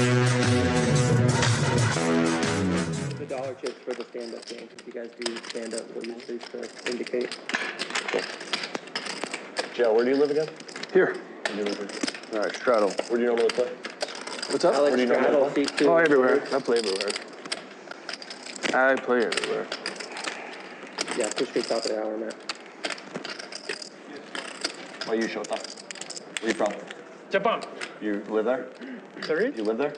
The dollar chips for the stand-up game. If you guys do stand-up, will you please indicate? Cool. Joe, where do you live again? Here. Where do you live here? All right, straddle. Where do you normally play? What's up? Alex Where do you normally play? C2. Oh, everywhere. I play everywhere. I play everywhere. Yeah, push me top of the hour, Matt. Where are you, Shota? Where are you from? Japan. You live there? Sorry? You live there?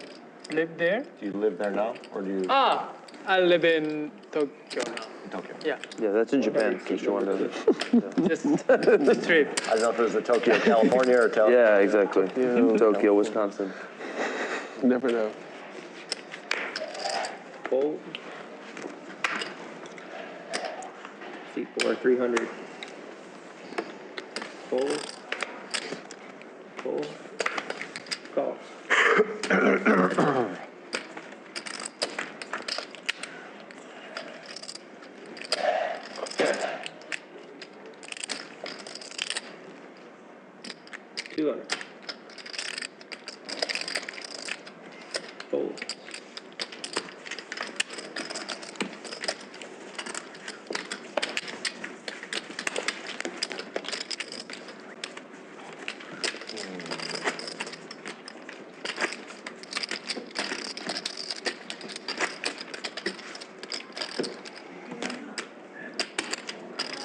Live there? Do you live there now, or do you? Ah, I live in Tokyo now. In Tokyo. Yeah, Yeah, that's in Japan. Since you wanted to. just the trip. I don't know if it was the Tokyo, California, or Tokyo. Yeah, exactly. Tokyo, Wisconsin. Never know. Fold. C4, 300. Fold. Fold. Call. $200. Fold.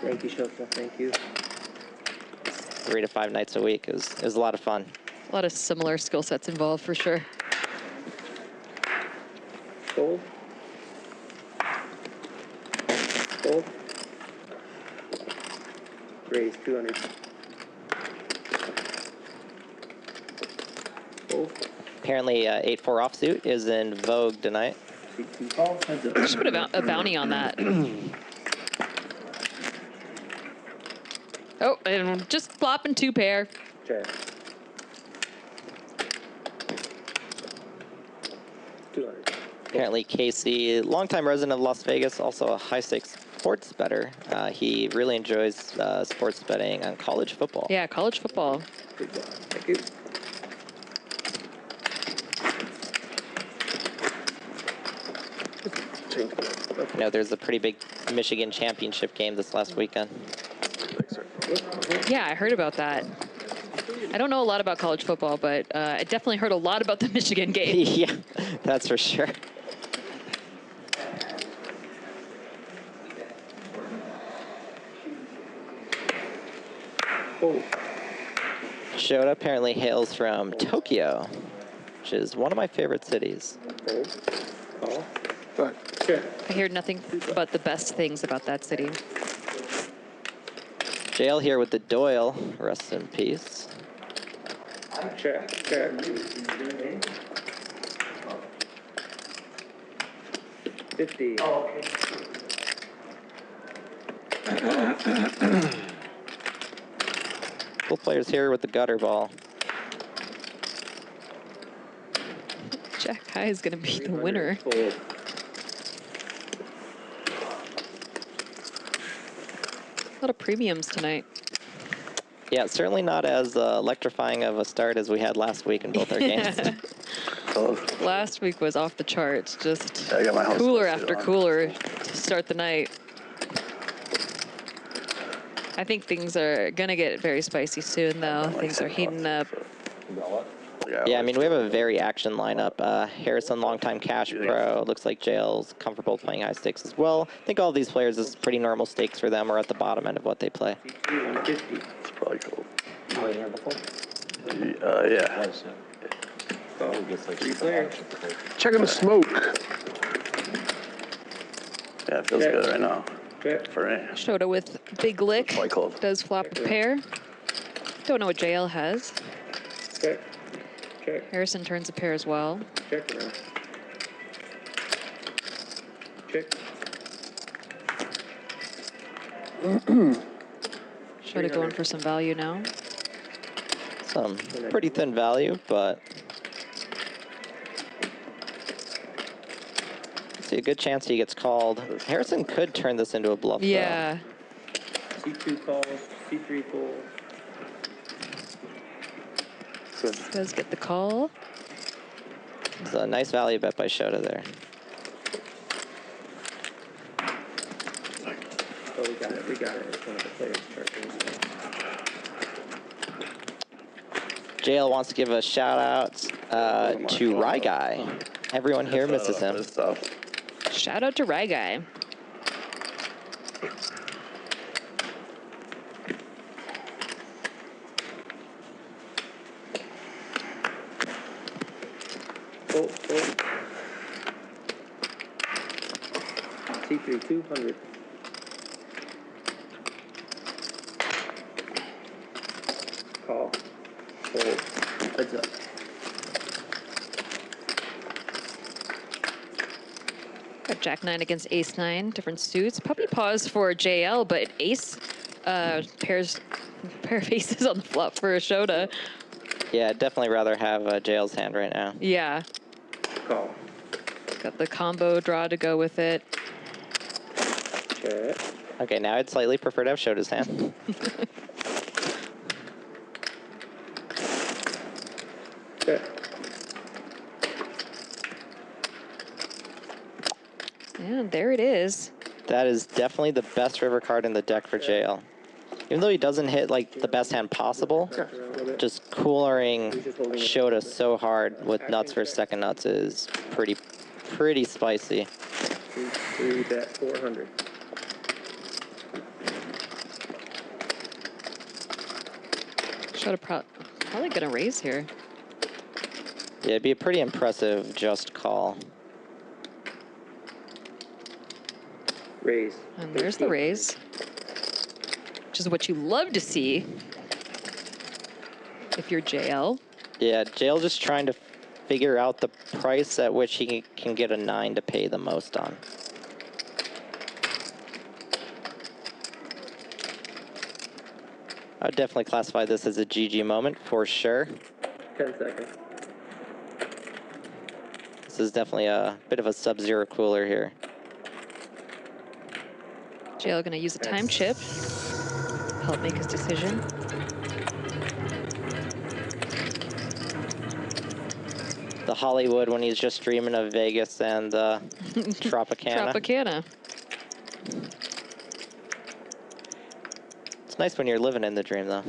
Thank you, Shota. Thank you. 3 to 5 nights a week. It was a lot of fun. A lot of similar skill sets involved for sure. Fold. Fold. Raise 200. Fold. Apparently, 8-4 offsuit is in vogue tonight. C2 call. Heads up. I should put a bounty on that. Oh, and just flopping 2 pair. Check. 200. Apparently, Casey, longtime resident of Las Vegas, also a high-stakes sports bettor. He really enjoys sports betting on college football. Yeah, college football. Good job. Thank you. You know, there's a pretty big Michigan championship game this last weekend. Yeah, I heard about that. I don't know a lot about college football, but I definitely heard a lot about the Michigan game. Yeah, that's for sure. Fold. Shota apparently hails from Tokyo, which is one of my favorite cities. Fold. Call. Go ahead. Check. I heard nothing but the best things about that city. Jail here with the Doyle. Rest in peace. Check. Check. 50. Both players here with the gutter ball. Jack High is going to be the winner. Fold. A lot of premiums tonight. Yeah, certainly not as electrifying of a start as we had last week in both our games. Last week was off the charts. Just I got my house cooler lights after on. cooler to start the night. I think things are going to get very spicy soon, though. Things are heating up. Yeah, I mean, we have a very action lineup. Harrison, longtime cash pro. Looks like Jail's comfortable playing high stakes as well. I think all of these players is pretty normal stakes for them or at the bottom end of what they play. C2, 150. It's probably cool. You played here before? Yeah. Call. 3 players. Checking the smoke. Yeah, it feels Check. good right now. Check. For me. Shota with big lick. Quite cold. Does flop a pair. Don't know what JL has. Check. Check. Harrison turns a pair as well. Check around. Check. Shota going for some value now. Some pretty thin value, but see a good chance he gets called. Harrison could turn this into a bluff, though. Yeah. C2 calls. C3 folds. Does get the call. It's a nice value bet by Shota there. Oh, we got it. We got it. It's one of the players' turns. JL wants to give a shout out to Rye Guy. Everyone here misses him. That's tough. Shout out to Rye Guy. Oh. T3 200. Call. Fold. Heads up. Got Jack 9 against Ace 9, different suits. Puppy paws for JL, but Ace pair of aces on the flop for a Shota. Yeah, I'd definitely rather have JL's hand right now. Yeah. Call. Got the combo draw to go with it. Check. Okay, now I'd slightly prefer to have Shota's hand. Check. And there it is. That is definitely the best river card in the deck for JL. Even though he doesn't hit like the best hand possible, just coolering Shota so hard with nuts versus second nuts is pretty spicy. 3 bet 400. Shota probably gonna raise here. Yeah, it'd be a pretty impressive just call. Raise. And there's the raise, which is what you love to see if you're JL. Yeah, JL just trying to figure out the price at which he can get a 9 to pay the most on. I would definitely classify this as a GG moment for sure. 10 seconds. This is definitely a bit of a sub-zero cooler here. JL gonna use a time chip, help make his decision. The Hollywood when he's just dreaming of Vegas and Tropicana. Tropicana. It's nice when you're living in the dream, though.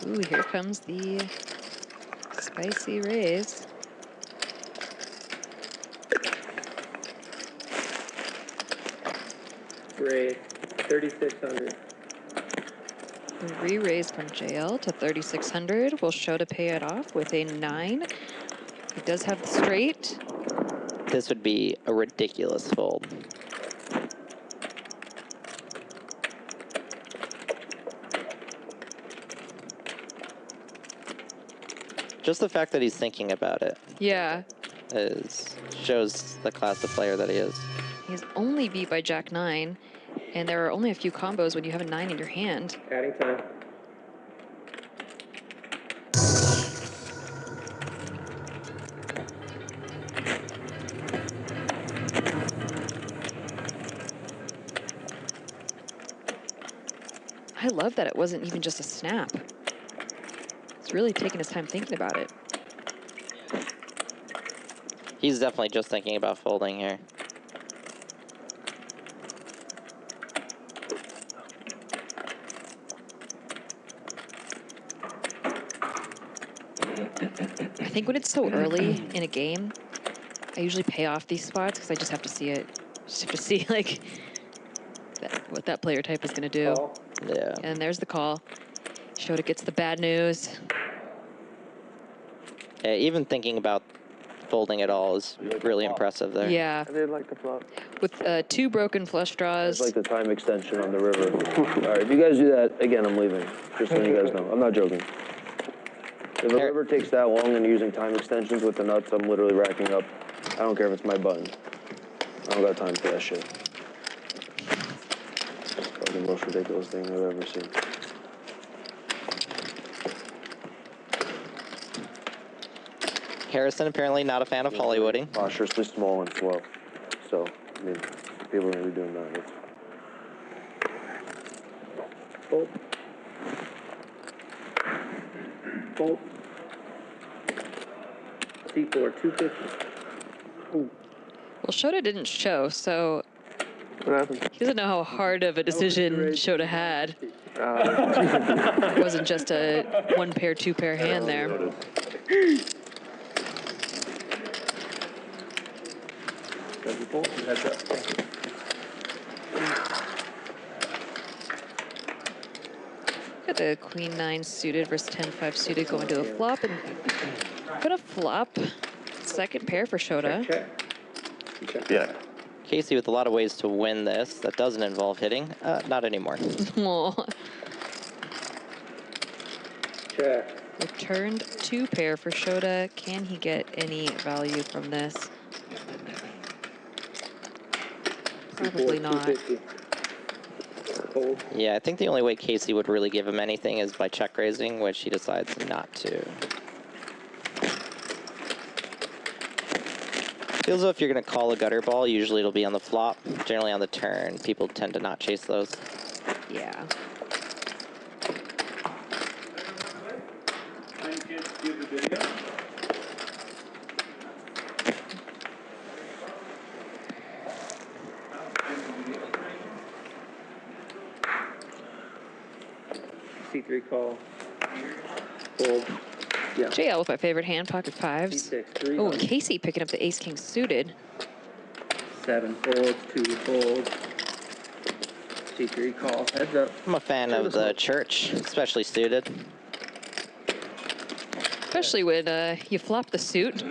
Ooh, here comes the spicy raise. Raise. 3,600. The re-raise from JL to 3,600. Will Shota pay it off with a 9. He does have the straight. This would be a ridiculous fold. Just the fact that he's thinking about it Yeah. shows the class of player that he is. He's only beat by Jack 9, and there are only a few combos when you have a 9 in your hand. Adding time. I love that it wasn't even just a snap. He's really taking his time thinking about it. He's definitely just thinking about folding here. I think when it's so early in a game, I usually pay off these spots because I just have to see it. Just have to see like what that player type is going to do. Call. Yeah. And there's the call. Shota gets the bad news. Yeah, even thinking about folding it all is really impressive there. Yeah, I did like the flop. with 2 broken flush draws. It's like the time extension on the river. All right, if you guys do that again, I'm leaving. Just so you guys know. I'm not joking. If a river takes that long and you're using time extensions with the nuts, I'm literally racking up. I don't care if it's my button. I don't got time for that shit. It's probably the most ridiculous thing I've ever seen. Harrison apparently not a fan of Hollywooding. Monstrously small and slow. So, I mean, people are going to be doing that. That's Fold. Fold. C4, 250. Well, Shota didn't show, so What happened? he doesn't know how hard of a decision Shota had. It wasn't just a one pair, two pair hand there. Doesn't fold. Heads up. Got the queen 9 suited versus 10-5 suited going to a flop, and gonna flop second pair for Shota. Check. Yeah. Casey with a lot of ways to win this. That doesn't involve hitting. Not anymore. Aw. Check. Returned 2 pair for Shota. Can he get any value from this? Probably C4, not. 250. Fold. Yeah, I think the only way Casey would really give him anything is by check raising, which he decides not to. Feels as if you're going to call a gutter ball, usually it'll be on the flop. Generally on the turn, people tend to not chase those. Yeah. C3 call. Fold. Yeah. JL with my favorite hand, pocket fives. C6, 3. Oh, and Casey picking up the ace-king suited. 7 folds, 2 folds. C3 calls. Heads up. I'm a fan of the church, especially suited. Especially when you flop the suit.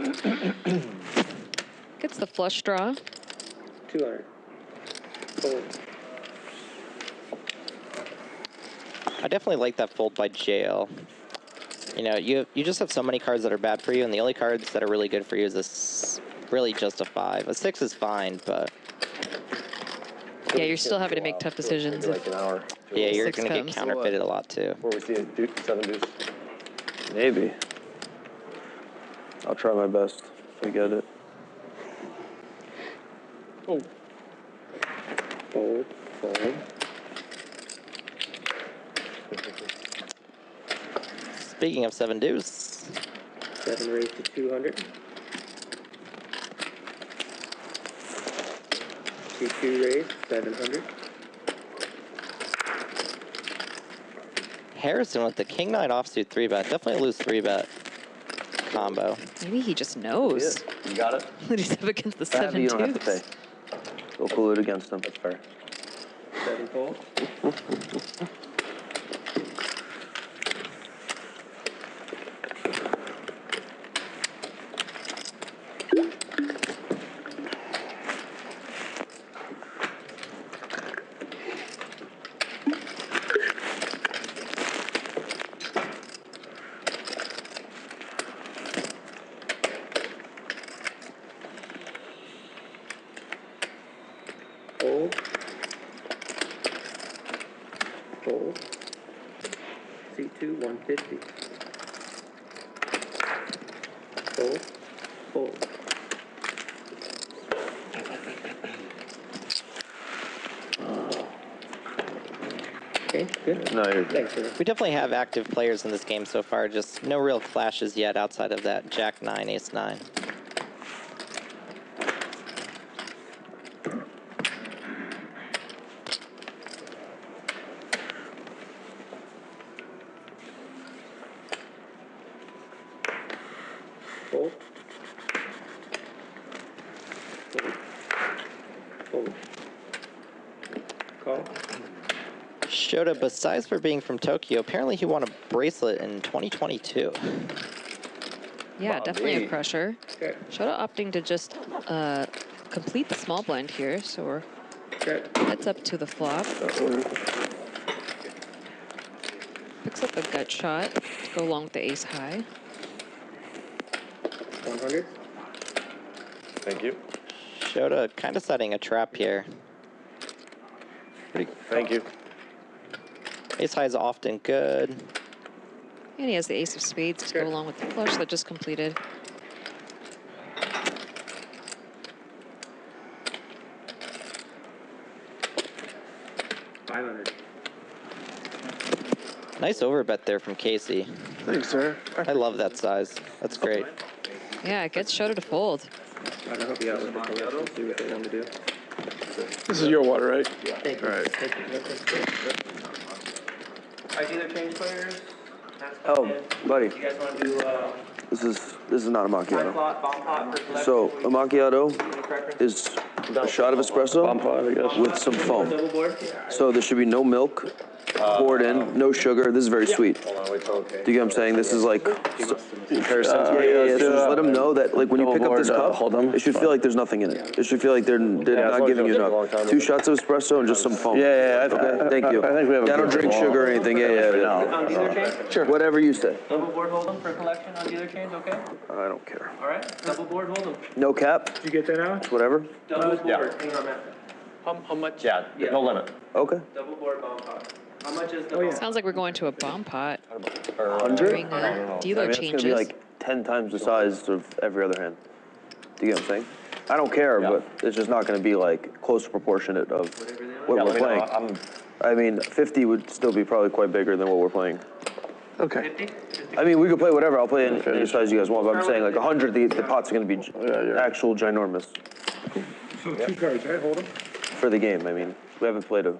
Gets the flush draw. 200. Fold. I definitely like that fold by jail. You know, you just have so many cards that are bad for you, and the only cards that are really good for you is this, really just a 5. A 6 is fine, but Yeah, you're still having to make tough decisions. Maybe like an hour. yeah, you're 6 going to get comes. counterfeited a lot too. Before we see a 7 deuce. Maybe. I'll try my best if we get it. Oh. Fold. Fold. Speaking of 7 deuce, 7 raised to 200. C2 raised, 700. Harrison with the king 9 offsuit 3-bet. Definitely lose 3-bet combo. Maybe he just knows You got it? that he's up against the Savvy, 7 you don't have to deuce. pay. Go pull it against them. That's fair. 7 fold. Fold. Fold. C2, 150. Fold. Fold. Okay, good. No, you're good. Thanks, sir. We definitely have active players in this game so far, just no real clashes yet outside of that Jack 9, Ace 9. Fold. Fold. Fold. Call. Shota, besides for being from Tokyo, apparently he won a bracelet in 2022. Yeah, definitely a Bobby. crusher. Okay. Shota opting to just complete the small blind here, so we're Okay. heads up to the flop. Picks up a gut shot to go along with the ace high. 100. Thank you. Shota kind of setting a trap here. Thank you. Ace high is often good. And he has the ace of spades to go along with the flush that just completed. Nice overbet there from Casey. Thanks, sir. I love that size. That's great. Yeah, it gets Shota to fold. I hope you out with the collection, see what they want to do. This is your water, right? Thank you. All right. Thank you. Alright, either change players. Oh, buddy, You guys want to do this is not a side macchiato. plot, bomb pot for collection? So a macchiato Any preference? is a shot of espresso with some foam. Double board? So there should be no milk poured in, no sugar. This is very sweet. Hold on, wait till. Do you get what I'm saying? This is like Harrison. yeah. So just let them know that like when you pick up this cup, hold them. it should feel like there's nothing in it. It should feel like they're not giving you enough. 2 shots of espresso and just some foam. Okay, thank you. I think we have a I don't good drink one. sugar or anything. Yeah. On dealer change? Sure. Whatever you say. Double board hold them for collection on dealer change, okay? I don't care. Alright, double board hold them. No cap. Did you get that out? Whatever. Double yeah. board, hang on, Matt. How much? Yeah, no limit. Okay. Double board bomb pot. How much is the bomb? Sounds like we're going to a bomb pot 100. during I dealer mean, it's changes. gonna be like 10 times the size of every other hand. Do you get what I'm saying? I don't care, Yeah. but it's just not gonna be like close proportionate of what Yeah, we're let me know. playing. I mean, 50 would still be probably quite bigger than what we're playing. Okay. 50? I mean, we could play whatever. I'll play any size you guys want, but I'm saying like 100, the pots are gonna be actual ginormous So 2 cards, right? Hold them. for the game. I mean, we haven't played a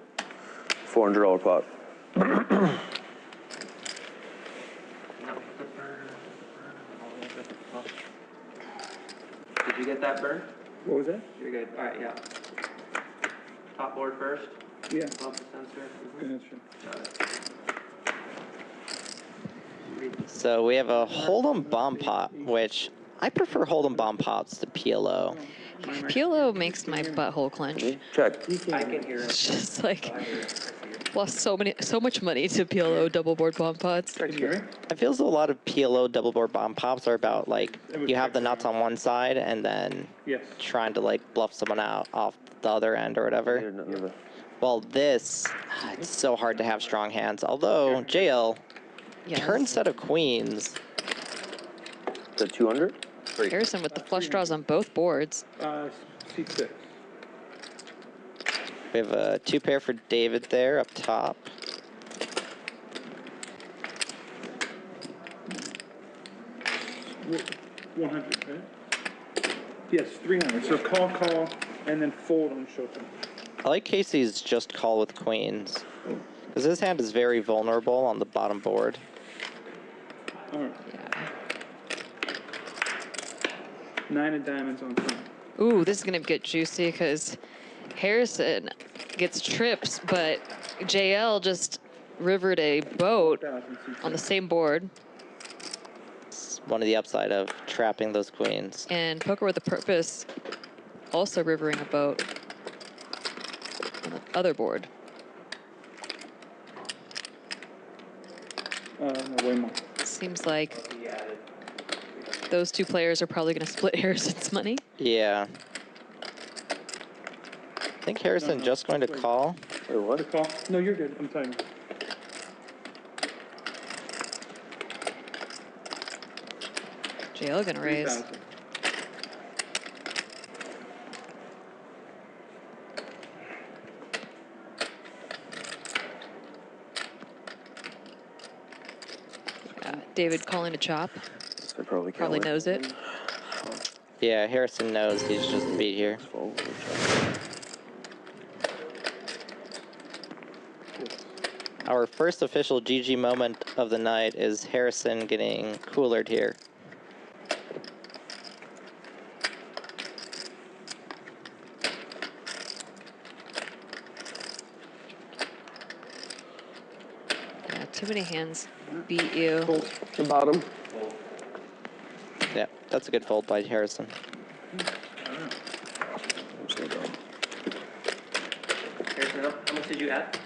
$400 pot. Did you get that burn? What was that? You're good. Alright, yeah. Top board first. Yeah. Above the sensor. Yeah, sure. Got it. So we have a Hold'em bomb pot, which I prefer Hold'em bomb pots to PLO. PLO makes my butthole clench. Check. I can hear it. It's just like lost so much money to PLO double board bomb pots. Can you hear me? I feel as though a lot of PLO double board bomb pops are about like you have the nuts on one side and then Yes. trying to like bluff someone out off the other end or whatever. Well, this it's so hard to have strong hands. Although JL Yes. turn set of queens. The 200? Harrison with the flush draws on both boards. C6. We have a 2 pair for David there up top. Wh- 100, right? Yes, 300. So call, and then fold on Shota. I like Casey's just call with queens. Because his hand is very vulnerable on the bottom board. All right. Yeah. 9 of diamonds on front. Ooh, this is gonna get juicy because Harrison gets trips, but JL just rivered a boat 1,000 C6. on the same board. It's one of the upside of trapping those queens. And Poker with a Purpose also rivering a boat on the other board. No, way more. Seems like those 2 players are probably going to split Harrison's money. Yeah. I think Harrison just going to call. Wait, what? The call? No, you're good. I'm telling you. JL going to raise. 3,000. David calling a chop. I probably can't Probably win. knows it. Yeah, Harrison knows he's just beat here. Our first official GG moment of the night is Harrison getting coolered here. Yeah, too many hands beat you. The bottom. Yeah, that's a good fold by Harrison. Harrison, how much did you add?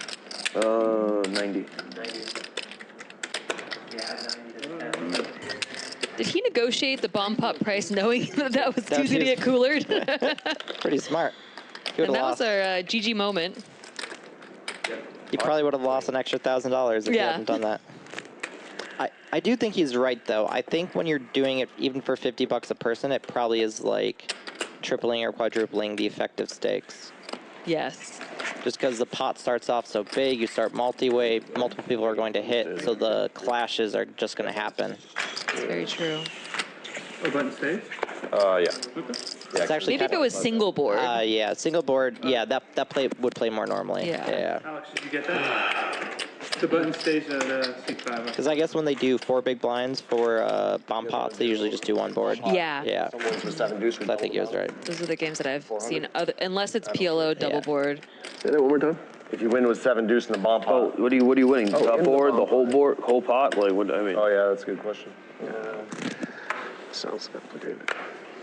90. 90. Yeah, 90 to 10. Did he negotiate the bomb pot price knowing that that was That's easy to his- get coolered? Pretty smart. He would And have that was lost. our GG moment. He probably would have lost an extra $1,000 if he Yeah. hadn't done that. I do think he's right though. I think when you're doing it even for $50 a person, it probably is like tripling or quadrupling the effective stakes. Yes. Just because the pot starts off so big, you start multi-way, multiple people are going to hit, so the clashes are just going to happen. It's very true. Oh, button stage? Yeah. It's actually Maybe if it was single board. yeah, single board. Yeah, that play would play more normally. Yeah. Alex, did you get that? The button stage at C5. Because I guess when they do 4 big blinds for bomb pots, they usually just do 1 board. Yeah. Yeah. Someone's with 7 deuce. I think he was right. Those are the games that I've seen, unless it's PLO double Yeah. board. Say that one more time. If you win with 7 deuce in the bomb Oh, pot. what are you winning? Oh, Top in the board, the bomb whole pot. board, whole pot? Like, what, I mean. Oh, yeah, that's a good question. Sounds complicated.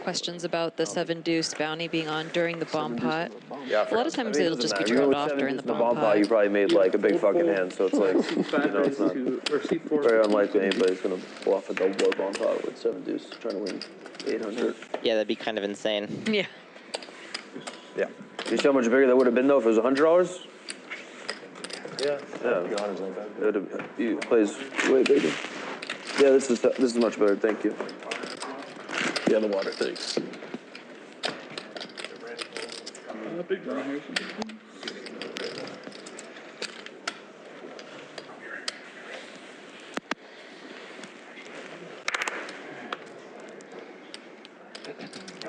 Questions about the 7 deuce bounty being on during the bomb pot. Yeah, A lot of times it'll just be Even turned with off 7 during deuce the in bomb pot. you probably made like a big fucking hand, so it's like, C5 you know, it's raise not to, or C4. very unlikely anybody's gonna bluff a double board bomb pot with 7 deuce trying to win 800. Yeah, that'd be kind of insane. Yeah. Yeah. You see how much bigger that would have been though if it was $100? Yeah. Yeah. $100's not bad. It would have, he plays way bigger. Yeah, this is much better. Thank you. Yeah, the water, thanks. Big draw here.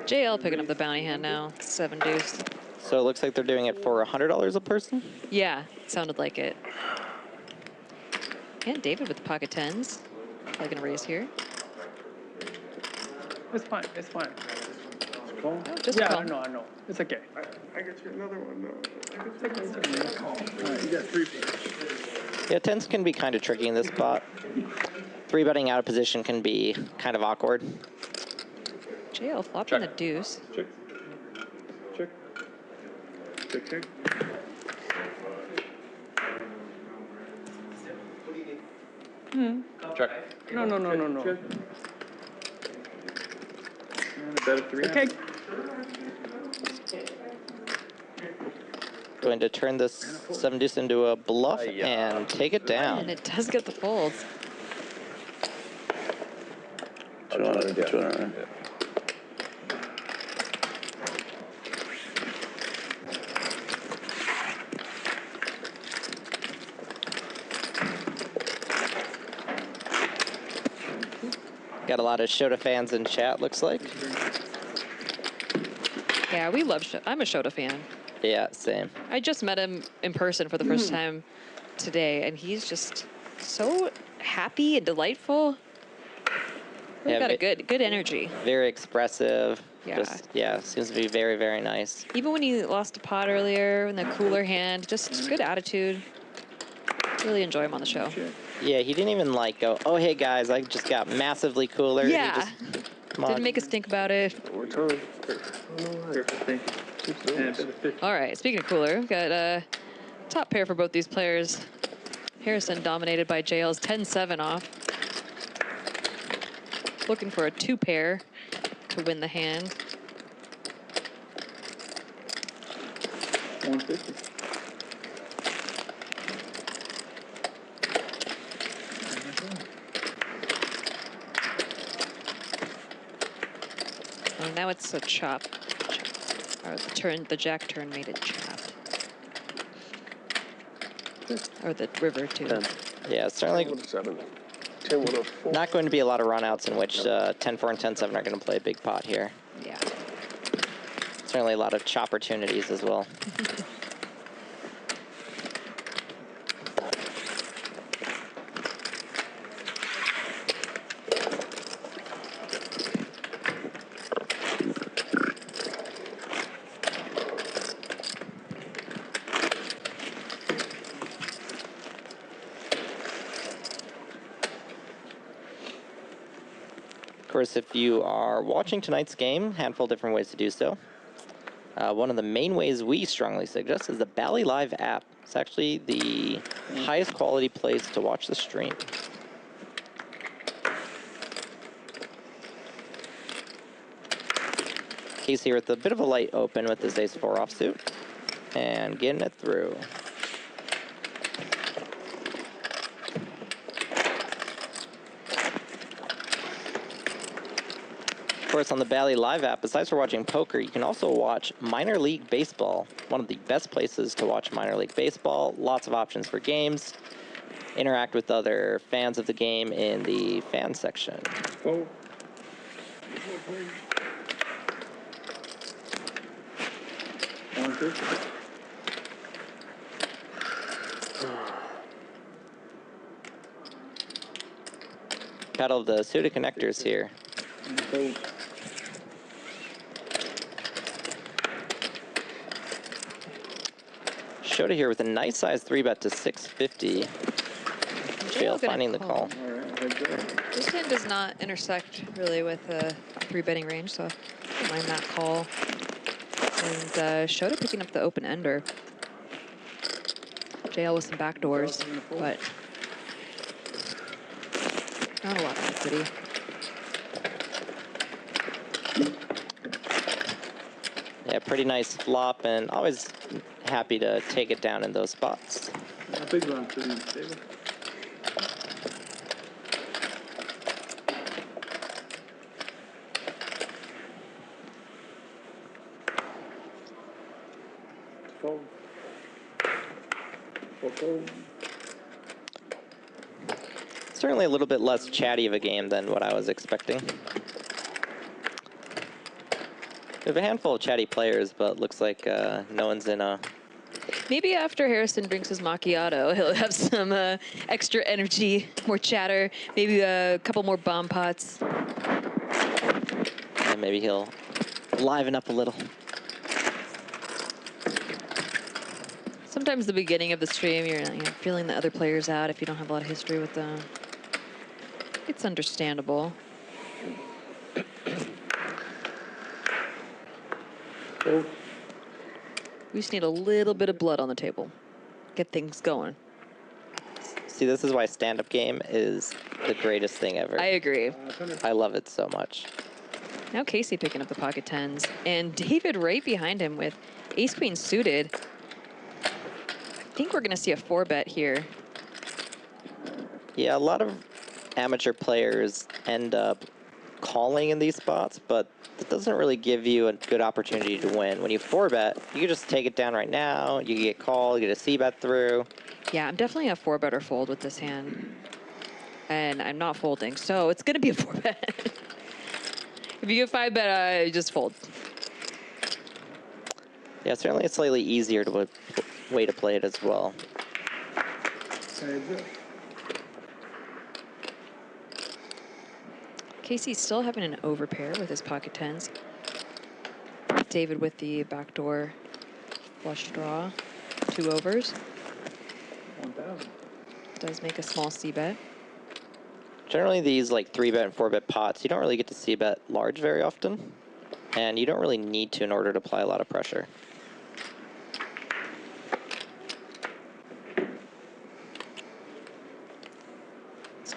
JL picking up the bounty hand now. 7 deuce. So it looks like they're doing it for $100 a person. Yeah, sounded like it. And David with the pocket 10s. Probably gonna raise here. It's fine. It's fine. Oh, just Yeah, call. I know. It's okay. I get you another one, though. All right, you got 3 pairs. Yeah, 10s can be kind of tricky in this spot. 3-betting out of position can be kind of awkward. JL flopping the deuce. Check. Check. Check, check. Check. No. Check. And a bet of 3. Okay. Going to turn this 7 deuce into a bluff and take it And down. it does get the folds. Got a lot of Shota fans in chat, looks like. Yeah, we love Shota. I'm a Shota fan. Yeah, same. I just met him in person for the first time today, and he's just so happy and delightful. Really Yeah, got a good energy. Very expressive. Yeah. Just, yeah, seems to be very, very nice. Even when he lost a pot earlier in the cooler hand, just good attitude. Really enjoy him on the show. Yeah, he didn't even like go, oh, hey guys, I just got massively cooler. He Yeah. just, come on. Didn't make us think about it. We're time. Perfect, thank you. And a bet of 50. All right, speaking of cooler, we've got a top pair for both these players. Harrison dominated by JL's 10-7 off. Looking for a 2 pair to win the hand. 150. Oh, now it's a chop. Or the jack turn made it chopped. Or the river too. 10. Yeah, certainly 7. 10 with a 4. not going to be a lot of runouts in which 10-4 and 10-7 are going to play a big pot here. Yeah. Certainly a lot of chop opportunities as well. Of course, if you are watching tonight's game, handful of different ways to do so. One of the main ways we strongly suggest is the Bally Live app. It's actually the highest quality place to watch the stream. Case here with a bit of a light open with his ace-4 offsuit and getting it through. Of course, on the Bally Live app, besides for watching poker, you can also watch minor league baseball. One of the best places to watch minor league baseball. Lots of options for games. Interact with other fans of the game in the fan section. Oh. 1, 2. Battle of the Shota connectors here. Fold. Shota here with a nice size 3-bet to 650. Jail gonna finding the call. All right, heads up. This hand does not intersect really with 3-betting range, so I don't mind that call. And Shota picking up the open ender. Jail with some backdoors, but not a lot of equity. Yeah, pretty nice flop, and always happy to take it down in those spots. A big round for these, David. Fold. Fold. Certainly a little bit less chatty of a game than what I was expecting. We have a handful of chatty players, but looks like no one's in a... Maybe after Harrison drinks his macchiato, he'll have some extra energy, more chatter, maybe a couple more bomb pots. And maybe he'll liven up a little. Sometimes the beginning of the stream, you're feeling the other players out if you don't have a lot of history with them. It's understandable. Fold. We just need a little bit of blood on the table. Get things going. See, this is why stand-up game is the greatest thing ever. I agree. I love it so much. Now Casey picking up the pocket tens. And David right behind him with ace-queen suited. I think we're going to see a 4-bet here. Yeah, a lot of amateur players end up calling in these spots, but it doesn't really give you a good opportunity to win. When you 4-bet, you can just take it down right now. You get called, you get a C-bet through. Yeah, I'm definitely a 4-better fold with this hand. And I'm not folding, so it's going to be a 4-bet. If you get 5-bet, I just fold. Yeah, certainly a slightly easier way to play it as well. Heads up. Casey's still having an overpair with his pocket tens. David with the backdoor flush draw. 2 overs. 1,000. Does make a small C-bet. Generally, these like 3-bet and 4-bet pots, you don't really get to C-bet large very often, and you don't really need to in order to apply a lot of pressure. It's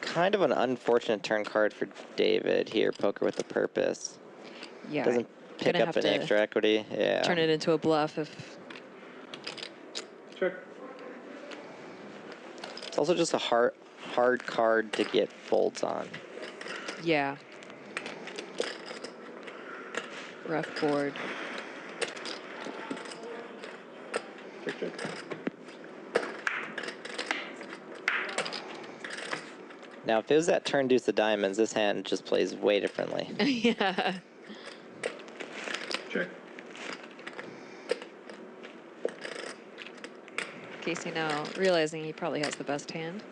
kind of an unfortunate turn card for David here, poker with a purpose. Yeah. Doesn't pick gonna up have any to extra equity. Yeah. turn it into a bluff if... Check. It's also just a hard card to get folds on. Yeah. Rough board. Check, check. Now, if it was that turn deuce of diamonds, this hand just plays way differently. Yeah. Check. Casey now realizing he probably has the best hand.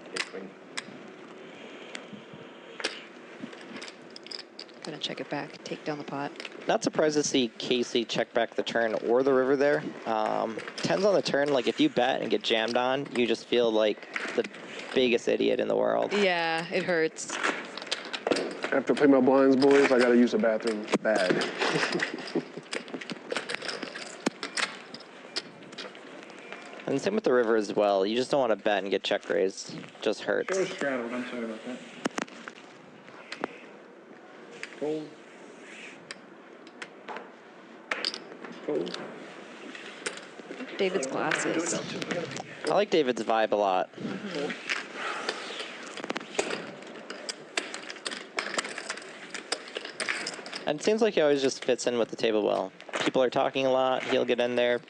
Gonna check it back, take down the pot. Not surprised to see Casey check back the turn or the river there. Tens on the turn, like if you bet and get jammed on, you just feel like the biggest idiot in the world. Yeah, it hurts. After I play my blinds, boys, I gotta use the bathroom bad. And same with the river as well. You just don't want to bet and get check raised. Just hurts. Show straddled. I'm sorry about that. Fold. Fold. David's glasses. I like David's vibe a lot. And it seems like he always just fits in with the table well. People are talking a lot. He'll get in there.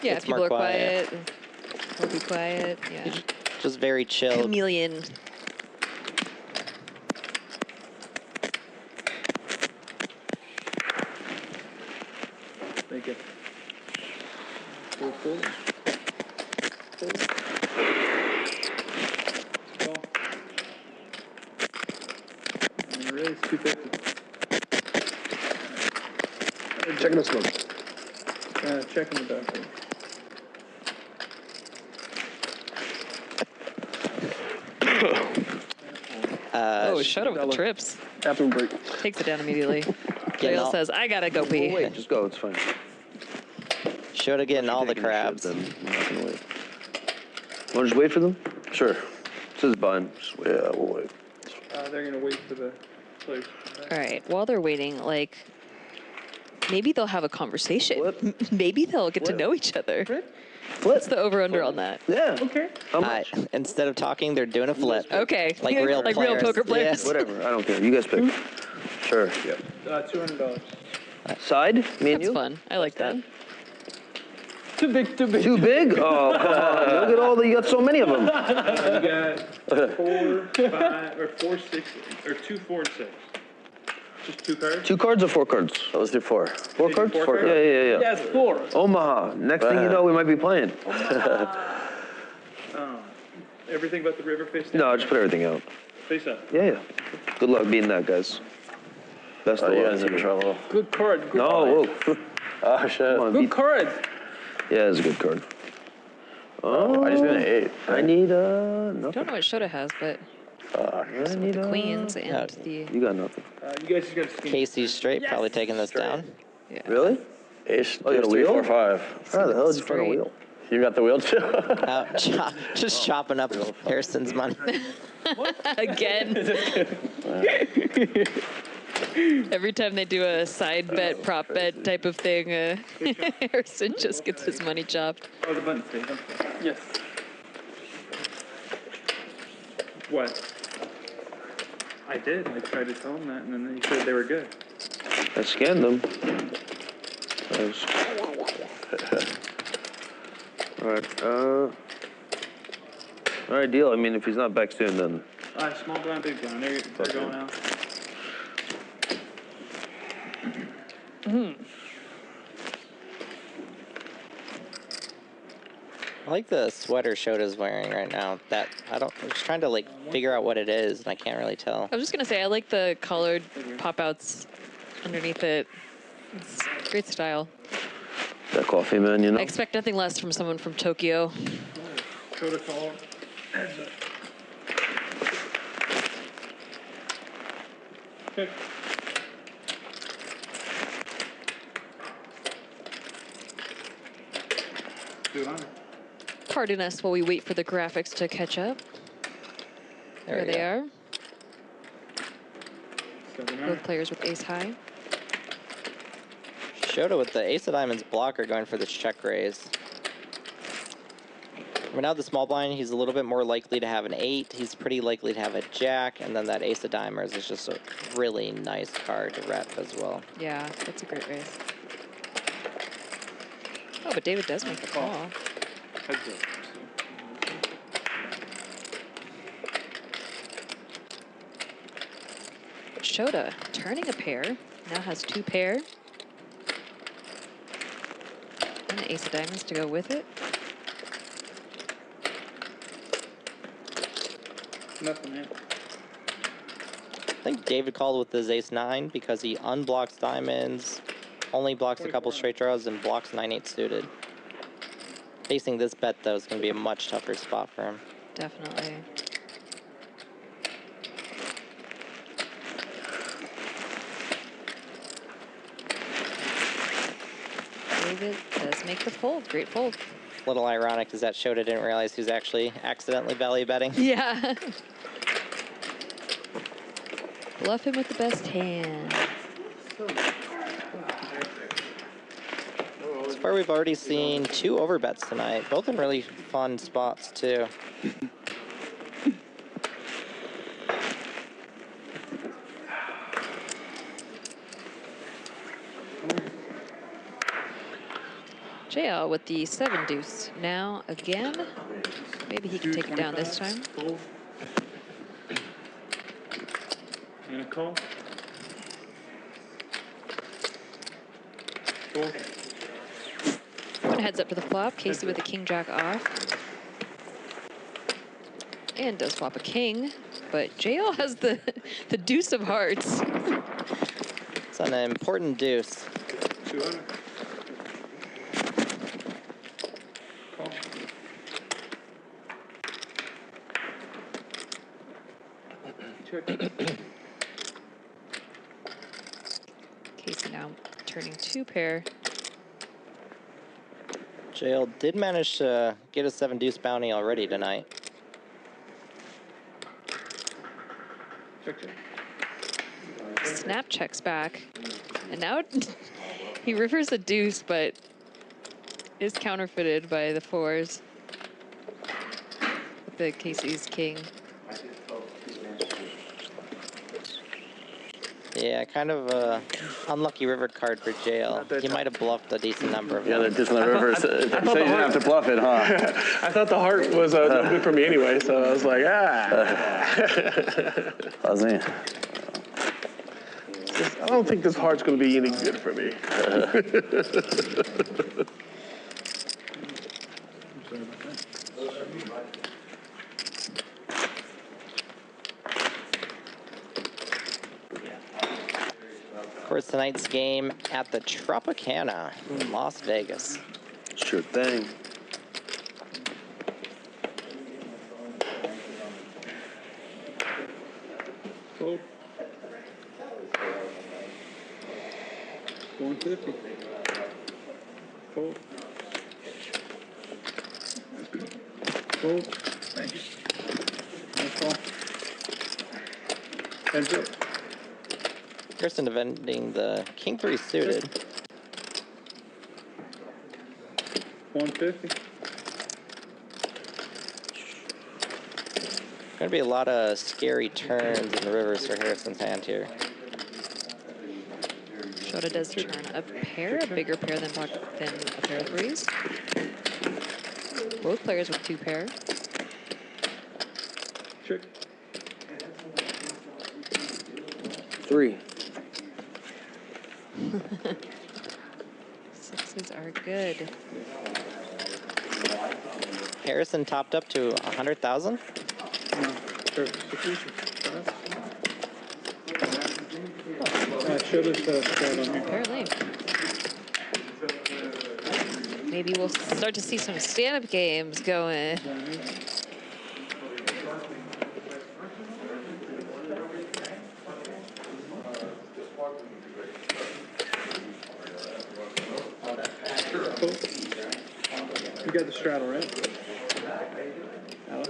Yeah, It's people more are quiet. He'll be quiet. Yeah. Just very chill. Chameleon. Thank you. Four, four. Call. And it is 250. Checking the smoke. Checking the bathroom. Oh, Shota with the Bella. trips. Bathroom break. Takes it down immediately. Getting Jail all, says, I gotta go pee. Oh, wait, just go. It's fine. Shota getting all the Taking a shit, crabs. then I'm not gonna wait. Want to just wait for them? Sure. This is fine. Just wait. Yeah, we'll wait. They're gonna wait for the players. All right, while they're waiting, like, maybe they'll have a conversation. Flip. Maybe they'll get to know each other. What's the over-under on that? Yeah. Okay. How much? Instead of talking, they're doing a flip. Okay. Like real like real players. poker players. Yeah. Whatever. I don't care. You guys pick. Sure. Yep. $200. Side? Me and That's you? fun. I like that. Too big, too big. Too big? Oh, come on. Look at all the, you got so many of them. You got 4, 5, or 4, 6, or 2, 4, and 6. Just 2 cards? 2 cards or 4 cards? Let's do 4. 4 cards? Four cards? Yeah. Yes, 4. Omaha. Next thing you know, we might be playing. Everything but the river face down? No, just put everything out. Face up. Yeah. Good luck beating that, guys. Best Oh, of you luck. guys in trouble. Good card. Good No, whoa. Oh, shit. Come on, Good beat. card. Yeah, it's a good card. I just got an 8. I need, I nothing. don't know what Shota has, but I need, the queens and Yeah. the... You got nothing. You guys just got to skin. Casey's straight, probably taking this down. Yeah. Really? Ace, Oh, you got a 3, wheel? 4, 5. How the hell did you find a Straight. wheel? You got the wheel too? Just chopping up Harrison's money. Again. Every time they do a side bet, prop bet type of thing, Harrison just gets his money chopped. Oh, the button stay. Yes. What? I did. I tried to tell them that, and then they said they were good. I scanned them. Nice. All right, deal. I mean, if he's not back soon, then Small blind, big blind. They're going out. I like the sweater Shota's wearing right now. I'm just trying to like figure out what it is, and I can't really tell. I was just gonna say I like the collared pop-outs underneath it. It's great style. that coffee, man, you know. I expect nothing less from someone from Tokyo. Shota call. Okay. Pardon us while we wait for the graphics to catch up. There we they go. are. 7-9. Both players with ace high. Shota with the ace of diamonds blocker going for the check raise. Right now the small blind, he's a little bit more likely to have an 8. He's pretty likely to have a jack, and then that ace of diamonds is just a really nice card to rep as well. Yeah, that's a great raise. Oh, but David does make the call. Heads up. Shota turning a pair, now has 2 pair. And the ace of diamonds to go with it. Nothing, man. I think David called with his ace-9 because he unblocks diamonds, only blocks a couple straight draws, and blocks 9-8 suited. Facing this bet, though, is going to be a much tougher spot for him. Definitely. David does make the fold. Great fold. A little ironic is that Shota didn't realize he was actually accidentally belly betting. Yeah. Bluff him with the best hand. So far, we've already seen 2 overbets tonight, both in really fun spots, too. JL with the 7 deuce. Now again, maybe he can take it down this time. Fold. And a call. Fold. Ruben heads up to the flop. Casey with the king jack off. And does flop a king, but JL has the the deuce of hearts. It's an important deuce. 200. Call. Check. Casey now turning 2-pair. JL did manage to get a 7 deuce bounty already tonight. Check, check. Snap checks back. And now he rivers a deuce, but is counterfeited by the 4s. With the Casey's king. Yeah, kind of a unlucky river card for JL. He might have bluffed a decent number of Yeah, they're them. just in the river, so you didn't have to bluff it, huh? I thought the heart was no good for me anyway, so I was like, I don't think this heart's going to be any good for me. Of course, tonight's game at the Tropicana in Las Vegas. Sure thing. Fold. 150. Fold. Fold. Thank you. Nice call. Heads up. Kirsten defending the king 3 suited. 150. Going to be a lot of scary turns in the rivers for Harrison's hand here. Shota does turn a pair, a bigger pair than a pair of 3s. Both players with 2-pair. Check. 3. 6s are good. Harrison topped up to 100,000. Show us start on here. Apparently. Maybe we'll start to see some stand-up games going. You got the straddle, right? Alex?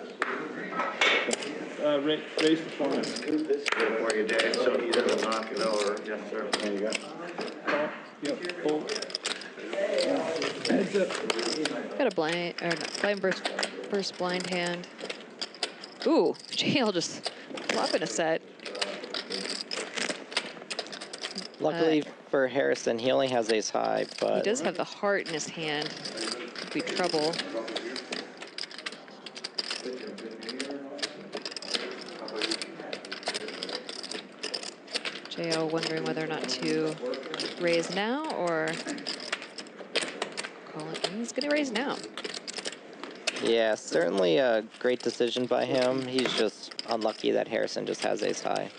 Raise the phone. Morgan Day, so you didn't knock it over. Yes, sir. There you go. Call. Yep, fold. Heads up. Got a blind, or not, blind first blind hand. Ooh, JL just flopping a set. Luckily for Harrison, he only has ace high, He but does have the heart in his hand. Could be trouble. JL wondering whether or not to raise now or call it. He's going to raise now. yeah, certainly a great decision by him. He's just unlucky that Harrison just has ace high.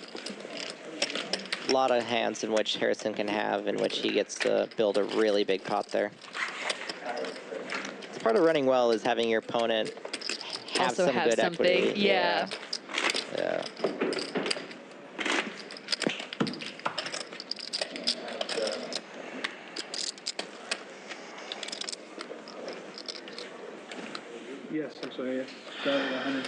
A lot of hands in which Harrison can have, in which he gets to build a really big pot there. Part of running well is having your opponent have Also some have good something, equity. yeah. Yeah. Yes, I'm sorry, yes. Start at 100.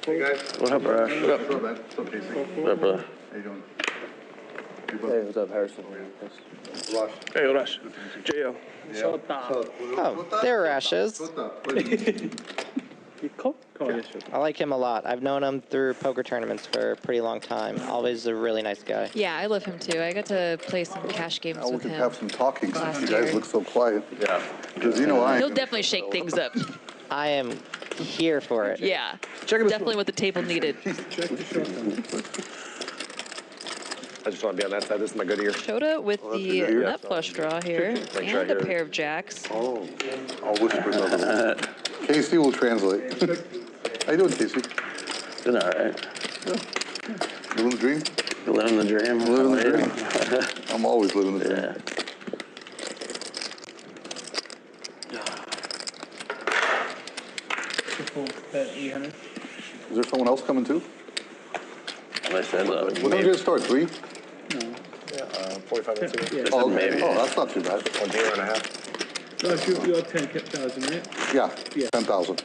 Hey, guys. What up, Arash? What up? What's up, Casey? What up, brother? How you doing? Hey, what's up, Harrison? Rush. Hey, Arash. JL. Shota. Oh, there Arash is. Call yes, sir. I like him a lot. I've known him through poker tournaments for a pretty long time. Always a really nice guy. Yeah, I love him too. I got to play some cash games Now we with can him. have some talking since last you guys year. look so quiet. Yeah. Because you know I He'll am. definitely shake things up. I am here for it. Yeah, Check it definitely what the table needed. Check the short one. I just want to be on that side. This is my good ear. Shota with Oh, that's the a good ear. nut flush draw here, Make sure I and a hear it. pair of jacks. Oh, I'll whisper another one. Casey will translate. How you doing, Casey? Doing all right. Living the dream? Living the dream. Living the dream. I'm always living the dream. Yeah. Bet 800. Is there someone else coming too? I said, What time did it start? 3? 45 minutes ago. Oh, okay. maybe. Oh, that's not too bad. 1 deer and a half. No, you have 10,000, right? Yeah, Yeah. 10,000.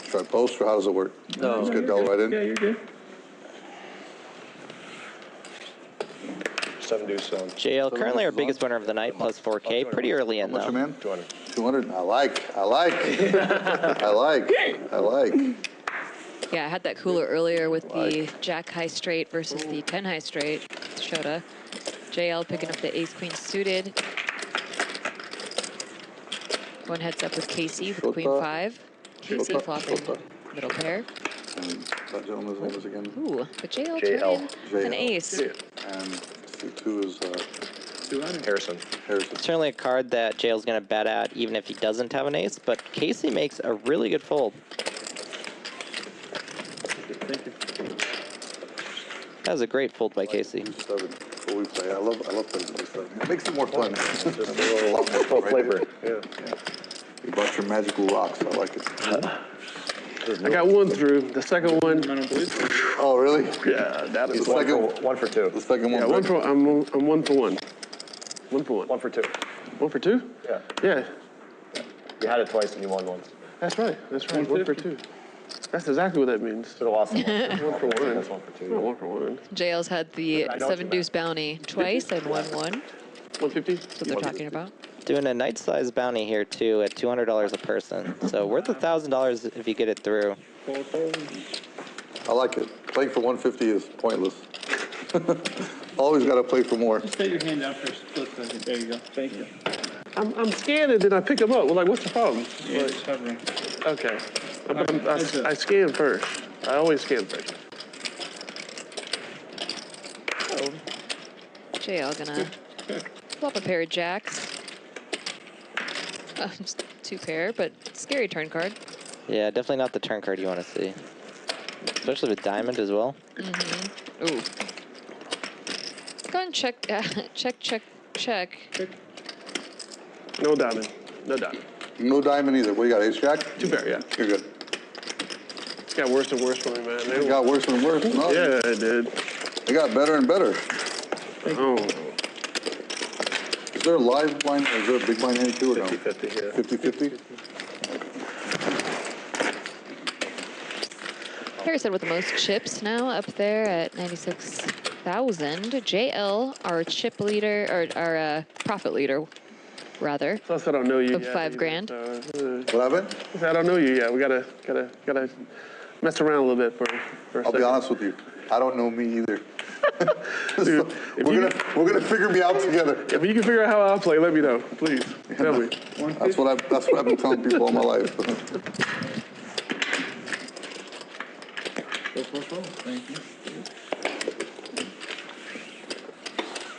Should I post or how does it work? No. Just get Del right in? Yeah, you're good. 7 deuce zone. JL, currently our biggest winner of the night, plus 4K. Pretty early in, What's though. your man? 200. 200. I like. I like. Yeah, I had that cooler earlier with the Jack high straight versus the 10 high straight. Shota. JL picking up the ace queen suited. One heads up with Casey with queen Shota. 5. Casey Shota. flopping Shota. middle pair. And that gentleman's name is again? Ooh, but JL JL. turning an ace. And the 2 is 200. Harrison. Harrison. Certainly a card that JL's going to bet at, even if he doesn't have an ace, but Casey makes a really good fold. Thank you. That was a great fold by Casey. 7. What we play. I love playing this stuff. It makes it more fun. Just a little full flavor. Yeah. You brought your magical rocks. I like it. I got one through. The second one. Oh, really? Yeah, that is The second, one for 2. the second one. Yeah, I'm 1 for 1. 1 for 1. 1 for 2. 1 for 2? Yeah. Yeah. You had it twice and you won once. That's right. That's right. 1 for 2. That's exactly what that means. Should have lost one. 1 for 1. That's 1 for 2. Not 1 for 1. JL's had the 7 deuce bounty twice and won one. 150? That's what they're talking about. Doing a night size bounty here, too, at $200 a person. So worth $1,000 if you get it through. I like it. Playing for 150 is pointless. Always got to play for more. Just take your hand down for a split second. There you go. Thank you. I'm scanning, then I pick them up. Well, like, what's the problem? Yeah, just hovering. Okay. I scan first. I always scan first. Oh. JL gonna flop a pair of jacks. Just 2 pair, but scary turn card. Yeah, definitely not the turn card you want to see. Especially with diamond as well. Ooh. Go and check, check. No diamond. No diamond. No diamond either. What you got, ace jack? 2 pair, yeah. You're good. It's got worse and worse for me, man. It got worse and worse. No, Yeah, it did. it got better and better. Oh. Is there a live blind? Is there a big blind hand too or no? 50-50, yeah. 50-50? Harrison with the most chips now up there at 96,000. JL, our chip leader, or our profit leader, rather. Plus, I don't know you Of yet. 5 grand. What happened? I don't know you yet. We gotta mess around a little bit for a I'll second. be honest with you. I don't know me either. Dude, We're gonna figure me out together. If you can figure out how I play, let me know, please. Tell me. That's what I've been telling people all my life. Thank you.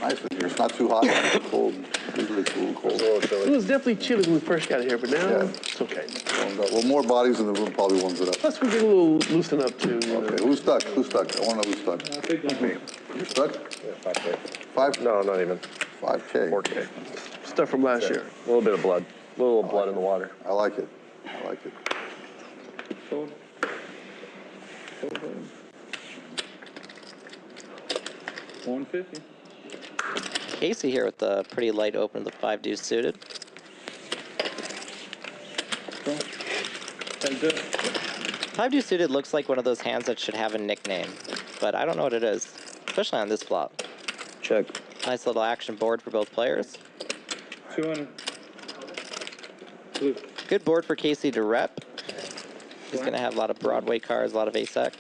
Nice in here. It's not too hot. It's cold. Usually it's a little cold. It was definitely chilly when we first got here, but now Yeah. it's okay. Well, more bodies in the room probably warms it up. Plus, we get a little loosened up too. You know. Okay, who's stuck? Who's stuck? I want to know who's stuck. Me. You're stuck? Yeah, 5K. 5? No, not even. 5K. 4K. Stuff from last year. A little bit of blood. A little blood in the water. I like it. I like it. Fold. 150. Casey here with the pretty light open of the 5 deuce suited. Cool. That's it. 5 deuce suited looks like one of those hands that should have a nickname, but I don't know what it is, especially on this flop. Check. Nice little action board for both players. 200. Blue. Good board for Casey to rep. He's going to have a lot of Broadway cards, a lot of ace-X.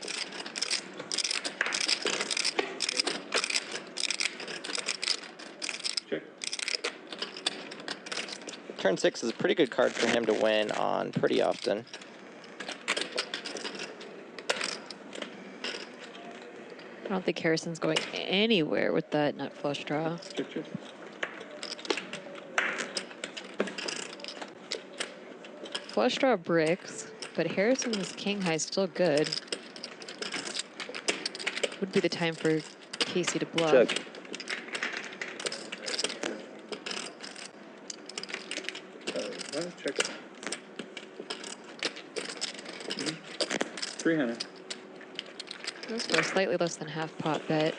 Check. Turn 6 is a pretty good card for him to win on pretty often. I don't think Harrison's going anywhere with that nut flush draw. Check, check. Flush draw bricks, but Harrison's king high is still good. Would be the time for Casey to bluff. Check. Check. 300. So slightly less than half pot bet.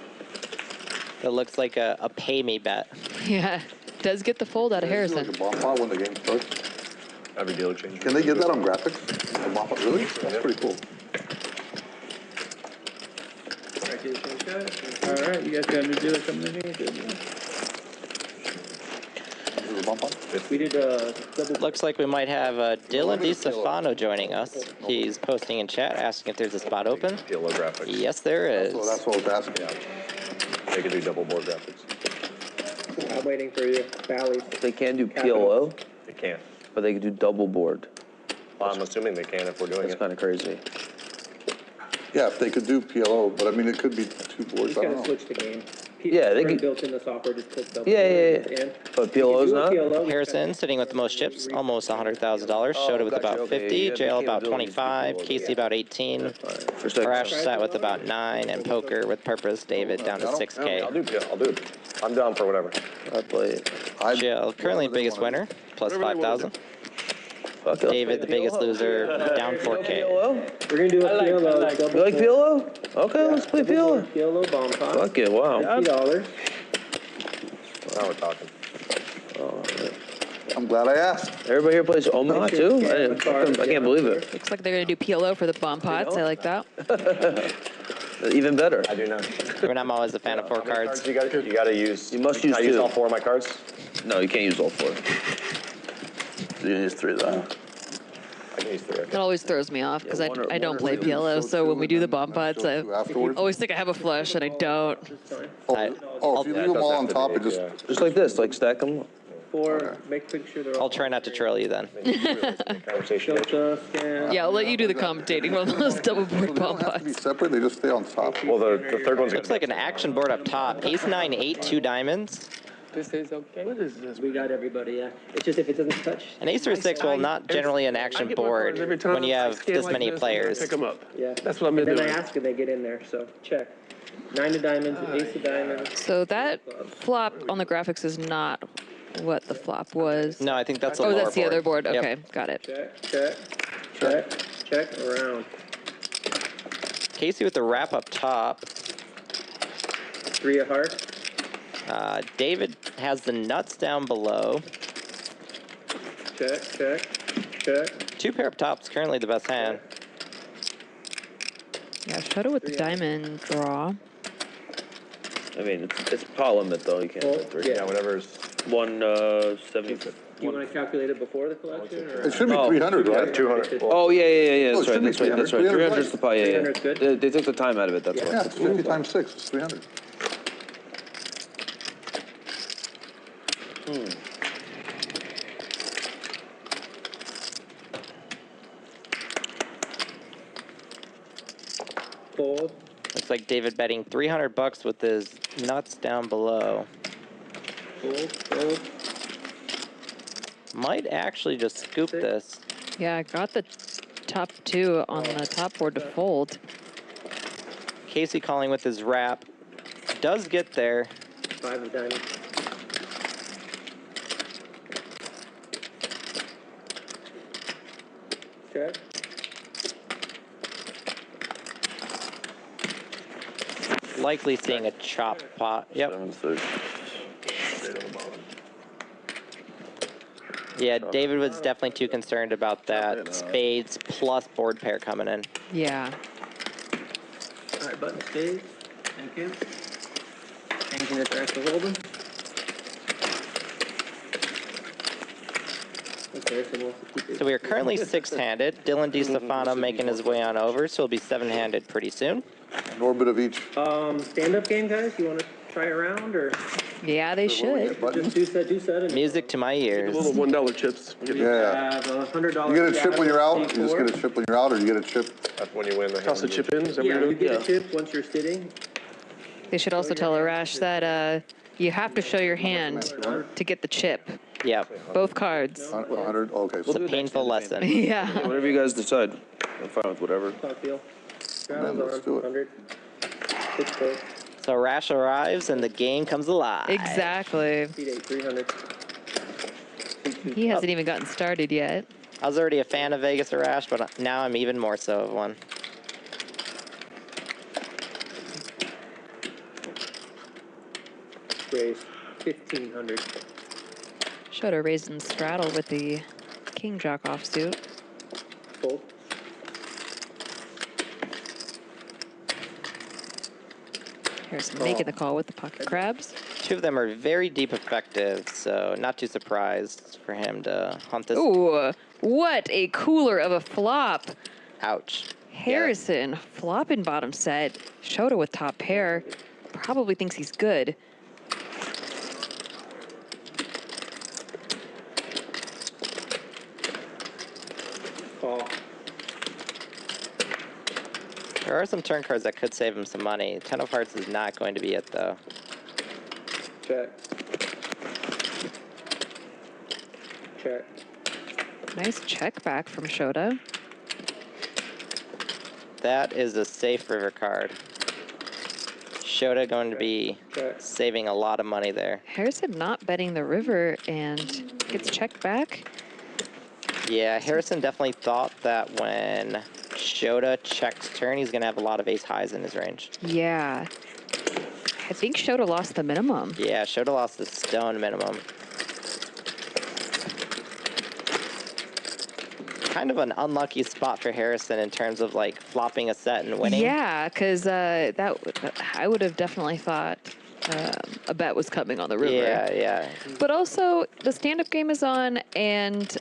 That looks like a pay me bet. Yeah, does get the fold out of Is it Harrison. like a bomb pot when the game starts? Every dealer changes. Can they get that on graphics? A bomb pot, really? That's pretty cool. All right, you guys got a new dealer coming in here? Good. Is it a bomb pot? We did double. Looks like we might have Dylan DiStefano joining us. He's posting in chat asking if there's a spot open. PLO graphics. Yes, there is. So that's what I was asking. They can do double board graphics. I'm waiting for you. Valleys. They can do PLO, They can't. but they can do double board. Well, I'm assuming they can if we're doing That's it. kind of crazy. Yeah, if they could do PLO, but I mean, it could be two boards, Just I gotta don't know. switch the game. Yeah, they Already could- built in the software, just click double. Yeah, yeah, at the yeah. end. But PLO's not? Harrison sitting with the most chips, almost $100,000. Shota with gotcha, about okay, 50, yeah, Jail about capabilities 25, people, Casey yeah. about 18, For sec. Arash sat with about 9, and Poker with Purpose David down to I'll 6K. do PLO. I'll do it. I'm down for whatever. I play it. Jail currently biggest winner, plus 5,000. Fuck it. David, the biggest loser, down 4K. PLO? We're gonna do a PLO. Double You like board. PLO? Okay, let's play PLO. PLO bomb pot. Fuck it, wow. $50. Now we're talking. I'm glad I asked. Everybody here plays Omaha too? I can't believe it. Looks like they're gonna do PLO for the bomb pots. I like that. Even better. I do not. But I'm always a fan of 4 cards. You gotta use. You must use Can I use two. all 4 of my cards? No, you can't use all 4. You use 3 though. I can use 3. That always throws me off because Yeah, one or- I don't one or play two. PLO. So when we do the bomb Show pots, I two afterwards. always think I have a flush and I don't. Oh, if you leave them all on top, it just, Just like this, like stack them. Four, make sure they're all. I'll try not to troll you then. Conversation. Shota, scan. Yeah, I'll let you do the commentating on those double so board they bomb don't have to be pots. separate, they just stay on top. Well, the third one's Looks like an action board up top. Ace 9, 8, 2 diamonds. This is okay. What is this? We got everybody, yeah. It's just if it doesn't touch, An ace or 6 will not generally an action board when you have this many players. Pick them up. yeah. That's what I'm And gonna then do. I ask if they get in there, so check. 9 of diamonds, ace of diamonds. So that flop on the graphics is not what the flop was. No, I think that's a Oh, lower that's the other board. Yep. Okay, got it. Check, around. Casey with the wrap up top. 3 of hearts. David has the nuts down below. Check. 2 pair up tops, currently the best hand. Yeah, Shota with the diamond draw. I mean, it's pot limit though, you can't Well, have 3. yeah. Yeah, whatever's. 170. Do you want to calculate it before the collection? Or? It should be Oh. 300, right? 200. Well, Oh, yeah, Oh, that's it right, should be that's right, that's right. 300. 300 is the pot, yeah, 300 is good. They took the time out of it, that's Yeah, why. it's 50 times 6, it's 300. Fold. Looks like David betting 300 bucks with his nuts down below. Fold. Might actually just scoop this. Yeah, I got the top 2 on the top board to fold. Casey calling with his wrap. Does get there. 5 of diamonds. Check. Likely seeing a chop pot. Yep. 7-6. Yeah, David was definitely too concerned about that spades plus board pair coming in. Yeah. All right, button stays. Thank you. Changing it back to holding. Okay, so we'll keep it. So we are currently 6-handed. Dylan DiStefano making his way on over, so he'll be 7-handed pretty soon. An orbit of each. Stand-up game, guys. You want to try a round or Yeah, they should. just do set and Music to my ears. Little $1 chips. Yeah. have $100. You get a chip when you're out, you just get a chip when you're out, or you get a chip. That's when you win. Toss a chip in, is that what Yeah, you're you doing? get a chip once you're sitting. They should also tell Arash that you have to show your hand to get the chip. Yep. Both cards. 100, okay. It's a painful lesson. Yeah. Whatever you guys decide. I'm fine with whatever. Top deal. Man, let's do it. 100. 6 4. So Rash arrives and the game comes alive. Exactly. Speed 8, 300. He hasn't even gotten started yet. I was already a fan of Vegas or Rash, but now I'm even more so of one. Raise 1500. Shota raised and straddle with the king jack offsuit. Fold. Harrison making the call with the pocket crabs. Two of them are very deep effective, so not too surprised for him to hunt this. Ooh, what a cooler of a flop. Ouch. Harrison flopping bottom set. Shota with top pair. Probably thinks he's good. Call. There are some turn cards that could save him some money. 10 of hearts is not going to be it, though. Check. Check. Nice check back from Shota. That is a safe river card. Shota going to be saving a lot of money there. Harrison not betting the river and gets checked back. Yeah, Harrison definitely thought that when Shota checks turn, he's going to have a lot of ace highs in his range. Yeah. I think Shota lost the minimum. Yeah, Shota lost the stone minimum. Kind of an unlucky spot for Harrison in terms of like flopping a set and winning. Yeah, because I would have definitely thought a bet was coming on the river. Yeah, yeah. But also, the stand-up game is on, and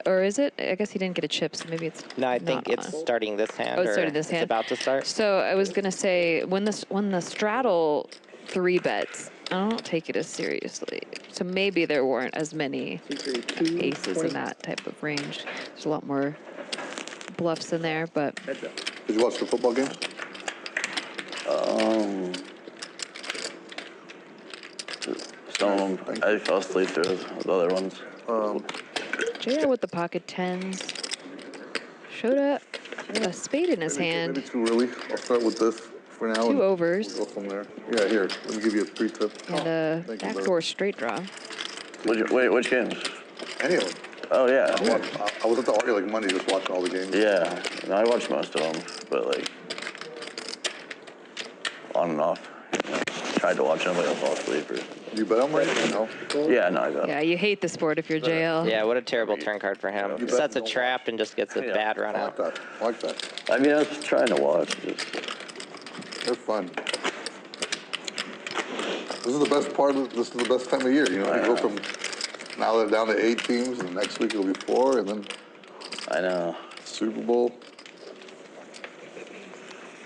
or is it? I guess he didn't get a chip, so maybe it's No, I think not it's on. starting this hand. Oh, it's or starting this it's hand. about to start. So I was gonna say when the straddle 3 bets, I don't take it as seriously. So maybe there weren't as many aces in that type of range. There's a lot more bluffs in there, but Did you watch the football games? Some of them, I fell asleep through the other ones. JR with the pocket tens. Shota with a spade in his hand. Maybe too early. I'll start with this for now. 2 overs. We'll go from there. Yeah, here. Let me give you a free tip. And a Thank you, backdoor straight draw. Wait, which games? Any of them. Oh, yeah. I was at the Army like Monday just watching all the games. Yeah. No, I watched most of them, but like, on and off. You know, tried to watch them, but I fell asleep. Or... You bet on right? No. Yeah, no, I got Yeah, you hate the sport if you're JL. Yeah, what a terrible turn card for him. You bet Sets a don't trap and just gets a bad run I out. like that. I like that. I mean, I was trying to watch. Just... They're fun. This is the best part of this is the best time of year. You know, you go from now they're down to 8 teams, and next week it'll be 4, and then I know. Super Bowl.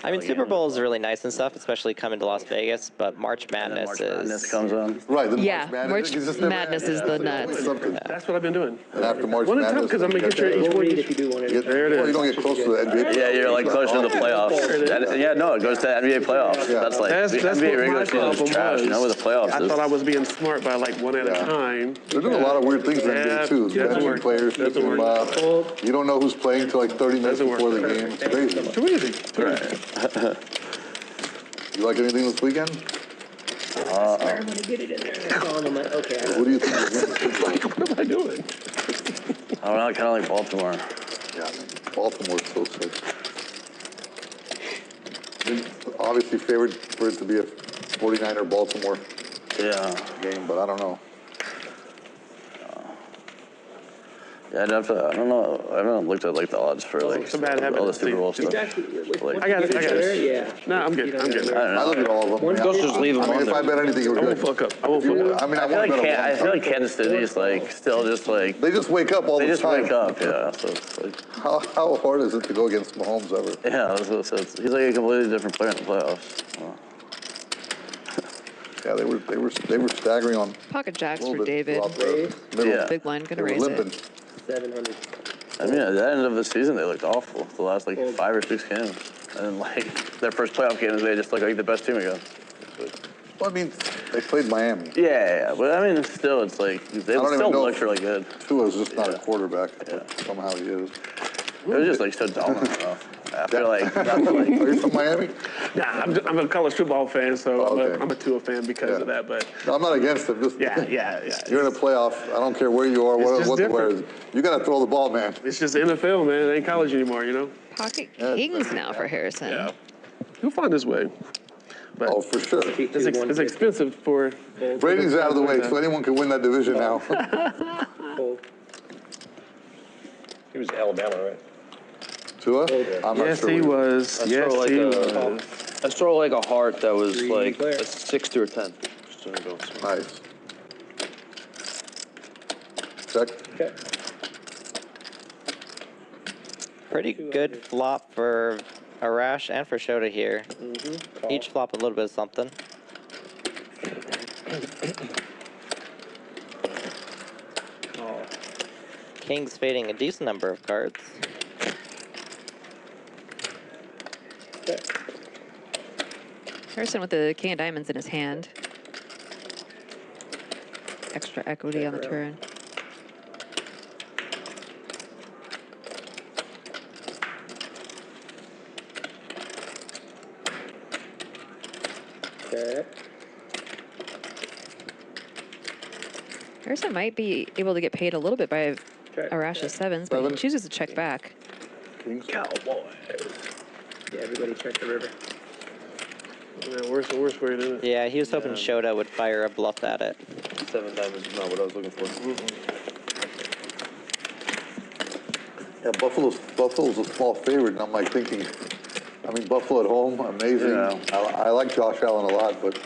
I mean, Super Bowl is really nice and stuff, especially coming to Las Vegas, but March Madness March is... Madness comes on. Right. Then Yeah, March Madness is the nuts. Something. That's what I've been doing. And after March One at a time, Madness, because I'm going to get your each one. If you do want you to. get, There it well, is. you don't get close to the NBA. Yeah, you're like closer to the playoffs. And, yeah, no, it goes to NBA playoffs. Yeah. That's like, That's the what NBA my regular season problem is trash, you know, with the playoffs. I thought I was being smart by like one at a time. They're doing a lot of weird things in the Yeah, NBA too. doesn't Benching work. players, Doesn't picking them work. up. You don't know who's playing till like 30 minutes Doesn't work. before the game. It's crazy. Too easy. You like anything this weekend? I'm going to get it in there. I'm like, okay. What do you think? What am I doing? I don't know, I kind of like Baltimore. Yeah, man. Baltimore's so sick. Obviously favored for it to be a 49er Baltimore game, but I don't know. Yeah, I'd have to, I don't know, I haven't looked at like the odds for like Some bad habit. all the Super Bowl stuff. Like, I got it. Yeah. No, I'm good. I'm good. I don't I know. look at all of them. Let's just leave them I mean, on if there. I bet anything, it I would won't be fuck up. I won't fuck up. I mean, I feel like Kansas City is like still just like, They just wake up all they the just time. wake up, yeah. So it's like, How hard is it to go against Mahomes ever? yeah, so he's like a completely different player in the playoffs. Yeah, they were staggering on Pocket jacks a little for bit David. throughout the middle. Yeah. Big line They gonna were raise limping. it. 700. I mean, at the end of the season, they looked awful. The last like 5 or 6 games, and then like their first playoff games, they just looked like the best team again. but. Well, I mean, they played Miami. Yeah, but I mean, still, it's like, they I don't still even know looked if really good. Tua's just not a quarterback, but somehow he is. It was just like so dumb. I don't know. After like, Are you from Miami? Nah, I'm a college football fan, so Oh, okay. I'm a Tua fan because of Yeah. that. But No, I'm not against him. Just yeah. You're in a playoff. I don't care where you are, just what the wear different. is. You got to throw the ball, man. It's just NFL, man. It ain't college anymore, you know? Pocket Yeah, kings now for Harrison. Yeah. He'll find his way. But Oh, for sure. it's expensive for... Brady's out of the way, so anyone can win that division now. Fold. He was Alabama, right? Tua? I'm not Yes, sure. he was. Yes, he was. I throw like a heart that was like a 6 or a 10. Just so you know. Nice. Check. Okay. Pretty good flop for Arash and for Shota here. Call. Each flop a little bit of something. Call. King's fading a decent number of cards. Okay. Harrison with the king of diamonds in his hand. Extra equity on the turn. Okay. Harrison might be able to get paid a little bit by Arash's sevens, but he Seven. chooses to check back. Kings. Cowboys. Yeah, everybody check the river. Yeah, worse and worse for you, isn't it? Yeah, he was hoping Shota would fire a bluff at it. 7 diamonds is not what I was looking for. Yeah, Buffalo's a small favorite, and I'm like thinking, I mean, Buffalo at home, amazing. Yeah. I like Josh Allen a lot, but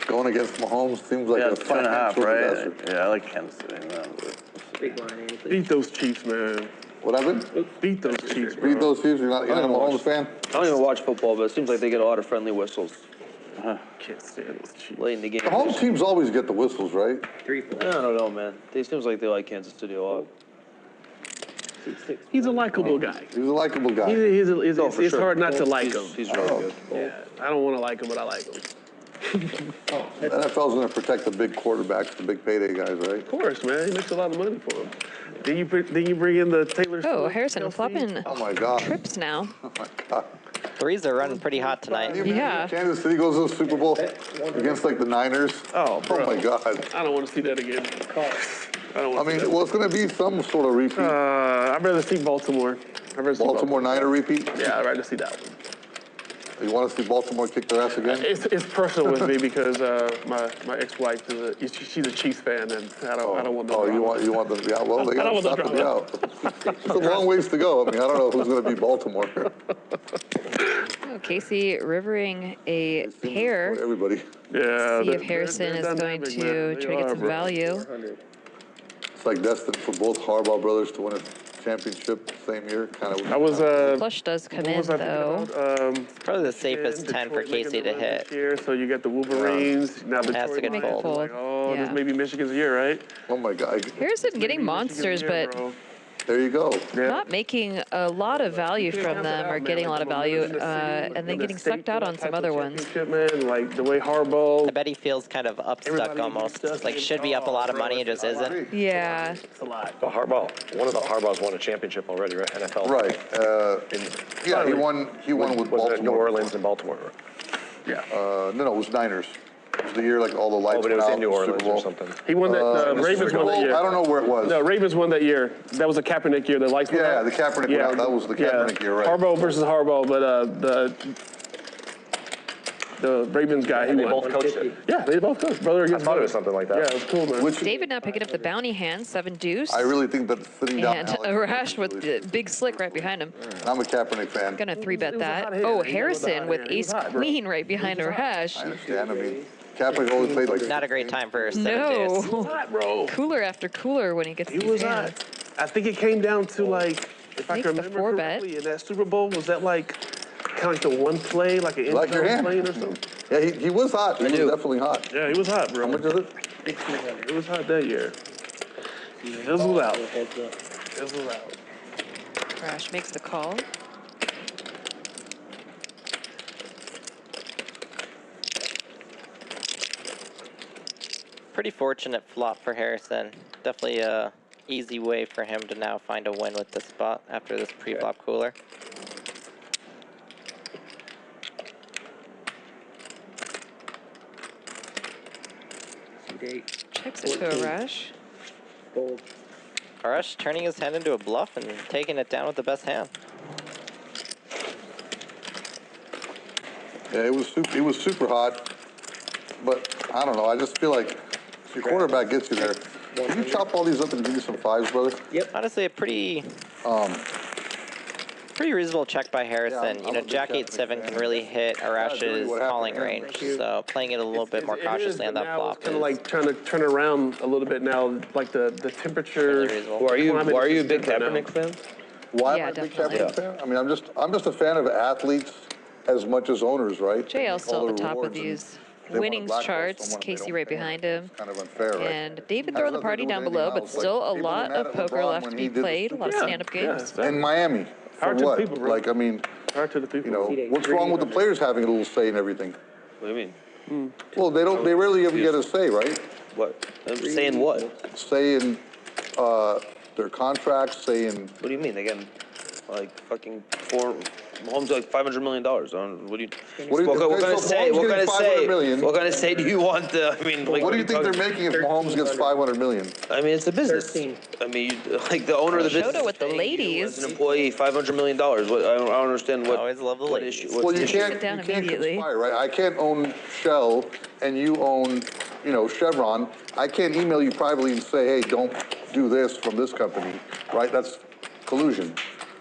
going against Mahomes seems like Yeah, a it's 2.5, financial right? disaster. Yeah, I like Kansas City, man. Big blind, Andy, please. Beat those Chiefs, man. What happened? Beat those Chiefs, bro. Read those Chiefs. You're not a Mahomes fan? I don't even watch football, but it seems like they get a lot of friendly whistles Can't stand those Chiefs. late in the game. The home teams always get the whistles, right? 3 I don't know, man. It seems like they like Kansas City a lot. 6. He's a likable guy. He's a likable guy. It's sure. hard not to like him. He's really good. Yeah, I don't want to like him, but I like him. The NFL's going to protect the big quarterbacks, the big payday guys, right? Of course, man. He makes a lot of money for him. Then you bring in the Taylor Oh, Swift, Harrison Kelsey. flopping Oh my God. trips now. Oh my God. Threes are running pretty hot tonight. Can you Yeah. imagine Kansas City goes to the Super Bowl against like the Niners. Oh, bro. Oh my God. I don't want to see that again. I don't I want to mean, see that. well, it's going to be some sort of repeat. I'd rather see Baltimore. I'd rather see Baltimore Niner repeat. Yeah, I'd rather see that one. You want to see Baltimore kick their ass again? It's personal with me because my ex-wife she's a Chiefs fan, and I don't want them. Oh, you want them to be out? Well, they I got don't to want stop them to be out. It's a long ways to go. I mean, I don't know who's going to be Baltimore. Oh, Casey rivering a pair. Everybody. Yeah. See if Harrison is going to try to get some value. 400. It's like destined for both Harbaugh brothers to win a championship same year. Kind of. I was Flush does come what in was I thinking though. about? Probably the safest 10 for Detroit making Casey the to run hit. this year, so you got the Wolverines. Now the Has to get Lions. fold. Like, oh, Yeah. this may be Michigan's year, right? Oh my God. Harrison getting Maybe monsters, Michigan's year, but bro. There you go. Yeah. not making a lot of value Can't from count them that or out, getting a man. lot of Like, value, living in the city, and then in the getting state sucked out for on that some type other of ones. championship, Man, like the way Harbaugh. I bet he feels kind of upstuck Everybody almost. just Like should be up a lot of money and just isn't. Yeah. It's a lot. Well, Harbaugh. One of the Harbaughs won a championship already, right? NFL. Right. Yeah, he won with Was Baltimore. it New Orleans and Baltimore? Yeah. No, it was Niners. It was the year like all the lights Oh, but it went was out in New the Super Orleans Bowl. or something. He won that. The Ravens Super won that Bowl? year. I don't know where it was. No, Ravens won that year. That was the Kaepernick year. The lights went Yeah, out. the Kaepernick went out. That was the Kaepernick year, right? Harbaugh versus Harbaugh, but the Ravens guy, he They won. both coached it. Yeah, they both coached. Brother I against thought it brother. was something like that. Yeah, it was cool, man. Which David now picking up the bounty hand, 7 deuce. I really think that sitting down. And Alex Arash with really- the big slick right behind him. I'm a Kaepernick fan. Gonna 3-bet It was a that. hot hand. Oh, He was a Harrison hot with hand. He was ace hot, bro. queen right behind I Arash. understand. I mean, Kaepernick always played like. Not a great time for 7 deuce. No. Hot, bro. Cooler after cooler when he gets He these was hands. hot. I think it came down to like, if I Makes can the remember 4-bet. correctly, in that Super Bowl, was that like kind of like the one play, like an Like your end hand. plane or something? Yeah, he was hot. He was definitely hot. Yeah, he was hot, bro. How much is it? It was hot that year. Fizzled out. Fizzled out. Arash makes the call. pretty fortunate flop for Harrison. Definitely a easy way for him to now find a win with this spot after this pre-flop cooler. Checks it to Arash. Fold. Arash turning his hand into a bluff and taking it down with the best hand. Yeah, it was super hot, but I don't know. I just feel like your quarterback gets you there. Can you chop all these up and give me some fives, brother? Yep. Honestly, a pretty reasonable check by Harrison. Yeah, you know, Jack 8-7 can really hit Arash's calling range, so playing it a little bit more cautiously on that flop It's kind of like trying to turn around a little bit now, like the temperature. really reasonable. Why are you a big Kaepernick fan? Why Yeah, am I a big definitely. Kaepernick fan? I mean, I'm just a fan of athletes as much as owners, right? JL's still All at the the top of rewards and these they wanna winnings blackball charts. someone, they Casey don't right pay them. behind him. It's kind of unfair, right? And David Has throwing the nothing to party do down with below, anything but else. Like, still a people were lot mad of at poker LeBron left when to he be did the played, a lot of stupid- stand-up Yeah, games. exactly. In Miami. Power For to the what? people, bro. Like, I mean, Power to the people. you know, what's wrong with the players having a little say in everything? What do you mean? Well, they rarely ever get a say, right? What? I'm saying what? Say in their contracts, say in, What do you mean? They get like fucking Mahomes like $500 million. What do you? What do you- What okay, kind of so say? Mahomes What kind of getting say? 500 million. What kind of say do you want? I mean, like, what do you think they're making if Mahomes gets 500 million? I mean, it's a business. 13. I mean, like the owner of the business. Shota with the is paying you as ladies. an employee, $500 million. What? I don't understand what. Always love the what ladies. issue? Well, What's the you issue? can't, Sit down you can't immediately. conspire, right? I can't own Shell and you own, you know, Chevron. I can't email you privately and say, hey, don't do this from this company, right? That's collusion.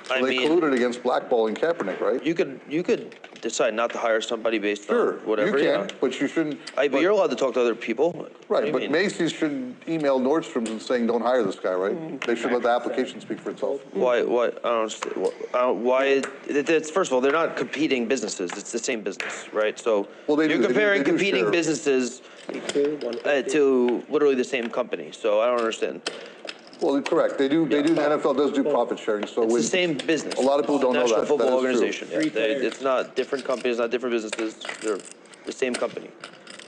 So I they mean- colluded against blackballing Kaepernick, right? You could decide not to hire somebody based Sure, on whatever. you yeah. can, but you shouldn't. But you're allowed to talk to other people. What do Right, you but mean? Macy's shouldn't email Nordstrom's and saying, don't hire this guy, right? They should let the application speak for itself. Why? I don't understand. Why? It's, first of all, they're not competing businesses. It's the same business, right? So Well, they you're do- they comparing do competing share. businesses 2, 150. to literally the same company. So I don't understand. Well, correct, they do, the NFL does do profit sharing, so It's the with, same business. a lot of people don't know National that. Football That is true. Organization. Yeah, Three players. it's not different companies, not different businesses. They're the same company.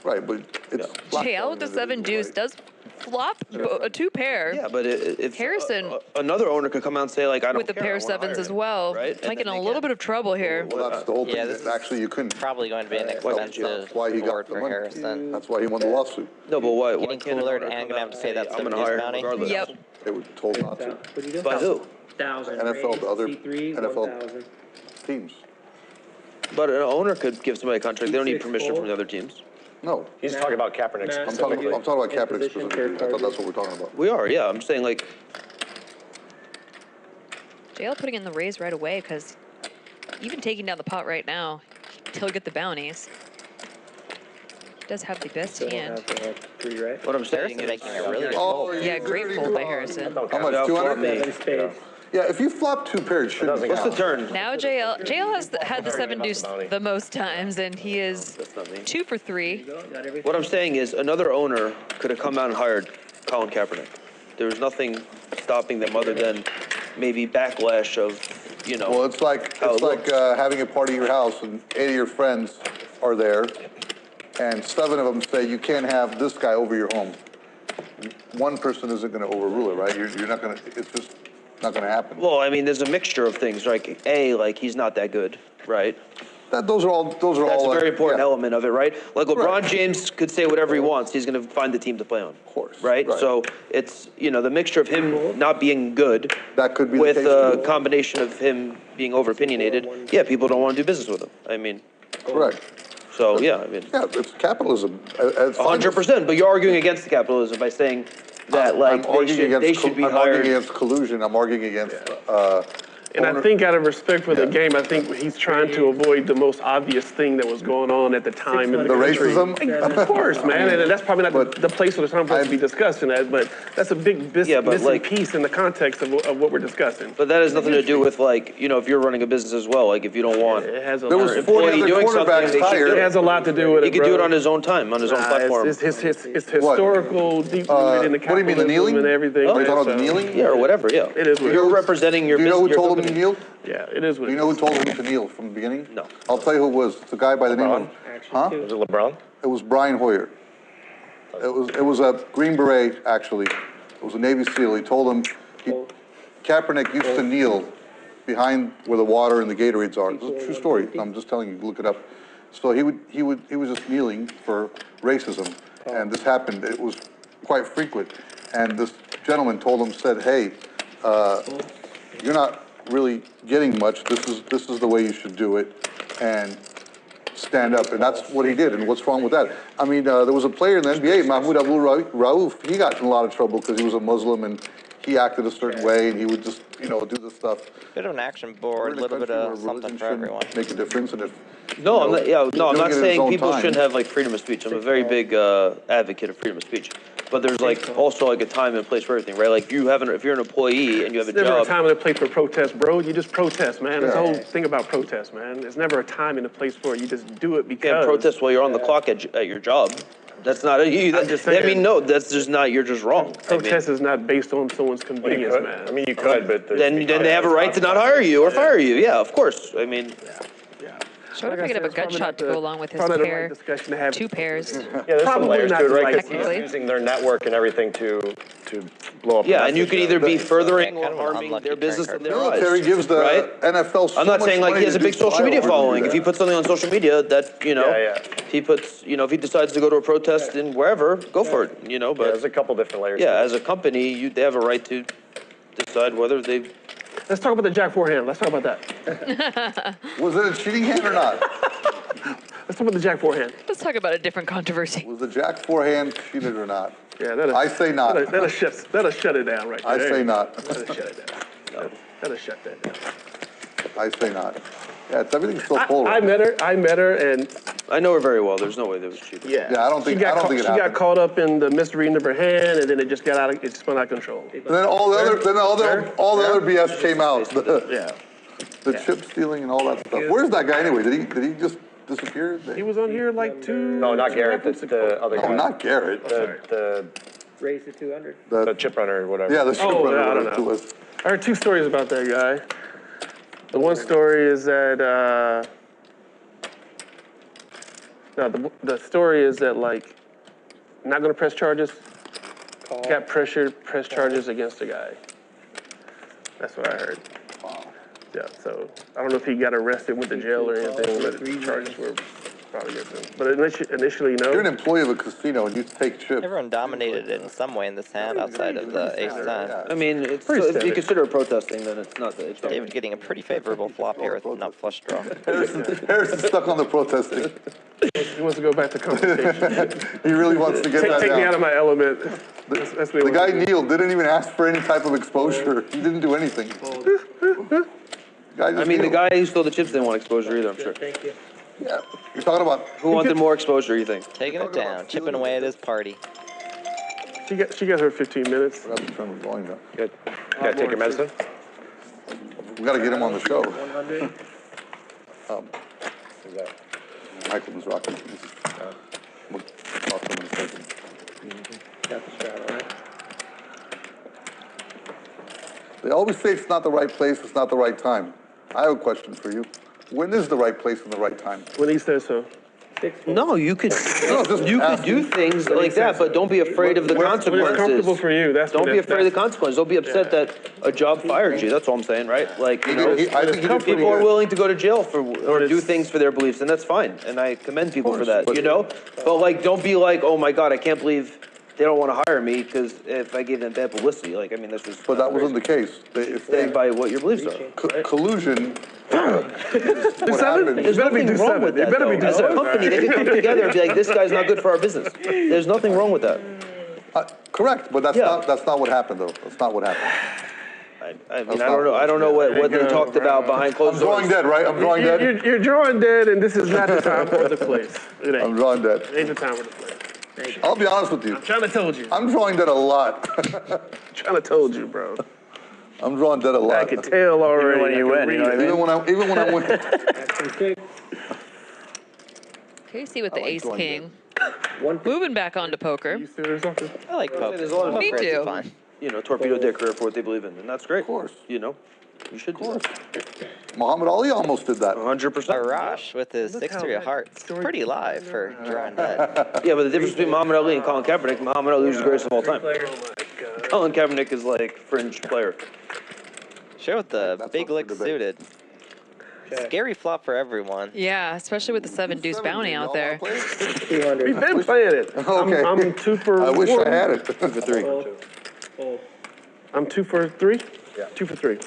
right, but it's. JL with the 7 deuce does flop a 2 pair. Yeah, but if Harrison- another owner could come out and say like I don't With the care, pair I of wanna sevens hire as him, well. right? And Might get then in a they little can. bit of trouble here. Well, that's the whole Yeah, thing, this is actually, you couldn't. Probably going to be an expensive Why he got board the for money. Harrison. That's why he won the lawsuit. No, but why? Getting cooler and gonna have to pay that I'm gonna 70s hire bounty. him regardless. Yep. They were told not to. What do you do? By who? 1,000. NFL, the other C3, NFL 1,000. teams. But an owner could give somebody a contract. They don't need Six permission fold. from the other teams. No, He's talking about Kaepernick Matt, I'm talking about Kaepernick position, specifically. I third thought that's what we're talking about. We are, yeah. I'm saying like, JL putting in the raise right away because even taking down the pot right now, he'll get the bounties. He does have the best Still hand. have 3, right? what I'm saying Harrison is, making a really good Oh, fold. Yeah, great fold by Harrison. How much, Yeah, 200? for me. 7 spades. Yeah, if you flop 2 pairs, it shouldn't what's the count. turn? Now JL has had the 7 deuce the most times, and he is That's not me. 2 for 3. Got everything. What I'm saying is another owner could have come out and hired Colin Kaepernick. There was nothing stopping them other than maybe backlash of, you know. Well, it's like, How it looks. having a party at your house and 8 of your friends are there, and 7 of them say, you can't have this guy over your home. One person isn't gonna overrule it, right? You're not gonna, it's just not gonna happen. Well, I mean, there's a mixture of things. Like, like he's not that good, right? Those are all. That's a very important yeah. element of it, right? Like LeBron Right. James could say whatever he wants. He's going to find the team to play on. Of course, Right? right. So it's, the mixture of him not being good That could be the with case, a too. combination of him being over-opinionated. Yeah, people don't want to do business with him. I mean, Correct. so yeah, I mean, Yeah, it's capitalism. It's 100%. But you're arguing against the capitalism by saying that, like, they should be I'm arguing hired. against collusion. I'm arguing against. And I owner- think out of respect for the Yeah. game, I think he's trying to avoid the most obvious thing that was going on at the time in the The country. racism? Of course, man, and that's probably not But the place or the time for us to be discussing that, but that's a big Yeah, but missing like- piece in the context of what we're discussing. But that has nothing to do with, like, if you're running a business as well. Like, if you don't want It has a There lot. was It 40 other doing something, quarterbacks they should hired. do has a lot to do with it. he could do bro. it on his own time, on his own Nah, platform. It's historical, deep rooted in the what do you mean, the capitalism kneeling? and everything. Are you man, talking about the so- kneeling? Yeah, or whatever, yeah. It is what it You're is. representing your Do you know who business. told him to kneel? Yeah, it is what Do you it know is. who told him to kneel from the beginning? No. I'll tell you who it was. It's a guy by the name of, Action huh? 2. it LeBron? It was Brian Hoyer. It was a Green Beret, actually. It was a Navy SEAL. He told him, Kaepernick used to kneel behind where the water and the Gatorades are. It's a true story. I'm just telling you, look it up. So he was just kneeling for racism, and this happened. It was quite frequent, and this gentleman told him, said, "Hey, you're not really getting much. This is the way you should do it, and stand up." And that's what he did. And what's wrong with that? I mean, there was a player in the NBA, Mahmoud Abdul Rauf. He got in a lot of trouble because he was a Muslim and he acted a certain way, and he would just, do this stuff. Bit of an action board, a little bit of something for everyone. Make a difference, and if No, I'm not. Yeah, no, I'm not doing it in his saying own people time. shouldn't have like freedom of speech. I'm a very big advocate of freedom of speech. But there's like also like a time and a place for everything, right? Like if you're an employee and you have a It's never a job. time and a place for protest, bro. You just protest, man. That's the whole thing about protest, man. There's never a time and a place for it. You just do it You because. can't protest while you're on the clock at your job. That's not a you. I'm just saying. I mean, no, that's just not. You're just wrong. Protest is not based on someone's convenience, man. I mean, you could, but Then they have a right to not hire you or fire you. Yeah, of course. I mean. Shota picking up a gut shot to go along with his probably not the pair. right discussion to have. 2 pairs. Yeah, there's some Probably layers not to it, the right? right 'Cause Technically. he's using their network and everything to blow up. Yeah, and you could either be furthering Yeah, or kind of an harming unlucky their business track and their military lives. gives the right? NFL so I'm not much saying like money he has a to big do social media firearms and do following. If he that. puts something on social media that, Yeah. he puts, if he decides to go to a protest in wherever, go for it, Yeah, but there's a couple different layers. yeah, as a company, they have a right to decide whether they. Let's talk about the Jack forehand. Let's talk about that. Was it a cheating hand or not? Let's talk about the Jack forehand. Let's talk about a different controversy. Was the Jack forehand cheated or not? Yeah, I say not. That'll shut it down right there. I say not. That'll shut it down. That'll shut that down. I say not. Yeah, everything's so I polar. met her, and I know her very well. There's no way that was cheating. yeah, Yeah, I don't think she got it she got happened. caught up in the misreading of her hand, and then it just it spun out of control. And then all the other BS came out. Yeah, The chip stealing and all that stuff. Where's that guy anyway? Did he just disappear? he was on here like No, not Garrett. That's the other guy. Oh, not Garrett. The Raise to 200. the chip runner or whatever. Yeah, the chip runner, I don't whatever it was. I heard 2 stories about that guy. The one story is that the story is that like not gonna press charges. Got press charges against the guy. That's what I heard. Yeah, so I don't know if he got arrested, went to jail or anything, but the charges were probably against him. But initially, no. You're an employee of a casino and you take chips. Everyone dominated it in some way in this hand outside of the ace time. I mean, it's, Pretty if you standard. consider it protesting, then it's not. It's not. David getting a pretty favorable flop here with nut flush draw. Harrison's stuck on the protesting. He wants to go back to confrontation. He really wants to get that Take down. me out of my element. That's what he The wants guy to do. Neil didn't even ask for any type of exposure. He didn't do anything. I mean, the guy who stole the chips didn't want exposure either, I'm sure. Thank you. Yeah, you're talking about Who wanted more exposure, you think? Taking it down, chipping away at his party. She got her 15 minutes. What happened to him going though? Good. Gotta take your medicine. We got to get him on the show. 100. Michael was rocking. We'll talk to him in a second. Got the straddle, right? They always say it's not the right place, it's not the right time. I have a question for you. When is the right place and the right time? When he says so. No, you could just you could asking. do things like that, but don't be afraid of the When it's comfortable consequences. for you, that's Don't when be it- afraid of the consequences. Don't be upset that a job fired you. That's all I'm saying, right? Like, I think he did pretty people are good. willing to go to jail for or do things for their beliefs, and that's fine. And I commend people for that, but- But like, don't be like, oh my God, I can't believe they don't want to hire me because if I gave them bad publicity, like, I mean, that's just. But that wasn't the case. If they Stand by what your beliefs are. collusion, what happened? There's nothing wrong with that, though. As a company, they could come together and be like, this guy's not good for our business. There's nothing wrong with that. Correct, but that's Yeah. not what happened though. That's not what happened. I mean, I don't know what they talked about behind I'm closed drawing doors. dead, right? I'm drawing dead. You're drawing dead, and this is not the time or the place. It ain't. I'm drawing dead. It ain't the time or the place. I'll be honest with you. I'm trying to told you. I'm drawing dead a lot. Trying to told you, bro. I'm drawing dead a lot. I can tell already. when you win, you know what I mean? Even when I win. That's some kick. Okay, you see with the ace drawing king. One Moving back onto poker. You serious something? I like poker. There's a lot of Me Poker is too. fun. torpedo their career for what they believe in, and that's great. Of course. You should do that. Muhammad Ali almost did that. 100%. Arash with his 6-3 of hearts. Pretty live for drawing dead. Yeah, but the difference between Muhammad Ali and Colin Kaepernick, Muhammad Ali was the greatest of all time. Colin Kaepernick is like fringe player. Show with the big lick suited. Scary flop for everyone. Yeah, especially with the 7 deuce bounty out there. We've been playing it. Okay. I'm 2 for 1. I wish I had it. 2 for 3. I'm 2 for 3? Yeah. 2 for 3.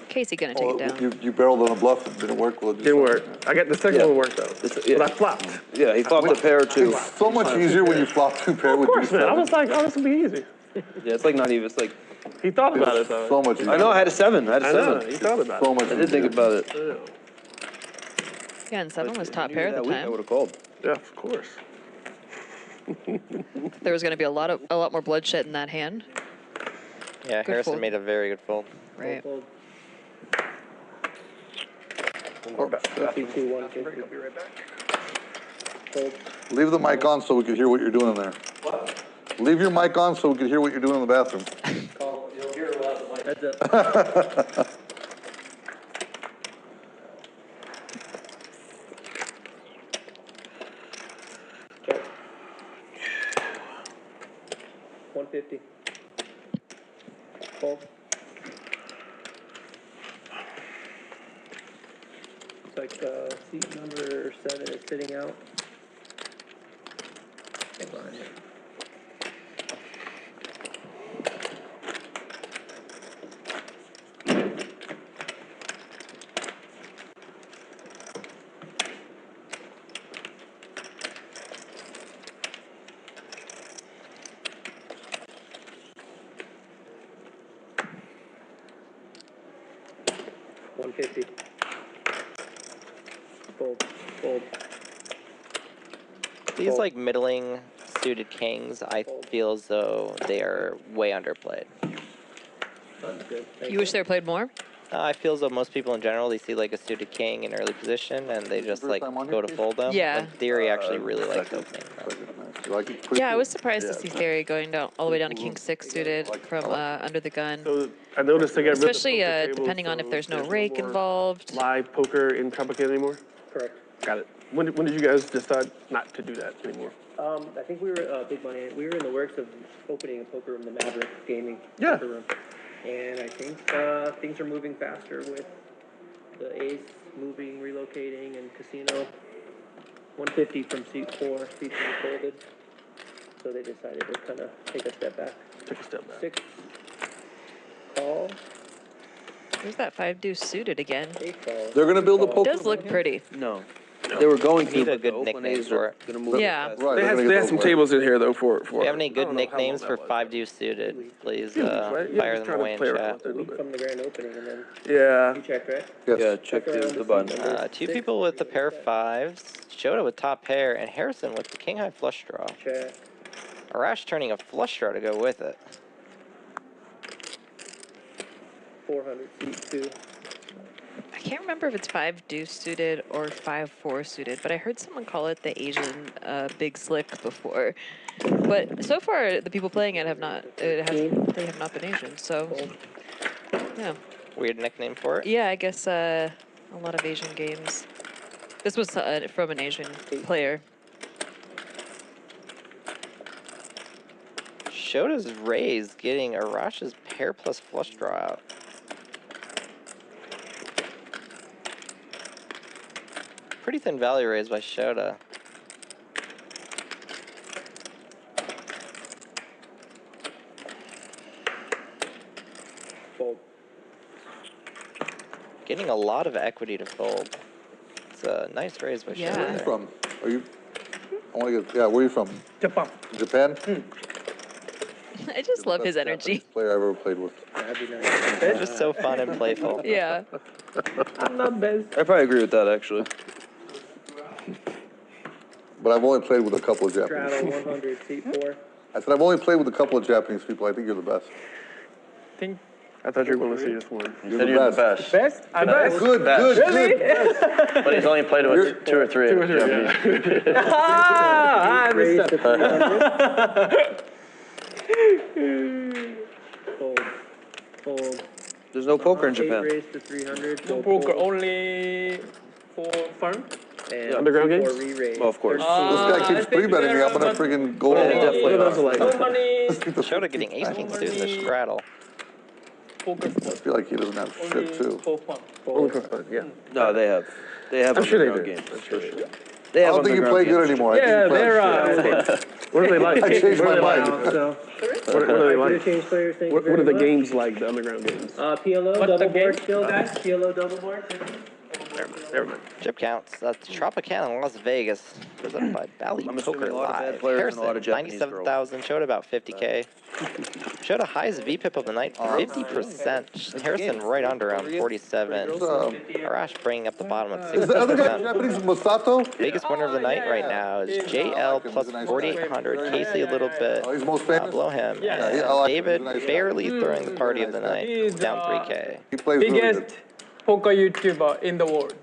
Casey gonna take it down. You barreled on a bluff. It didn't work. Well, Didn't work. I got the second one worked though. But I flopped. Yeah, he flopped a pair too. It's so much easier when you flop 2 pair with Of course, man. I G7. was like, oh, this will be easy. Yeah, it's like not even. It's like He thought about it though. So much easier. I know. I had a 7. I had a I know. 7. He thought about So it. much I did think about it. I know. Yeah, and 7 was top Knew pair at the that week, I time. would have called. Yeah, of course. There was gonna be a lot more bloodshed in that hand. Yeah, Good Harrison fold. made a very good fold. Right. Leave the mic on so we can hear what you're doing in there. What? Leave your mic on so we can hear what you're doing in the bathroom. You'll hear it without the mic. Heads up. Okay. 150. Fold. Looks like seat number 7 is sitting out. Hold on here. $150. Fold. Fold. These like middling suited kings, I feel as though they are way underplayed. That's good. You wish they were played more? I feel as though most people in general, they see like a suited king in early position and they just like go to fold them. Yeah. When Theory actually really likes opening them. You like it? Yeah, I was surprised to see Theory going down all the way down to King 6 suited from under the gun. So I noticed they got rid of Especially the poker tables, depending on so if there's no more rake involved. Live poker in Tropicana anymore? Correct. Got it. When did you guys decide not to do that anymore? I think we were big money. We were in the works of opening a poker room, the Maverick Gaming Yeah. poker room, and I think things are moving faster with the Ace moving, relocating, and casino. 150 from seat 4. Seat 3 folded, so they decided to kind of take a step back. Take a step back. 6 call. There's that 5 deuce suited again. 8 call. They're going to build a It poker does look pretty. No. They were going to, Need a but the good open nickname A's for are it. going to move. Yeah. Right, They they're have, gonna they get have some those tables in here though for. If you have any I good don't know how long nicknames that for was. 5 deuce suited, please Right? Yeah, fire just them trying to away in play around chat. with it a little bit. From the grand opening, and then Yeah. you checked, right? Yes. Yeah, check the button. 2 people with a pair of 5s, Shota with top pair, and Harrison with the king high flush draw. Check. Arash turning a flush draw to go with it. 400 seat 2. I can't remember if it's 5 deuce suited or 5-4 suited, but I heard someone call it the Asian big slick before. But so far, the people playing it have not. They have not been Asian. So, yeah. Weird nickname for it. Yeah, I guess a lot of Asian games. This was from an Asian player. Shota's raise getting Arash's pair plus flush draw out. Pretty thin value raise by Shota. Fold. Getting a lot of equity to fold. It's a nice raise by Yeah. Where are Shota. you from? Are you? I want to get. Yeah, where are you from? Japan. Japan? I just love his Best energy. Japanese player I've ever played with. That'd be nice. It's just so fun and playful. Yeah. I'm not best. I probably agree with that, actually. But I've only played with a couple of Japanese. Straddle 100 seat 4. I said I've only played with a couple of Japanese people. I think you're the best. I thought you were going to see this one. You're You're the best. Best? I'm best. Good, good, good. But he's only played with 2 or 3. Japanese. I missed up. Fold. Fold. There's no poker in Japan. Raised to 300. No poker, only for firm. And Underground games? re-raise. Well, of course. This guy keeps pre-betting me, I'm gonna friggin' go all in. Definitely not. No money. Shota getting ace king suited in the straddle. Poker I feel like he doesn't have shit too. for fun. Only for fun, yeah. No, they have I'm sure they underground do. games. I'm sure. They I have don't think you underground play good games. anymore. I think Yeah, you play they're like shit. What do they like? I changed my mind. So, What are they like? change players, thank What you are the very much. games like, the underground games? PLO, What's the double board game? still, guys? PLO, double board. Never mind. Chip counts. That's Tropicana in Las Vegas. Presented by Bally I'm Poker assuming a lot of bad Live. players and a lot of Harrison, Japanese girls. 97,000. Shota about 50K. Shota highest VPIP of the night, 50%. Harrison right under him, 47. Arash bringing up the bottom at Is the other guy 60%. Japanese Masato? Biggest winner of the night right now is JL plus 4,800. Casey a little bit Oh, he's most famous? below him. Yeah, And I like him. David He's a nice guy. barely throwing the party of the night, He's down 3K. He plays really good. biggest poker YouTuber in the world.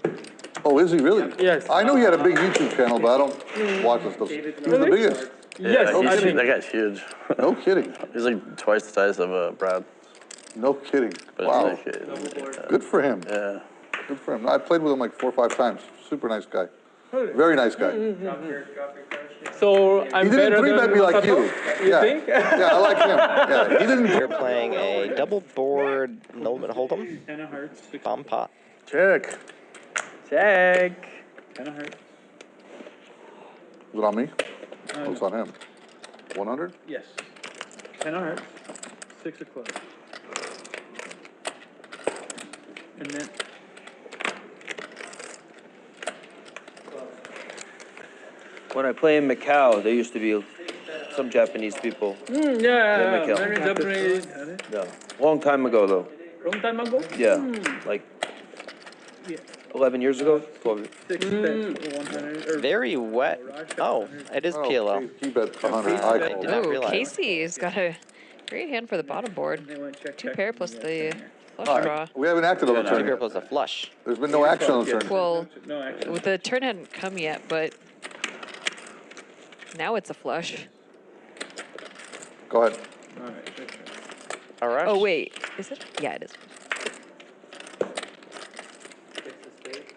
Oh, is he really? Yes. I knew he had a big YouTube channel, but I don't watch this stuff. He's the biggest. Yes, Yeah, I that think. guy's huge. No kidding. He's like twice the size of Brad. No kidding. But Wow. it's like, Good for him. yeah. Good for him. I played with him like 4 or 5 times. Super nice guy. Very nice guy. So He I'm didn't better three-bet than me like you. Masato? You Yeah. think? Yeah, I like him. Yeah, he didn't. We're playing a double board no limit hold'em. 10 of hearts. Bomb pot. Check. Check. 10 of hearts. Was it on me? Oh, it's on him. 100? Yes. 10 of hearts. 6 of clubs. And then When I play in Macau, there used to be some Japanese people. Yeah, Mikhail. very Japanese. Yeah. Long time ago, though. Long time ago? Yeah. Like 11 years ago? 12 6 bet 100. Or Very wet. Oh, it is PLO. He bet 100. I I did called. not Ooh, realize. Casey's got a great hand for the bottom board. they went check, 2 check, pair and plus you the got 10 flush All draw. right. We haven't acted on the Two pair turn. plus a flush. There's been no action on the turn. Well, No action. the turn hadn't come yet, but now it's a flush. Go ahead. All right, check, check. Arash. Oh, wait. Is it? Yeah, it is.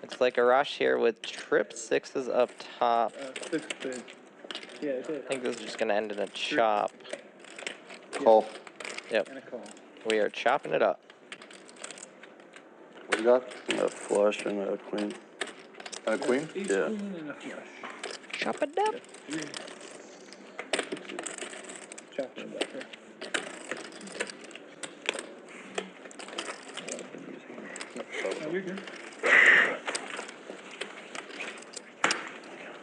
Looks like Arash here with trip sixes up top. 6 bid. Yeah, it did. I think this is just going to end in a chop. Call. Yep. And a call. We are chopping it up. What do you got? A flush and a queen. And a queen? Ace, Yeah. queen, and a flush. Chop it up. Chopping it up here. Oh, you're good.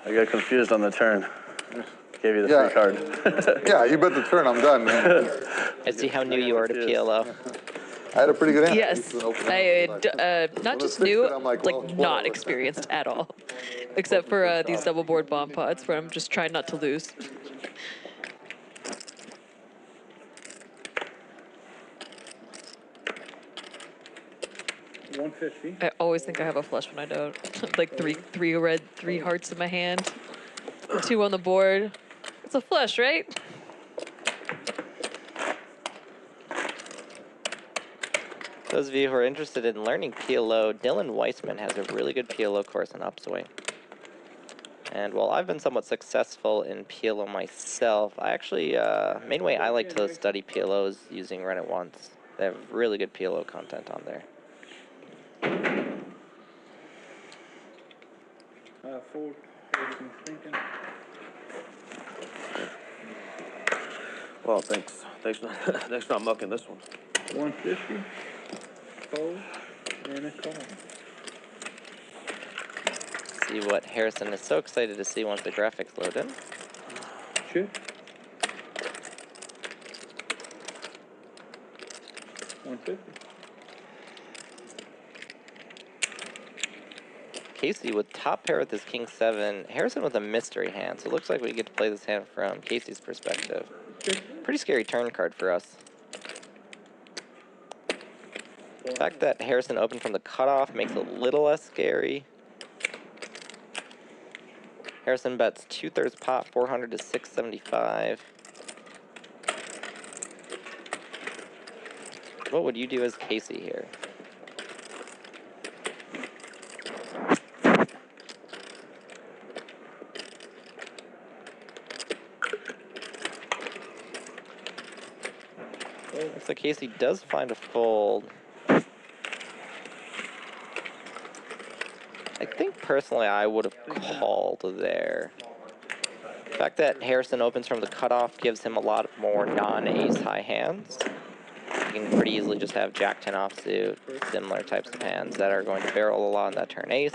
I got confused on the turn. Gave you the Yeah. free card. Yeah, you bet the turn. I'm done, man. I see how new you are to PLO. I had a pretty good hand. Yes, not just new, like not experienced at all, except for these double board bomb pods where I'm just trying not to lose. $150. I always think I have a flush when I don't. Like three red, 3 hearts in my hand, 2 on the board. It's a flush, right? Those of you who are interested in learning PLO, Dylan Weissman has a really good PLO course on Upswing. And while I've been somewhat successful in PLO myself, I actually, main way I like to study PLO is using Run It Once. They have really good PLO content on there. 4. Harrison's thinking. Well, thanks. Thanks for not mucking this one. 150. Fold. And a call. See what Harrison is so excited to see once the graphics load in. Chip. 150. Casey with top pair with his king 7. Harrison with a mystery hand. So it looks like we get to play this hand from Casey's perspective. Pretty scary turn card for us. The fact that Harrison opened from the cutoff makes it a little less scary. Harrison bets 2/3 pot, 400 to 675. What would you do as Casey here? Looks like Casey does find a fold. I think personally I would have called there. The fact that Harrison opens from the cutoff gives him a lot more non-ace high hands. You can pretty easily just have Jack 10 offsuit, similar types of hands that are going to barrel a lot on that turn ace.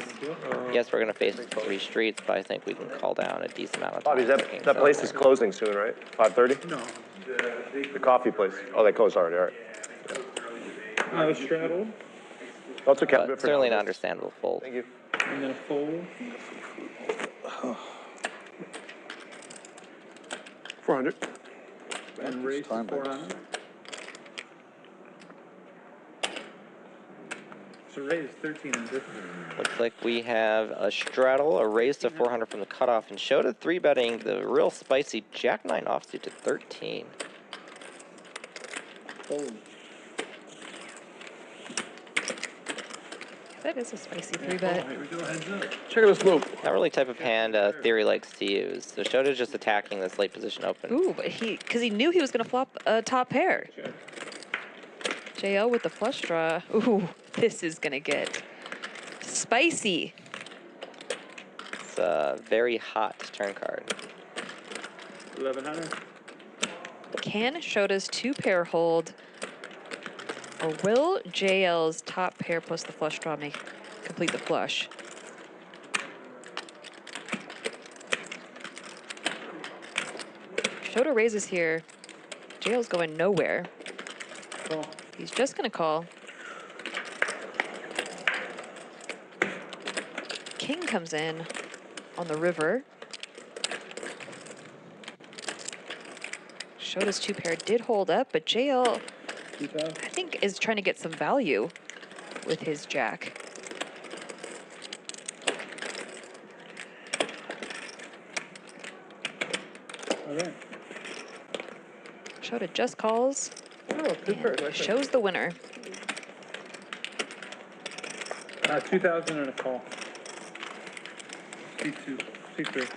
Yes, we're going to face 3 streets, but I think we can call down a decent amount of time. Bobby, that place is closing soon, right? 5:30? No. The coffee place. Oh, they closed already, all right. Straddle, That's okay. But certainly an understandable fold. Thank you. and then a fold. 400. And raise to time, 400. So raise 13 and 15. Looks like we have a straddle, a raise to 400 from the cutoff, and Shota 3-betting the real spicy Jack 9 offsuit to 13. Fold. That is a spicy Yeah, 3-bet. here we go, heads up. Check the slope. Not really type of hand Theory likes to use. So Shota's just attacking this late position open. Ooh, but because he knew he was going to flop a top pair. JL with the flush draw. Ooh, this is going to get spicy. It's a very hot turn card. 1100. Can Shota's 2-pair hold, or will JL's top pair plus the flush draw complete the flush? Shota raises here. JL's going nowhere. Call. He's just going to call. King comes in on the river. Shota's 2-pair did hold up, but JL, I think, is trying to get some value with his jack. All right. Shota just calls Oh, good and first. shows the winner. 2,000 and a call. C2, C3.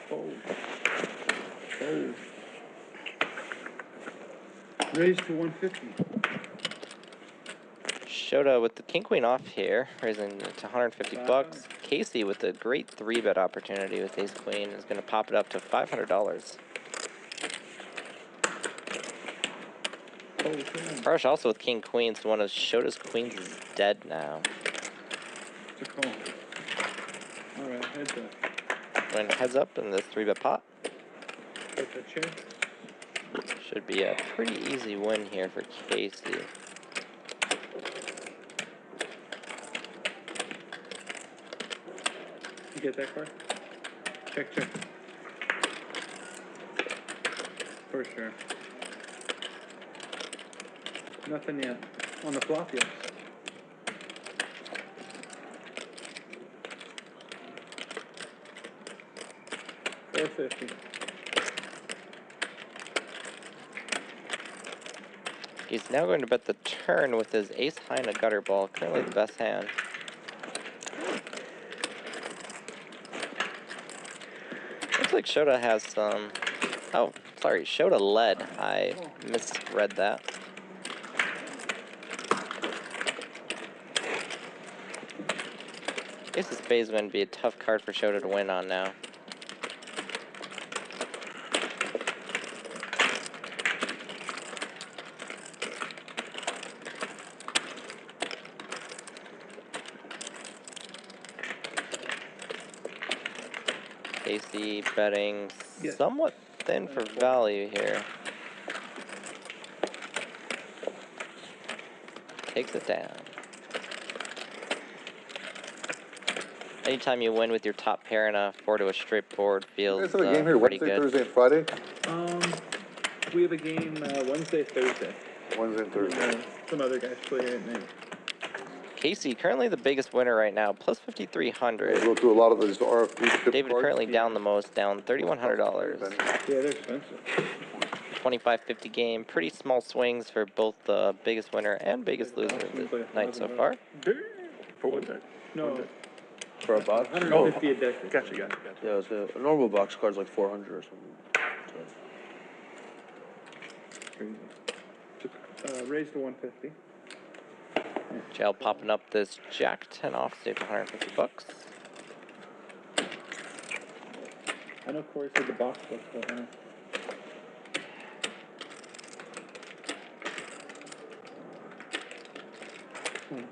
Fold. Fold. Raise to 150. Shota with the king queen off here, raising to 150 bucks. Casey with a great 3-bet opportunity with ace queen is going to pop it up to $500. Arash also with king queen, so one of Shota's queens is dead now. It's a call. All right, heads up. Going heads up in this 3-bet pot. Get the chair. Should be a pretty easy win here for Casey. You get that card? Check, check. For sure. Nothing yet. On the flop, yes. $450. He's now going to bet the turn with his ace high and a gutter ball, currently the best hand. Looks like Shota has some... Oh, sorry, Shota led. I misread that. Ace of spades is going to be a tough card for Shota to win on now. Casey betting somewhat thin for value here. Takes it down. Anytime you win with your top pair in a 4 to a straight board You feels guys have a game here pretty Wednesday, good. Thursday, and Friday? We have a game Wednesday, Thursday. Wednesday and Thursday. Some other guys play at night. Casey, currently the biggest winner right now, plus 5,300. Go through a lot of these RFP ship David cards. currently down the most, down $3,100. Yeah, they're expensive. 25-50 game, pretty small swings for both the biggest winner and biggest loser of the night so far. For one deck. No, For a box? 150 a deck. Gotcha. Yeah, it's a normal box card's like 400 or something. Raised to 150. Jail popping up this Jack 10 offsuit for 150 bucks. I know Corey said the box was 400.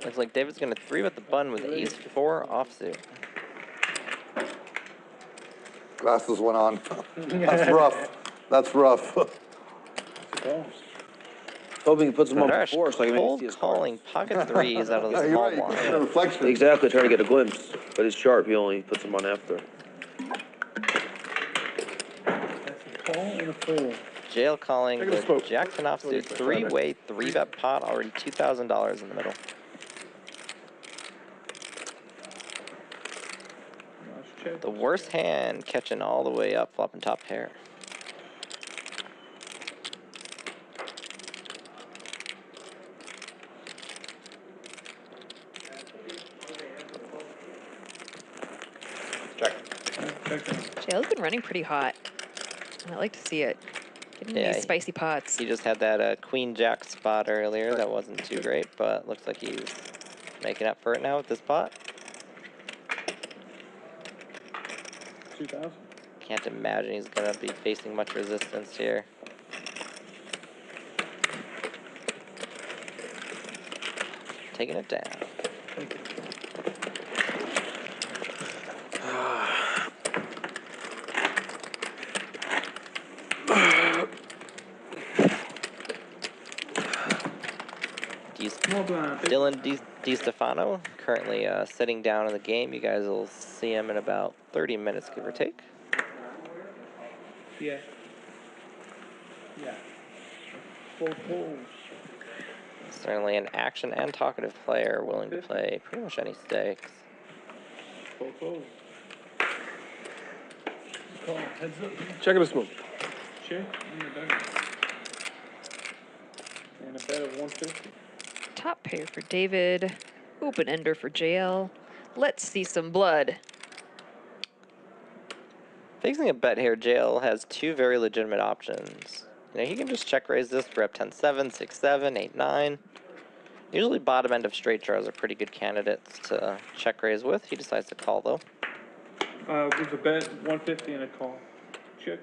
Looks like David's gonna 3-bet the button with ace 4 offsuit. Glasses went on. That's rough. That's rough. Hoping he puts them on Arash before so I can cold see his calling pocket threes out of the You're small right, you blind. can see the reflection. Exactly, trying to get a glimpse. But he's sharp, he only puts them on after. That's a call and a fold. Jail calling Take a the smoke. Jack 10 offsuit, 3-way, 3-bet pot, already $2,000 in the middle. Last check. The worst hand catching all the way up, flopping top pair. Jail's been running pretty hot. I like to see it. Getting Yeah, these spicy pots. He just had that Queen Jack spot earlier. That wasn't too great, but looks like he's making up for it now with this pot. 2,000. Can't imagine he's gonna be facing much resistance here. Taking it down. Dylan DiStefano currently sitting down in the game. You guys will see him in about 30 minutes, give or take. Yeah. Yeah. Fold. Certainly an action and talkative player willing to play pretty much any stakes. Fold. Call. Heads up. Check the smoke. Check. And a bet of 150. Top pair for David. Open ender for JL. Let's see some blood. Facing a bet here, JL has two very legitimate options. You know, he can just check raise this, rep 10-7, 6-7, 8-9. Usually bottom end of straight draws are pretty good candidates to check raise with. He decides to call though. There's a bet, 150 and a call. Check.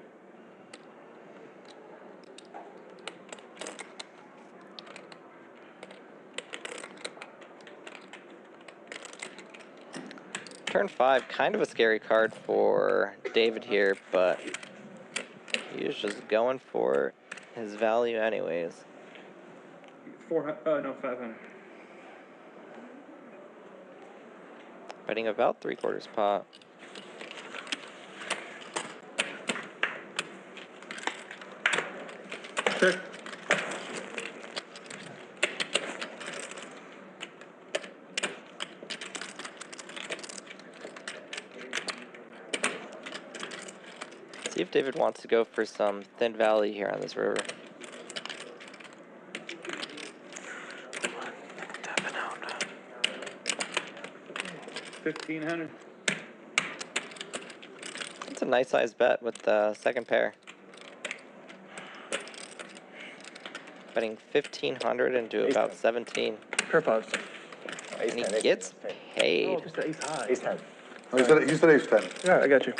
Turn 5, kind of a scary card for David here, but he's just going for his value anyways. 400, no, 500. Betting about 3/4 pot. Check. See if David wants to go for some thin valley here on this river. $1,500. It's a nice size bet with the second pair. Betting 1,500 into about 17. Pair pots. And he gets paid. Oh, just the ace high. Ace 10. Oh, you said ace 10. Yeah, I got you.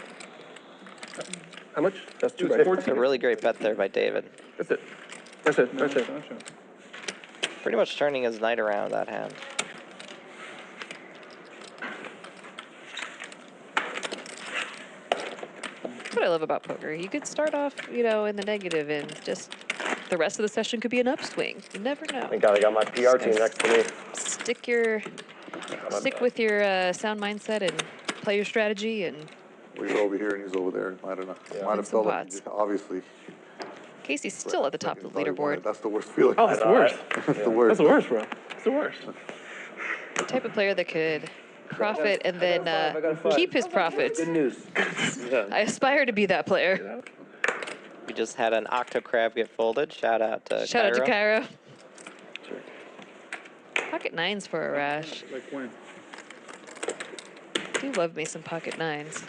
How much? That's 2 That's a really great bet there by David. That's it. That's it. That's it. Pretty much turning his night around that hand. That's what I love about poker. You could start off, you know, in the negative and just the rest of the session could be an upswing. You never know. Thank God I got my PR team next to me. Stick with your sound mindset and play your strategy and. We were over here and he's over there. I don't know. Might have some felt like, pots. obviously. Casey's still at the top of the thought he won it. leaderboard. That's the worst feeling. Oh, that's the worst. That's the worst. That's the worst, bro. That's the worst. The type of player that could profit and then keep his profits. Good news. I aspire to be that player. We just had an octo crab get folded. Shout out to Shout out to Cairo. Cairo. Pocket nines for Arash. Like when? Do love me some pocket nines.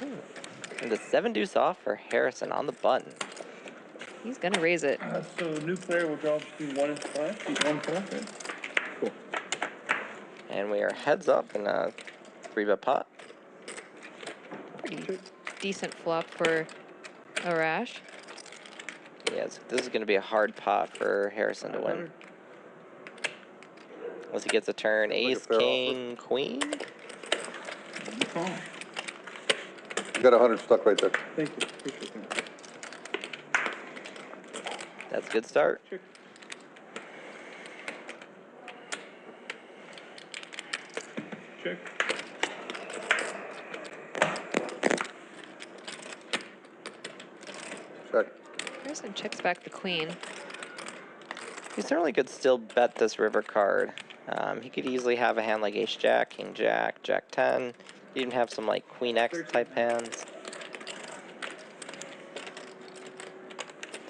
And the 7 deuce off for Harrison on the button. He's gonna raise it. So new player will draw between 1 and 5. Keep 1 5. Right? Cool. And we are heads up in a 3-bet pot. Pretty decent flop for Arash. Yes, this is going to be a hard pot for Harrison to win. Unless he gets a turn ace, king, queen. You got 100 stuck right there. Thank you. Appreciate that. That's a good start. Sure. Check. Check. Harrison checks back the queen. He certainly could still bet this river card. He could easily have a hand like ace jack, king jack, jack 10. He'd even have some like queen X type hands.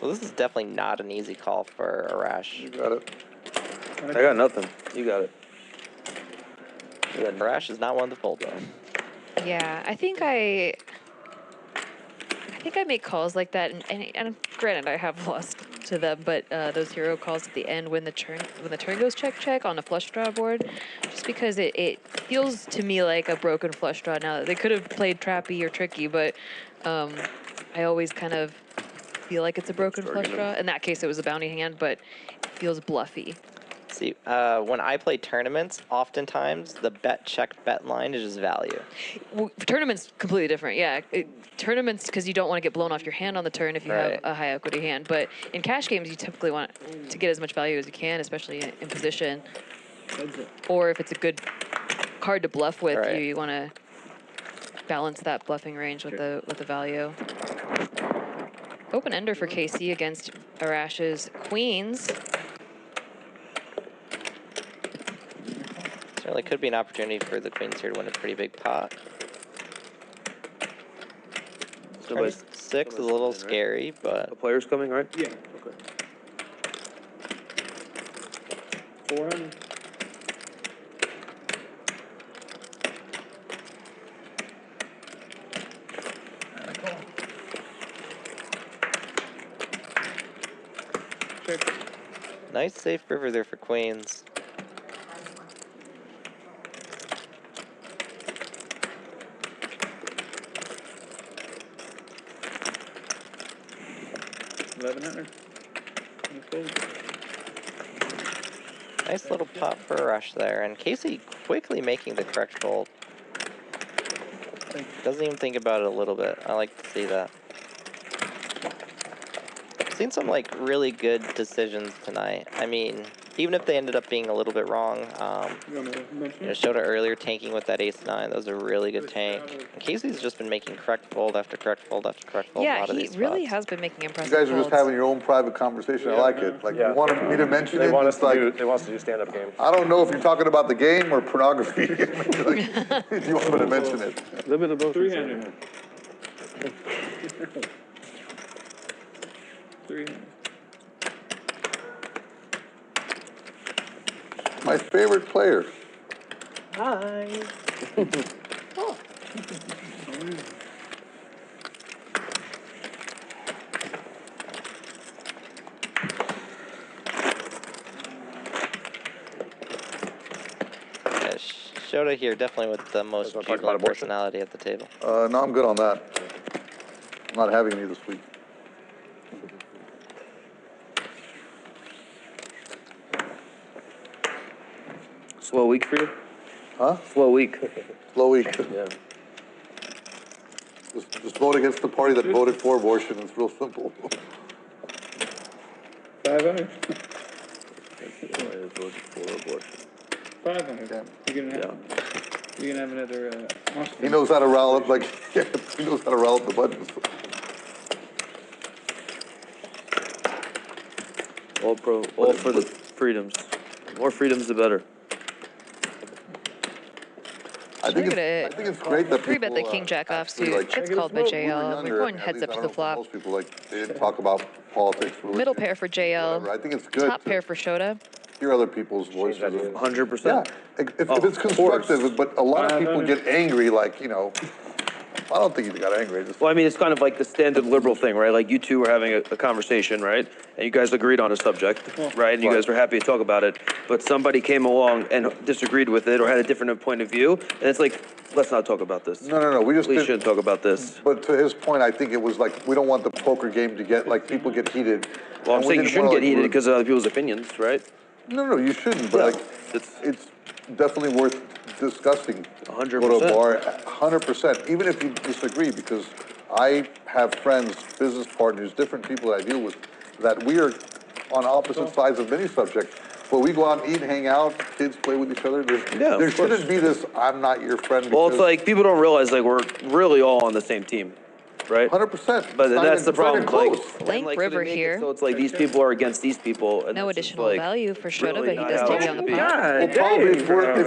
So this is definitely not an easy call for Arash. You got it. I got nothing. You got it. Arash is not one to fold though. Yeah, I think I make calls like that, and granted I have lost to them, but those hero calls at the end when the turn goes check on a flush draw board, just because it feels to me like a broken flush draw. Now they could have played trappy or tricky, but I always kind of feel like it's a broken flush draw. In that case, it was a bounty hand, but it feels bluffy. See, when I play tournaments, oftentimes the bet line is just value. Well, tournaments completely different. Yeah, tournaments because you don't want to get blown off your hand on the turn if you have a high equity hand. But in cash games, you typically want to get as much value as you can, especially in position. Or if it's a good card to bluff with, you want to balance that bluffing range with the value. Open ender for KC against Arash's queens. Certainly could be an opportunity for the queens here to win a pretty big pot. Turn 6 is a little scary, but... The player's coming, right? Yeah. Okay. 400. Check. Nice safe river there for queens. Nice little pop for Arash there, and Casey quickly making the correct fold. Doesn't even think about it a little bit. I like to see that. Seen some like really good decisions tonight. I mean, even if they ended up being a little bit wrong, Shota earlier tanking with that ace-9. That was a really good tank. And Casey's just been making correct fold after correct fold after correct fold. Yeah, a lot of he these really spots. has been making impressive You guys are just folds. having your own private conversation. I like it. Like, you wanted me to mention it. They want It's us to like, do. They want us to do stand-up game. I don't know if you're talking about the game or pornography. Like, if you want me to mention it. A little bit of both. 300. 300. My favorite player. Hi. Oh. Yeah, Shota here, definitely with the most jubilant personality at the table. No, I'm good on that. I'm not having any this week. Slow week for you? Huh? Slow week. Slow week. Yeah. Just vote against the party that voted for abortion. It's real simple. 500. 500. You're gonna have another, Austin. He knows how to rile up, like, he knows how to rile up the buttons. All for the freedoms. More freedoms, the better. I think it's great that Three bet the people, king jack actually, offsuit like, gets when called by we were JL. We're younger, going at heads least up I to don't the know, flop. most people, like, they didn't talk about politics, religion. Middle pair for JL. whatever. I think it's good Top to pair for Shota. hear other people's voices. 100%. Yeah, if it's constructive, but a lot of people get angry, like, you know, I don't think he got angry. Well, I mean, it's kind of like the standard liberal thing, right? Like you two were having a conversation, right? And you guys agreed on a subject, right? And you guys were happy to talk about it. But somebody came along and disagreed with it or had a different point of view. And it's like, let's not talk about this. No, we just shouldn't talk about this. But to his point, I think it was like, we don't want the poker game to get, like, people get heated. Well, I'm And we saying you didn't shouldn't wanna, get heated because of other people's opinions, right? No, you shouldn't, but like, it's definitely worth discussing. 100%. Go to a bar, 100%, even if you disagree, because I have friends, business partners, different people that I deal with, that we are on opposite sides of many subjects. But we go out and eat, hang out, kids play with each other. There shouldn't be this, I'm not your friend. Well, it's like people don't realize like we're really all on the same team, right? 100%. But that's the problem. Blank river here. So it's like these people are against these people. And No additional value for Shota, but he does how take it it on the should be. pot. Well, probably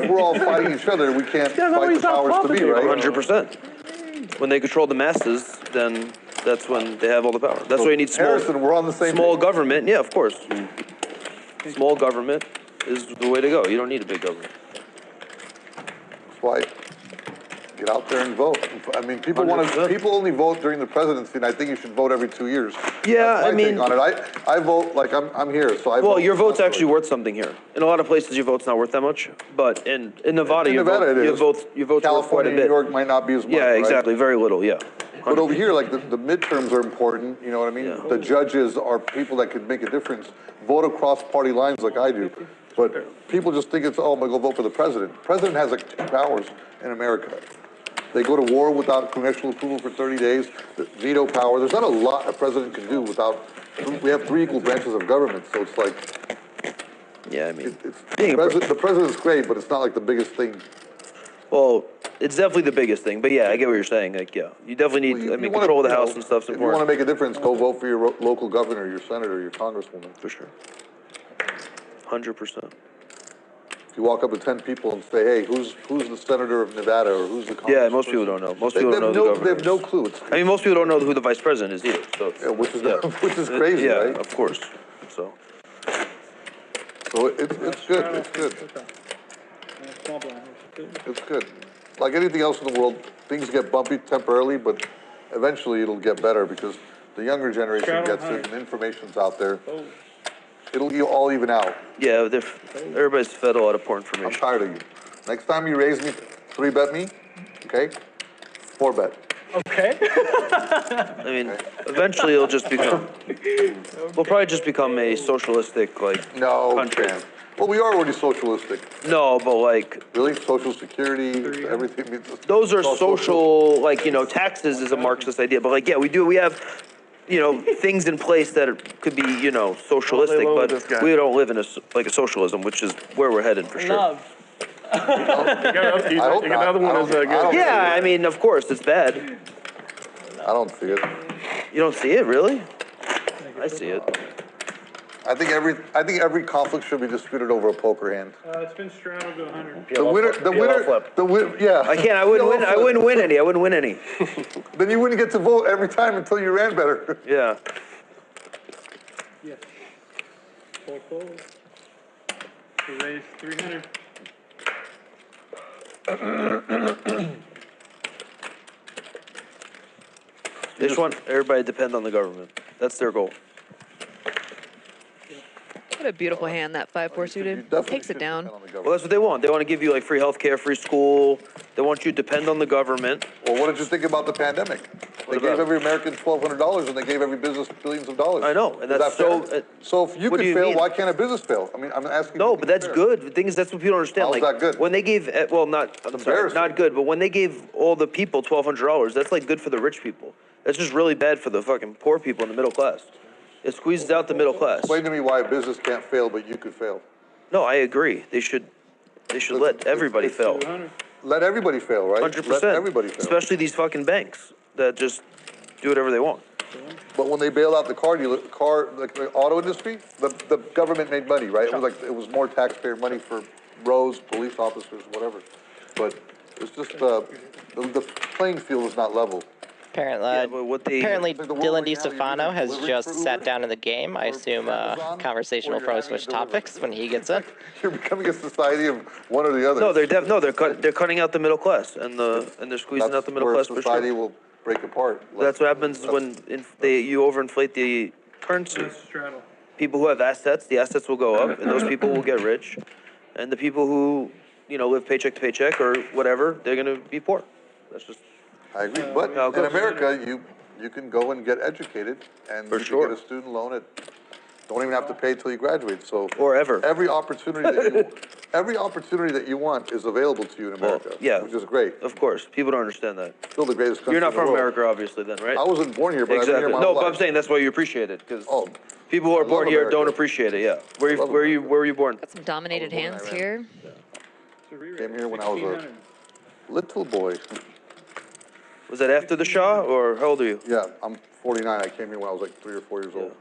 if we're all fighting each other, we can't fight the powers to be, right? 100%. When they control the masses, then that's when they have all the power. That's why you need Harrison, we're on the same small government. Yeah, of course. Small government is the way to go. You don't need a big government. That's why, get out there and vote. I mean, people 100%. only vote during the presidency, and I think you should vote every 2 years. Yeah, That's my I mean, take on it. I vote, like, I'm here, so I vote. well, your vote's actually worth something here. In a lot of places, your vote's not worth that much, but in Nevada, In your Nevada it is. vote's worth quite a California, bit. New York might not be as much, Yeah, right? exactly. Very little. Yeah. But over here, like, the midterms are important, you know what I mean? Yeah. The judges are people that could make a difference, vote across party lines like I do. But people just think it's, oh, I'm gonna go vote for the president. President has like 2 powers in America. They go to war without congressional approval for 30 days, the veto power. There's not a lot a president can do without, we have 3 equal branches of government, so it's like, Yeah, I mean, the president's great, but it's not like the biggest thing. well, it's definitely the biggest thing. But yeah, I get what you're saying. Like, yeah, you definitely need. I mean, control of the House and stuff's If you want to important. make a difference, go vote for your local governor, your senator, your congresswoman. For sure. 100%. If you walk up to 10 people and say, hey, who's the senator of Nevada, or who's the Yeah, most people don't know. Most people don't know the governor. They have no clue. I mean, most people don't know who the vice president is either. So Yeah, which is crazy, yeah, right? of course. So it's good. It's good. Small blind. It's good. Like anything else in the world, things get bumpy temporarily, but eventually it'll get better because the younger generation gets it and information's out there. It'll all even out. yeah, everybody's fed a lot of poor I'm information. tired of you. Next time you raise me, 3-bet me, okay? 4-bet. Okay. I mean, eventually it'll just become. We'll probably just become a socialistic country. Man. Well, we are already socialistic. No, but like Really? Social security, everything. those are social, taxes is a Marxist idea. But like, yeah, we have, things in place that could be, socialistic, but we don't live in a socialism, which is where we're headed for sure. Love. Another one is good. Yeah, I mean, of course, it's bad. I don't see it. You don't see it, really? I see it. I think every conflict should be disputed over a poker hand. It's been straddled to 100. The winner, yeah. I can't. I wouldn't win any. Then you wouldn't get to vote every time until you ran better. Yeah. Yes. Full fold. We raised 300. They just want everybody to depend on the government. That's their goal. What a beautiful hand that 5-4 suited. Takes it down. Well, that's what they want. They want to give you free healthcare, free school. They want you to depend on the government. Well, what did you think about the pandemic? They gave every American $1,200 and they gave every business billions of dollars. I know, and that's fair? So if you what could do you fail, mean? why can't a business fail? I mean, I'm asking. No, you to but be that's fair. good. The thing is, that's what people don't understand. How's that good? When they gave, not good, but when they gave all the people $1,200, that's good for the rich people. That's just really bad for the fucking poor people in the middle class. It squeezes out the middle class. Explain to me why a business can't fail, but you could fail. No, I agree. They should They should let everybody fail. Let everybody fail, right? 100%. Let everybody fail. Especially these fucking banks that just do whatever they want. But when they bail out the like the auto industry, the government made money, right? It was like, it was more taxpayer money for roads, police officers, whatever. But it's just, the playing field is not level. Apparently Dylan DiStefano has just sat down in the game. I assume conversation will probably switch topics when he gets in. You're becoming a society of one or the other. No, they're cutting out the middle class and they're squeezing out the middle class for sure. Society will break apart. That's what happens when you overinflate the currency. People who have assets, the assets will go up, and those people will get rich, and the people who live paycheck to paycheck or whatever, they're gonna be poor. That's just. I agree, but in America, you can go and get educated, and you can get a student loan at, don't even have to pay till you graduate. So or ever. Every opportunity that you want is available to you in America. Well, yeah, which is great. Of course, people don't understand that. Still the greatest country. You're not in the from world. America, obviously, then, right? I wasn't born here, but exactly. I've been here my No, whole but life. I'm saying that's why you appreciate it, because people who I are born love here America. don't appreciate it. Yeah. Where were you born? Got some dominated hands here. Came here when I was a little boy. Was that after the Shah, or how old are you? Yeah, I'm 49. I came here when I was like 3 or 4 years old.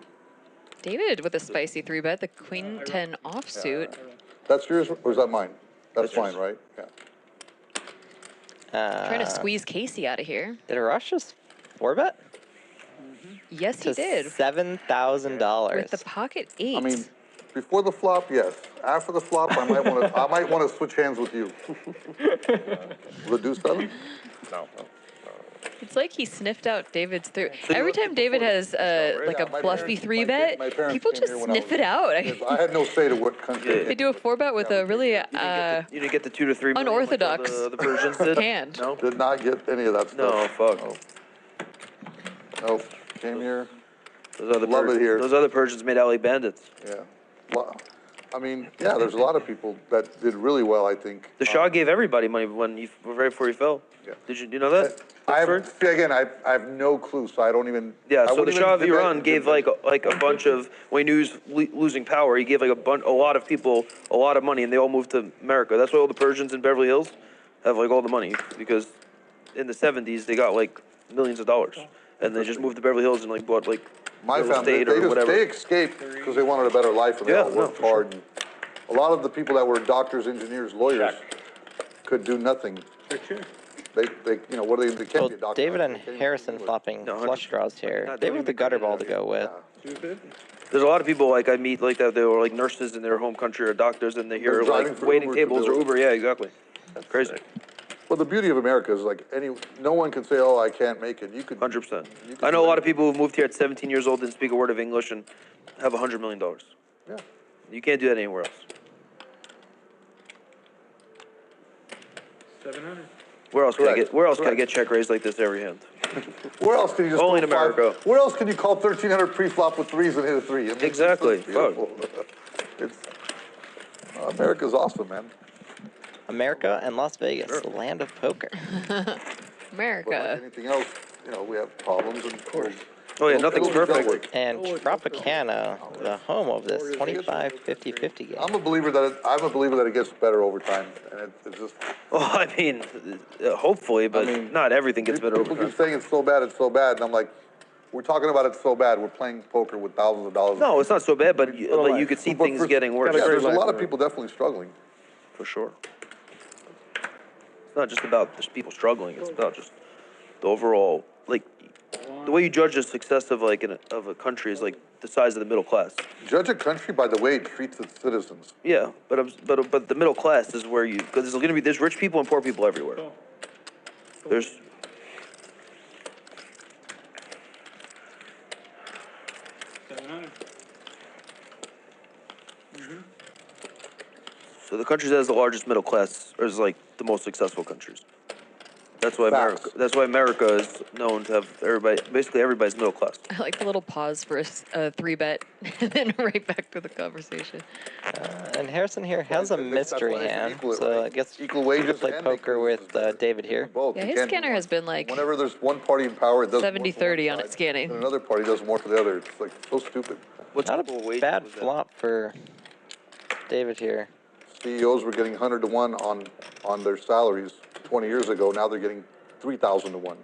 David with a spicy 3-bet, the queen 10 offsuit. That's yours, or is that mine? That's mine, right? Yeah. Trying to squeeze Casey out of here. Did Arash just 4-bet? Yes, he did. $7,000. With the pocket 8. I mean, before the flop, yes. After the flop, I might want to switch hands with you. Will it do 7? No. It's like he sniffed out David's through. Every time David has like a fluffy 3-bet, people just sniff it out. I had no say to what country. They do a 4-bet with a really You didn't get the 2 to 3 million unorthodox like the Persians did? hand. No. Did not get any of that stuff. No, fuck. Nope. Came here. Love it here. Those other Persians made alley bandits. Yeah. Well, I mean, yeah, there's a lot of people that did really well, I think. The Shah gave everybody money right before he fell. Yeah. Did you know that? I have no clue, so I don't even. Yeah, I so the wouldn't Shah even of Iran gave like a bunch of, when he was losing power, he gave like a lot of people a lot of money, and they all moved to America. That's why all the Persians in Beverly Hills have like all the money, because in the 70s they got like millions of dollars, and they just moved to Beverly Hills and like bought like My real family, estate or whatever. they escaped because they wanted a better life, and they all worked hard. And a lot of the people that were doctors, engineers, lawyers could do nothing. They what are they can't be a doctor. David and Harrison flopping flush draws here. David with the gutter ball to go with. There's a lot of people like I meet like that. They were like nurses in their home country or doctors, and they hear like waiting tables or Uber. Yeah, exactly. That's crazy. Well, the beauty of America is like no one can say, "Oh, I can't make it." You could. 100%. I know a lot of people who moved here at 17 years old, didn't speak a word of English, and have $100 million. Yeah. You can't do that anywhere else. 700. Where else can I get check raised like this every hand? Where else can you just only in call America? Where else can you call 1300 pre-flop with 3s and hit a 3? I mean, Exactly. It's America's awesome, man. America and Las Vegas, the land of poker. America. But like anything else, we have problems, and of course. Oh yeah, nothing's perfect. And Tropicana, the home of this 25-50-50 game. I'm a believer that it gets better over time, and it's just. Well, I mean, hopefully, but not everything gets better over People time. keep saying it's so bad, and I'm like, we're talking about it so bad. We're playing poker with thousands of dollars. No, it's not so bad, but you could see things getting worse. Yeah, there's a lot of people definitely struggling. For sure. It's not just about just people struggling. It's about just the overall, like, the way you judge the success of of a country is like the size of the middle class. Judge a country by the way it treats its citizens. Yeah, but the middle class is where because there's rich people and poor people everywhere. There's. So the countries that has the largest middle class is like the most successful countries. That's why America is known to have basically everybody's middle class. I like the little pause for a 3-bet and then right back to the conversation. And Harrison here has a mystery hand, so I guess equal wages play poker with David here. Yeah, his scanner has been like whenever there's one party in power, it does 70-30 on its scanning. And another party does more for the other. It's like so stupid. Not a bad flop for David here. CEOs were getting 100 to 1 on their salaries 20 years ago. Now they're getting 3,000 to 1,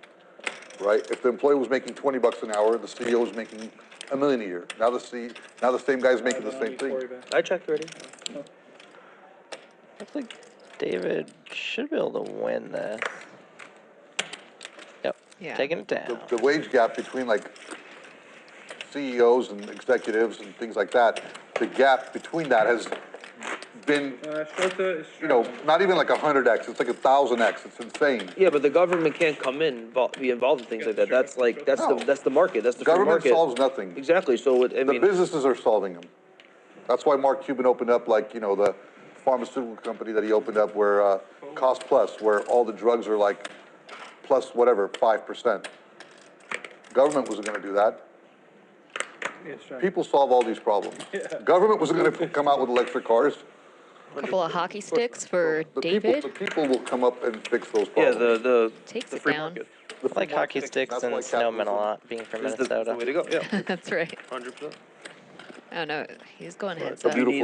right? If the employee was making 20 bucks an hour, the CEO was making $1 million a year. Now the same guy's making the same thing. I checked already. Looks like David should be able to win this. Yep. Yeah. Taking it down. The wage gap between like CEOs and executives and things like that, the gap between that has been, Shota is not even like 100x, it's like 1,000x, it's insane. Yeah, but the government can't come in, be involved in things like that. That's like, that's the market, that's the free Government market. solves nothing. Exactly, so I The mean, businesses are solving them. That's why Mark Cuban opened up like, the pharmaceutical company that he opened up where, Cost Plus, where all the drugs are like plus whatever, 5%. Government wasn't gonna do that. People solve all these problems. Government wasn't gonna come out with electric cars. A couple of hockey sticks for The David. people will come up and fix those yeah, problems. Takes it free down. market. The I like free hockey market, sticks that's and why snowmen a capitalism- lot, being from Is the Minnesota. way to go, yeah, That's right. 100%. Oh no, he's going heads But up. you need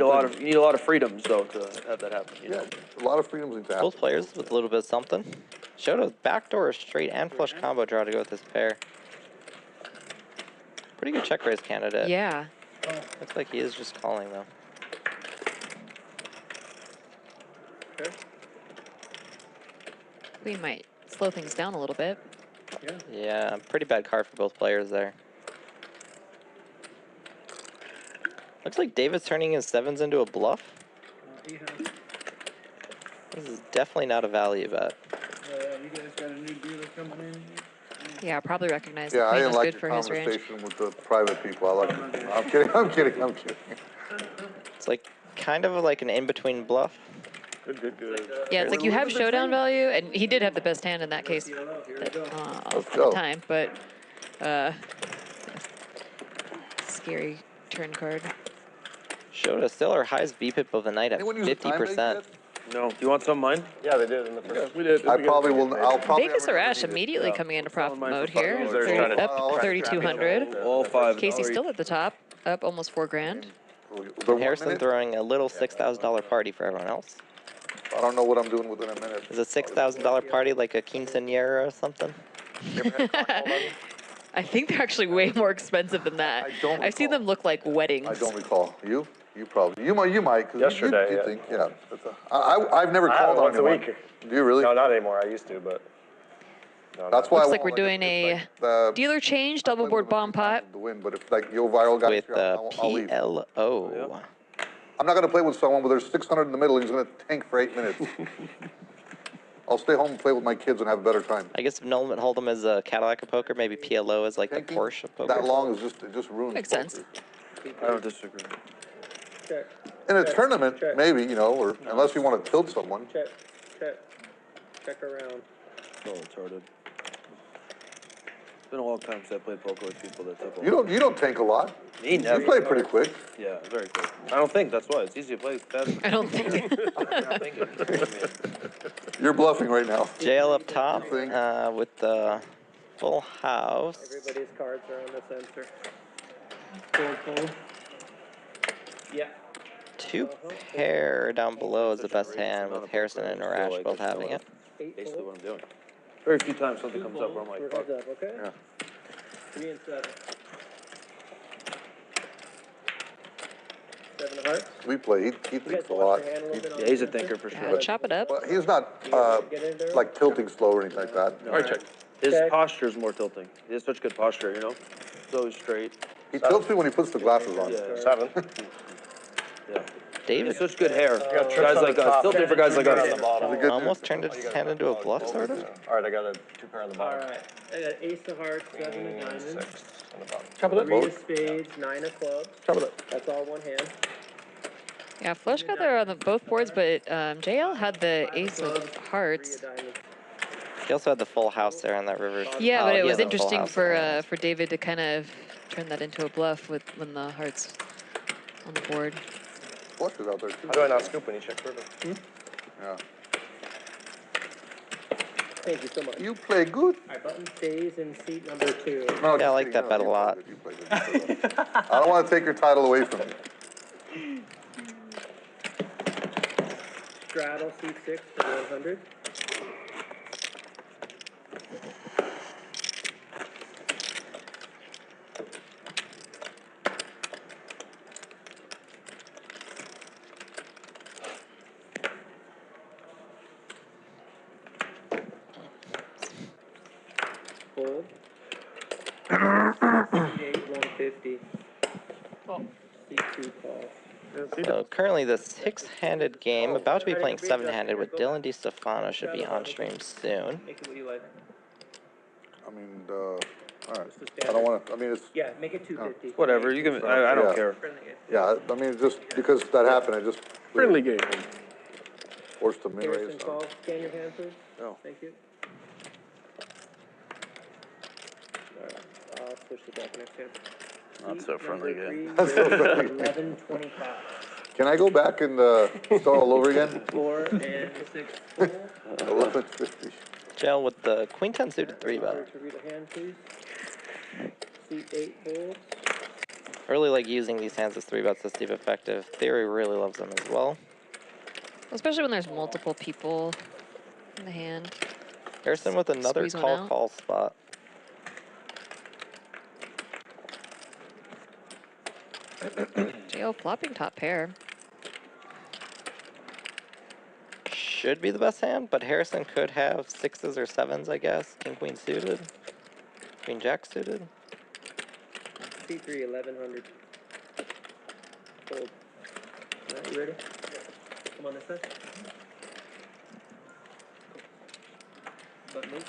a lot of freedoms though to have that happen, you know? A lot of freedoms need to happen. Both players with a little bit of something. Shota's backdoor straight and flush combo draw to go with this pair. Pretty good check raise candidate. Yeah. Looks like he is just calling though. Queen might slow things down a little bit. Yeah, pretty bad card for both players there. Looks like David's turning his sevens into a bluff. This is definitely not a value bet. You guys got a new dealer coming in? Yeah, probably recognize Yeah, the I queen didn't was like good your for his range. conversation with the private people. I like it. I'm kidding. It's like kind of like an in-between bluff. Good. Yeah, it's like you have showdown value, and he did have the best hand in that case at the time, but scary turn card. Shota still our highest VPIP of the night at Anyone use a time base 50%. yet? No, do you want some of mine? Yeah, they did in the first. We did. I probably will. I'll probably. Vegas never Arash need it. immediately coming into profit mode here. They're trying to- Up 3,200. All five. Casey's still at the top, up almost $4,000. The 1 Harrison minute, throwing a little $6,000 party for everyone else. I don't know what I'm doing within a minute. Is a $6,000 party like a quinceañera or something? I think they're actually way more expensive than that. I don't I've seen recall. them look like weddings. I don't recall. You probably. You might. Cause Yesterday, you yeah. think, yeah. I've never I have called it on once a anyone. week. Do you really? No, not anymore. I used to, but. No, That's why I Looks like want, we're doing a the dealer change, double board bomb pot. to win, but if like Yo Viral got With I'll leave. PLO. I'm not gonna play with someone where there's 600 in the middle and he's gonna tank for 8 minutes. I'll stay home and play with my kids and have a better time. I guess if Nolan Hold'em is a Cadillac of poker, maybe PLO is like the Tanking Porsche of poker. that long is it just ruins Makes poker. sense. I don't disagree. Check, In a tournament, check. maybe, or unless you want to tilt someone. check around. So retarded. It's been a long time since I played poker with people that took. You don't tank a lot. Me You never. play pretty quick. Yeah, very quick. I don't think that's why it's easy to play fast. I don't think. You're bluffing right now. JL up top Thing. with the full house. Everybody's cards are on the sensor. Full. Yeah. Two pair down below is the best hand with Harrison and Arash both having it. Basically what I'm doing. Very few times something comes up where I'm like, We're fuck. heads up, okay? Yeah. 3 and 7. 7 of hearts. We play. He You guys thinks a watch lot. your hand a little bit on Yeah, he's a the sensor? thinker for Yeah, sure. chop it up. But he's not Get in there. like tilting slow or anything like that. All right, check. His Check. posture is more tilting. He has such good posture, you know? So straight. He tilts me when he puts the glasses on. Yeah. 7. Yeah. He David has such good hair. got trips Guys on like the us. top. Tilting for guys like On the us. bottom. He's a good almost turned his hand into a bluff, sort of. All right, I got a 2 pair on the All bottom. right. I got ace of hearts, 7 of diamonds, 6 on the bottom. Chop it up. 3 of spades, 9 of clubs. Chop it up. That's all one hand. Yeah, Flush got there on both boards, but JL had the ace of 3 hearts. of diamonds. He also had the full house there on that river. Yeah, Oh, but it he was had the full interesting house for there. for David to kind of turn that into a bluff when the hearts on the board. Flushes out there too. How do I not scoop when you check river? Yeah. Thank you so much. You play good. All right, button stays in seat number 2. No, Yeah, I like just that kidding. bet a You play lot. good, you play good. I don't want to take your title away from you. straddle, seat 6 for 100. Fold. Seat 8, 150. Seat 2 call. So currently the 6-handed game, about to be playing 7-handed with Dylan DiStefano, should be on stream soon. Make it what you like. I mean, all right. I don't want to, I mean, it's, Yeah, make it 250. Whatever, you can, I don't care. yeah, I mean, just because that happened, I just. Friendly game. Forced the min raise. Harrison calls. Scan your hand, please. No. Thank you. Alright, I'll switch the deck next hand. Not so friendly game. 1125. Can I go back and start all over again? 4 and 6. 1150. Jail with the Queen 10 suited 3-bet. To read a hand, please. Seat 8 folds. Really like using these hands as 3-bets to see if effective. Theory really loves them as well. Especially when there's multiple people in the hand. Harrison with another Squeeze one out. call spot. Jail flopping top pair. Should be the best hand, but Harrison could have 6s or 7s, I guess. King, Queen suited. Queen, Jack suited. C3, 1100. Fold. Alright, you ready? Come on this side. Button move.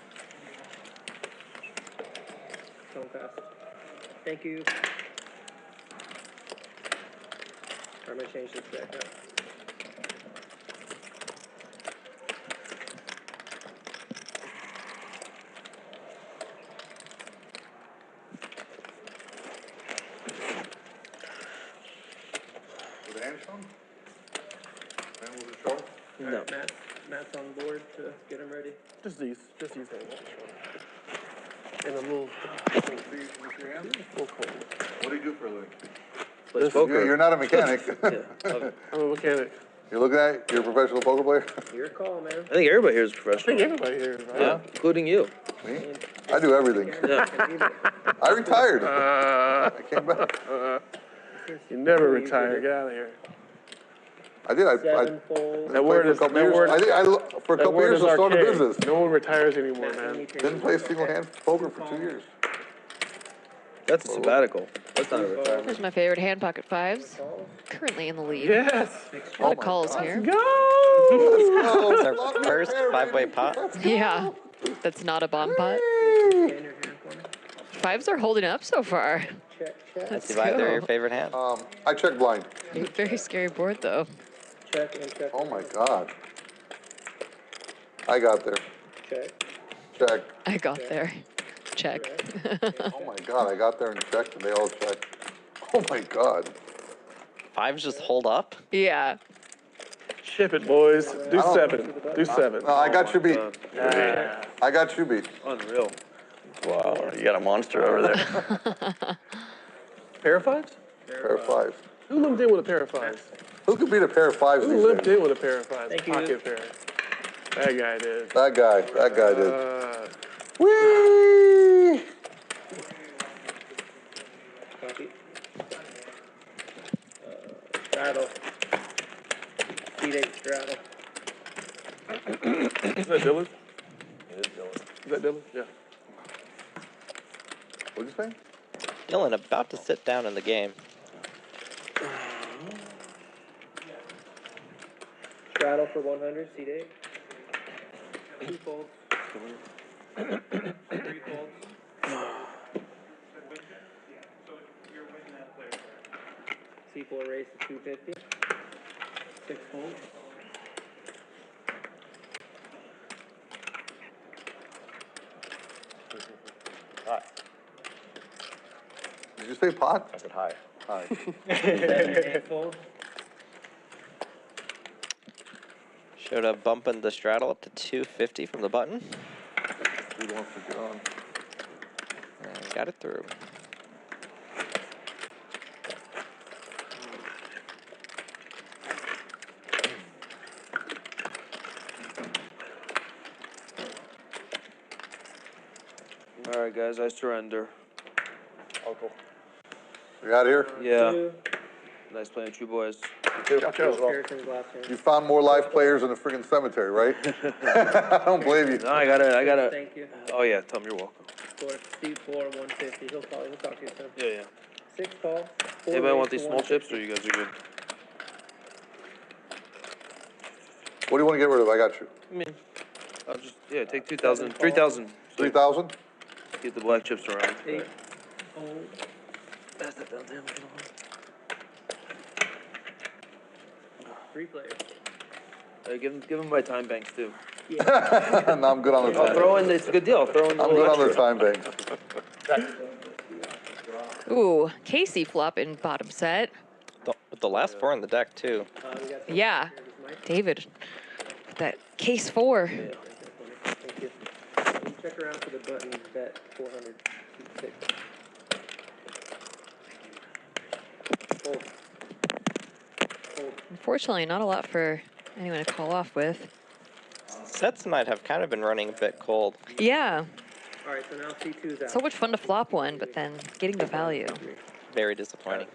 Tone fast. Thank you. I'm gonna change this deck up. With the hand shown? And with the show? No. Matt's on board to get him ready. Just these hands. And a little What do you do for a living? Plays poker. You're not a mechanic. I'm a mechanic. You're looking at it? You're a professional poker player? Your call, man. I think everybody here is I professional. think everybody here is, right? Yeah, including you. Me? I do everything. Yeah. I retired. I came back. You never retire. Get out of here. I did. I 7 folds. That word played is for a couple that years. word. I for a That couple word years is I started a archaic. business. No one retires anymore, Matt, man. Didn't play single hand poker for 2 years. That's a sabbatical. That's not a retirement. Here's my favorite hand, pocket 5s. Currently in the lead. Yes. A lot of calls here. Go. It's our first 5-way pot. Yeah, that's not a bomb pot. 5s are holding up so far. Check, check. Let's That's either your go. favorite hand. I check blind. Very scary board though. Check and check. Oh my God. I got there. Check. Check. I got there. Check. Oh my God, I got there and checked and they all checked. Oh my God. 5s just hold up. Yeah. Ship it, boys. Do 7. Do 7. No, I got you beat. Yeah. I got you beat. Unreal. Wow, you got a monster over there. Pair of 5s? Pair of 5s. Who limped in with a pair of 5s? Who could beat a pair of 5s Who these limped days? in with a pair of 5s? Thank you. Pocket pair. That guy did. That guy did. Whee! Copy. Straddle. Seat 8 straddle. Is that Dylan? It is Dylan. Is that Dylan? Yeah. What'd you say? Dylan about to sit down in the game. Straddle for 100, seat 8. 2 folds. 3 folds. C4 raise to 250. 6 folds. Hi. Did you say pot? I said hi. Hi. 7 and 8 folds. Shota bumping the straddle up to 250 from the button. Dude wants to get on. And got it through. All right, guys, I surrender. Uncle. You out of here? Yeah. Two. Nice playing with you boys. Harrison's last hand. You found more live players in the friggin' cemetery, right? I don't blame you. No, I gotta. Thank you. Oh yeah, Tom, you're welcome. Steve 4, 150. He'll talk to you soon. Yeah. 6 call. Anybody want these small chips, or you guys are good? What do you want to get rid of? I got you. I mean, I'll just take 2,000, 3,000. 3,000? Keep the black chips around. 8. Pass that down to him. 3 players. Give him my time banks too. No, I'm good on the I'll time. throw in. It's a good deal. I'll throw in. I'm good on the time bank. Ooh, Casey flop in bottom set. With the last 4 in the deck, too. Yeah, David. That case 4. Thank you. Check around for the button bet 400. 6. Hold. Unfortunately, not a lot for anyone to call off with. Sets might have kind of been running a bit cold. Yeah, All right, so now C2's out. so much fun to flop one, but then getting the value. Very disappointing.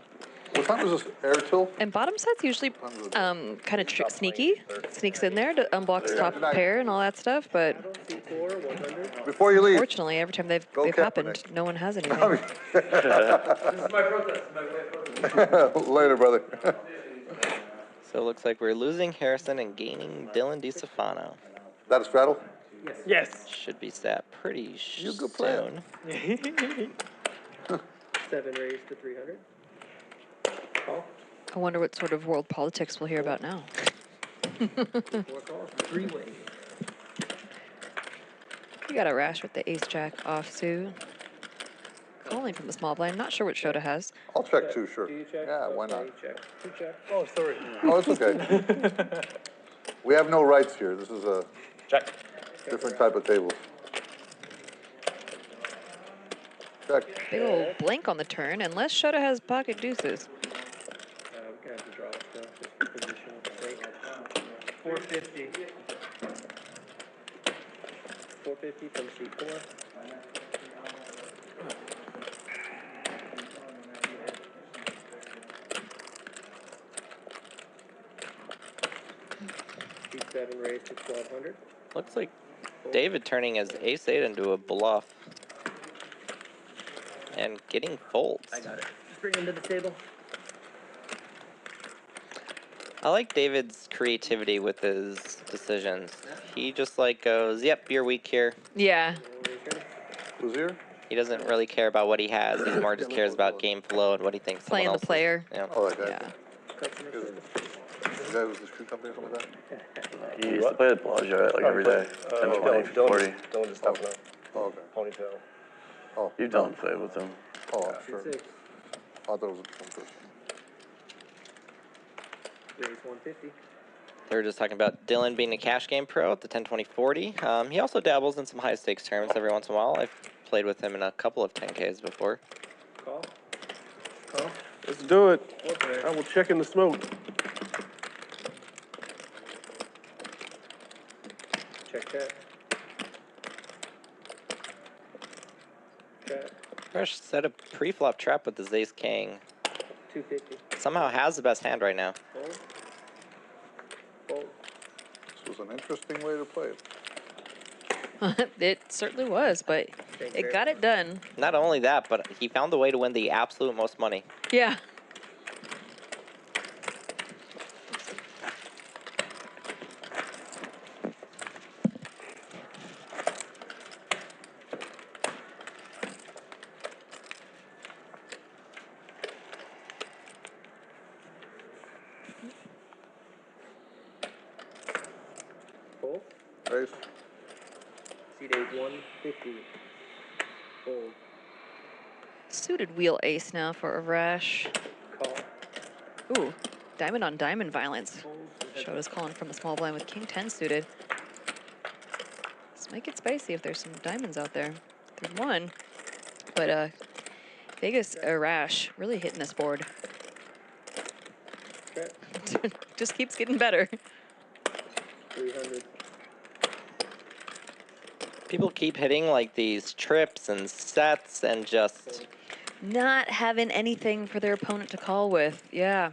What time is this air till? And bottom set's usually kind of sneaky. Sneaks in there to unblocks top pair and all that stuff, but C4, 100. Before you leave. unfortunately, every time they've Kaepernick. happened, no one has anything. This is my protest. My way of protest. Later, brother. So it looks like we're losing Harrison and gaining Dylan DiStefano. That a straddle? Yes. Should be sat pretty You good player. soon. 7 raised to 300. Call. I wonder what sort of world politics we'll hear about now. 4 calls. 3 ways. You got Arash with the ace-jack offsuit. Calling from the small blind. Not sure what Shota has. I'll check too, sure. Do you check? Yeah, why not? Okay, check. 2 check. Oh, sorry. Oh, it's okay. We have no rights here. This is a Check. different type of table. Check. Big old blank on the turn, unless Shota has pocket deuces. We got to draw still. Just for positional sake. 450. 450 from C4. C7 raised to 1200. Looks like David turning his ace-8 into a bluff. And getting folds. I got it. Just bring him to the table. I like David's creativity with his decisions. He just like goes, yep, you're weak here. Yeah. Who's here? He doesn't really care about what he has. He more just cares about game flow and what he thinks someone Playing the else is- player. Yeah. Oh, that guy. Yeah. The guy was the shoe company or something like that? He used to play with Bellagio like every day. 10, 20, 40. Dylan just stuff now. Oh, okay. Ponytail. Oh, You've done played with him. oh, I'm sure. 6. I thought it was a different person. Raise 150. They were just talking about Dylan being a cash game pro at the 10-20-40. He also dabbles in some high stakes tournaments every once in a while. I've played with him in a couple of 10Ks before. Call. Call. Let's do it. Okay. I will check in the smoke. Check that. Check. Rush set a pre-flop trap with his ace-king. 250. Somehow has the best hand right now. Fold. Fold. This was an interesting way to play it. It certainly was, but it got it done. Not only that, but he found the way to win the absolute most money. Yeah. Fold. Raise. Seat 8, 150. Fold. Suited wheel ace now for Arash. Call. Ooh, diamond on diamond violence. Shota's calling from the small blind with king 10 suited. Let's make it spicy if there's some diamonds out there. There's one, but Vegas Arash really hitting this board. Check. Just keeps getting better. 300. People keep hitting like these trips and sets and just Not having anything for their opponent to call with. Yeah.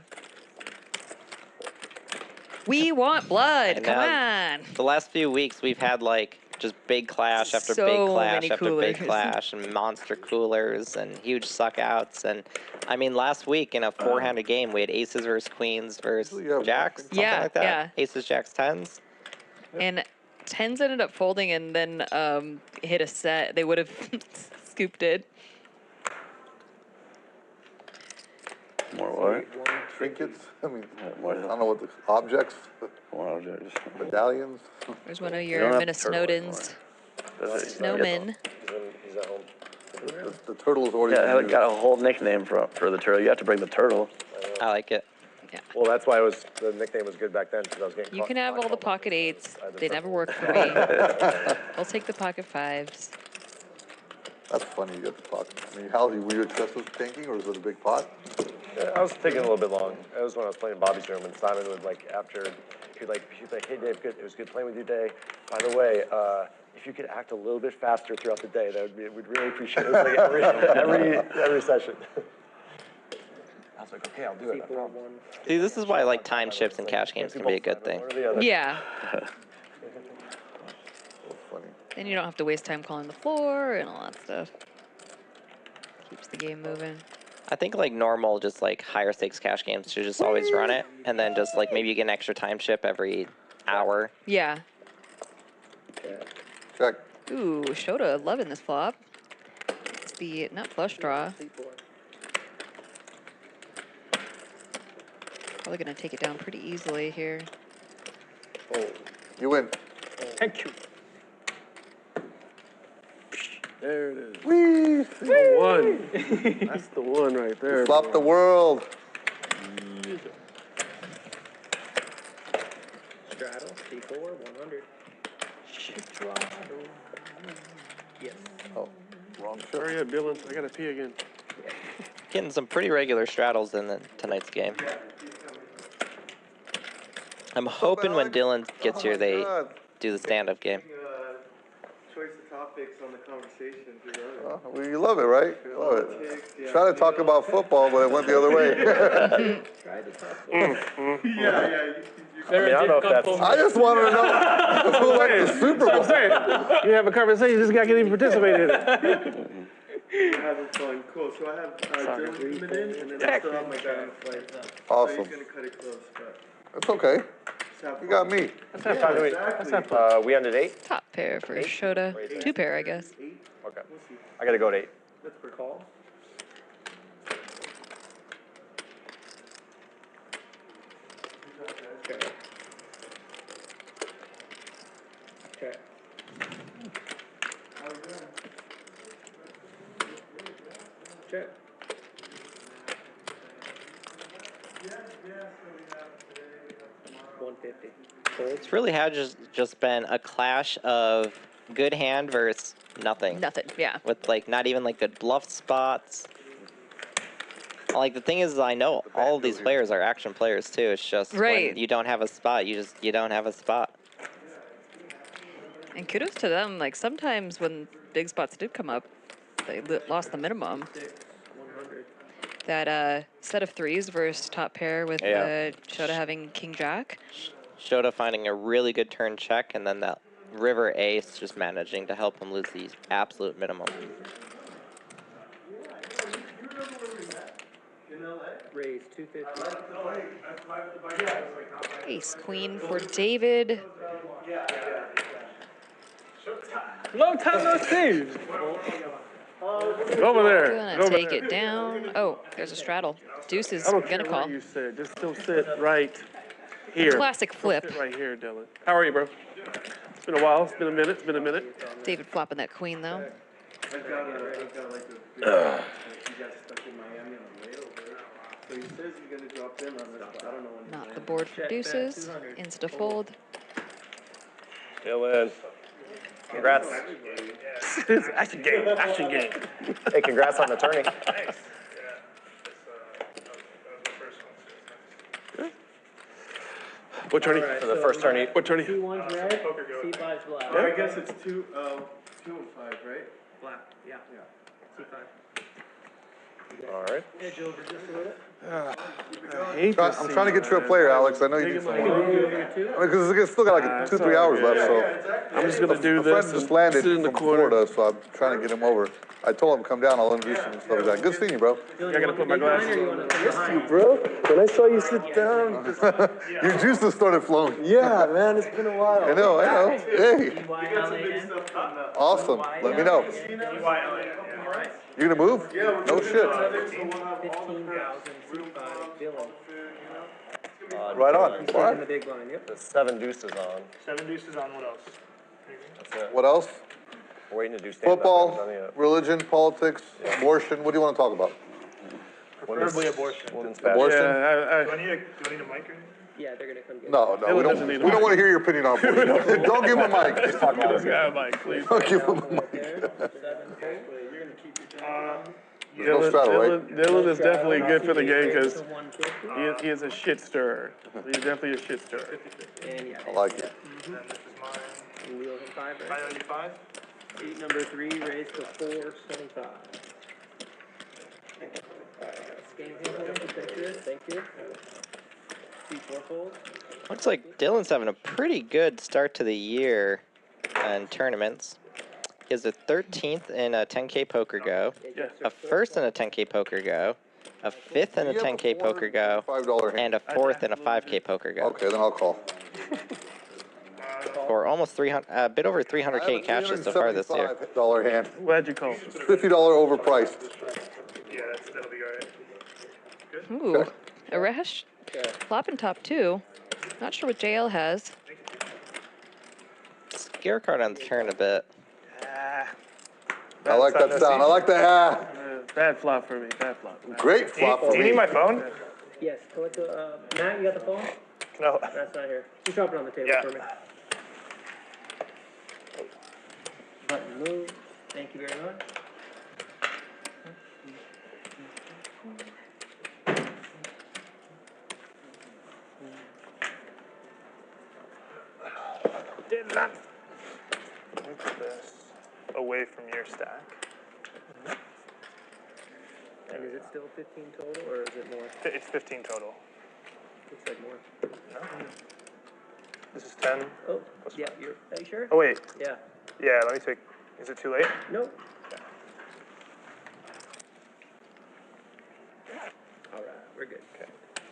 We want blood. And Come now, on. the last few weeks we've had like just big clash after So big clash many after big coolers. clash and monster coolers and huge suckouts. And I mean, last week in a four-handed game we had aces versus queens versus jacks, something Yeah, like that. yeah. Aces, jacks, tens. And tens ended up folding and then hit a set. They would have scooped it. More what? Trinkets, I mean, I More don't know what the objects, more objects. medallions. There's one of don't your have the turtle Minnesotans. anymore. Snowman. He's at home. The turtle's already Yeah, I been got used. a whole nickname for the turtle. You have to bring the turtle. I like it. Well, that's why the nickname was good back then, because I was getting You can have all the pocket eights. They never work for me. I'll take the pocket fives. That's funny, you got the pot. I mean, how, were you excessive tanking, or was it a big pot? I was taking a little bit long. It was when I was playing Bobby's room, and Simon would he'd like, hey Dave, it was good playing with you today. By the way, if you could act a little bit faster throughout the day, we'd really appreciate it. It was like every session. I was like, okay, I'll do it. I promise. See, this is why like time shifts in cash games can be a good thing. Yeah. Funny. Then you don't have to waste time calling the floor and all that stuff. Keeps the game moving. I think like normal, just like higher stakes cash games should just always run it, and then just like maybe you get an extra time chip every hour. Yeah. Check. Ooh, Shota loving this flop. It's the nut flush draw. Probably gonna take it down pretty easily here. Oh, you win. Thank you. There it is. Whee! The one. That's the one right there. Flop the world. Straddle, C4, 100. Yes. Oh, wrong shot. Hurry up, Dylan. I gotta pee again. Getting some pretty regular straddles in tonight's game. I'm hoping when Dylan gets here, they do the stand-up game. Choice of topics on the conversation. Well, you love it, right? You love it. Try to talk about football, but it went the other way. Try to talk. I mean, I don't know if that's... I just wanted to know who liked the Super Bowl. You have a conversation, this guy can't even participate in it. We're having fun. Cool. So I have Dylan coming in, and then I still have my guy on the flight. Awesome. So he's going to cut it close, but... That's okay. You got me. Let's have fun. Let's have fun. We ended 8? Top pair for Shota. 2 pair, I guess. Okay. I gotta go to 8. That's per call. Okay. Okay. Check. So it's really had just been a clash of good hand versus nothing. Nothing, yeah. With like not even like good bluff spots. Like the thing is, I know all of these players are action players too. It's just when you don't have a spot, you don't have a spot. And kudos to them. Like sometimes when big spots did come up, they lost the minimum. That set of threes versus top pair with Shota having king jack. Shota finding a really good turn check, and then that river ace just managing to help him lose the absolute minimum. Raise 250. Ace queen for David. Long time no see. Over there. Gonna take it down. Oh, there's a straddle. Deuce is I don't gonna care call. where you sit. Just don't sit right here. Classic flip. Sit right here, Dylan. How are you, bro? It's been a while. It's been a minute. It's been a minute. David flopping that queen though. I've got like a you guys stuck in Miami on the way over. So he says he's going to drop in on this, but I don't know when. Not the board for deuces. Insta fold. Dylan. Congrats. This is action game. Action game. Hey, congrats on the tourney. What tourney? Alright, For the so first tourney. What tourney? C1's red, C5's black. I guess it's 205, right? Black, yeah. C5. All right. Edge over just a little. I hate this I'm trying to get you a player, Alex. I know you need Can someone. we move over to 2? Because it's still got like 2-3 hours left, so. I'm just gonna do A friend this just and landed sit in the from corner. Florida, so I'm trying to get him over. I told him, come down, I'll introduce him and stuff like that. Good seeing you, bro. I gotta put my glasses on. Bro, when I saw you sit down. Your juices started flowing. Yeah, man, it's been a while. I know. Hey, EYLAN. awesome. Let me know. You gonna move? No shit. 15,000 C5 Dylan. Right on. He's All taking the right. big blind, yep. The 7 deuces on. 7 deuces on what else? That's it. What else? We're waiting to do stand-up. Football, religion, politics, abortion. What do you want to talk about? Preferably abortion. Women's fashion. Abortion? Yeah, Do I need a mic or anything? Yeah, they're gonna come get No, we doesn't need don't. a We don't want to hear your opinion on abortion. Don't give him a mic. this guy, Mike, please. Don't give him a mic. No straddle, right? Dylan is definitely good for the game because he is a shit stirrer. He's definitely a shit stirrer. And yeah, I like it. And this is mine. and wheel him 5, right? 595. Seat number 3 raised to 475. Thank you. Seat 4 fold. Looks like Dylan's having a pretty good start to the year in tournaments. He has a 13th in a 10K Poker Go, a 1st in a 10K Poker Go, a 5th in a 10K Poker Go, $5 hand. and a 4th in a 5K Poker Go. Okay, then I'll call. For almost 300, a bit over 300K cashes so far this year. $$75 hand. What'd you call? $50 overpriced. Yeah, that'll be alright. Ooh, Arash, flopping top 2. Not sure what JL has. Scare card on the turn a bit. I like that sound. I like the Bad flop for me, bad flop. Great flop for Do you me. need my phone? Yes, collect the, Matt, you got the phone? No. That's not here. Just drop it on the table Yeah. for me. Button move. Thank you very much. Let me put this away from your stack. And is it still 15 total, or is it more? It's 15 total. Looks like more. No? This is 10. Oh, yeah, are you sure? Oh, wait. Yeah. Yeah, let me take. Is it too late? Nope. All right, we're good. Okay.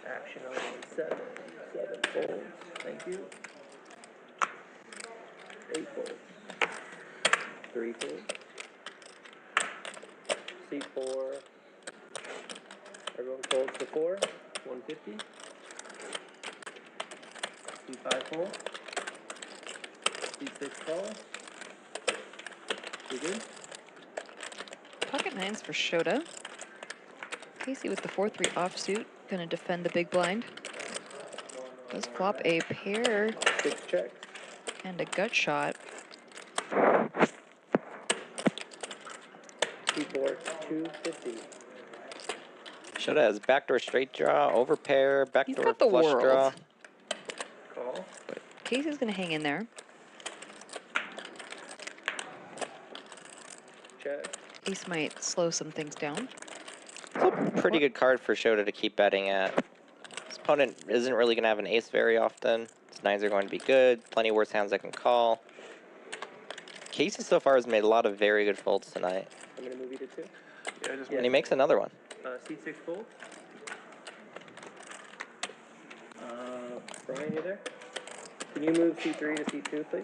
Action on 7. 7 folds. Thank you. 8 folds. 3 folds. C4. Everyone folds to 4. 150. C5 fold. C6 call. You good? Pocket 9s for Shota. Casey with the 4-3 offsuit, gonna defend the big blind. Does flop a pair 6 checks. and a gut shot. C4 250. Shota has backdoor straight draw, overpair, backdoor got the flush world. draw. Call. Casey's gonna hang in there. Check. Ace might slow some things down. It's a pretty good card for Shota to keep betting at. His opponent isn't really going to have an ace very often. His 9s are going to be good. Plenty worse hands that can call. Casey so far has made a lot of very good folds tonight. I'm going to move you to 2. And he makes another one. C6 fold. Brian, you there? Can you move C3 to C2, please?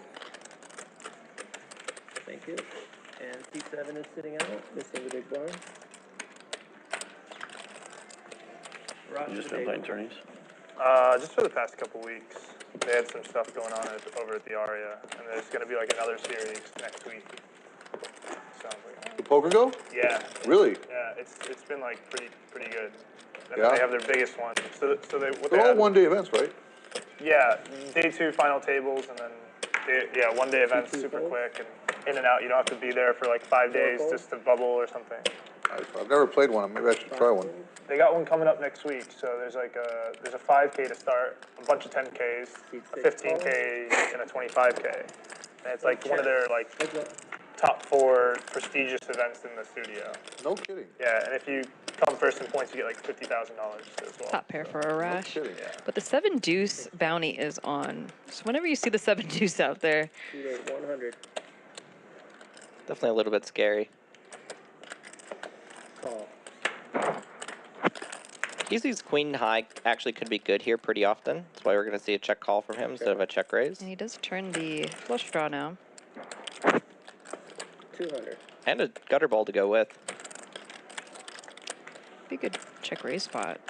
Thank you. And C7 is sitting out, missing the big blind. Rock You to just the been playing table. tourneys? Just for the past couple weeks. They had some stuff going on over at the Aria, and there's going to be like another series next week. Sounds like. The poker go? Yeah. Really? Yeah, it's been like pretty good. And Yeah. They have their biggest one. So they what they They're all have, one-day events, right? Yeah, day 2 final tables, and then one-day events, super quick and in and out. You don't have to be there for like 5 days just to bubble or something. I've never played one. Maybe I should try one. They got one coming up next week, so there's like there's a 5K to start, a bunch of 10Ks, a 15K, and a 25K. And it's like one of their like top 4 prestigious events in the studio. No kidding. Yeah, and if you come first in points, you get like $50,000 as well. Top pair for Arash. No kidding. But the 7 deuce bounty is on. So whenever you see the 7 deuce out there, 100. Definitely a little bit scary. Call. Easy's queen high actually could be good here pretty often. That's why we're going to see a check call from him instead of a check raise. and he does turn the flush draw now. 200. And a gutter ball to go with. Be a good check raise spot.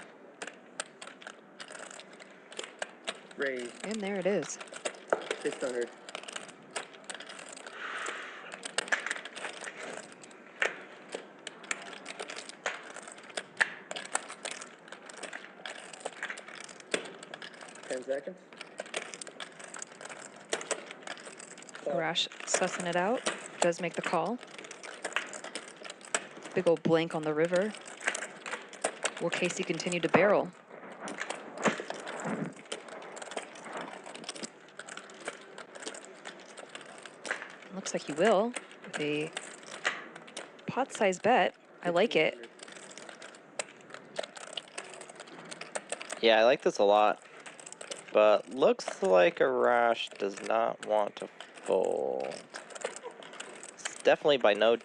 Raise. And there it is. 600. Seconds. Arash sussing it out. Does make the call. Big old blank on the river. Will Casey continue to barrel? Looks like he will. With a pot-sized bet. I like it. Yeah, I like this a lot. But looks like Arash does not want to fold. It's definitely by no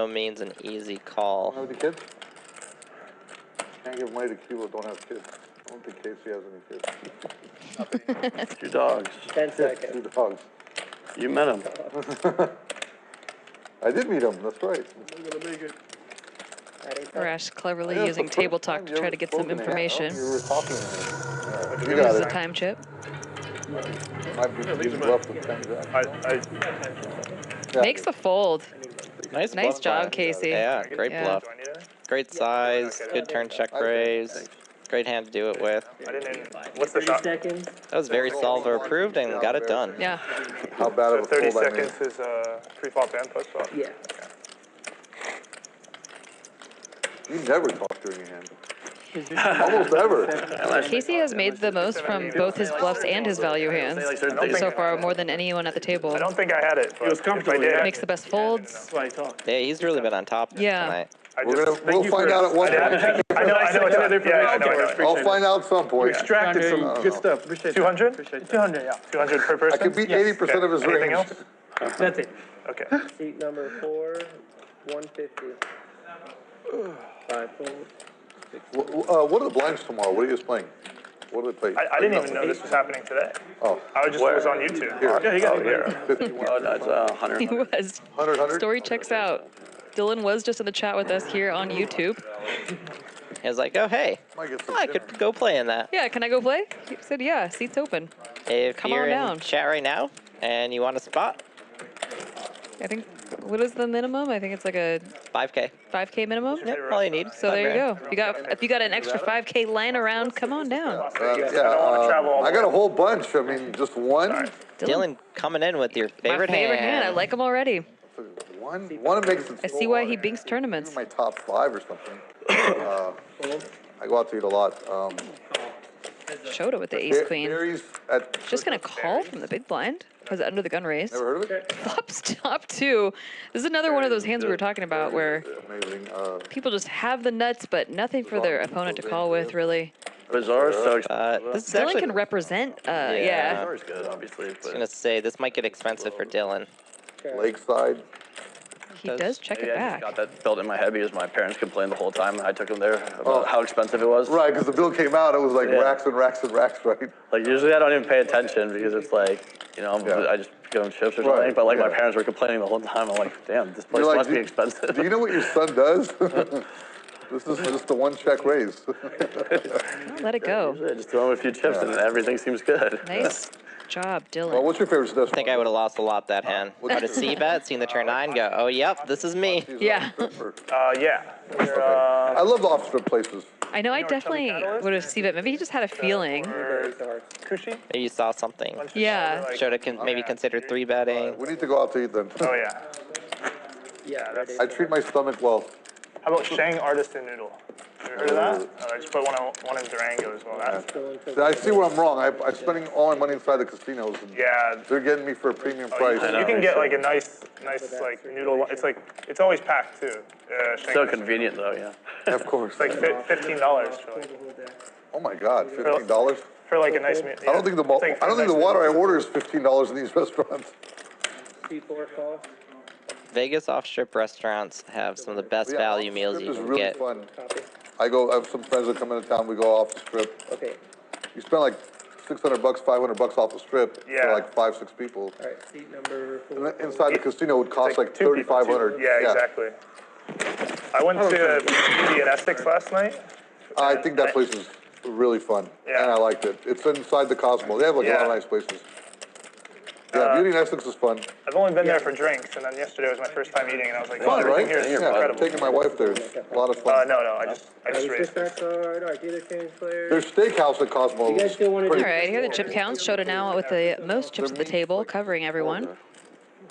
means an easy call. Have any kids? Can't give money to people that don't have kids. I don't think Casey has any kids. 2 dogs. 10 seconds. 2 dogs. You met him. I did meet him, that's right. Arash cleverly using table talk to try to get some information. You were talking to me. You Uses got a it. time chip. Might be rough with 10 Yeah. Makes the fold. Nice Nice job, Casey. Yeah, great Yeah. bluff. Do I need it? Great size, good turn check raise. Great hand to do it with. I didn't. What's the 30 shot? seconds. That was very solver approved and got it done. Yeah. How bad So of a 30 fold I made. seconds is pre-flop and post-flop? Yeah. You never talk during a hand. Almost ever. Casey has made the most from both his bluffs and his value hands so far, more than anyone at the table. I don't think I had it. But was comfortable, if I did, Makes the best folds. That's why I talked. Yeah, he's really been on top Yeah. tonight. We'll find out at one point. I know it's not. Yeah, I know. I'll find out at some point. Extracted some good stuff. Appreciate that. 200? Appreciate that. 200, yeah. 200 per person? I could beat 80% of his Anything range. else? That's it. Okay. Seat number 4, 150. 5 folds. What are the blinds tomorrow? What are you guys playing? What do they play? I didn't even know this was happening today. Oh. I just was on YouTube. Here. Yeah, you got it. Here. 51. Oh, that's 100. He was. 100. Story checks out. Dylan was just in the chat with us here on YouTube. He was like, oh, hey, Might get some I dinner. could go play in that. Yeah, can I go play? He said, yeah, seat's open. If Come you're on in down. chat right now and you want a spot, I think, what is the minimum? I think it's like a 5K. 5K minimum. Yep, all you need. So there you go. If you got an extra 5K lying around, come on down. I got a whole bunch. I mean, just one. Dylan coming in with your favorite, My favorite hand. I like him already. One makes it. I see why he binks tournaments. My top 5 or something. I go out to eat a lot. Shota with the ace queen. Barry's at. Just gonna call from the big blind. Has it under the gun raise. Never heard of it? Flops top 2. This is another one of those hands we were talking about where Amazing. people just have the nuts, but nothing for their opponent to call with, really. Bizarre, so This is Dylan actually, can represent, Yeah. yeah. Bizarre's good, obviously. I was But going to say, this might get expensive for Dylan. Lakeside. He does check maybe it I back. just got that built in my head because my parents complained the whole time I took them there about how expensive it was. Right, because the bill came out, it was like racks and racks and racks, right? Like usually I don't even pay attention because it's like, you know, I just give them chips or something. Right, But like my yeah. parents were complaining the whole time. I'm like, damn, this place You're like, must be expensive. Do you know what your son does? This is just the one check raise. Let it go. Usually I just throw them a few chips and everything seems good. Nice job, Well, Dylan. what's your favorite suggestion? I think I would have lost a lot that hand. Had a C-bet, seen the turn 9, go, oh, yep, this is me. Yeah. Yeah. We're, I love the off-strip places. I know I definitely would have seen it. Maybe he just had a feeling. Kushi? Maybe you saw something. Yeah. Should have maybe considered 3-betting. We need to go out to eat then. Oh, yeah. Yeah, that's. I treat my stomach well. How about Chiang artisan noodle? You ever heard of that? Oh, I just put one in Durango as well. See, I see where I'm wrong. I'm spending all my money inside the casinos. And Yeah. they're getting me for a premium Oh, price. you can get like a nice like noodle. It's always packed too. So convenient though, yeah. Of course. It's like $15 for like. Oh my God, $15? For like a nice meal. I don't think the water I order is $15 in these restaurants. C4 call. Vegas off-strip restaurants have some of the best value meals you It's can really get. fun. I have some friends that come into town. We go off the strip. Okay. You spend like $600, $500 off the strip for like 5, 6 people. All right, seat number 4. And then inside the casino would cost like $3,500. Yeah, exactly. I went to Beauty in Essex last night. I think that place is really fun. Yeah. And I liked it. It's inside the Cosmo. They have like a lot of nice places. Yeah, Beauty in Essex is fun. I've only been there for drinks, and then yesterday was my first time eating, and I was like, Fun, right? Here is Yeah, incredible. taking my wife there. It's a lot of fun. No, I just raced. Card, our dealer change players. Their steakhouse at Cosmo. You guys still want to All right, here are the chip counts. Shota now with the most chips at the table, covering everyone.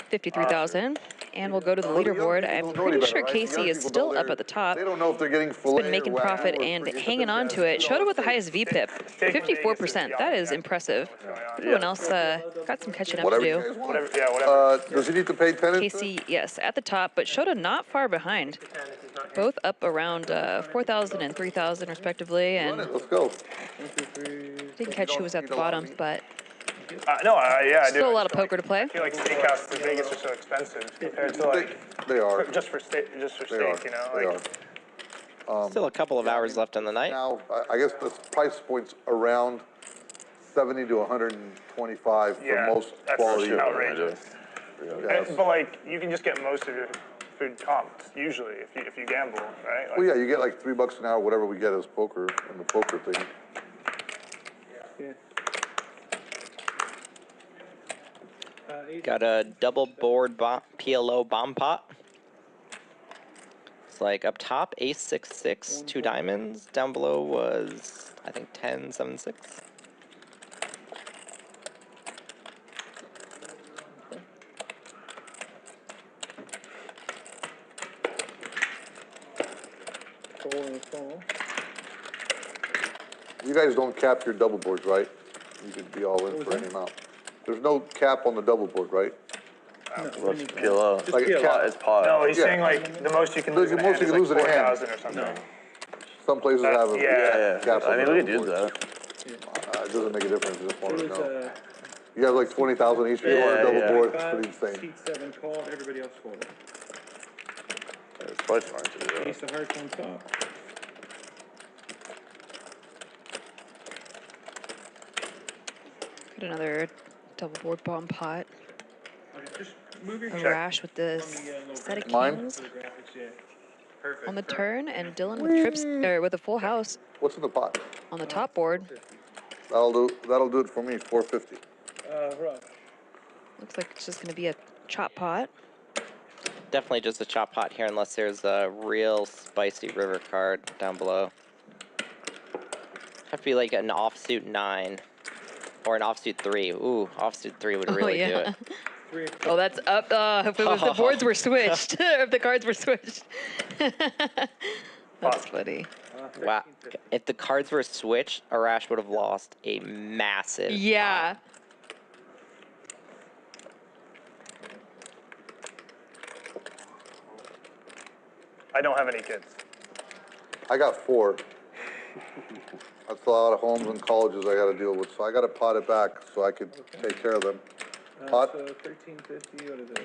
53,000. And we'll go to the leaderboard. I'm pretty sure Casey is still up at the top. They don't know if they're getting He's filet been making profit and hanging on to it. Shota with the highest VPIP, 54%. That is impressive. Everyone else got some catching up to do. Whatever. Does he need to pay tenants? Casey, yes, at the top, but Shota not far behind. Both up around 4,000 and 3,000 respectively. And Let's go. didn't catch who was at the bottom, but I do. still a lot of poker to play. I feel like steakhouses in Vegas are so expensive compared to like. They are. Just for steak, you know. They Like, are. Still a couple of hours left in the night. Now, I guess the price point's around 70 to 125 for most quality. That's outrageous. Yes. But like, you can just get most of your food comped usually if you gamble, right? Like, Well, yeah, you get like $3 an hour, whatever we get as poker in the poker thing. Got a double board PLO bomb pot. It's like up top, ace 6-6, 2 diamonds. Down below was, I think, 10-7-6. You guys don't cap your double boards, right? You could be all in for any amount. There's no cap on the double board, right? What's PLO? Like a cap. It's pot. No, he's saying like the most you can lose in a hand is like 4,000 or something. Some places have them. Yeah. Caps I on mean, we the could do double that. boards. It doesn't make a difference. I just want to know. You have like 20,000 each. You want a double board. It's pretty insane. Seat 7 called, everybody else folded. It's probably smart to do that. Ace of hearts on top. Got another double board bomb pot. Okay, just move your Arash with the set of Mine? kings Perfect. on the turn, and Dylan with trips with a full house What's in the pot? on the top board. That'll do it for me. 450. Looks like it's just going to be a chop pot. Definitely just a chop pot here unless there's a real spicy river card down below. Have to be like an offsuit 9 or an offsuit 3. Ooh, offsuit 3 would really do it. Oh, that's up. If the boards were switched, if the cards were switched. That's funny. Wow. If the cards were switched, Arash would have lost a massive Yeah. I don't have any kids. I got 4. That's a lot of homes and colleges I got to deal with. So I got to pot it back so I could take care of them. Pot? So 1350, what is it?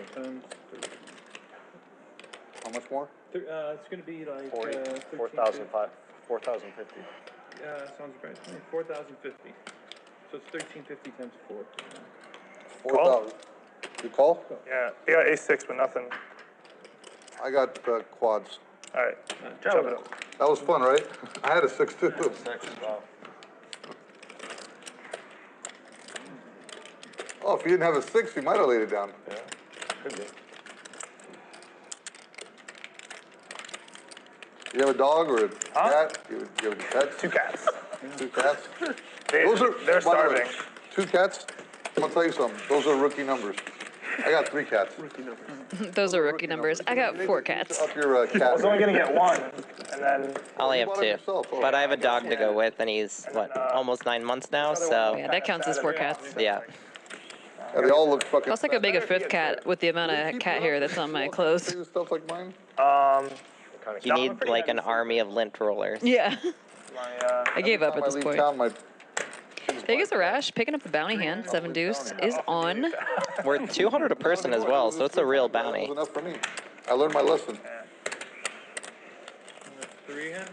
How much more? It's going to be like 4,050. sounds right. 4,050. So it's 1350 times 4. 4,000. You call? Yeah, he got ace-6 but nothing. I got quads. All right, chop it up. That was fun, right? I had a 6 too. Oh, if you didn't have a 6, you might have laid it down. Yeah, could be. You have a dog or a cat? You have any pets? 2 cats. 2 cats? They're By the way, starving. 2 cats? I'm gonna tell you something. Those are rookie numbers. I got 3 cats. Those are rookie numbers. I got 4 cats. Up your cat. I was only gonna get 1, and then. I only have 2, yourself, oh. but I have a dog to go with, and he's what, almost 9 months now. So Yeah, that counts as 4 cats. yeah. Yeah, they all look fucking. Plus, I could make a 5th cat with the amount of cat hair that's on my clothes. Stuff like mine. You need like an army of lint rollers. Yeah. My, I gave up at this point. Town, my Vegas Arash picking up the bounty hand. 7 deuce is on. We're 200 a person as well, so it's a real bounty. That was enough for me. I learned my lesson. 3 hand.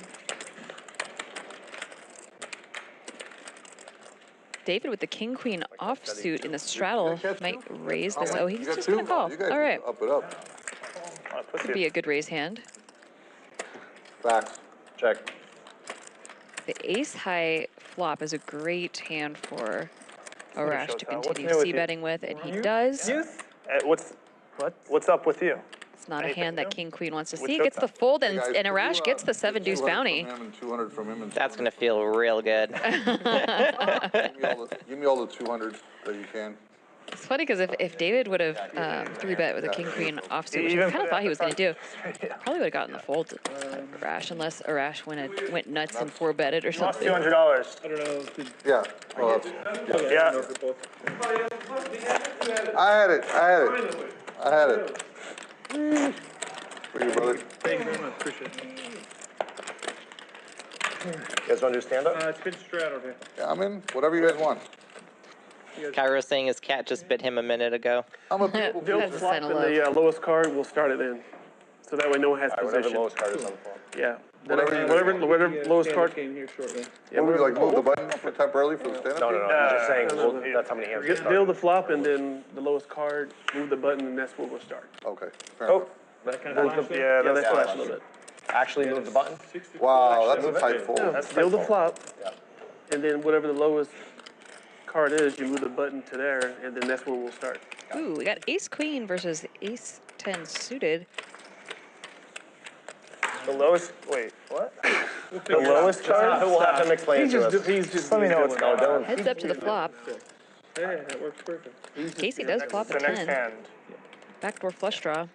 David with the king-queen offsuit in the straddle might raise this. Oh, he's just going to call. All right. Up it up. Could be a good raise hand. Facts. Check. The ace-high flop is a great hand for Arash to continue new with c-betting with, and he does. What's up with you? It's not a Anything hand that new? king-queen wants to With see. Gets the Shota? fold, and Arash gets the 7 deuce 200 bounty. From him and 200 from him and That's gonna feel real good. give me all the 200s that you can. It's funny because if David would have 3-bet with a king-queen offsuit, which I kind of thought he was going to do, probably would have gotten the fold to Arash, unless Arash went nuts and 4-betted or Lost something. $200. I don't know. Yeah. Well, that's, Yeah. I had it. I had it. For you, brother. Thank you very much. Appreciate it. You guys want to do stand-up? It's been straddled here. Yeah, I'm in. Whatever you guys want. Kyro's saying his cat just bit him a minute ago. I'm a people. That's a sign of love. The lowest card, we'll start it in. So that way no one has Whatever the position. lowest card is on the floor. Yeah. Whatever Whatever lowest card. Came here shortly. Yeah, What would you like, move the button for temporarily for the stand-up? No, I'm just saying, well, that's how many hands we Get start. deal the flop and then the lowest card, move the button, and that's where we'll start. Okay. Fair Oh, enough. That kind of flash there? yeah, Yeah, that's that's flash flash. a little bit. Actually move the button? Wow, that's a tight fold. Yeah, deal the flop, Yeah. and then whatever the lowest card is, you move the button to there, and then that's when we'll start. Ooh, we got ace-queen versus ace-10 suited. the lowest. Wait, what? The lowest card? We'll have him explain to us. He's just Let me know what's going on. Heads up to the flop. Yeah, that works perfect. Casey does flop The a next 10. hand. Backdoor flush draw.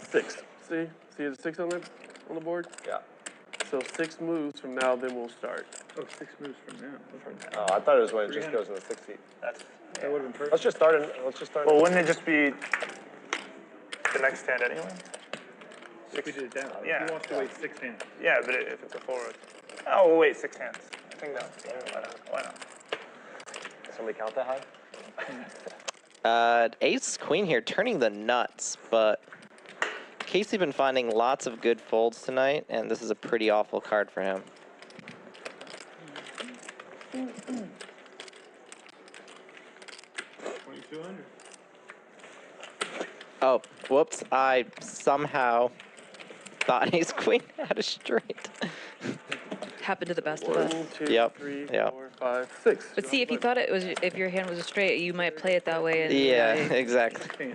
6. See the 6 on the board? Yeah. So 6 moves from now, then we'll start. Oh, 6 moves from now. Okay. Oh, I thought it was when it just goes in the 6 feet. That's. That would have been perfect. Let's just start in. Let's just start. Well, wouldn't it just be the next hand anyway? If we did it down. Yeah. He wants to wait 6 hands. Yeah, but if it's a forward. Oh, we'll wait 6 hands. I think that's. Yeah, why not? Somebody count that high? Ace queen here, turning the nuts, but Casey been finding lots of good folds tonight, and this is a pretty awful card for him. Oh, whoops, I somehow thought ace queen had a straight. Happened to the best of us. 1, 2, Yep, 3, yep. 4, 5, 6. But see, if you thought it was, if your hand was a straight, you might play it that way. And Yeah, exactly.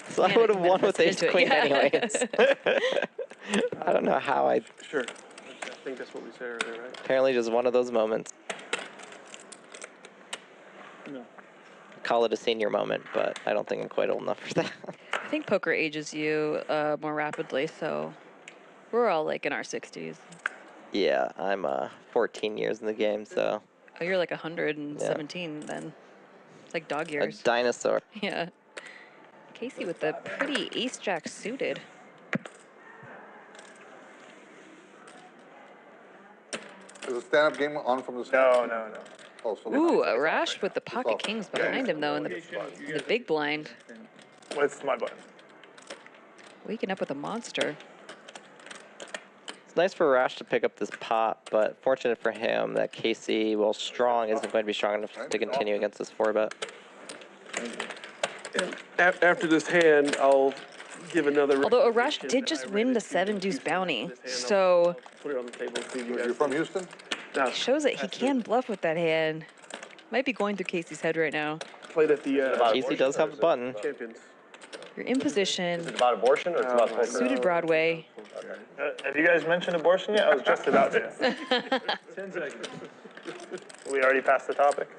So I Yeah, would have won with ace manifest into queen it, yeah. anyways. I don't know how I, Sure. I think that's what we said earlier, right? apparently just one of those moments. No. Call it a senior moment, but I don't think I'm quite old enough for that. I think poker ages you more rapidly, so we're all like in our 60s. Yeah, I'm 14 years in the game, so Oh, you're like 117 then. It's like dog a years. dinosaur. Yeah. Casey with the pretty ace-jack suited. Is the stand-up game on from the stand? No. Oh, so Ooh, Arash with the pocket kings behind him though in the big blind. What's my button? Waking up with a monster. It's nice for Arash to pick up this pot, but fortunate for him that Casey, while strong, isn't going to be strong enough to continue against this 4-bet. After this hand, I'll give another. Although Arash did just win the 7 deuce bounty, so Put it on the table. See if you You're guys from Houston? it shows that he can bluff with that hand. Might be going through Casey's head right now. played at the Casey does have a button. Champions. You're in position, Is it about abortion or it's about poker? suited Broadway. Have you guys mentioned abortion yet? I was just about to. 10 seconds. We already passed the topic.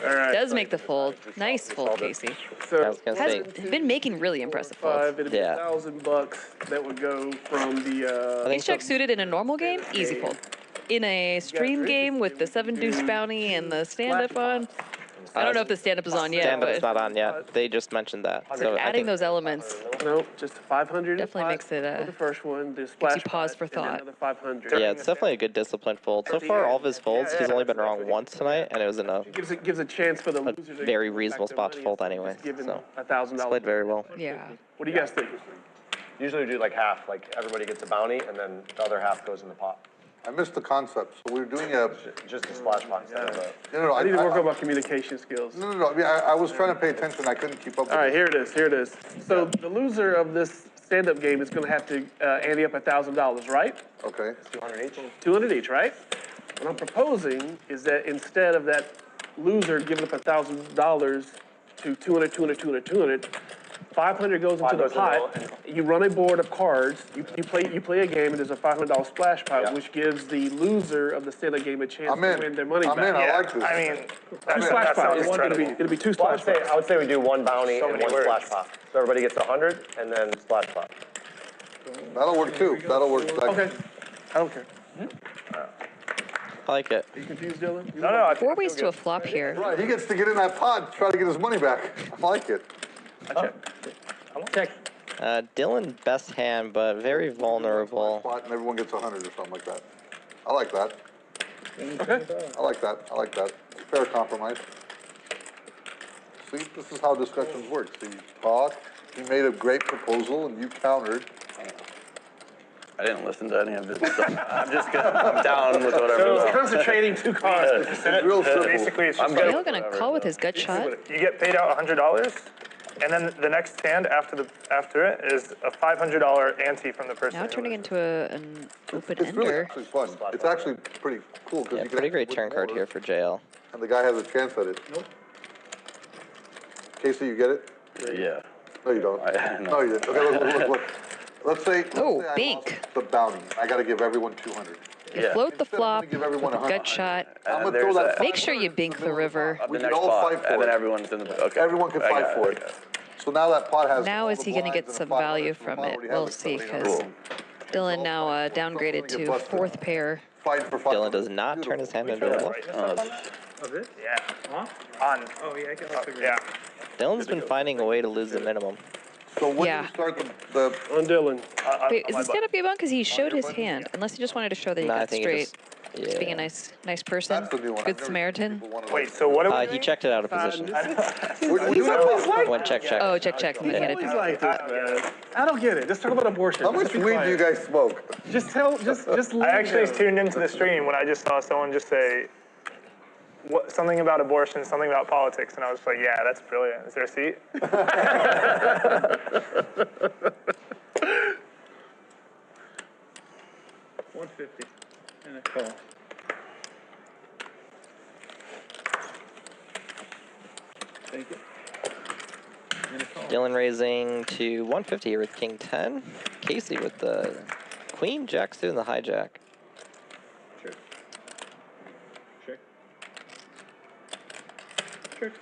All right. Does make the fold. Nice fold, Casey. I So was gonna Has say, been making really impressive folds. It'd be Yeah. $1,000 that would go from the, Ace Jack suited in a normal game, easy fold. In a stream game with the 7 deuce bounty and the stand up on, I don't know if the stand up is on yet, stand-up's but not on yet. They just mentioned that. So I adding think those elements no, just 500. definitely makes it For the first one, the gives splash you pause pot, for and then thought. another 500. yeah, it's definitely a good disciplined fold. So far, all of his folds, he's only been wrong once tonight, and it was in a Gives a chance for the loser to very get reasonable back their spot to money fold instead of anyway. just giving So $1,000. played very well. Yeah. What do you guys think? Usually we do like half, like everybody gets a bounty and then the other half goes in the pot. I missed the concept, so we're doing a, Just a splash pot instead of a. no, I need to work on my communication skills. No, I mean, I was trying to pay attention, I couldn't keep up with All right, it. here it is. So the loser of this stand-up game is going to have to ante up $1,000, right? Okay, 200 each? 200 each, right? What I'm proposing is that instead of that loser giving up $1,000 to 200, 200, 200, 200, 500 goes into the goes in the middle, pot. You run a board of cards. You play a game, and there's a $500 splash pot, Yeah. which gives the loser of the stand-up game a chance I'm to in. win their money I'm in, back. I like this. I mean, Two that splash pots. sounds incredible. It'll be two Well, splash pots. I would say we do one bounty So and many one words. splash pot. So everybody gets 100 and then splash pot. That'll work too, that'll work. Okay. I don't care. I like it. Are you confused, Dylan? No, no. 4 ways to a flop here. Right, he gets to get in that pot, try to get his money back. I like it. Check. Dylan, best hand, but very vulnerable. Pot and everyone gets 100 or something like that. I like that. Okay. I like that. Fair compromise. See, this is how discussions work. So you talk, he made a great proposal and you countered. I didn't listen to any of his stuff. I'm down with whatever. So it's concentrating two cards. It's real simple. Basically, it's just Dale gonna call with his gut shot. you get paid out $100, and then the next hand after it is a $500 ante from the person. Now who turning wins. into an open It's really ender. actually fun. It's actually pretty cool. 'cause Yeah, you can pretty great actually turn win card more, here for JL. And the guy has a chance at it. Nope. Casey, you get it? Yeah. No, you don't. No. No, you didn't. Okay, look. Let's say Oh, I bink. lost the bounty. I gotta give everyone 200. You Yeah. float the Instead, I'm gonna flop, give everyone 100. gut shot. I'm gonna there's throw that. that. Make sure you bink the river. We The could next all pot, fight for and then it. everyone's in the. Okay. Everyone can I fight got for it. it. So now that pot has. Now all is the he gonna blinds get and the some 500 value from from the pot it? already We'll has see, it. because Dylan now downgraded to fourth pair. Fight for 500. Dylan does not turn his hand into a bluff. Of it? Yeah. Huh? On. Oh, yeah, I can figure it Yeah. out. Dylan's been finding a way to lose the minimum. So when Yeah. you start the On Dylan. Wait, is the stand-up game on? Because he showed his hand, unless he just wanted to show that he No, I got think straight. he Just being a just, nice person, that's the new one. I've good never Samaritan. seen people wanna Wait, so what are we he doing? checked it out of position. We're doing a- Went check. Oh, check. He had it. Always like this, man. I don't get it. Just talk about abortion. How much Just be weed do you quiet. guys smoke? Just leave I actually him. tuned into the stream when I just saw someone just say something about abortion, something about politics, and I was like, yeah, that's brilliant. Is there a seat? 150 and a call. Thank you. And a call. Dylan raising to 150 here with King 10. Casey with the Queen, Jack suit, and the hijack. Check. Check. Check.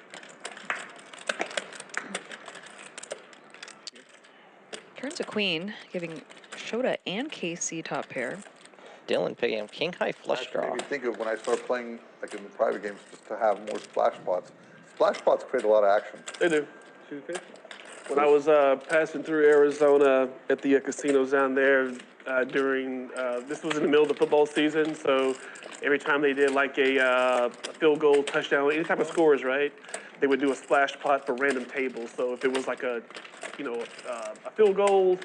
Turns a queen, giving Shota and Casey top pair. Dylan picking up King High flush Actually, draw. made me think of when I start playing, like in the private games, just to have more splash pots. Splash pots create a lot of action. They do. 250. When I was passing through Arizona at the casinos down there during, this was in the middle of the football season, so every time they did like a field goal, touchdown, any type of scores, right, they would do a splash pot for random tables. So if it was like a field goal,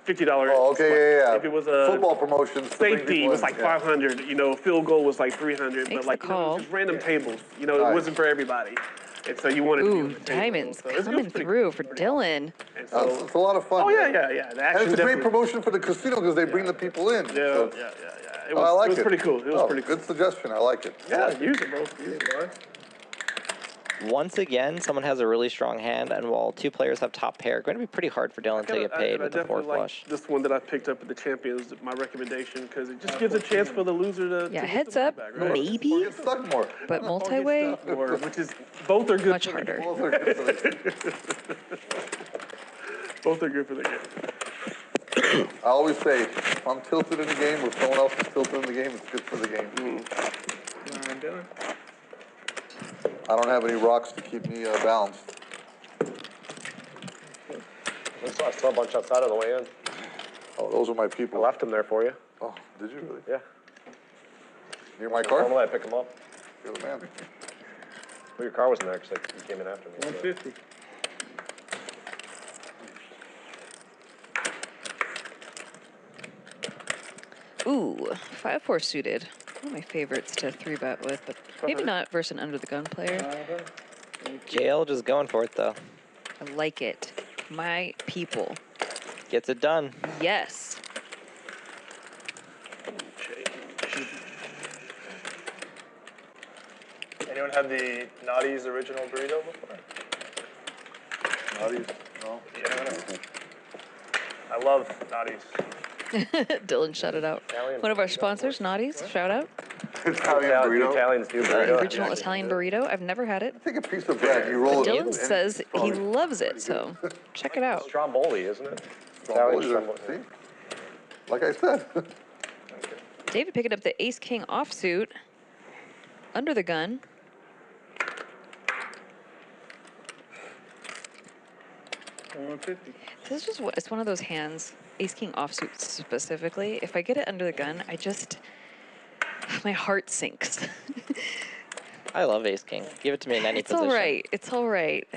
$50. Oh, okay, yeah. If it was a football promotions, to bring safety, people it was in, like yeah. 500. Field goal was like 300. Makes But like the call. just random tables. It Nice. wasn't for everybody. And so you wanted to be on Ooh, the table. diamonds So it was coming pretty through cool. for Dylan. And so, It's a lot of fun. oh yeah. The And action it's a great definitely- promotion for the casino because they bring the people in. Yeah. So- It Oh, I like was it. pretty cool. It was Oh, pretty cool. Good suggestion. I like it. Yeah, use it, bro. Use it. Once again, someone has a really strong hand, and while two players have top pair, going to be pretty hard for Dylan to get paid with the 4 flush. This one that I picked up at the Champions, my recommendation, because it just gives a chance for the loser to Yeah, get heads the money up, back, right? maybe, Suck more. but multi-way, Or, which is, both are good. much harder. Both are good for the Both are good for the game. I always say, if I'm tilted in the game or someone else is tilted in the game, it's good for the game. Dylan. I don't have any rocks to keep me balanced. I saw a bunch outside on the way in. Oh, those are my I people. left them there for you. Oh, did you really? Yeah. Near my car? Normally I pick them up. You're the man. Well, your car wasn't there because you came in after me. so. 150. Ooh, 5-4 suited. One of my favorites to 3-bet with, but maybe not versus an under the gun player. Jail just going for it, though. I like it. My people. Gets it done. Yes. Anyone had the Naughty's original burrito before? Naughty's? No. Yeah. I love Naughty's. Dylan, shout it out. One of our sponsors, Naughty's, shout out. Italian burrito. Italians do burrito. Original Italian burrito. I've never had it. Take a piece of bread, you roll it in. Dylan says he loves it, so check it out. Stromboli, isn't it? Stromboli, Italian see? Like I said. David picking up the ace-king offsuit. Under the gun. This is just it's one of those hands, ace-king offsuit specifically. If I get it under the gun, my heart sinks. I love ace king. Give it to me in any It's position. all right. It's all right.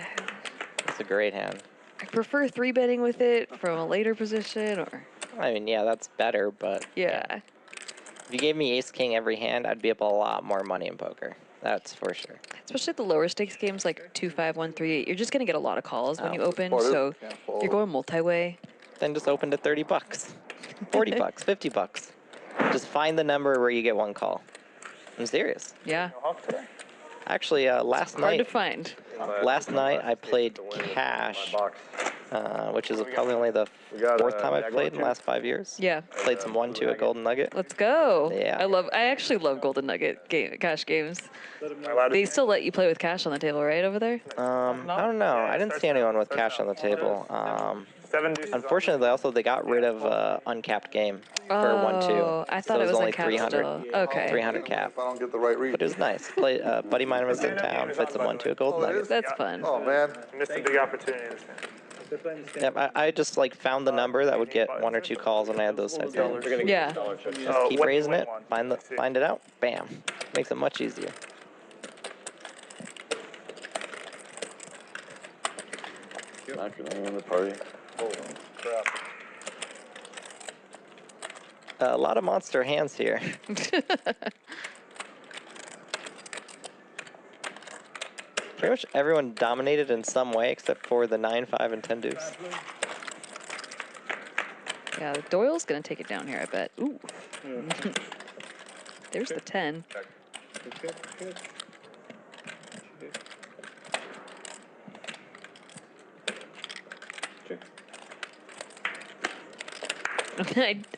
It's a great hand. I prefer 3-betting with it from a later position, or I mean, yeah, that's better, but yeah. if you gave me ace king every hand, I'd be up a lot more money in poker. That's for sure. Especially at the lower stakes games like 2-5, 1-3, you're just gonna get a lot of calls when you open. So if you're going multi-way. Then just open to 30 bucks, 40 bucks, 50 bucks. Just find the number where you get one call. I'm serious. Yeah. Actually, last Hard night. to find. Last night I played cash, which is probably only the fourth time I've played in the last 5 years. Yeah. Played some 1-2 at Golden Nugget. Let's go. Yeah. I actually love Golden Nugget cash games. They still let you play with cash on the table, right, over there? I don't know. I didn't see anyone with cash on the table. Unfortunately, they got rid of uncapped game for 1-2. I thought so it was only uncapped 300. still. Okay. 300 cap. If I don't get the right read. But it was nice. Play, buddy of mine was in town. Played some 1-2 at Golden Nugget. That's fun. Oh, man. Missed a big opportunity this time. Yep, I just found the number that would get 1 or 2 calls when I had those types of numbers. Yeah. Just keep raising it, find it out, bam. Makes it much easier. In the party. A lot of monster hands here. Pretty much everyone dominated in some way except for the 9, 5, and 10 deuce. Yeah, Doyle's gonna take it down here, I bet. Ooh. There's the 10.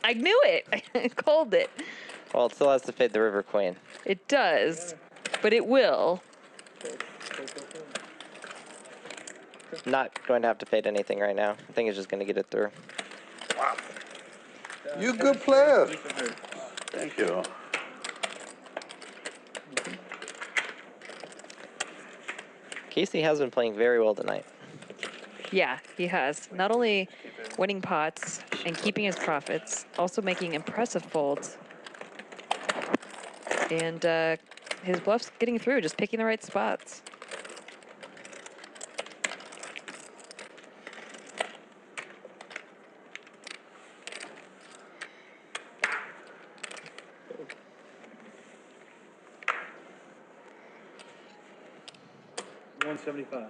I knew it. I called it. Well, it still has to fade the River Queen. It does, but it will. Not going to have to fade anything right now. I think it's just going to get it through. You good player. Thank you. Casey has been playing very well tonight. Yeah, he has. Not only winning pots and keeping his profits, also making impressive folds. And his bluffs getting through, just picking the right spots. $175.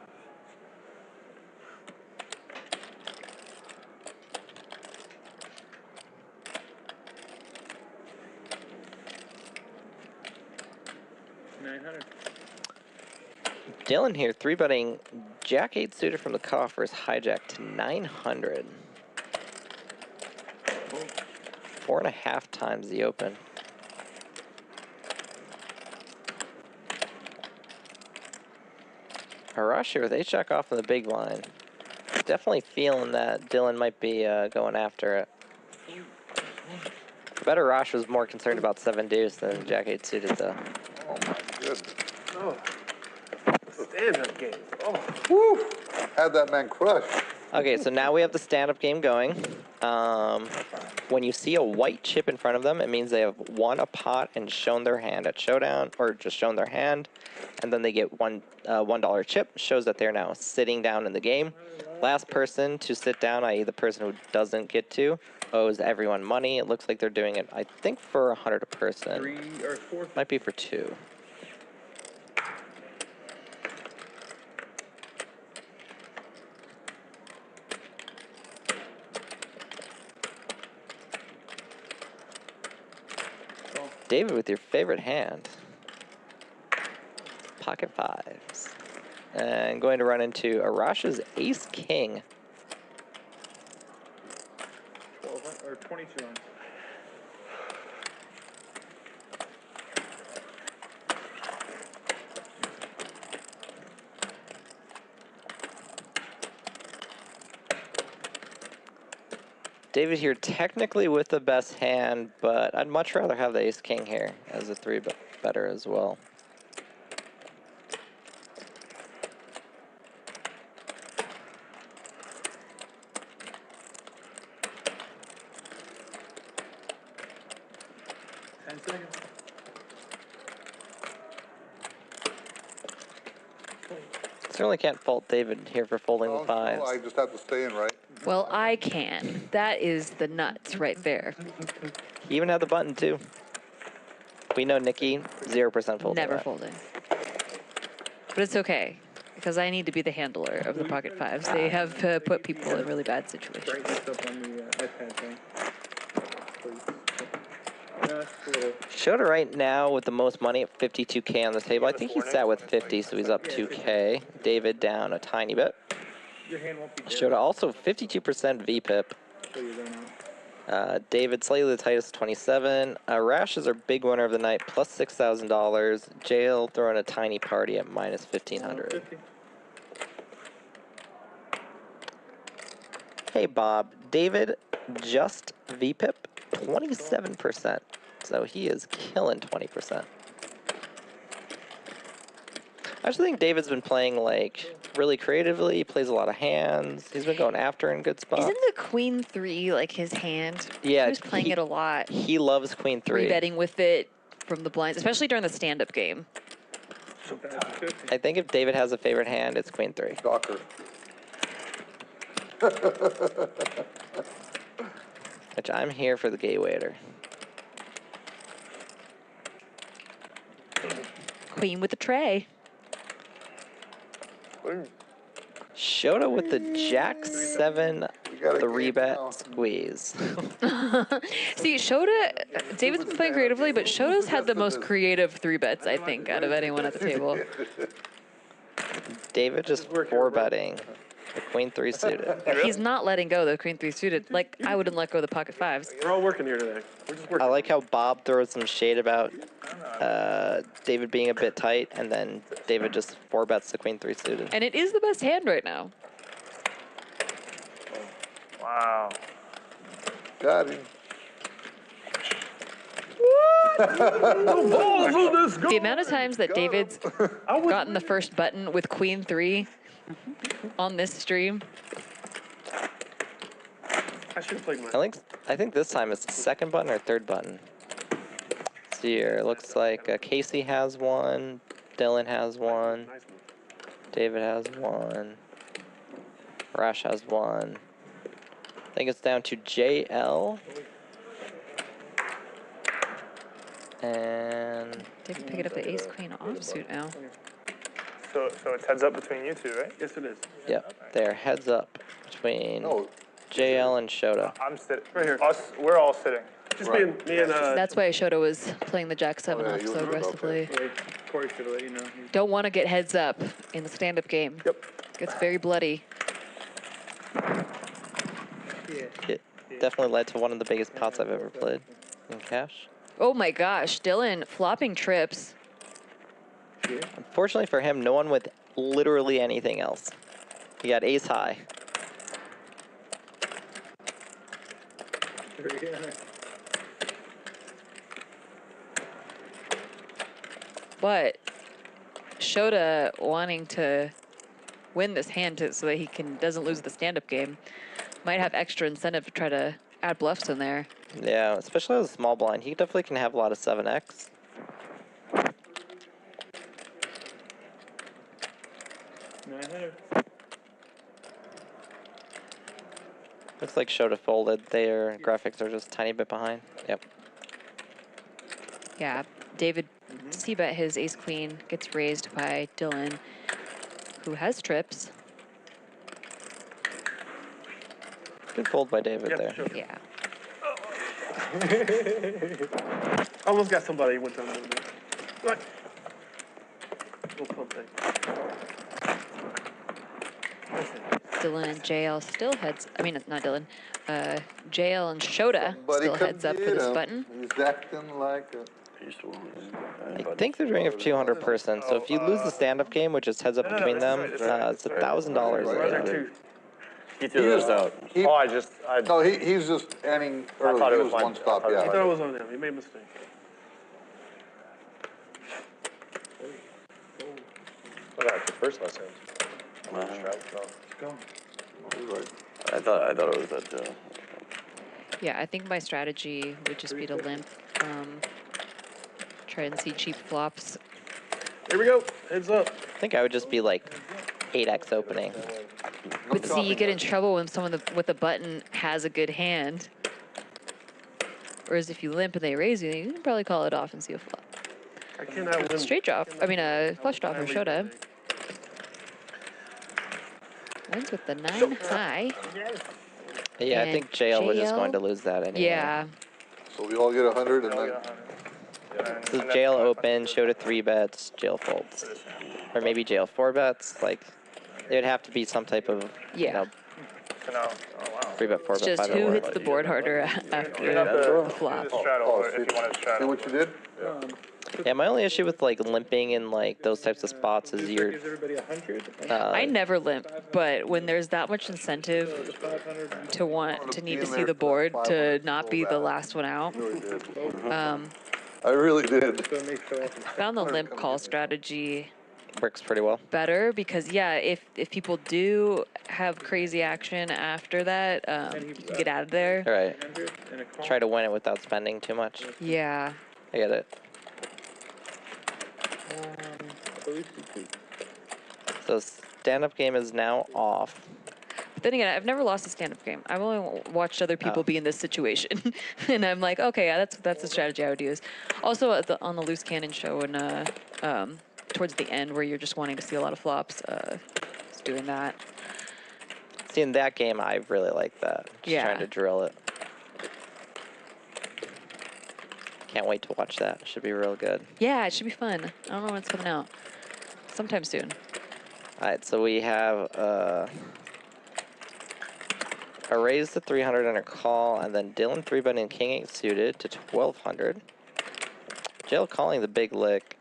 $900. Dylan here, 3-betting Jack 8 suited from the coffers, hijacked to 900. 4.5 times the open. Arash here with ace-jack off in the big line. Definitely feeling that Dylan might be going after it. I bet Arash was more concerned about 7-deuce than Jack 8 suited though. Oh my goodness. Oh. Stand-up game. Oh. Woo. Had that man crushed. Okay, so now we have the stand-up game going. When you see a white chip in front of them, it means they have won a pot and shown their hand at showdown, or just shown their hand, and then they get $1 chip, shows that they're now sitting down in the game. Last person to sit down, i.e. the person who doesn't get to, owes everyone money. It looks like they're doing it, I think, for 100 a person. 3 or 4. Might be for 2. David with your favorite hand. Pocket fives. And going to run into Arash's ace king. 12 or 22 on. David here technically with the best hand, but I'd much rather have the ace king here as a 3-better as well. Certainly can't fault David here for folding the fives. I just have to stay in, right? Well, I can. That is the nuts right there. He even had the button too. We know Nikki, 0% folding. Never folding. But it's okay, because I need to be the handler of the pocket fives. They have put people in really bad situations. Break this up on the iPad thing. Please. Shota right now with the most money at 52K on the table. I think he sat with 50, so he's up 2K. David down a tiny bit. Your hand won't be dead. Shota also 52% VPIP. So you're going out. David slightly the tightest, 27. Arash is our big winner of the night, plus $6,000. Jail throwing a tiny party at minus 1,500. Hey Bob, David just VPIP 27%. So he is killing 20%. I just think David's been playing like really creatively. He plays a lot of hands. He's been going after in good spots. Isn't the queen 3 like his hand? Yeah, he was playing it a lot. He loves queen 3. Betting with it from the blinds, especially during the stand-up game. I think if David has a favorite hand, it's queen 3. Shocker. Which I'm here for the gay waiter. Queen with the tray. Shota with the Jack 7 3-bet squeeze. See, Shota, David's been playing creatively, but Shota's had the most creative 3-bets, I think, out of anyone at the table. David just 4-betting the queen 3 suited. He's not letting go of the queen 3 suited. Like, I wouldn't let go of the pocket fives. We're all working here today. We're just working. I like how Bob throws some shade about David being a bit tight, and then David just 4-bets the queen 3 suited. And it is the best hand right now. Wow. Got him. The amount of times that David's gotten the first button with queen 3 on this stream. I should have played my. I think this time it's the second button or third button. Let's see here. It looks like Casey has one, Dylan has one, David has one, Arash has one. I think it's down to JL. And David picking up the ace queen offsuit now. So it's heads up between you two, right? Yes, it is. yep, they're heads up between JL and Shota. I'm sitting. Right here. We're all sitting. Just me and That's why Shota was playing the Jack 7 yeah, off you so were- aggressively. Yeah, Corey should have let you know. Don't want to get heads up in the stand-up game. Yep. Gets very bloody. It definitely led to one of the biggest pots I've ever played in cash. Oh my gosh, Dylan flopping trips. Unfortunately for him, no one with literally anything else. He got ace high. But Shota wanting to win this hand so that he doesn't lose the stand-up game might have extra incentive to try to add bluffs in there. Yeah, especially as a small blind. He definitely can have a lot of 7x. Looks like Shota folded. Their graphics are just a tiny bit behind. Yep. Yeah, David c-bet his ace-queen, gets raised by Dylan, who has trips. Good fold by David there. Sure. Yeah. Almost got somebody one time. What? Little pump thing. Dylan and JL still heads, I mean, not Dylan, JL and Shota Buddy still come heads up for get this him. button. He's acting like a... I think they're doing it for 200 person. So if you lose the stand-up game, which is heads up between them, it's $1,000. He threw those out. No, he's just ending early. thought it He was was mine. one stop, I yeah. thought it was on him. He made a mistake. What about the first lesson? I thought it was that too. Yeah, I think my strategy would just be to limp, try and see cheap flops. Here we go. Heads up. I think I would just be like 8x opening. But see, you get in trouble when someone with a button has a good hand. Whereas if you limp and they raise you, you can probably call it off and see a flop. I cannot win. Straight draw, I mean a flush draw for Shota. Wins with the 9 high. Yeah, I think JL was just going to lose that anyway. Yeah. So we all get 100 and then... So JL open, Shota 3-bets, JL folds. Or maybe JL 4-bets. Like, it would have to be some type of, you know, 3-bet, 4-bet, It's just 5-bet. who hits the board harder after the flop. Oh, if you wanted to straddle. see what you did? Yeah, my only issue with like limping in like those types of spots is you're. Gives everybody 100. I never limp, but when there's that much incentive to need to see the board to not be the last one out, I really did. found the limp call strategy Works pretty well. better because yeah, if people do have crazy action after that, you can get out of there. All right. Try to win it without spending too much. Yeah. I get it. So stand-up game is now off. But then again, I've never lost a stand-up game. I've only watched other people be in this situation, and I'm like, okay, yeah, that's the strategy I would use. Also, on the loose cannon show, and towards the end, where you're just wanting to see a lot of flops, just doing that. See, in that game, I really like that. Just trying to drill it. Can't wait to watch that. Should be real good. Yeah, it should be fun. I don't know when it's coming out. Sometime soon. All right, so we have a raise to 300 and a call, and then Dylan 3-betting King 8 suited to 1200. Jill calling the big lick.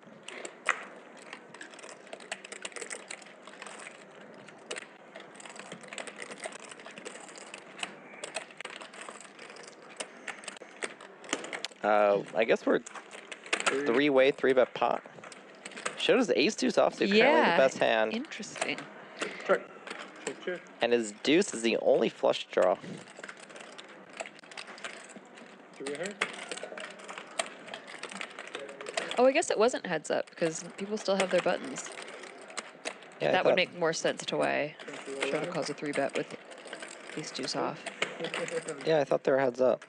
I guess we're 3-way 3-bet pot. Showed us ace deuce offsuit, currently the best hand. Interesting. And his deuce is the only flush draw. Oh, I guess it wasn't heads up because people still have their buttons. Yeah, That would make more sense to why Shota calls a 3-bet with ace deuce off. Yeah, I thought they were heads up.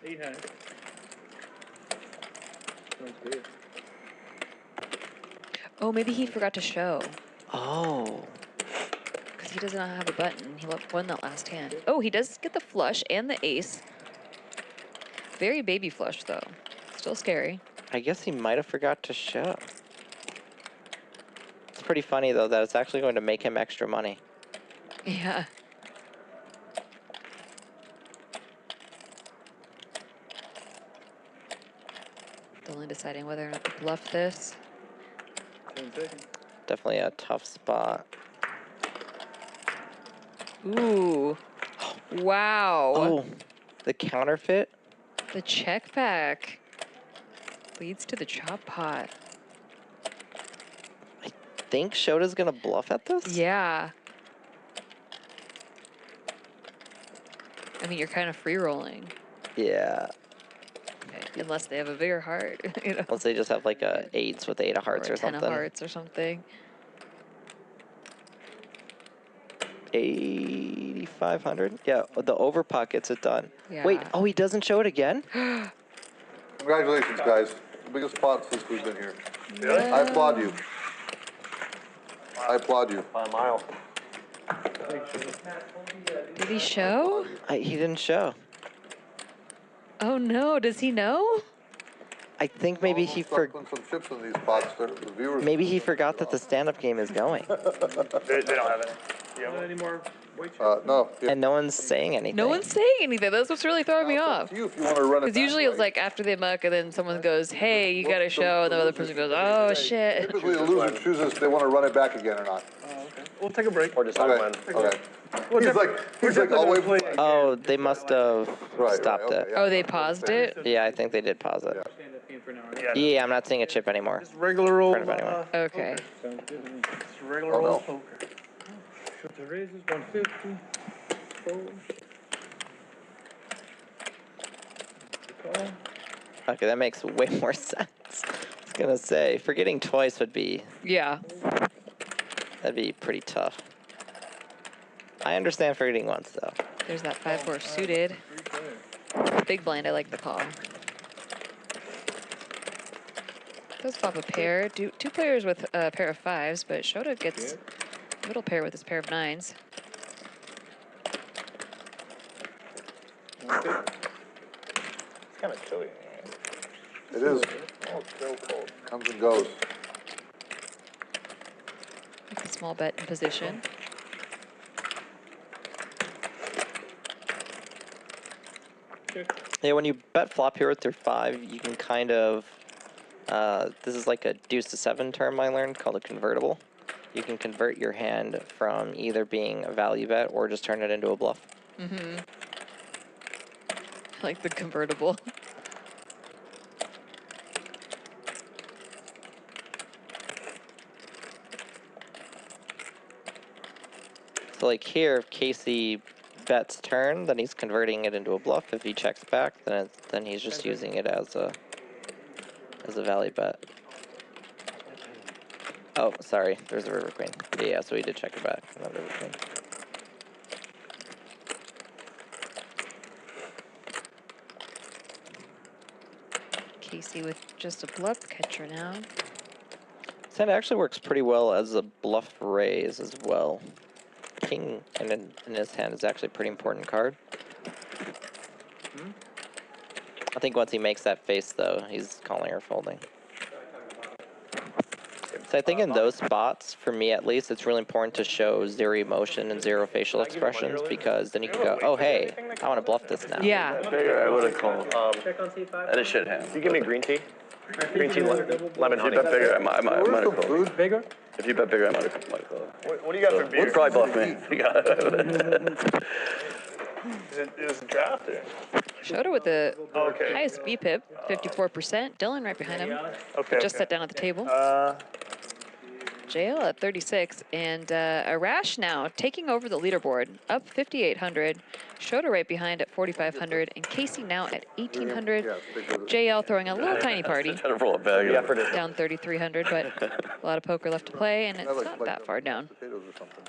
Oh, maybe he forgot to show. Oh. Because he does not have a button. He won that last hand. Oh, he does get the flush and the ace. Very baby flush, though. Still scary. I guess he might have forgot to show. It's pretty funny, though, that it's actually going to make him extra money. Yeah. Dylan deciding whether or not to bluff this. Definitely a tough spot. Ooh. Wow. Oh, the counterfeit? The check back leads to the chop pot. I think Shota's gonna bluff at this? Yeah. I mean, you're kind of free rolling. Yeah. Unless they have a bigger heart, you know. Unless they just have like a 8s with 8 of hearts or, a 10 something. of hearts or something. 8,500? Yeah, the over pot gets it done. Yeah. Wait, oh, he doesn't show it again? Congratulations, guys. The biggest pot since we've been here. Really? I applaud you. I applaud you. By a mile. Did he show? He didn't show. Oh no, does he know? I think maybe he Putting some chips in these pots. The viewers. maybe he forgot that the stand-up game is going. They don't have any. Not anymore. No. And no one's saying anything. No one's saying anything. That's what's really throwing me off. You, if you want to run it. Because usually it's like after the muck, and then someone goes, "Hey, you got to show," and the other person goes, "Oh shit." Typically, the loser chooses if they want to run it back again or not. We'll take a break. Or decide when. Okay. He's like, oh wait. Oh, they must have stopped it. Oh, they paused it? Yeah, I think they did pause it. Stand-up game for now, right? Yeah, I'm not seeing a chip anymore. Just regular old. In front of anyone. Okay. Just regular old poker. Shota raises 150. Fold. Call. Okay, that makes way more sense. I was gonna say, forgetting twice would be, Yeah. that'd be pretty tough. I understand forgetting once, though. There's that 5-4 suited. Big blind, I like the call. Does pop a pair. Two players with a pair of 5s, but Shota gets middle pair with his pair of 9s. It's kind of chilly. It is. Oh, it's so cold. Comes and goes. Make a small bet in position. Yeah, when you bet flop here with your 5, you can kind of, this is like a deuce to 7 term I learned called a convertible. You can convert your hand from either being a value bet or just turn it into a bluff. Mm-hmm. Like the convertible. So like here, if Casey bets turn, then he's converting it into a bluff. If he checks back, then he's just using it as a value bet. Oh, sorry, there's a river queen. Yeah, so he did check it back. Not river queen. Casey with just a bluff catcher now. This hand actually works pretty well as a bluff raise as well. King in his hand is actually a pretty important card. I think once he makes that face, though, he's calling or folding. So I think in those spots, for me at least, it's really important to show 0 emotion and 0 facial expressions, because then you can go, oh, hey, I want to bluff this now. Yeah. Bigger, I would have called. Check on C5. That is shit hand. If you give me green tea, lemon If you honey. bet bigger, I might have called. Food? Bigger? If you bet bigger, I might have called. What do you got for beer? Would probably bluff me. You got it. Is it draft or? Shota with the Okay. highest VPIP, 54%. Dylan right behind him. Okay. Just sat down at the table. JL at 36, and Arash now taking over the leaderboard, up 5,800. Shota right behind at 4,500, and Casey now at 1,800. JL throwing a little tiny party, Trying to roll a bag. down 3,300, but a lot of poker left to play, and it's not that far down. Potatoes or something.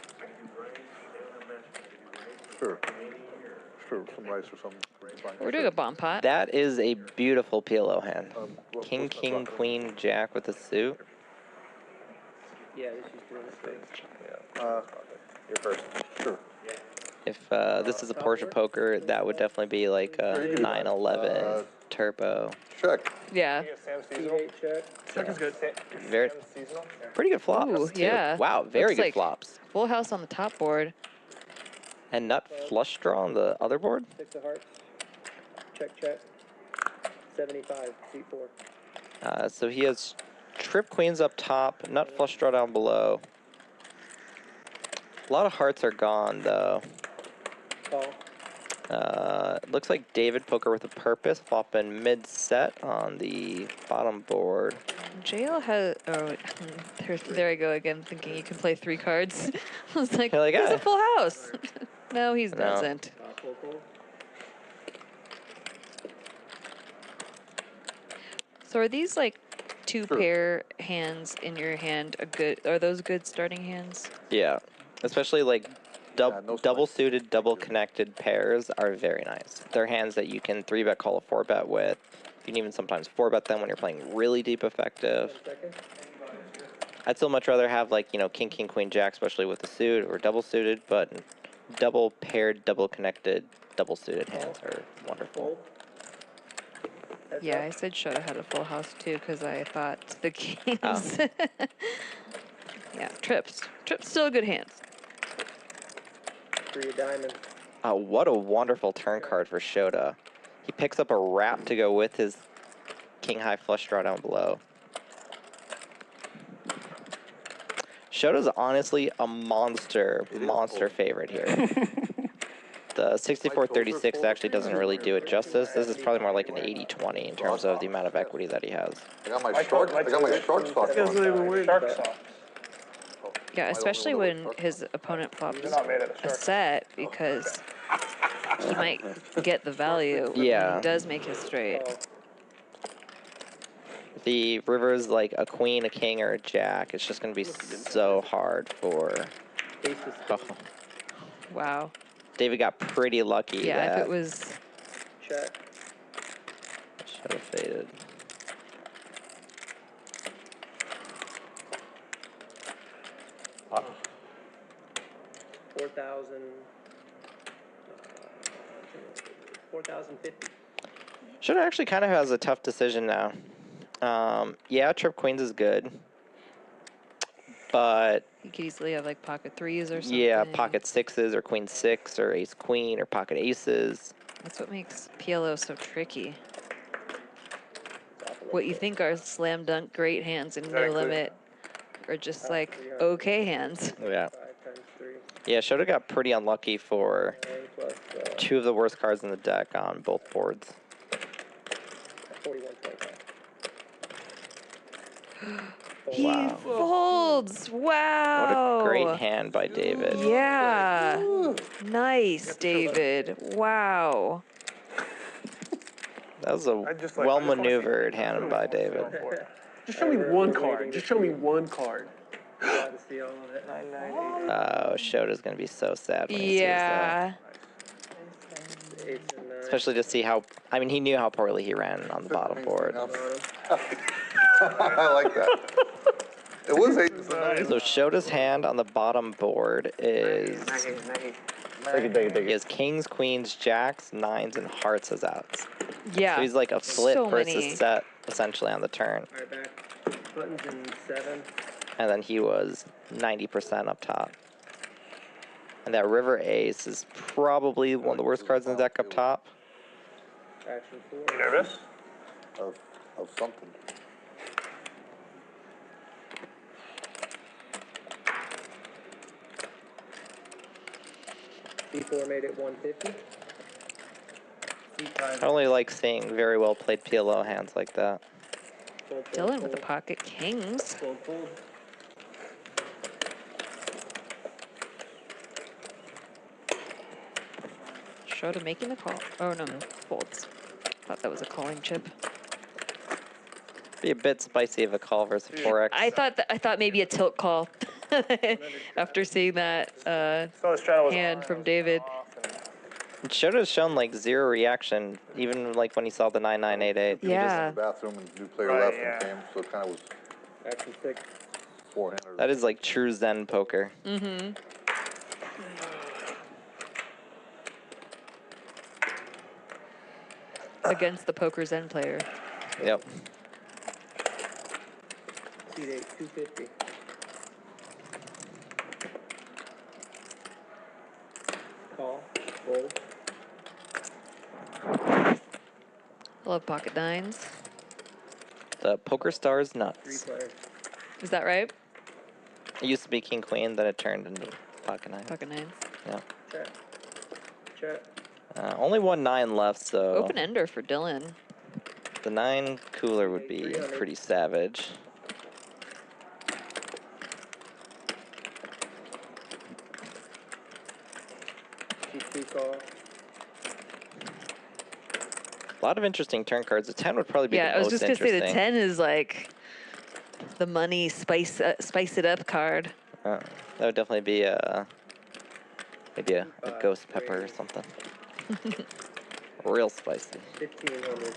Sure. Sure, some rice or something. We're doing a bomb pot. That is a beautiful PLO hand. King, king, queen, jack with a suit. Yeah, this is doing this thing. You're first. Sure. If this is a Porsche poker, that would definitely be like a 911 turbo. Check. Yeah. Sam seasonal. Check. is good. Very, Seasonal. pretty good flops. Ooh, too. yeah. Wow, very Looks good like flops. Full house on the top board. And nut flush draw on the other board. 6 of hearts. Check. 75, seat 4. So he has trip queens up top, nut flush draw down below. A lot of hearts are gone though. Call. It looks like David poker with a purpose, flopping mid set on the bottom board. Jail has. Oh, there I go again, thinking you can play 3 cards. I was like, You're like, he's "Ah." a full house. No, he No. doesn't. So are these like 2 pair hands in your hand a good? Are those good starting hands? Yeah, especially like no double sign. suited, double connected pairs are very nice. They're hands that you can 3-bet, call a 4-bet with. You can even sometimes 4-bet them when you're playing really deep effective. I'd still much rather have like, you know, king, queen, jack, especially with the suit, or double suited, but double paired, double connected, double suited hands are wonderful. Yeah, I said Shota had a full house too because I thought the kings. Oh. Yeah, trips. Trips still good hands. 3 of diamonds. What a wonderful turn card for Shota. He picks up a wrap to go with his king high flush draw down below. Shota's honestly a monster favorite here. The 64-36 actually doesn't really do it justice. This is probably more like an 80-20 in terms of the amount of equity that he has. I got my short socks on. Shark socks. Yeah, especially when his opponent flops They're not made out of a shark. set because he might get the value. Yeah. He does make his straight. If the river is like a queen, a king, or a jack, it's just going to be so hard for... Oh. Wow. David got pretty lucky. Yeah, that if it was. Check. should have faded. Uh, 4,050. Should actually kind of has a tough decision now. Yeah, trip queens is good, but You could easily have like pocket 3s or something. yeah, pocket 6s or queen 6 or ace queen or pocket aces. That's what makes PLO so tricky. What you think are slam dunk great hands and no limit are just like okay hands. Yeah. 5 times 3. Yeah, Shota got pretty unlucky for 9 plus 2 of the worst cards in the deck on both boards. 41.5. He Wow. folds. Wow. What a great hand by David. Yeah. Nice, David. Wow. That was a well-maneuvered hand by David. Just show me one card. Just show me one card. Glad to see all of it. 990. Oh, Shota's going to be so sad when he Yeah. Eights and 9. Especially to see how, I mean, he knew how poorly he ran on the bottom board. I like that. It was 8 and 9. So Shota's hand on the bottom board is, he has kings, queens, jacks, 9s, and hearts as outs. Yeah. So he's like a flip So versus many. set, essentially, on the turn. All right, back. Buttons and 7. And then he was 90% up top. And that river ace is probably one of the worst cards in the deck up top. Action 4. You nervous? Of something. C4 made it 150. I only like seeing very well played PLO hands like that. Fold, fold, Dylan with the fold. pocket kings. Fold, fold. Shota making the call. Oh, no. Folds. Thought that was a calling chip. Be a bit spicy of a call versus 4x. I thought maybe a tilt call after seeing that hand from David. Shota's shown like 0 reaction, even like when he saw the 9988. Yeah. In the bathroom and new player Right, left yeah. and came, so it kind of was Action 6. forehand. That is like true Zen poker. Mm-hmm. against the poker Zen player. Yep. Seat 8, 250. Call, fold. I love pocket nines. The poker stars Three nuts. players. Is that right? It used to be king queen, then it turned into pocket nine. Pocket nines. Yeah. Check. Check. Only 1 9 left, so Open ender for Dylan. the 9 cooler would be pretty savage. Seat 2 call. A lot of interesting turn cards. The 10 would probably be Yeah, the I was most just gonna say the interesting. 10 is like the money spice it up card. That would definitely be maybe a ghost pepper or something. Real spicy. 1500.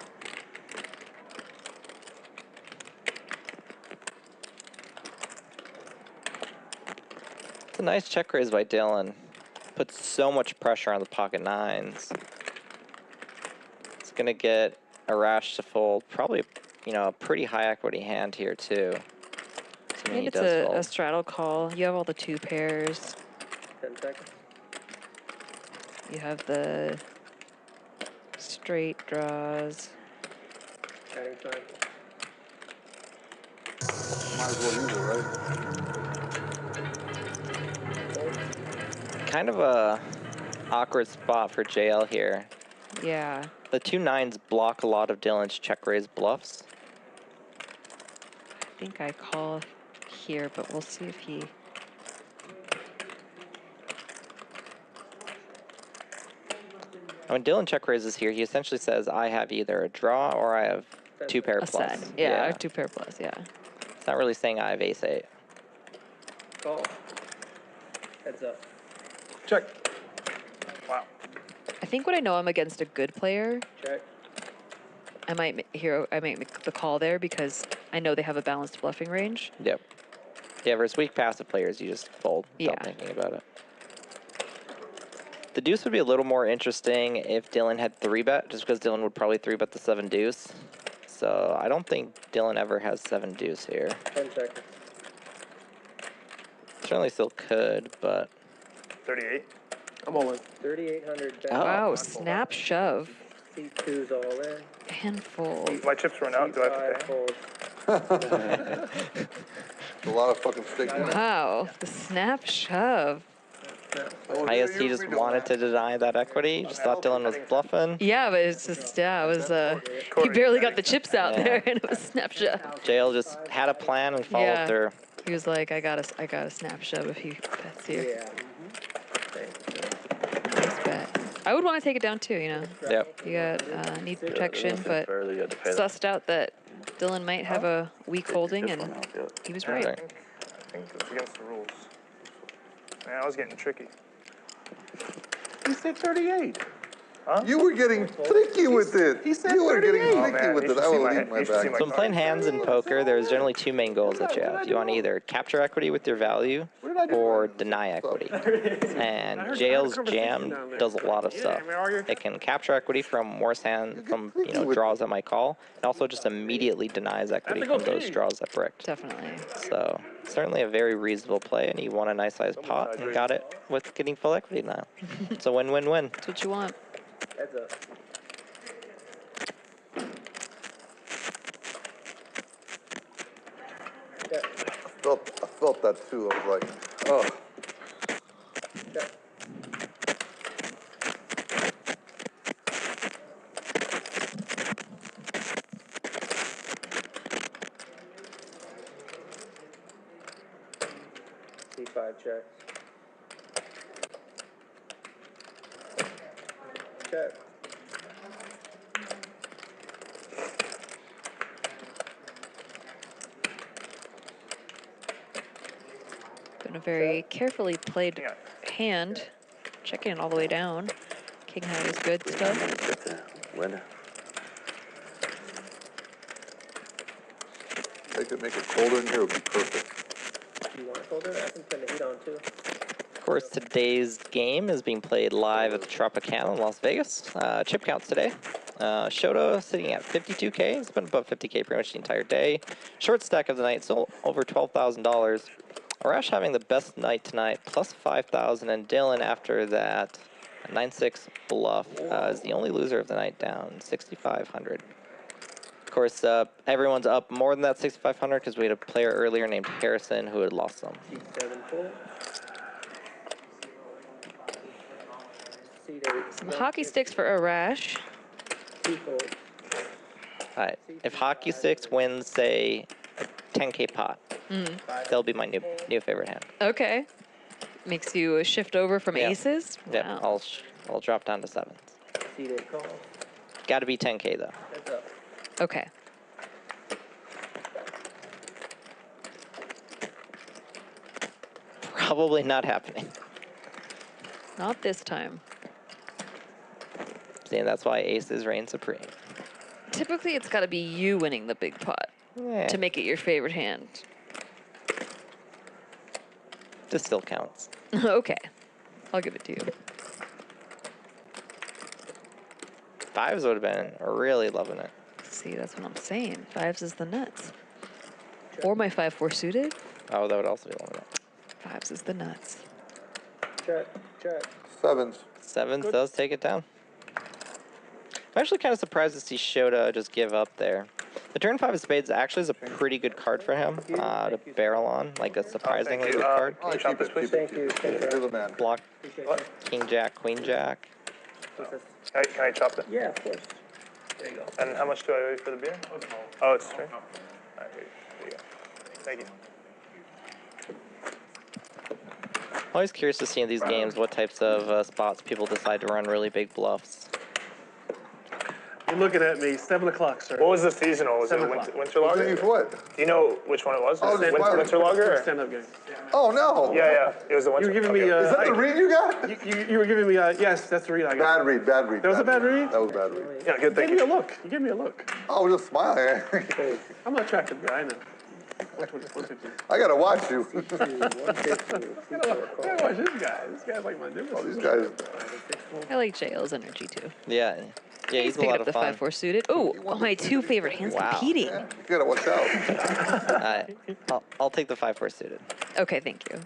It's a nice check raise by Dylan. Puts so much pressure on the pocket nines. It's gonna get Arash to fold. Probably, a pretty high equity hand here too. Maybe it's a straddle call. You have all the 2 pairs. 10 seconds. You have the straight draws. Adding time. Might as well use it, right? Kind of a awkward spot for JL here. Yeah. The 2 9s block a lot of Dylan's check raise bluffs. I think I call here, but we'll see if he... When Dylan check raises here, he essentially says, I have either a draw or I have 2 pair A plus. set. Yeah, 2 pair plus, yeah. It's not really saying I have ace 8. Call. Heads up. Check. Wow. I think when I know I'm against a good player, Check. I might make the call there because I know they have a balanced bluffing range. Yep. Yeah, versus weak passive players, you just fold without Yeah. thinking about it. The deuce would be a little more interesting if Dylan had 3-bet, just because Dylan would probably 3-bet the 7 deuce. So I don't think Dylan ever has 7 deuce here. 10 seconds. Certainly still could, but 38. I'm all in. 3,800. Oh. Wow, snap shove Seat 2's all in. and fold. My chips run out. Do I have to pay? Fold. A lot of fucking steak. Wow, the snap shove. I guess he just wanted to deny that equity. Just thought Dylan was bluffing. Yeah, but it's just, yeah, it was, he barely got the chips out Yeah. there and it was snap shove. JL just had a plan and followed Yeah. through. He was like, I got a snap shove if he bets here. Yeah. Nice bet. I would want to take it down too, Yep. You got, need protection, but Fairly, you had to pay that. sussed out that Dylan might have a weak holding and he was right. Right. I think it's against the rules. Man, I was getting tricky. He said 38. You were getting tricky with it. He said You were getting 38. tricky man, with you it. should I see will my leave hand- my you should see bag. my So in playing hands in poker, there's generally 2 main goals that you have. You want to either capture equity with your value or deny equity. And JL's jam does a lot of stuff. It can capture equity from worse hand, from draws that might call, and also just immediately denies equity from those draws that bricked. Definitely. So certainly a very reasonable play, and he won a nice sized pot and got it with getting full equity now. It's a win-win-win. That's what you want. Heads up. I felt that too. I was like, oh. Check. C5 checks. Check. Been a very carefully played hand. Checking it all the way down. King high is good stuff. Win. They could make it colder in here, it would be perfect. You want to hold it? I can turn the heat on too. Of course, today's game is being played live at the Tropicana in Las Vegas. Chip counts today. Shota sitting at 52K. It's been above 50K pretty much the entire day. Short stack of the night, still over $12,000. Arash having the best night tonight, plus 5,000, and Dylan after that, a 9-6 bluff, is the only loser of the night, down 6,500. Of course, everyone's up more than that 6,500 because we had a player earlier named Harrison who had lost some. C7 full. Some hockey sticks for Arash. Two folds. All right, if Hockey Sticks wins, say, a 10K pot, they'll be my new favorite hand. Okay. Makes you shift over from Yep. aces? Yep, Wow. I'll drop down to 7s. C8 call. Got to be 10K though. Heads up. Okay. Probably not happening. Not this time. See, and that's why aces reign supreme. Typically, it's got to be you winning the big pot Yeah. to make it your favorite hand. This still counts. Okay. I'll give it to you. 5s would have been really loving it. See, that's what I'm saying. 5s is the nuts. Or my 5-4 suited. Oh, that would also be loving it. 5s is the nuts. Check, check. 7s. 7s does take it down. I'm actually kind of surprised to see Shota just give up there. The turn 5 of spades actually is a pretty good card for him to barrel on, like a surprisingly good card. Oh, keep it, keep Thank it. you. You're the man. Block Appreciate King Jack, Queen Jack. you. Can I chop it? Yeah, of course. There you go. And how much do I owe you for the beer? Oh, it's straight? All right, here you go. Thank you. Always curious to see in these games what types of spots people decide to run really big bluffs. You're looking at me, 7 o'clock, sir. What was the seasonal? Was it 7 winter, o'clock. winter What's lager? in you for what? Do you know which one it was? Oh, Was it just winter, fire. winter lager? Or? Stand-up game. Oh, no. Yeah, it was the winter. You were giving me, Is that the read you got? you were giving me, yes, that's the read I got. Bad read, bad read. That was a bad read? That was a bad read. Yeah, good, You thank gave me a you. look. You gave me a look. Oh, just smiling. I'm an attractive guy, I know. 150. I gotta watch you. 150. Yeah, watch this guy. This guy's like my difference. Oh, these guys. I like JL's energy too. Yeah, yeah, he's a picking lot up of the fun. 5-4 suited. Oh, my 2 favorite hands Wow. competing. Yeah, you gotta watch out. I'll take the 5-4 suited. Okay, thank you.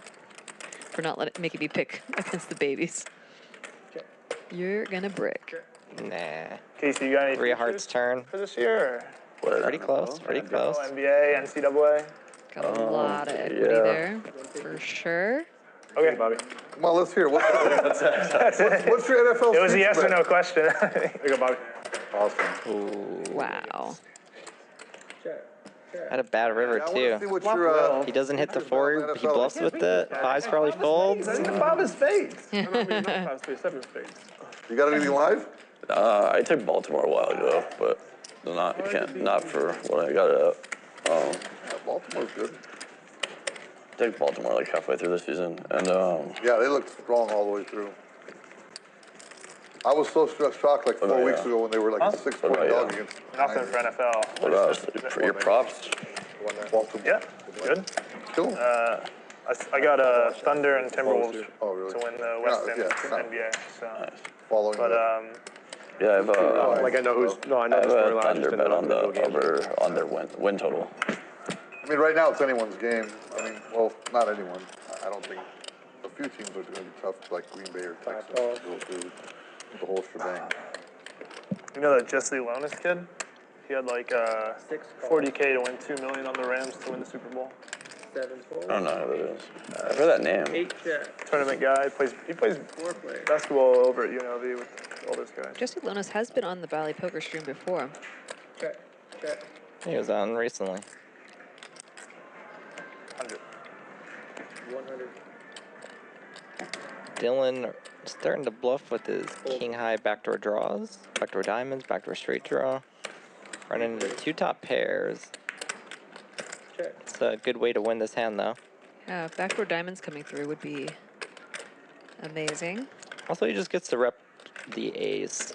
For not making me pick against the babies. You're gonna brick. Nah. Casey, you got any 3 of hearts futures turn. for this year? Pretty close, pretty close. NBA, NCAA? Got a lot of equity there, for sure. Okay, Bobby. Come on, let's hear it. What's your NFL It was a street yes or spread? no question. There you go, Bobby. Awesome. Wow. Had a bad river I want to see too. what your, He doesn't hit the 4, he NFL. bluffs with it. 5s probably folds. I need 5 of spades. I don't really know 5 of spades, 7 of spades. you got anything live? I took Baltimore a while ago, but not for what I got it at. Yeah, Baltimore's good. Took Baltimore like halfway through the season, and Yeah, they look strong all the way through. I was so shocked like 4 weeks ago when they were like a 6-point dog against. Nothing for NFL. what else? For your props, Baltimore. Yeah, good. Cool. I got Thunder and Timberwolves Oh, really? to win the West End yeah. NBA. So, Following but that. yeah, I have a, Like I know who's, no, I know I the have a storyline. I just Thunder didn't bet know on the the game. over on their win total. I mean, right now it's anyone's game. I mean, well, not anyone. I don't think a few teams are going to be tough, like Green Bay or Texas, to go through the whole shebang. you know that Jesse Lonis kid? He had like 40K to win $2 million on the Rams to win the Super Bowl. 7 I don't know who that is. I've heard that name. 8 check. Tournament guy. He plays 4 player. basketball over at UNLV with all those guys. Jesse Lonas has been on the Valley Poker stream before. Check, check. He was on recently. 100. 100. Dylan starting to bluff with his king high backdoor draws, backdoor diamonds, backdoor straight draw. Running into 2 top pairs. Check. It's a good way to win this hand though. Yeah, backdoor diamonds coming through would be amazing. Also, he just gets to rep the ace,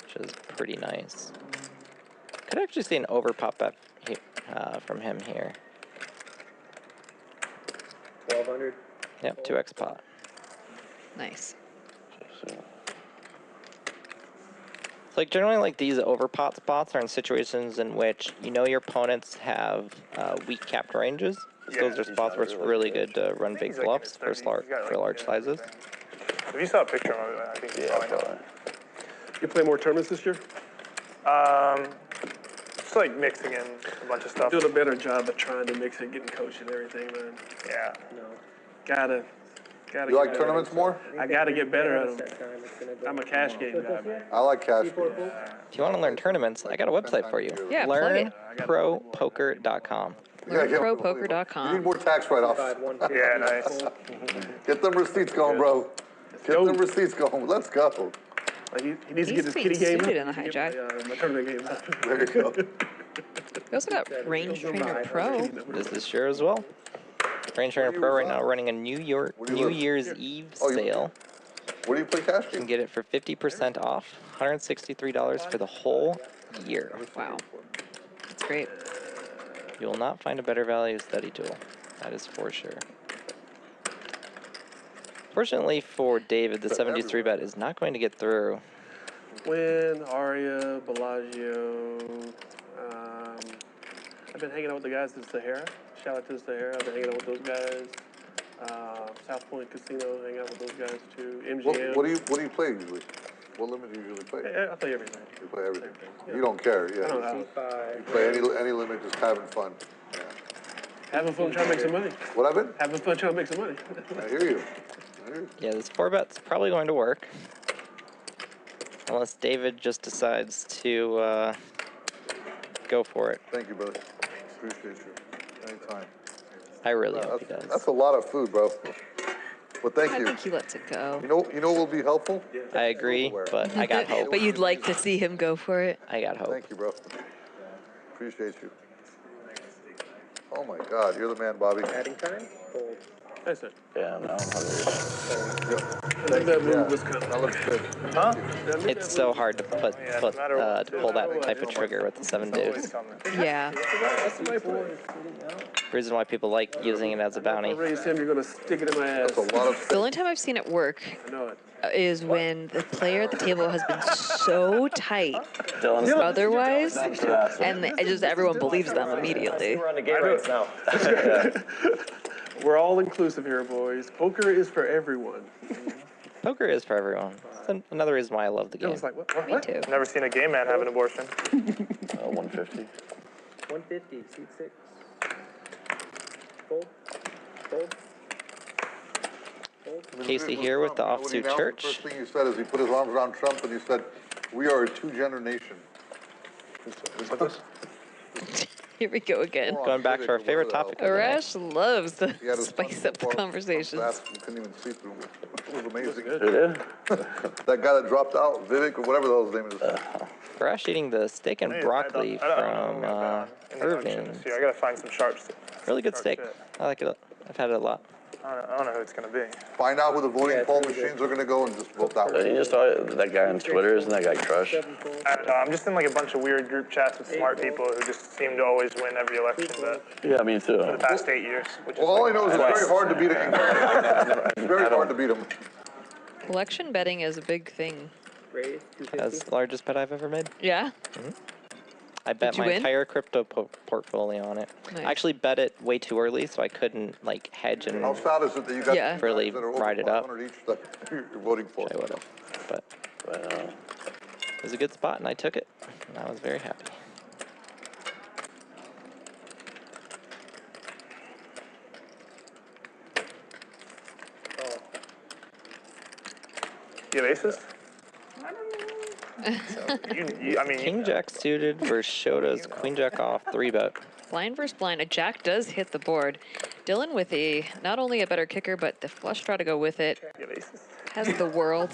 which is pretty nice. Could actually see an overpop bet from him here. 1200. Yep, 2x pot. Nice. like generally like these overpot spots are in situations in which you know your opponents have weak capped ranges. So those are spots where it's really good to run big bluffs for large sizes. If you saw a picture of it, I think you probably know. You play more tournaments this year? Just like mixing in a bunch of stuff. Doing a better job of trying to mix it, getting coached and everything, man. Yeah. No. Gotta You like tournaments more? I gotta get better at them. I'm a cash game guy, man. I like cash games. If you want to learn tournaments, I got a website for you. Yeah, plug it. LearnProPoker.com. LearnProPoker.com. You need more tax write-offs. Yeah, nice. Get them receipts going, bro. Get them receipts going. Let's go. Like he needs to He's get his being kitty game suited up. in the hijack. My tournament game up. There you go. We also got Range Trainer Pro. This is sure as well. Range Trainer Pro right now running a New Year's Eve sale. Where do you play cash You can games? get it for 50% off, $163 for the whole year. Wow. That's great. You will not find a better value study tool. That is for sure. Fortunately for David, the 73 bet is not going to get through. Win, Aria, Bellagio. I've been hanging out with the guys at Sahara. Shout out to Sahara. I've been hanging out with those guys. South Point Casino, hang out with those guys too. MGM. What do you play usually? What limit do you usually play? I play everything. You play everything. You don't care, yeah. I don't know. You play any limit, just having fun. Yeah. Having fun trying to make some money. What happened? Having fun trying to make some money. I hear you. Yeah, this 4-bet's probably going to work. Unless David just decides to go for it. Thank you, brother. Appreciate you. Anytime. I really hope he does. That's a lot of food, bro. Well, thank you. I think he lets it go. You know what will be helpful? I agree, but I got hope. But you'd like to see him go for it. I got hope. Thank you, bro. Appreciate you. Oh my God, you're the man, Bobby. Adding time? Cold. That's it. Yeah, no, I'm hungry. I think that move was kind of. That looks good. Huh? It's so hard to pull that type of trigger with the 7 deuce. Yeah. The reason why people like using it as a bounty. I raised him, you're gonna stick it in my ass. That's a lot of The only time I've seen it work I know it. is when the player at the table has been so tight Dylan's otherwise, and everyone believes them immediately. We're on the game right now. We're all inclusive here, boys. Poker is for everyone. Poker is for everyone. It's another reason why I love the game. It was like, what? Me too. Never seen a gay man have an abortion. 150. 150, seat 6. Fold. Fold. Fold. Casey here with the offsuit The church. first thing you said is he put his arms around Trump and he said, "We are a two-gender nation." Here we go again. Going back to our favorite topic of the night. Arash loves to He had his spice son up the before conversations. You couldn't even see through him. It was amazing. It is? That guy that dropped out, Vivek or whatever the hell his name is. Arash eating the steak and broccoli from Irving. I gotta find some sharps. Really good steak. I like it. I've had it a lot. I don't know who it's gonna be. Find out who the voting poll machines are gonna go and just vote that way. You just saw that guy on Twitter, isn't that guy Crush? I don't know. I'm just in like a bunch of weird group chats with smart people who just seem to always win every election Yeah, me too. for the past 8 years. Which Well, all I is know is it's very hard to beat him. It's very hard to beat him. Election betting is a big thing. Raise, 250. That's the largest bet I've ever made. Yeah? I bet Did you my win? entire crypto portfolio on it. Nice. I actually bet it way too early, so I couldn't like hedge and How sad is it that you got Yeah. two Really guys that are over ride it up. 500 each that you're voting for? I would have. But it was a good spot, and I took it, and I was very happy. You have aces? I mean, King Jack suited versus Shota's Queen Jack off 3-bet. Blind versus blind. A jack does hit the board. Dylan with not only a better kicker, but the flush draw to go with it. you have aces. Has the world.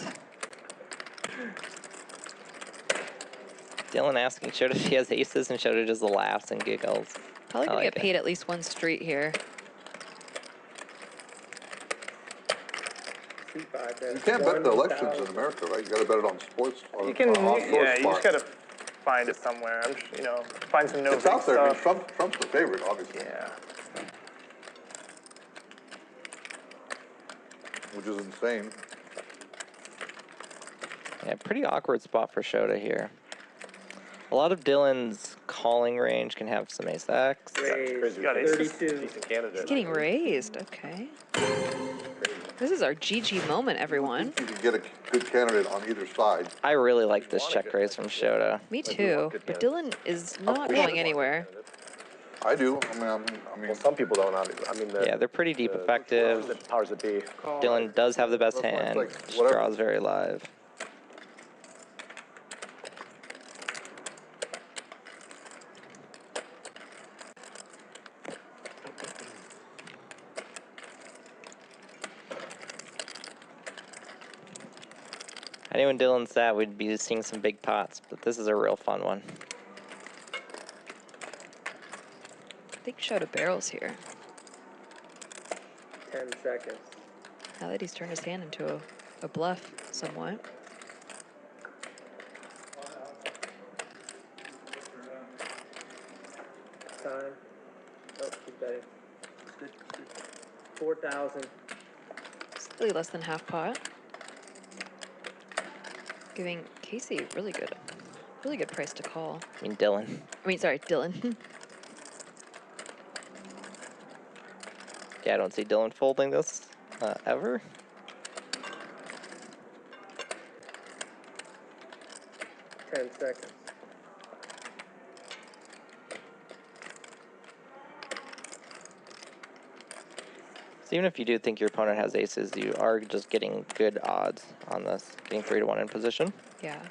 Dylan asking Shota if he has aces, and Shota just laughs and giggles. Probably I gonna like get paid at least one street here. C5, You can't bet the elections in America, right? You gotta bet it on sports. You can, on yeah, you sports just gotta find it somewhere. I'm just, find some no It's out there. I mean, stuff. Trump's the favorite, obviously, Yeah. which is insane. Yeah, pretty awkward spot for Shota here. A lot of Dylan's calling range can have some ace X. Raised, got aces. 32. Decent candidate. He's getting raised. Okay. This is our GG moment, everyone. You can get a good candidate on either side. I really like this check raise from Shota. Me too. But Dylan is not going anywhere. I do. Well, some people don't, obviously. I mean, Yeah, they're pretty deep effective. the powers that be. Dylan does have the best That's why it's hand. like, Just whatever. draws very live. I knew when Dylan sat, we'd be seeing some big pots, but this is a real fun one. I think Shota barrels here. 10 seconds. Now that he's turned his hand into a bluff somewhat. Time. Oh, he's betting. 4,000. Slightly less than half pot. Giving Casey really good price to call. I mean, Dylan. Sorry, Dylan. Yeah, I don't see Dylan folding this ever. Ten seconds. So even if you do think your opponent has aces, you are just getting good odds on this, getting 3-1 in position. Yeah.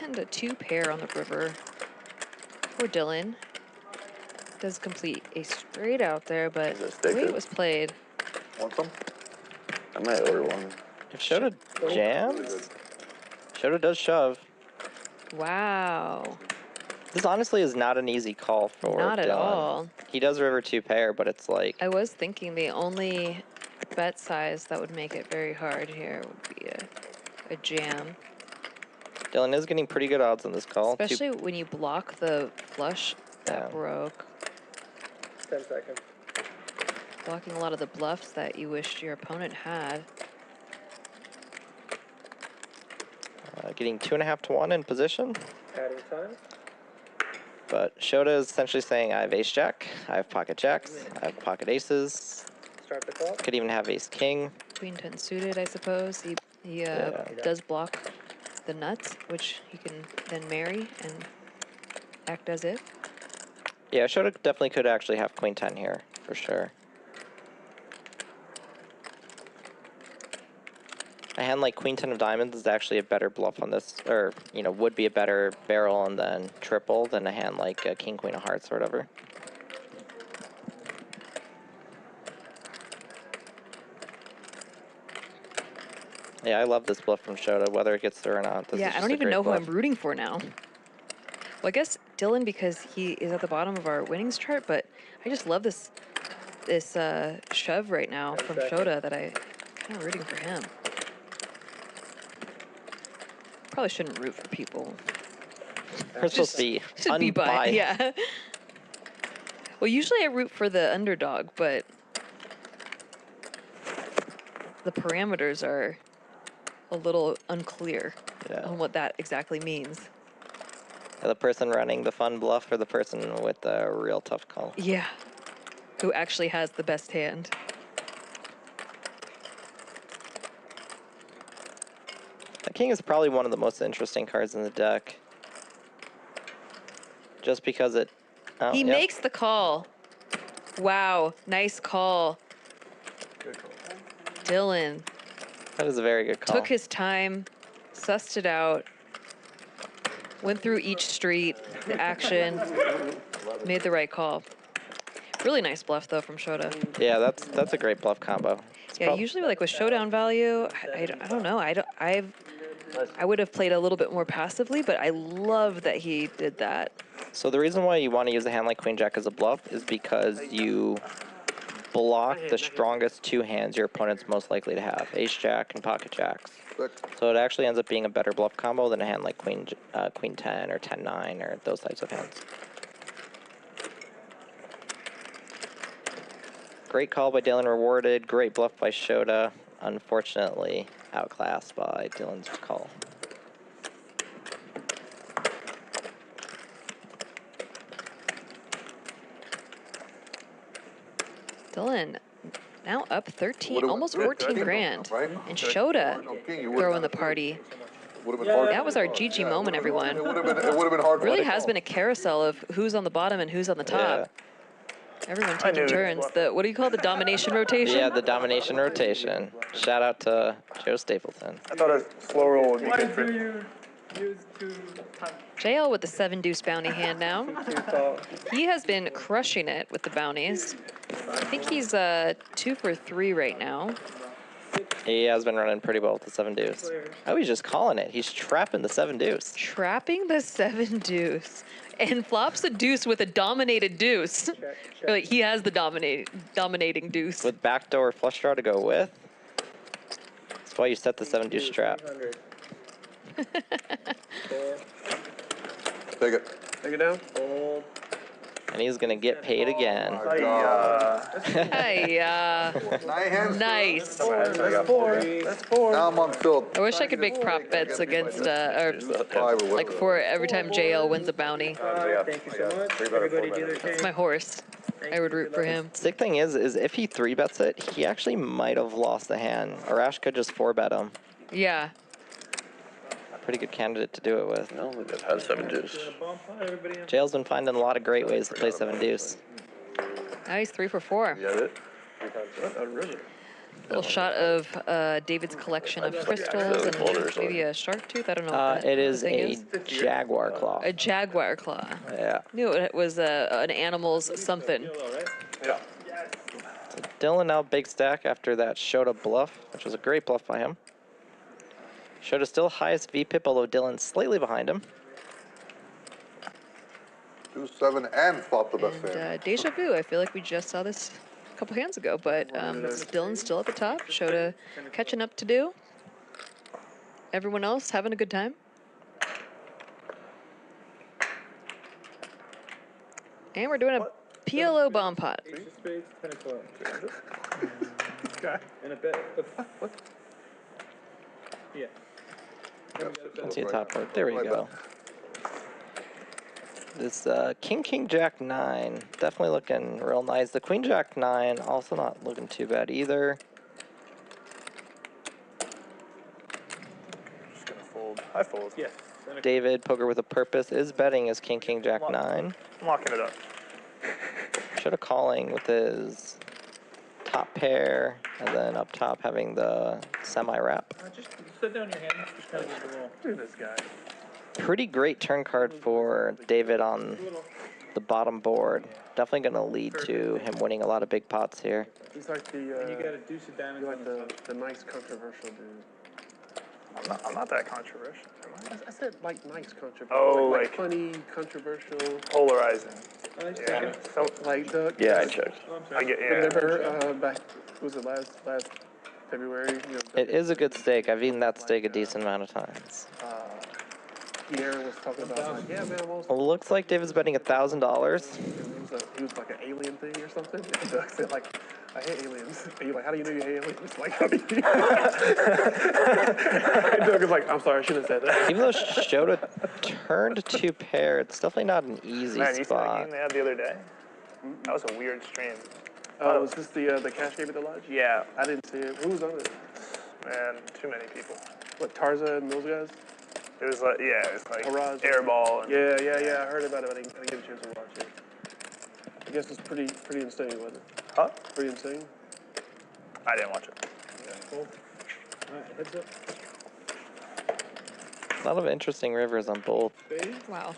And a 2 pair on the river for Dylan. Does complete a straight out there, but the way it was played. Want some? I might order one. If Shota jams, Shota does shove. Wow. This honestly is not an easy call for Not at Dylan. all. He does river 2 pair, but it's like... I was thinking the only bet size that would make it very hard here would be a jam. Dylan is getting pretty good odds on this call. Especially when you block the flush that broke. 10 seconds. Blocking a lot of the bluffs that you wished your opponent had. Getting 2.5 to 1 in position. Adding time. But Shota is essentially saying, I have ace jack, I have pocket jacks, I have pocket aces. Start the clock. Could even have ace king. Queen 10 suited, I suppose. He does block the nuts, which he can then marry and act as if. Yeah, Shota definitely could actually have queen 10 here, for sure. A hand like queen 10 of diamonds is actually a better bluff on this, or, you know, would be a better barrel and then triple than a hand like king queen of hearts or whatever. Yeah, I love this bluff from Shota, whether it gets through or not. This is Yeah, just I don't a even great know who bluff. I'm rooting for now. Well, I guess Dylan, because he is at the bottom of our winnings chart, but I just love this shove right now from Shota that I'm kind of rooting for him. Probably shouldn't root for people. We're supposed to be Should be by, unbiased. yeah. Well, usually I root for the underdog, but the parameters are a little unclear on what that exactly means. The person running the fun bluff or the person with the real tough call? Yeah. Who actually has the best hand. The king is probably one of the most interesting cards in the deck. Just because it... Oh, He makes the call. Wow, nice call. Dylan That is a very good call. took his time, sussed it out, went through each street, the action, made the right call. Really nice bluff though from Shota. Yeah, that's a great bluff combo. Yeah, usually like with showdown value, I don't know. I would have played a little bit more passively, but I love that he did that. So the reason why you want to use a hand like queen jack as a bluff is because you block the strongest 2 hands your opponent's most likely to have, ace jack and pocket jacks. So it actually ends up being a better bluff combo than a hand like queen 10 or 10-9 or those types of hands. Great call by Dylan, rewarded. Great bluff by Shota. Unfortunately, outclassed by Dylan's call. Dylan now up 13, Would've- almost good, 14 good. grand. Right? And Shota King, you would've throwing had the a two. party. Would've been hard That to was our call. GG Yeah, it moment, would've been- everyone. It would've been hard. Really to has call. been a carousel of who's on the bottom and who's on the top. Everyone taking turns. The what do you call it? The domination rotation? Yeah, the domination rotation. Shout out to Joe Stapleton. I thought a slow roll would be Why good for do you use two times? JL with the 7 deuce bounty hand now. He has been crushing it with the bounties. I think he's 2 for 3 right now. He has been running pretty well with the 7 deuce. Oh, he's just calling it. He's trapping the 7 deuce. Trapping the 7 deuce. And flops a deuce with a dominated deuce. Like he has the dominating deuce. With backdoor flush draw to go with. That's why you set the 7 deuce trap. Take it. Take it down. And he's going to get paid again. Hey, Nine hands. nice. That's four. That's four. Now I'm on tilt. I wish I could make prop bets against, or Five or like whatever. for every time JL wins a bounty. Thank you so much. Everybody do their That's thing. my horse. I would root for him. Sick thing is if he 3-bets it, he actually might have lost the hand. Arash could just 4-bet him. Yeah. Pretty good candidate to do it with. No, we just had 7 deuce. Jail's been finding a lot of great ways to play 7 deuce. Now he's 3 for 4. You got it? Little shot of David's collection of crystals and maybe a shark tooth. I don't know. What It is thing a jaguar claw. A jaguar claw. Yeah. Knew it was an animal's something. Yeah. So Dylan now big stack after that Shota bluff, which was a great bluff by him. Shota still highest VPIP, although Dylan's slightly behind him. 2-7 and flop the best hand. And deja vu. I feel like we just saw this a couple hands ago, but Dylan's still at the top. Shota catching up to do. Everyone else having a good time. And we're doing a PLO bomb pot. Ace of spades, 10 of clubs. Okay. And a bet. What? Yeah. Let's see the top board. There we go. This King Jack 9 definitely looking real nice. The Queen Jack 9 also not looking too bad either. Just gonna fold. I fold. Yes. David, poker with a purpose, is betting his King Jack 9. I'm locking it up. Should have calling with his top pair, and then up top having the semi-wrap. Just set down your hand. Just kind of get the roll. Look at this guy. Pretty great turn card for David on the bottom board. Definitely going to lead to him winning a lot of big pots here. He's like the, You got a deuce of diamonds like on the nice controversial dude. I'm not that controversial. I said like nice controversial. Oh, like like- funny, controversial. Polarizing. the. Yeah. So Like the. Yeah, I checked. Oh, I'm I sorry. get yeah. Remember back, was it last February? You know, It is a good steak. I've eaten that steak a decent amount of times. Pierre was talking about like, yeah, man, I'm also. Well, looks like David's betting $1,000. He was like an alien thing or something. And Doug said like, I hate aliens. And you're like, how do you know you hate aliens? Like, how do you? And Doug was like, I'm sorry, I shouldn't have said that. Even though Shota turned 2 pair, it's definitely not an easy Man, you see that spot. game they had the other day? That was a weird stream. Oh, was this the cash game at the lodge? Yeah, I didn't see it. Who was on it? man, too many people. What, Tarza and those guys? It was like, yeah, it was like Arash. airball. And Yeah. I heard about it. I didn't get a chance to watch it. I guess it's pretty insane, wasn't it? Huh? Pretty insane. I didn't watch it. All right, heads up. A lot of interesting rivers on both. Wow.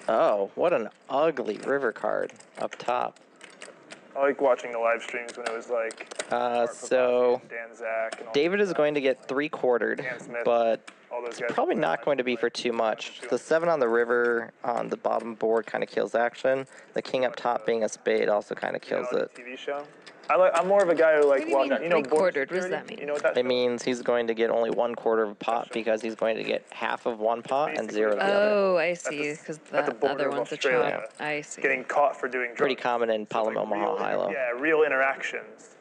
Oh, what an ugly river card up top. I like watching the live streams when it was like So Dan Zach, and all David is going to get 3/4, Dan Smith, but all those it's guys. probably not going to be for too much. The 7 on the river on the bottom board kind of kills action. The king up top being a spade also kind of kills it. TV show. I'm more of a guy who like What do you mean border 3/4? What does security? that mean? You know what that It means he's going to get only 1/4 of a pot because he's going to get half of one pot and 0 of the other. Oh, I see. Because the border other of one's a Australia. chop. I see. Getting caught for doing drugs. Pretty common in Palom Omaha Hilo. Yeah, real interactions,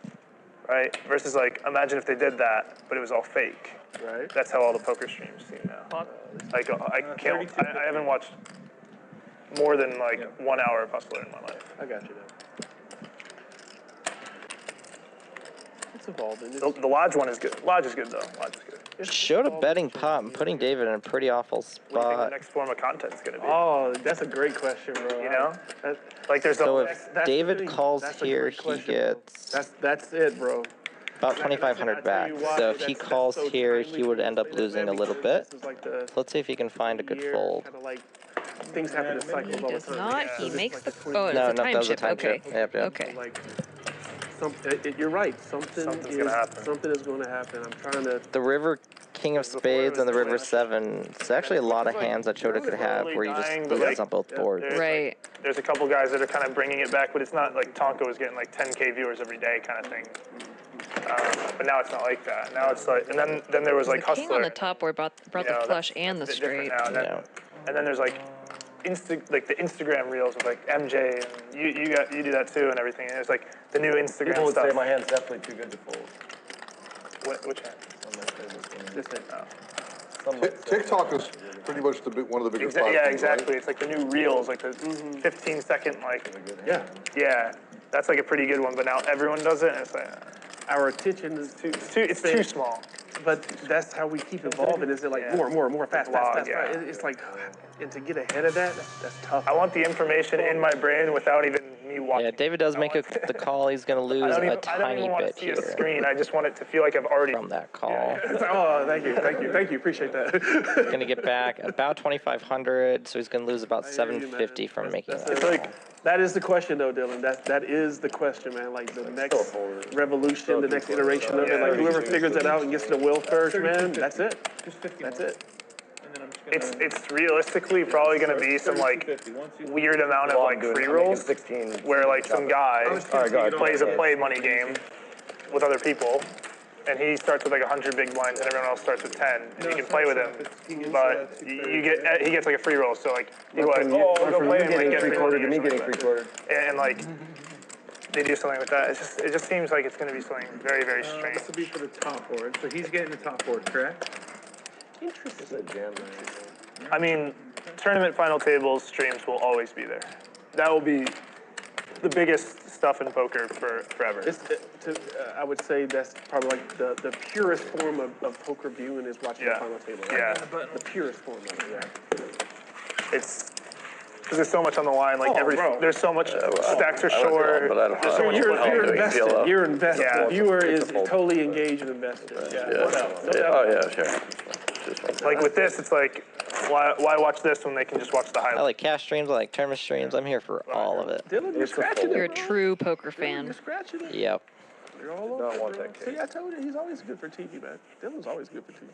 right? Versus like, imagine if they did that, but it was all fake. Right. That's how all the poker streams seem now. Like, I haven't watched more than like 1 hour of Hustler in my life. I got you there. It's evolving. The Lodge one is good. Lodge is good though. Lodge is good. Shota betting pot and putting David in a pretty awful What do you think the spot. next form of content is going to be? Oh, that's a great question, bro. You know? Like there's So a... if David calls here, he gets That's it, bro. about 2,500 back. So if he calls here, he would end up losing a little bit. Let's see if he can find a good fold. Kind of like things happen in cycles all the Does time. not. He makes the. Oh, it's No, a no, time that was a chip. time Okay. chip. Yep, yep. Okay. Like, you're right. Something's gonna happen. Something is going to happen. I'm trying to. The river king of spades and the river 7. It's actually a lot of hands that Shota could have where you just dying, lose but, like, on both boards. Right. There's a couple guys that are kind of bringing it back, but it's not like Tonka was getting like 10K viewers every day kind of thing. But now it's not like that. Now it's like, and then there was like The king on Hustler. the top board brought the flush and the That's a bit different straight. now. And then there's like the Instagram reels with like MJ and you do that too and everything. And there's like the new Instagram People would stuff. say my hand's definitely too good to fold. Which hand? This thing. TikTok is pretty much one of the biggest platforms, Yeah, right? exactly. It's like the new reels, like the 15-second like. Yeah, that's like a pretty good one. But now everyone does it, and it's like Our attention is it's too small. But that's how we keep evolving. Is it like more, fast, fast? It's like, and to get ahead of that, that's tough. I want the information in my brain without even me watching. Yeah, David does make the call. He's going to lose a I don't tiny even want bit to see here a screen. I just want it to feel like I've already from that call. Oh, thank you. Appreciate that. He's going to get back about 2,500, so he's going to lose about 750 from making that. It's like, that is the question, though, Dylan. That is the question, man. Like the next revolution, the next iteration of it. Like whoever figures it out and gets to the wheel first, man. That's it. That's it. It's realistically probably going to be some like weird amount of like free rolls where like some guy plays a play money game with other people and he starts with like 100 big blinds and everyone else starts with 10 and you can play with him, but he gets like a free roll, so like he's like, oh, I'll go play and like get 3/4 to me getting 3/4 and like they do something with that. It just seems like it's going to be something very, very strange. This will be for the top board, so he's getting the top board, correct? Interesting. I mean, tournament final tables streams will always be there. That will be the biggest stuff in poker for forever. I would say that's probably like the purest form of poker viewing is watching the final table. Right? Yeah. The purest form of it, yeah. It's because there's so much on the line. Like bro. there's so much stacks are short. There's so much You're invested. You're invested. Yeah. The viewer is totally engaged and invested. Sure. Like with this, it's like, why watch this when they can just watch the I highlights? like cash streams, I like tournament streams. I'm here for all of it. Dylan, you're scratching it. You're a true poker fan. You're scratching it. Yep. You're all over it, bro. See, I told you, he's always good for TV, man. Dylan's always good for TV.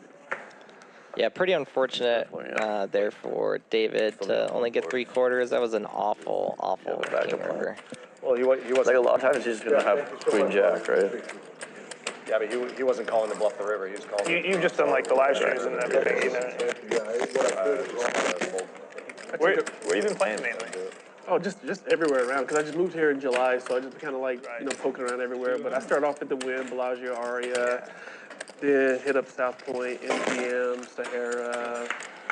Yeah, pretty unfortunate there for David to only get 3/4. That was an awful king river. Well, he was Like a lot of times he's going to have Queen Jack, right? Yeah, but he wasn't calling to bluff the river. He was calling. You've just done like the live streams and everything. You know. Where you been playing mainly? Oh, just everywhere around, because I just moved here in July, so I just kind of like, poking around everywhere. But I started off at the Wynn, Bellagio, Aria, then hit up South Point, MGM, Sahara.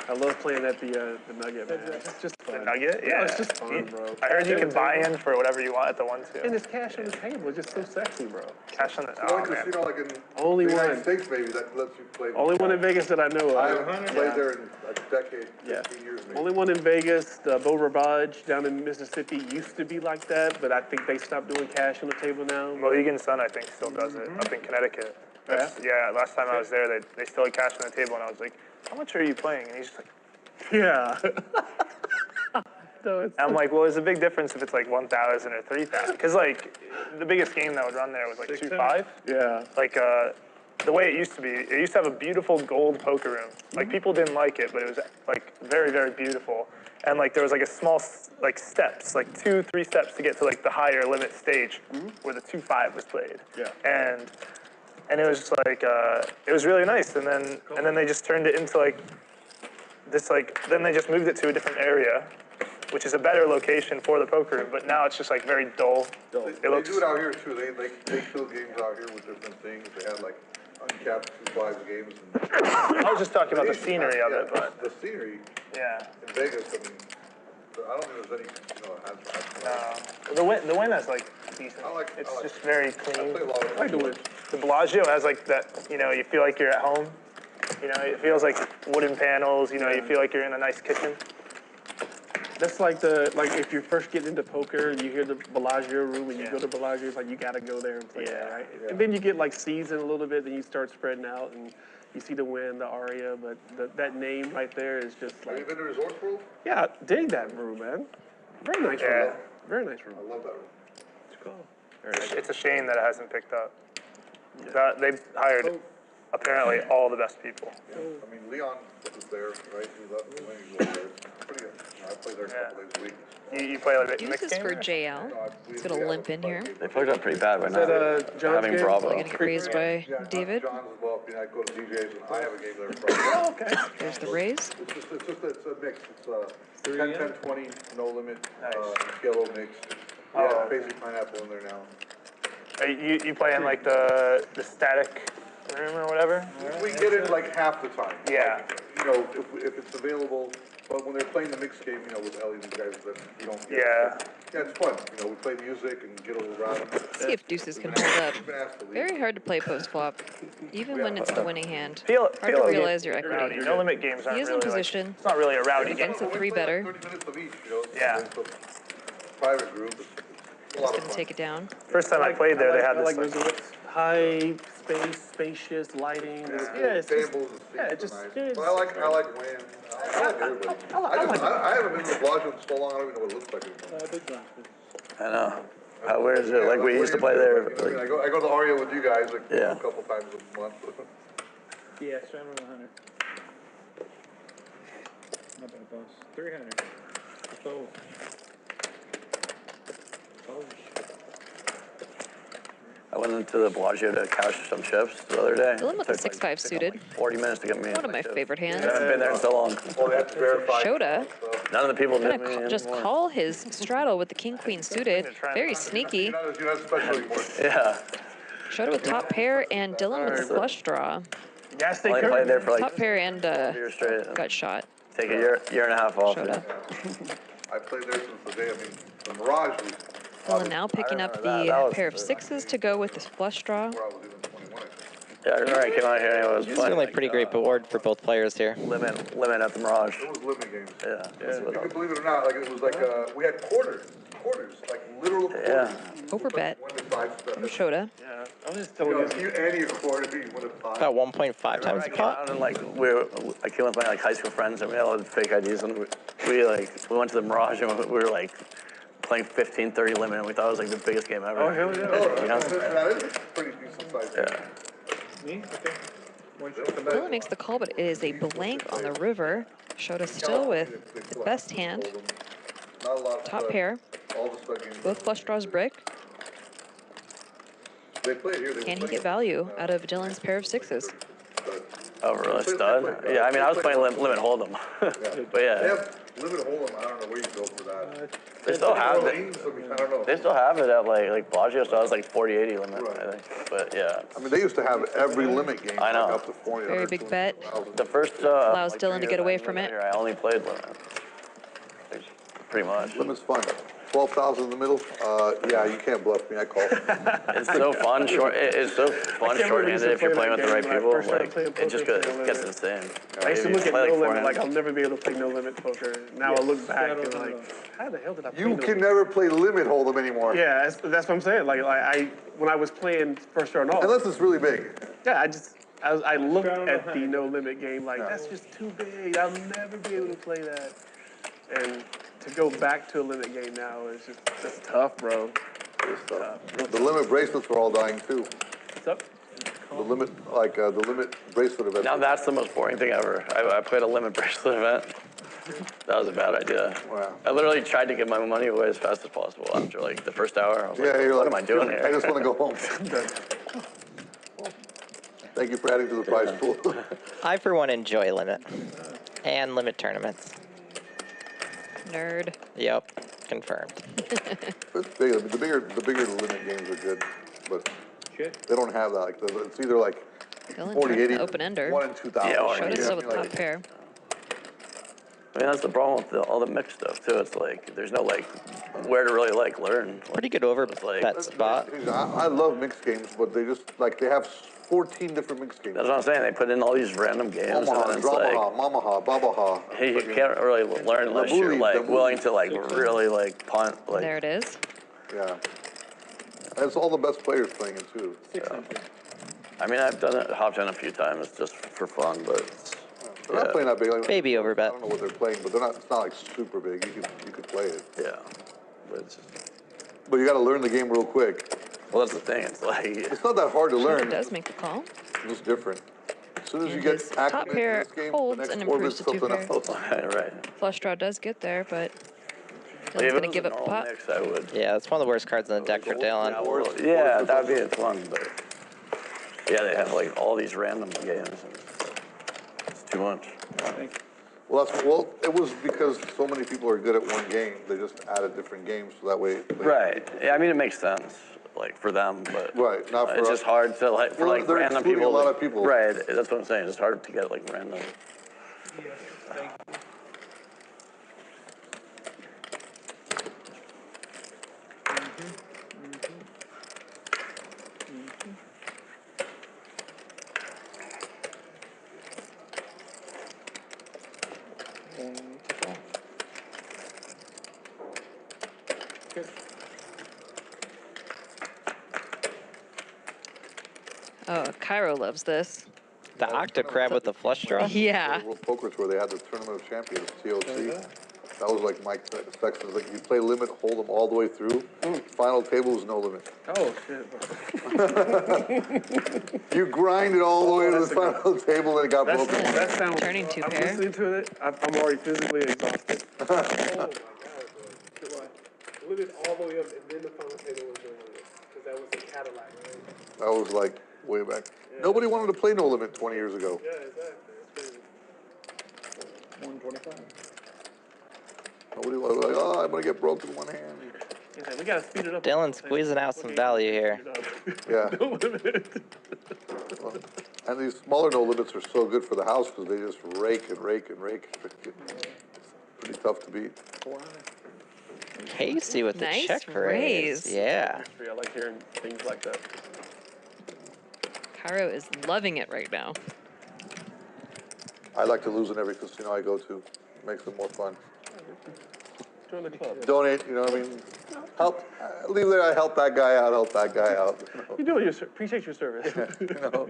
I love playing at the Nugget, man. It's just fun. The Nugget? Yeah. It's just fun, bro. I heard you can buy in for whatever you want at the one too. And it's cash on the table. It's just so sexy, bro. Cash on the The only casino like in Only the one. United States maybe that lets you play. Only one in Vegas that I know of. I haven't played there in a decade, Yeah. 15 years maybe. Only one in Vegas, the Beau Rivage down in Mississippi used to be like that, but I think they stopped doing cash on the table now. Mohegan Sun, I think, still does it up in Connecticut. Yeah, last time I was there, they still had cash on the table, and I was like, how much are you playing? And he's just like, Yeah. And I'm like, well, there's a big difference if it's like 1,000 or 3,000. Because like the biggest game that would run there was like 2.5. Yeah. Like the way it used to be, it used to have a beautiful gold poker room. Like people didn't like it, but it was like very, very beautiful. And like there was like a small like steps, like 2-3 steps to get to like the higher limit stage where the 2.5 was played. Yeah. And it was just like it was really nice. And then they just turned it into like this then they just moved it to a different area, which is a better location for the poker room. But now it's just like very dull. They do it out here too. They show games out here with different things. They had like uncapped 2.5 games. And I was just talking about the scenery of it, but the scenery. Yeah. In Vegas, I mean, I don't think there's any, the win is like decent. It's just very clean. I like the win. The Bellagio has like that, you feel like you're at home. It feels like wooden panels, you feel like you're in a nice kitchen. That's like if you're first getting into poker and you hear the Bellagio room and you go to Bellagio, it's like you gotta go there and play that, right? Yeah. And then you get like seasoned a little bit, then you start spreading out and you see the Wynn, the Aria, but that name right there is just like. Have you been to Resort World? Yeah, dig that room, man. Very nice room. Very nice room. I love that room. It's cool. It's a shame that it hasn't picked up. They've hired apparently all the best people. Yeah. I mean, Leon was there, right? He left the wing. He was there. Pretty good. I play there a couple days a week. You play like Use this for JL. It's gonna limp in here. They fucked up pretty bad right now. John's Having game? Bravo. Probably gonna get raised by David. John's as well. I go to DJ's and I have a game there Friday. Okay. There's the raise. It's a mix. It's 10, 10, 20, no limit, yellow mix. Yeah, basic pineapple in there now. You play in like the static room or whatever? We get it like half the time. Yeah. Like, if it's available, but when they're playing the mixed game, with Ellie and the guys, then you don't get it. Yeah, it's fun. We play music and get a little rowdy. Let's see if deuces can hold up. Very hard to play post flop, even when it's the winning hand. Hard to realize your equity. No limit games aren't He is in really position. it's not really a rowdy game. Against a 3-better. 30 minutes of each, Yeah. It's a private group. It's a lot Just of gonna fun. take it down. First time I played there, they had I this like resorts. High spacious lighting. It's just, Tables and yeah, it seats just, are nice. it's, But I like Wynn. I like everybody. I haven't been to the Bellagio in so long, I don't even know what it looks like anymore. I know. How weird is it? Like we used to play there. I mean, I go to the Aria with you guys like a couple times a month. Yeah, 700. Not bad, boss. 300. So. I went into the Bellagio to cash some chips the other day. The limit was 6-5 suited. 40 minutes to get me. One of my favorite hands. I haven't been there in so long. Well, that's verified. Shota. None of the people knew Gonna me just anymore. call his straddle with the king-queen suited. Very sneaky. You're not special anymore. Yeah. Shota with top pair and Dylan with the flush draw. Yes, I only played there for like Top pair and 12 years straight. got shot. Take a year and a half off. Shota. I played there since the day, the Mirage was Dylan now picking up remember the that. That was pair of sixes to go with this flush draw. where I was even 21, I think. Yeah, I remember I came out here and it was playing. Certainly like, pretty great board for both players here. Limit at the Mirage. It was limit games. Yeah. That's You what can believe it or not, like it was like, we had quarters, like literal quarters. Yeah. Overbet 1 to 5 from steps. Shota. yeah, I was just telling you. If you any a quarter, you win a 5. About 1.5 times I the came pot. out and like I came with my like high school friends and we had all the fake IDs and we went to the Mirage and we were like playing 15-30 limit and we thought it was like the biggest game ever. Oh, hell yeah. That is pretty decent size. Yeah. Me? Okay. One shot. Dylan makes the call, but it is a blank on the river. Shota still with the best hand. Not a lot of Top stuff. pair. All the stuff games. Both flush draws brick. They play it here. They Can will he get play value out of Dylan's pair of sixes? Oh, really? Stud? Yeah, I mean, I was playing limit hold'em. But They yeah, have limit hold'em. I don't know where you go for that. they still have it. I mean, I don't know. They still have it at like Bellagio, so I was like 40-80 limit, I think. But yeah, I mean, they used to have every limit game. I know. Like up to 40. Very big bet. the first Allows like, Dylan 3 to get years away I moved from out it. here, I only played limit. Pretty much. Limit's fun. 12,000 in the middle. Yeah, you can't bluff me. I call. It's so fun, it's so fun short-handed if you're playing with the right people. Like, it just gets insane. I used to If look you at play, no like, limit, forehand. like I'll never be able to play no limit poker. Now I look back and like, how the hell did I play You no can limit? never play limit hold'em anymore. Yeah, that's what I'm saying. Like when I was playing first round off, Unless it's really big. yeah, I looked at the no limit game like that's just too big. I'll never be able to play that. And to go back to a limit game now is just that's tough, bro. It's tough. The limit bracelets are all dying too. What's up? The limit, the limit bracelet event. Now that's the most boring thing ever. I played a limit bracelet event. That was a bad idea. Wow. I literally tried to get my money away as fast as possible after like the first hour. I was like, You're what am I doing here? I just want to go home. Thank you for adding to the prize pool. I, for one, enjoy limit and limit tournaments. Nerd. Yep, confirmed. It's big. I mean, the bigger limit games are good, but they don't have that. Like it's either like Dylan 40, tried 80, an open ender. 1 in 2,000. Yeah, Showed us still with top pair. I mean, that's the problem with all the mixed stuff too. It's like there's no like where to really like learn. Pretty good over like, bet spot. I love mixed games, but they just they have 14 different mixed games. That's what I'm saying. They put in all these random games, Omaha, and it's like Mamaha, Babaha. hey, you can't really learn unless you're like willing to like really like punt. Like There it is. Yeah, that's all the best players playing it too. Yeah. I mean, I've done it, hopped in a few times just for fun, but they're not playing that big. Like, Baby over bet. I don't know what they're playing, but they're not. It's not like super big. You could play it. Yeah, but it's just, But you got to learn the game real quick. well, that's the thing. It's like It's not that hard to learn. It does make the call. It's just different. As soon as you And get his top acclimated to pair this game, holds the next and orbit's improves to two something pair. else. right. Flush draw does get there, but Like, Dylan's if it gonna was give a up the normal pot. mix, I would. Yeah, that's one of the worst cards in the deck for Dylan. Yeah, that'd be fun, but yeah, they have like all these random games. And it's too much. Well, it was because so many people are good at one game. They just added different games so that way. Right. Yeah, I mean, it makes sense, like for them, but Right, not for it's us. just hard to like for Well, like they're random excluding people. a lot of people. Right. That's what I'm saying. It's hard to get like random. Oh, Cairo loves this. The Octocrab with the flush draw? Yeah. World Poker Tour, they had the Tournament of Champions, TOC. That was like Mike Sexton's, like you play limit, hold them all the way through. Final table was no limit. Oh, shit. You grind it all the way to the final table and it got broken. That sounds. Turning two I'm pair. listening to it. I'm already physically exhausted. Oh my god, bro. Limit all the way up, and then the final table was no limit, because that was a Cadillac, right? That was like way back. Nobody wanted to play no limit 20 years ago. Yeah, exactly. That's crazy. 125. Nobody was like, oh, I'm gonna get broke in one hand. Yeah, we gotta speed it up. Dylan squeezing out some value here. Yeah. No limit. And these smaller no limits are so good for the house because they just rake and rake and rake. It's pretty tough to beat. Casey with the Nice check raise. raise. Yeah. I like hearing things like that. Cairo is loving it right now. I like to lose in every casino I go to. Makes it more fun. Join the club. Donate, you know what I mean? Help, leave there, I help that guy out, help that guy out. You doing your appreciate your service. You know?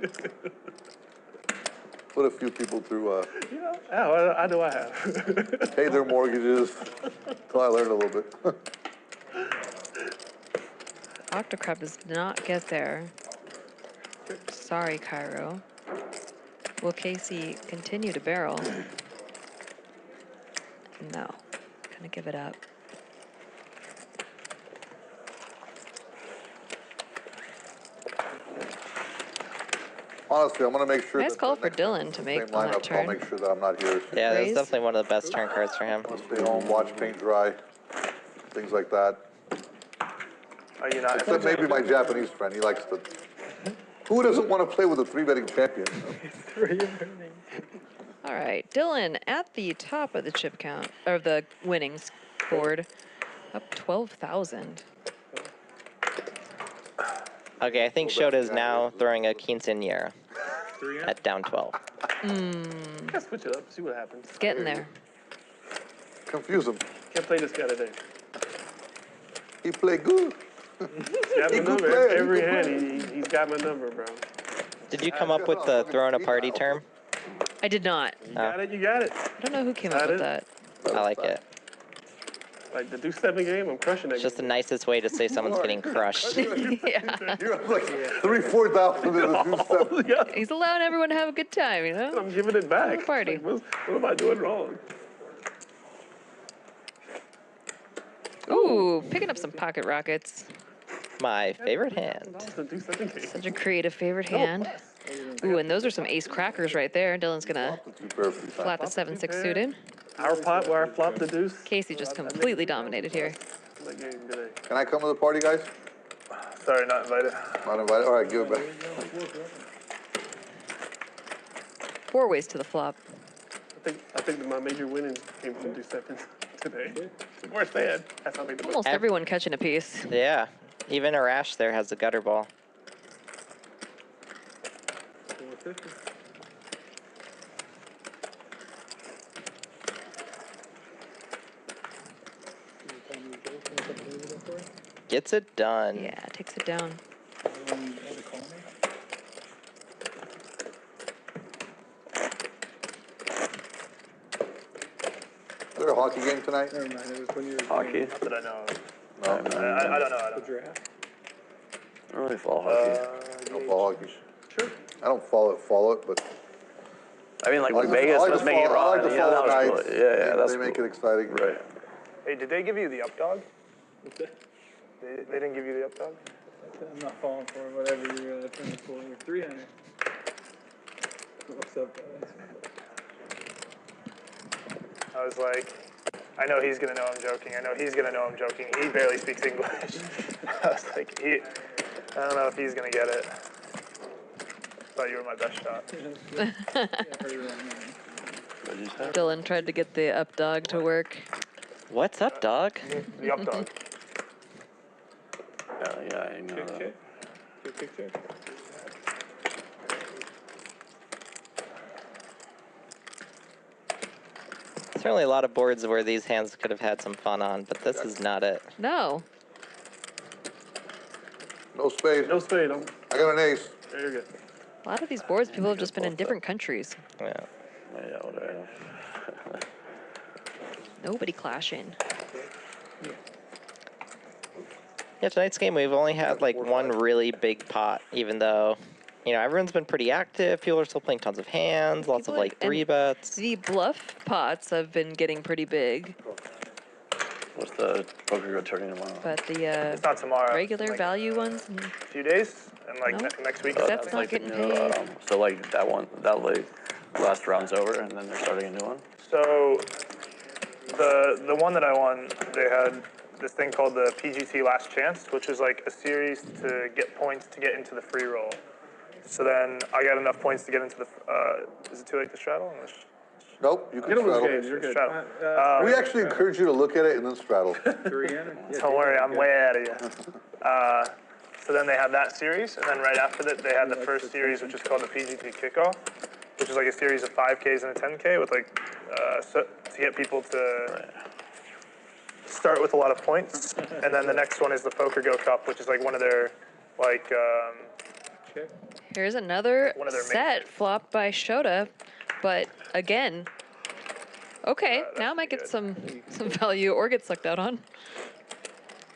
Put a few people through, Yeah, I know I have. pay their mortgages, until I learned a little bit. Octocrab does not get there. Sorry, Cairo. Will Casey continue to barrel? No. Gonna give it up. Honestly, I'm gonna make sure Nice that call the for next Dylan to same make on that lineup, I'll turn. make sure that I'm not here. Yeah, that's Raise. definitely one of the best turn cards for him. I'll stay home, watch paint dry, things like that. Are you not? Except maybe my Japanese friend, he likes to. Who doesn't want to play with a three-betting champion? All right, Dylan at the top of the chip count, or the winnings board, up 12,000. Okay, I think Shota is now throwing a quinceañera at down 12. Let's switch it up, see what happens. It's getting there. Confuse him. Can't play this guy today. He play good. He's got my He good number. player, he Every good hand, he's got my number, bro. Did you come up with the throwing a party term? I did not. You got it, you got it. I don't know who came up with that. I like it. Like the deuce 7 game, I'm crushing it. It's just the nicest way to say someone's getting crushed. You're like 3,000-4,000 in the deuce 7. Yeah, He's allowing everyone to have a good time, you know? I'm giving it back. Party. Like, what am I doing wrong? Ooh, picking up some pocket rockets. My favorite hand. The deuce 7 game. Such a creative favorite hand. Ooh, and those are some ace crackers right there. Dylan's gonna flat the 7-6 suited. Our pot where I flopped the deuce. Casey just completely dominated here. That game today. Can I come to the party, guys? Sorry, not invited. Not invited? All right, give it back. 4 ways to the flop. I think that my major winnings came from deuce 7s today. Worst hand. That's how big the Almost everyone catching a piece. Yeah. Even Arash there has a gutter ball. 450. Gets it done. Yeah, takes it down. Is there a hockey game tonight? Never mind, it was when you were. Hockey? Not that I know of. No. I don't know. I The don't. draft. I don't really follow hockey. I don't follow hockey. Sure. I don't follow it, but I mean, like I when like to- Vegas I like was to making it follow- I raw. like to Yeah, follow that was nights. cool. Yeah, that's They make cool. it exciting. Right. Hey, did they give you the up dog? They didn't give you the up dog? I'm not falling for whatever you're trying to pull. You're 300. What's up, guys? I was like, I know he's gonna know I'm joking. I know he's gonna know I'm joking. He barely speaks English. I was like, I don't know if he's gonna get it. Thought you were my best shot. Dylan tried to get the up dog to work. What's up, dog? The up dog. Yeah, I know that. Check. Certainly a lot of boards where these hands could have had some fun on, but this is not it. No. No spade. No spade. I got an ace. There you go. A lot of these boards, people have just been in different countries. Yeah. Yeah, whatever. Nobody clashing. Yeah, tonight's game we've only had like one really big pot, even though, you know, everyone's been pretty active. People are still playing tons of hands, lots People of like 3-bets. The bluff pots have been getting pretty big, What's the poker go turning tomorrow? but the It's not tomorrow. regular Like, value ones, a few days, and like No. next week. That's not like the getting new, paid. so like that one, that like last round's over, and then they're starting a new one. So the one that I won, they had this thing called the PGT Last Chance, which is like a series to get points to get into the free roll. So then I got enough points to get into the. Is it too late to straddle? Nope, you can Get on those straddle. games. You're good. Straddle. We actually encourage you to look at it and then straddle. 300. Don't worry, I'm way out of you. So then they had that series, and then right after that, they had the first series, which is called the PGT Kickoff, which is like a series of 5Ks and a 10K with like, to get people to start with a lot of points. And then the next one is the Poker Go Cup, which is like one of their, like, here's another One of their set flopped by Shota, but again, okay, now I might get some value or get sucked out on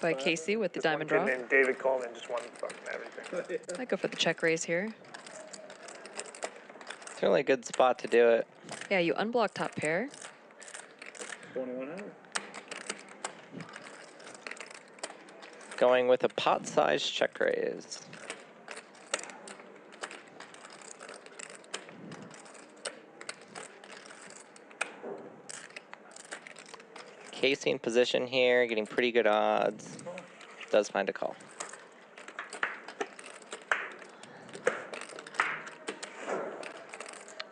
by Casey with the this one diamond kid draw. named David Coleman just won fucking everything. I go for the check raise here. Certainly a good spot to do it. Yeah, you unblock top pair. 2100. Going with a pot-sized check raise. Casey in position here, getting pretty good odds. Does find a call.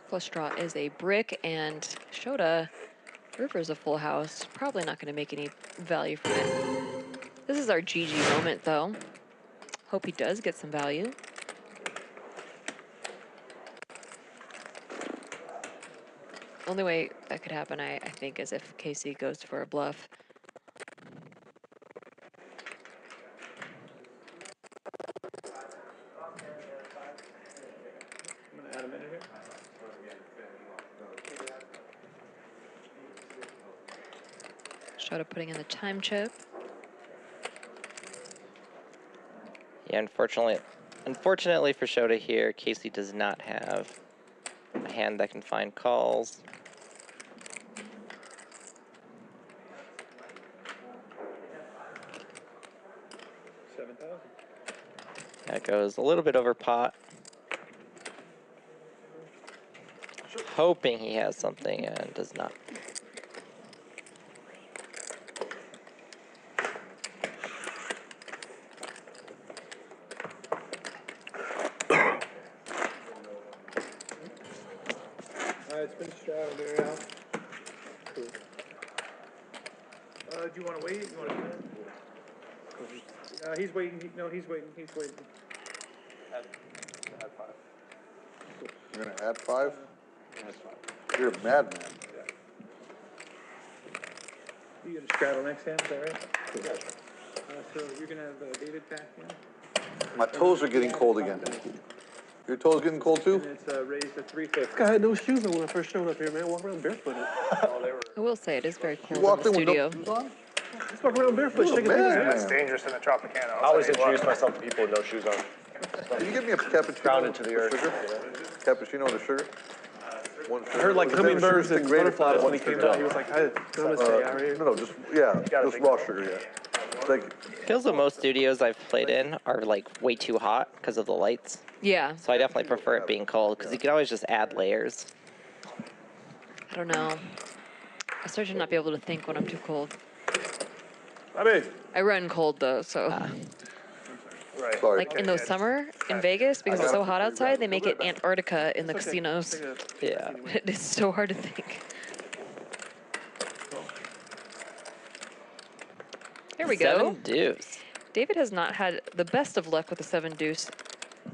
Flush draw is a brick, and Shota river's a full house. Probably not going to make any value from it. This is our GG moment, though. Hope he does get some value. Only way that could happen, I think, is if Casey goes for a bluff. I'm gonna add a minute here. Shota putting in the time chip. Yeah, unfortunately for Shota here, Casey does not have a hand that can find calls. That goes a little bit over pot. Hoping he has something and does not. It's been straddled there, Al. Cool. Do you want to wait? You want to? He's waiting. No, he's waiting. He's waiting. Add 5. You're gonna add 5? You're a madman. You gonna straddle next hand? Is that right? So you're gonna have David back in. My toes are getting cold again. Your toes getting cold too? And it's raised to 350. This guy had no shoes on when I first showed up here, man. Walk around barefooted. I will say it is very cold walked in the in with no studio. shoes on? Let's walk around barefoot, You're a shaking man, hands. man. It's dangerous in the Tropicana. I always introduce myself to people with no shoes on. Can you get me a cappuccino? Grounded to the with earth. Sugar? Cappuccino with sugar? One sugar. I heard like Was it never hummingbirds sugar and stick grated? butterflies when he One came sugar. out. He was like, "Hi, namaste, how are you?" No, just, just raw sugar, yeah. Thank you. Feels that most studios I've played in are like way too hot because of the lights. Yeah, So I definitely prefer it being cold because you can always just add layers. I don't know. I start to not be able to think when I'm too cold. I mean, I run cold though, so. Right. Sorry. Like in the summer in Vegas, because it's so hot outside, they make it Antarctica in the casinos. Yeah. It's so hard to think. Here we go. 7 deuce. David has not had the best of luck with the 7 deuce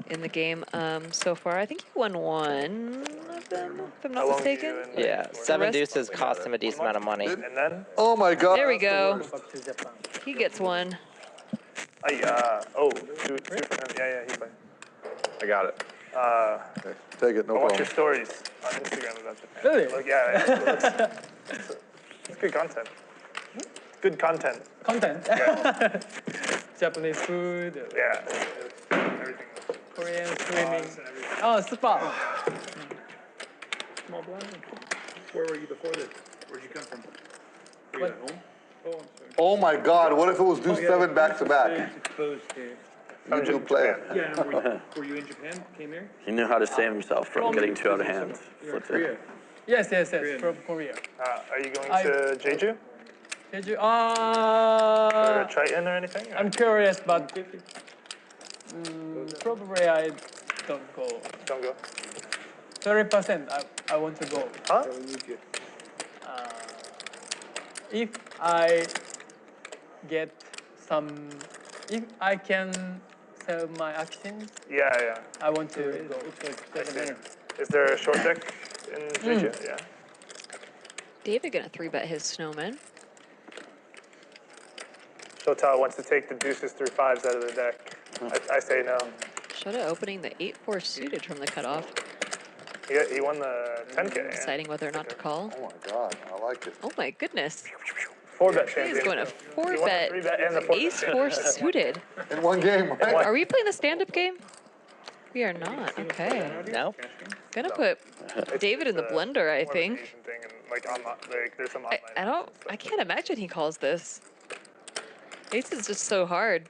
in the game so far. I think he won one of them, if I'm not How long do you mistaken. and- Yeah, 7 rest- deuces cost him a decent amount of money. And then, Oh my God. There we that's the go. worst. He gets one. two for him. Yeah, he played. I got it. Okay, take it, no I watch problem. your stories on Instagram about Japan. Really? Like, yeah, it's good content. Good content. Content. Yeah. Japanese food, Yeah. Everything. Korean swimming. Oh, spa. Small blind. Where were you before this? Where'd you come from? Were you at home? Oh, I'm sorry. Oh my God, what if it was deuce 7 back to back? Exposed here. You do play it. Yeah, no, were you in Japan? Came here? He knew how to save himself from getting too out of hand. You're in Korea. Yes, from Korea. Are you going to Jeju? Jeju, Or Triton or anything? Or I'm curious, but probably I don't go. don't go. 30% I want to go. Huh? If I get if I can sell my actions, Yeah. I want to go. I see. Is there a short deck in Jeju? Yeah. David gonna 3-bet his snowman. Shota wants to take the deuces through 5s out of the deck. I say no. Shota opening the 8-4 suited from the cutoff, He won the 10K. Yeah. deciding whether or not to call. Oh my God, I like it. Oh my goodness. 4-bet He champion. is going to He won the 4-bet 3-bet and the 4-bet ace-4 suited. In one game, right? Are we playing the stand-up game? We are not. Okay. No? Gonna put David in the blender, I More of an think. Asian thing and like online, like there's some online. I can't imagine he calls this. Ace is just so hard.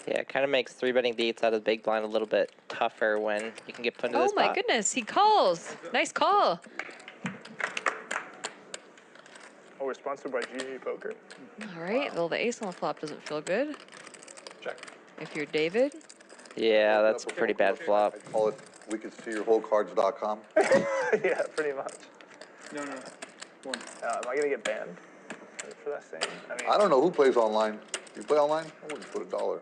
Yeah, it kind of makes 3-betting the 8s out of the big blind a little bit tougher when you can get put into Oh this my spot. goodness, he calls. Nice call. Oh, we're sponsored by GG Poker. All right, well, the ace on the flop doesn't feel good. Check. If you're David. Yeah, that's a pretty bad flop. I call it, we can see your whole cards.com. Yeah, pretty much. No. One. Am I gonna get banned for that same? I mean, I don't know who plays online. You play online? I wouldn't put $1.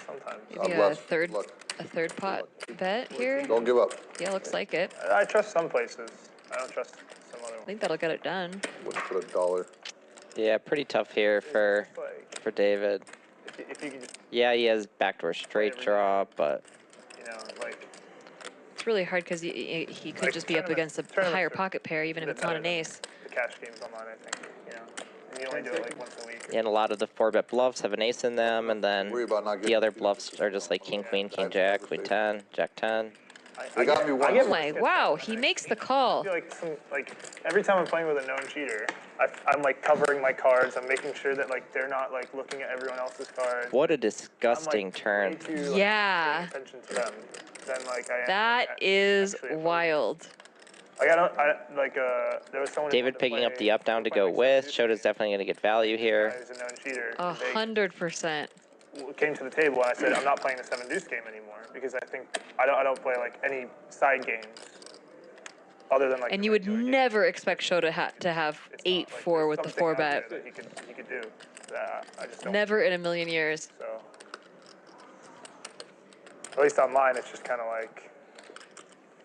Sometimes. God Maybe bless. a third pot bet here. Don't give up. Yeah, looks like it. I trust some places. I don't trust some other I ones. think that'll get it done. Wouldn't put $1. Yeah, pretty tough here for David. If you can just, Yeah, he has backdoor straight draw, but like, It's really hard because he could Like just be up against a tournaments higher are pocket pair, even if it's not an ace. The cash games online, I think, you know, and you only do it like once a week. And a lot of the 4-bet bluffs have an ace in them, and then Worry about not the getting other too bluffs are just like king, queen, king, jack, queen 10, jack 10. They got me Oh once. my, wow, he makes the call. I feel like every time I'm playing with a known cheater, I'm like covering my cards. I'm making sure that like they're not like looking at everyone else's cards. What a disgusting I'm, like, turn. way too, like, Yeah. paying attention to them than like I am. That is wild. Like there was someone. David picking up the up down to go with. Shota's definitely going to get value here. Who's a known cheater. 100%. Came to the table and I said I'm not playing the 7 deuce game anymore because I think I don't play like any side games other than like. And you would never expect Shota to have 8-4 with the 4-bet. That he could do. I just don't. Never in a million years. So at least online, it's just kind of like.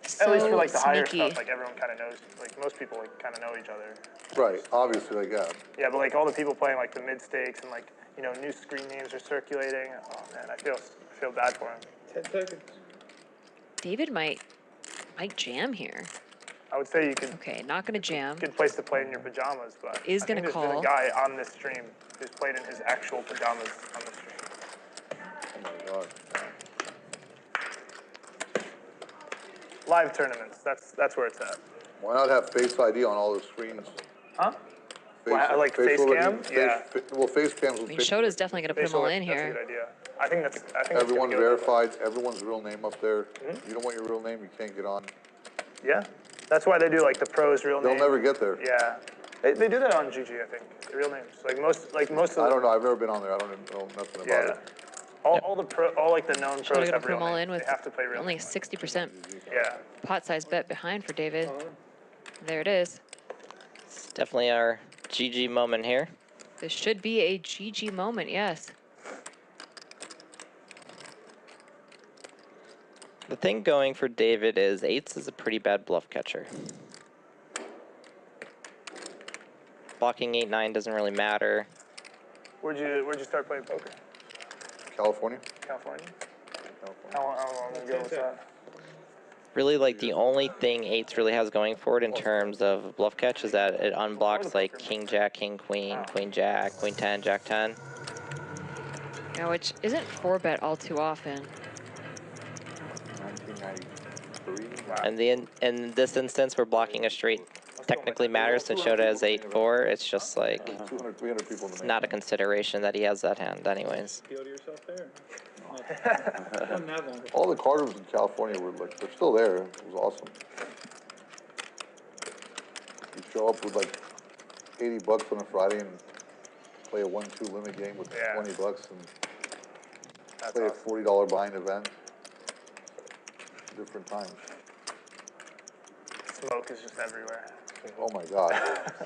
So at least for like the higher sneaky. stuff, like everyone kind of knows. Like most people like kind of know each other. Right, obviously, like, yeah. Yeah, but like all the people playing like the mid stakes and like new screen names are circulating. Oh man, I feel bad for him. 10 seconds. David might jam here. I would say you could. Okay, not gonna jam. Good place to play in your pajamas, but Is I gonna think call. There's been a guy on this stream who's played in his actual pajamas on the stream. Oh my God. Live tournaments. That's where it's at. Why not have Face ID on all the screens? Huh? Like face cam? Yeah. Well, face cams. I mean, Shota's definitely gonna put them all in That's a here. good idea. I think that's Everyone's gonna go that way. verified. Everyone's real name up there. You don't want your real name, you can't get on. Yeah. That's why they do like the pros real name. They'll never get there. Yeah. They do that on GG, I think. The real names. Like most of the, I don't know. I've never been on there. I don't even know nothing about it. All like the known Shota pros gonna have put real them all names. in with They have to play real only names. 60% Yeah. pot size bet behind for David. There it is. It's definitely our GG moment here. This should be a GG moment, yes. The thing going for David is 8s is a pretty bad bluff catcher. Blocking 8-9 doesn't really matter. Where'd you start playing poker? California. California. How long ago was that? Really, like, the only thing 8s really has going for it in terms of bluff catch is that it unblocks, like, king, jack, king, queen, queen, jack, queen 10, jack 10. Yeah, which isn't 4-bet all too often. 1993. And in this instance, where blocking a straight technically matters since Shota has 8-4, it's just like 200, 300 people in the it's not a consideration that he has that hand anyways. Feel to yourself there. Wasn't that long. All the card rooms in California were like, they're still there. It was awesome. You show up with like 80 bucks on a Friday and play a 1-2 limit game with 20 bucks and play a $40 buying event. Different times. Smoke is just everywhere. Oh my God.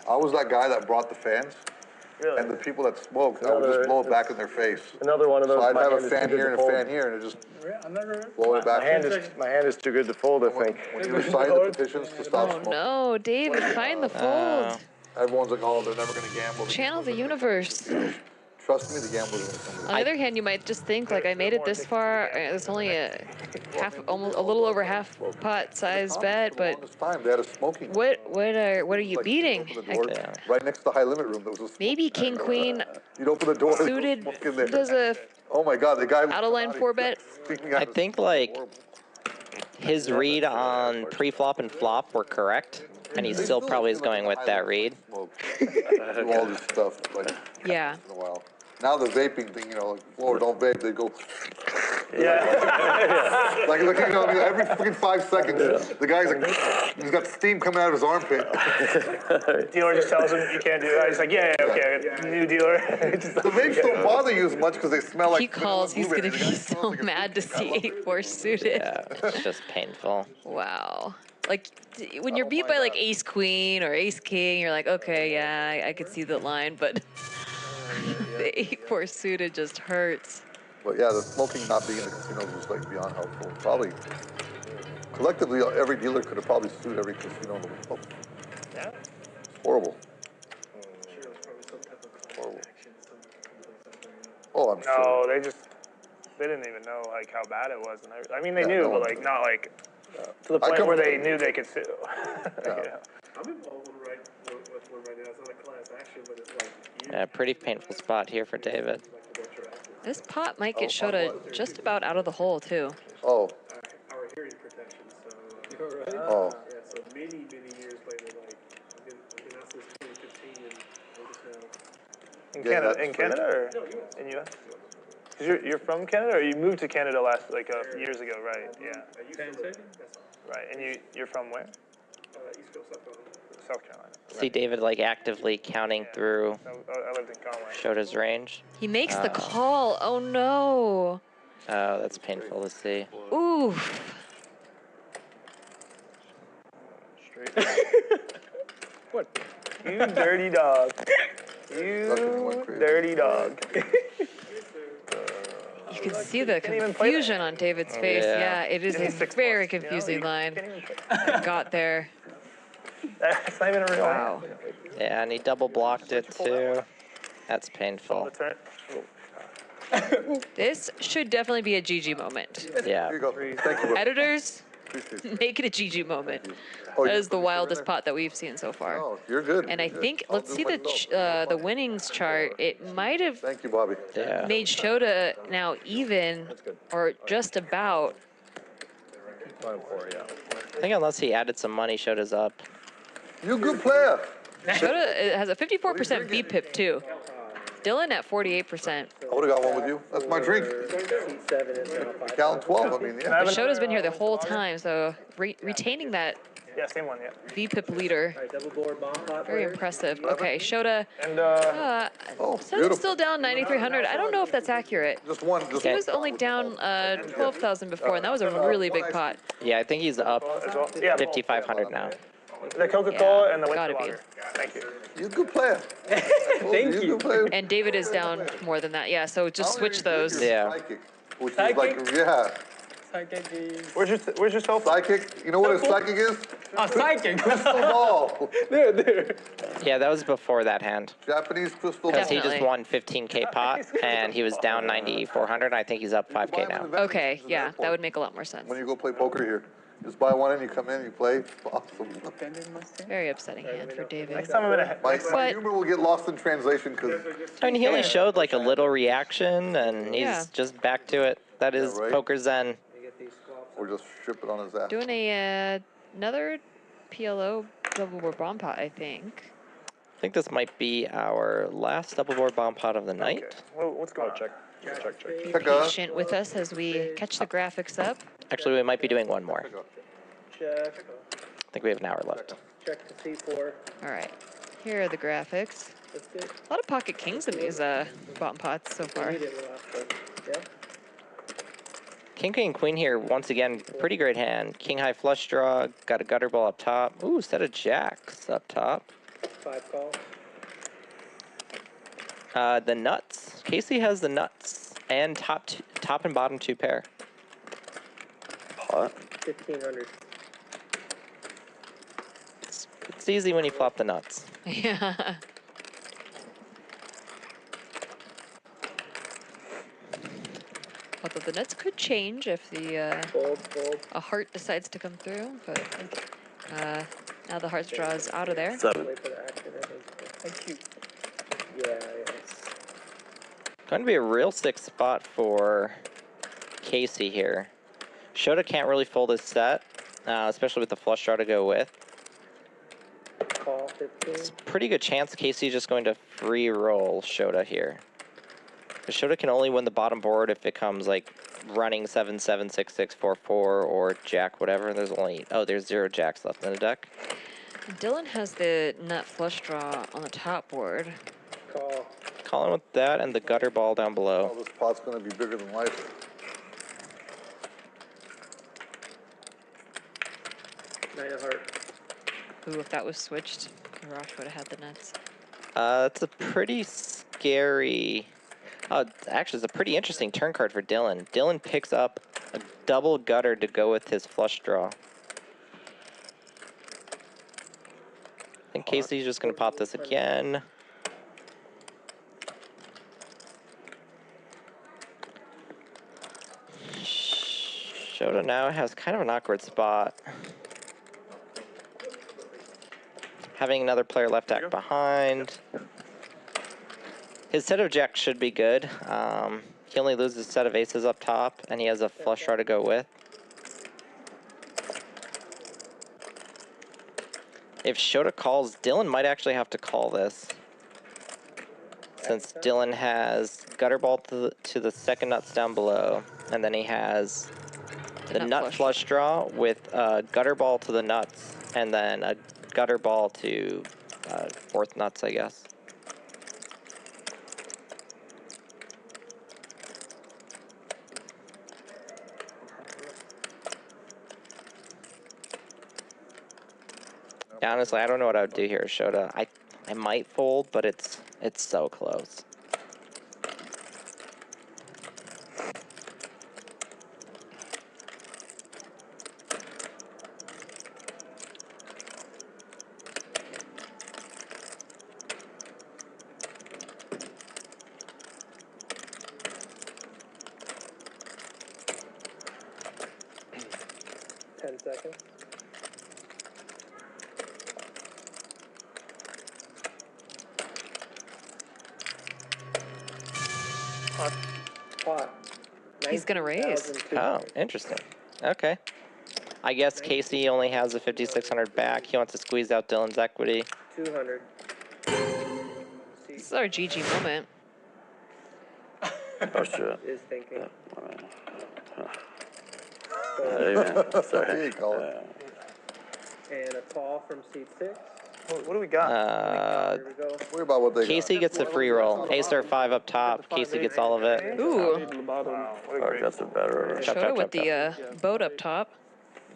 I was that guy that brought the fans. Really? And the people that smoked, I would just blow it back in their face. Another one of those. So I'd my have hand a is fan too good here to and a fold. fan here, and it just I'm not blow it back. My hand is too good to fold, I think. When you recite the petitions to stop Oh smoking, no, David, find the fold. everyone's like, oh, they're never going to gamble. Channel the universe. Trust me, the gamblers are going to come. On the other hand, you might just think like I made it this far. It's only a almost a little over half pot size bet, but Time they had a smoking. what are you Like, beating? you'd open the door, right next to the high limit room, there was a smoke. Maybe king queen You'd open the door, there's suited smoke in there. does a Oh my God, the guy. out of line 4-bet. I think like his read on pre-flop and flop were correct, and he still probably is going with that read. Do all this stuff like Yeah. in a while. Now the vaping thing, like, whoa, don't vape. They go. Yeah. Like every freaking 5 seconds, the guy's like, he's got steam coming out of his armpit. Dealer just tells him you can't do that. He's like, yeah, okay, new dealer. The vapes don't bother you as much because they smell like. He calls. He's gonna blueberry. be so mad to see 8-4 suited. Yeah, it's just painful. Wow. Like when you're beat by like ace queen or ace king, you're like, okay, yeah, I could see the line, but the 8-4 suited just hurts. But yeah, the smoking not being in the casinos was like beyond helpful. Probably collectively, every dealer could have probably sued every casino in the world. Yeah. It's horrible. Horrible. Oh, I'm sure. No, they didn't even know like how bad it was. And I mean, they knew, but like not like To the point where they knew they could sue. Yeah. I'm involved with one right now. It's not a class action, but it's like. Yeah, pretty painful spot here for David. This pot might get Shota just about out of the hole, too. Oh, Our hearing protection, so. oh. Yeah, so many years later, like, I've been out since 2015 and we're just now. In Yeah, Canada, that's in Canada or in US? 'Cause you're from Canada, or you moved to Canada years ago, right? Yeah. Right, and you're from where? East Coast, South Carolina. South Carolina. See David like actively counting through I lived in Conway. Shota's range. He makes the call. Oh, no. Oh, that's painful to see. Ooh. Straight. What? You dirty dog. You dirty dog. You can see the confusion on David's face. Yeah, it is a very confusing line. Got there. That's not even a real. Wow. Yeah, and he double blocked it too. That's painful. This should definitely be a GG moment. Yeah. Here you go. Thank you. Editors, make it a GG moment. That is the wildest pot that we've seen so far. Oh, you're good. And I think, let's see the winnings chart. It might have Thank you, Bobby. Yeah. made Shota now even, or just about. I think unless he added some money, Shota's up. You good player. Shota has a 54% VPIP too. Dylan at 48%. I would've got one with you. That's my drink. Gallon 12, I mean, yeah. But Shota's been here the whole time, so retaining that Yeah, same one, yeah. VPIP leader. Double board bomb pot. Very impressive. Okay, Shota. And Says it's still down 9,300. I don't know if that's accurate. Just one. He was only down 12,000 before, and that was a really big pot. Yeah, I think he's up as well. Yeah, 5,500 now. the Coca-Cola and the gotta winter be. lager. Thank you. You a good player. Thank you. Good player. And David is down more than that. Yeah, so just switch those. Yeah. Psychic, which is like, yeah. Where's your cell phone? Psychic, you know what a psychic is? Oh, psychic. Crystal ball. There. Yeah, that was before that hand. Japanese crystal ball. Because he just Definitely. won 15K pot, and he was down 9,400. I think he's up 5K now. Okay, yeah, that would make a lot more sense. When you go play poker here, just buy one and you come in, you play. It's awesome. Very upsetting hand for David. Next time I'm gonna. My But- humor will get lost in translation because I mean, he only showed like a little reaction, and he's Yeah. just back to it. That is right. poker zen. we're just shipping on his ass. Doing another PLO double board bomb pot, I think. I think this might be our last double board bomb pot of the night. Okay. Well, what's going on? Check. Be Check patient with us as we catch the graphics up. Actually, we might be doing one more. Check. I think we have an hour left. Check to C4. All right, here are the graphics. That's good. A lot of pocket kings in these bomb pots so far. We didn't last, but yeah. King, queen, queen here. Once again, pretty great hand. King high flush draw. Got a gutter ball up top. Ooh, set of jacks up top. 5 calls. The nuts. Casey has the nuts and top and bottom 2 pair. Pot. 1,500. It's easy when you flop the nuts. Yeah. Although the nuts could change if the Fold. a heart decides to come through, but now the heart draw is out of there. 7. Wait for the action, I think. Thank you. Yeah. Going to be a real sick spot for Casey here. Shota can't really fold his set, especially with the flush draw to go with. Call 15. It's a pretty good chance Casey's just going to free roll Shota here. Because Shota can only win the bottom board if it comes like running 7, 7, 6, 6, 4, 4, or jack, whatever. There's only, there's 0 jacks left in the deck. Dylan has the nut flush draw on the top board. Call. Calling with that and the gutter ball down below. Oh, this pot's gonna be bigger than life. 9 of heart. Ooh, if that was switched, Arash would have had the nuts. It's a pretty scary... actually, it's a pretty interesting turn card for Dylan. Dylan picks up a double gutter to go with his flush draw. I think Casey's just going to pop this again. Shota now has kind of an awkward spot. Having another player left act behind. His set of jacks should be good. He only loses a set of aces up top, and he has a flush draw to go with. If Shota calls, Dylan might actually have to call this. Since Dylan has gutter ball to the second nuts down below, and then he has the nut flush draw with gutter ball to the nuts, and then a gutter ball to fourth nuts, I guess. Yeah, honestly, I don't know what I would do here, Shota. I might fold, but it's so close. Seconds. Pot. He's gonna raise. Oh, interesting. Okay. I guess Casey only has a 5,600 back. He wants to squeeze out Dylan's equity. 200. This is our GG moment. Oh shit. Is thinking. Hey man, sorry. And a call from seat 6. What do we got? Here we go. Worry about what they Casey got. gets a free roll. Ace or 5 up top. Casey gets all of it. Ooh. Wow, what a Or great that's a better. Shota with the boat up top.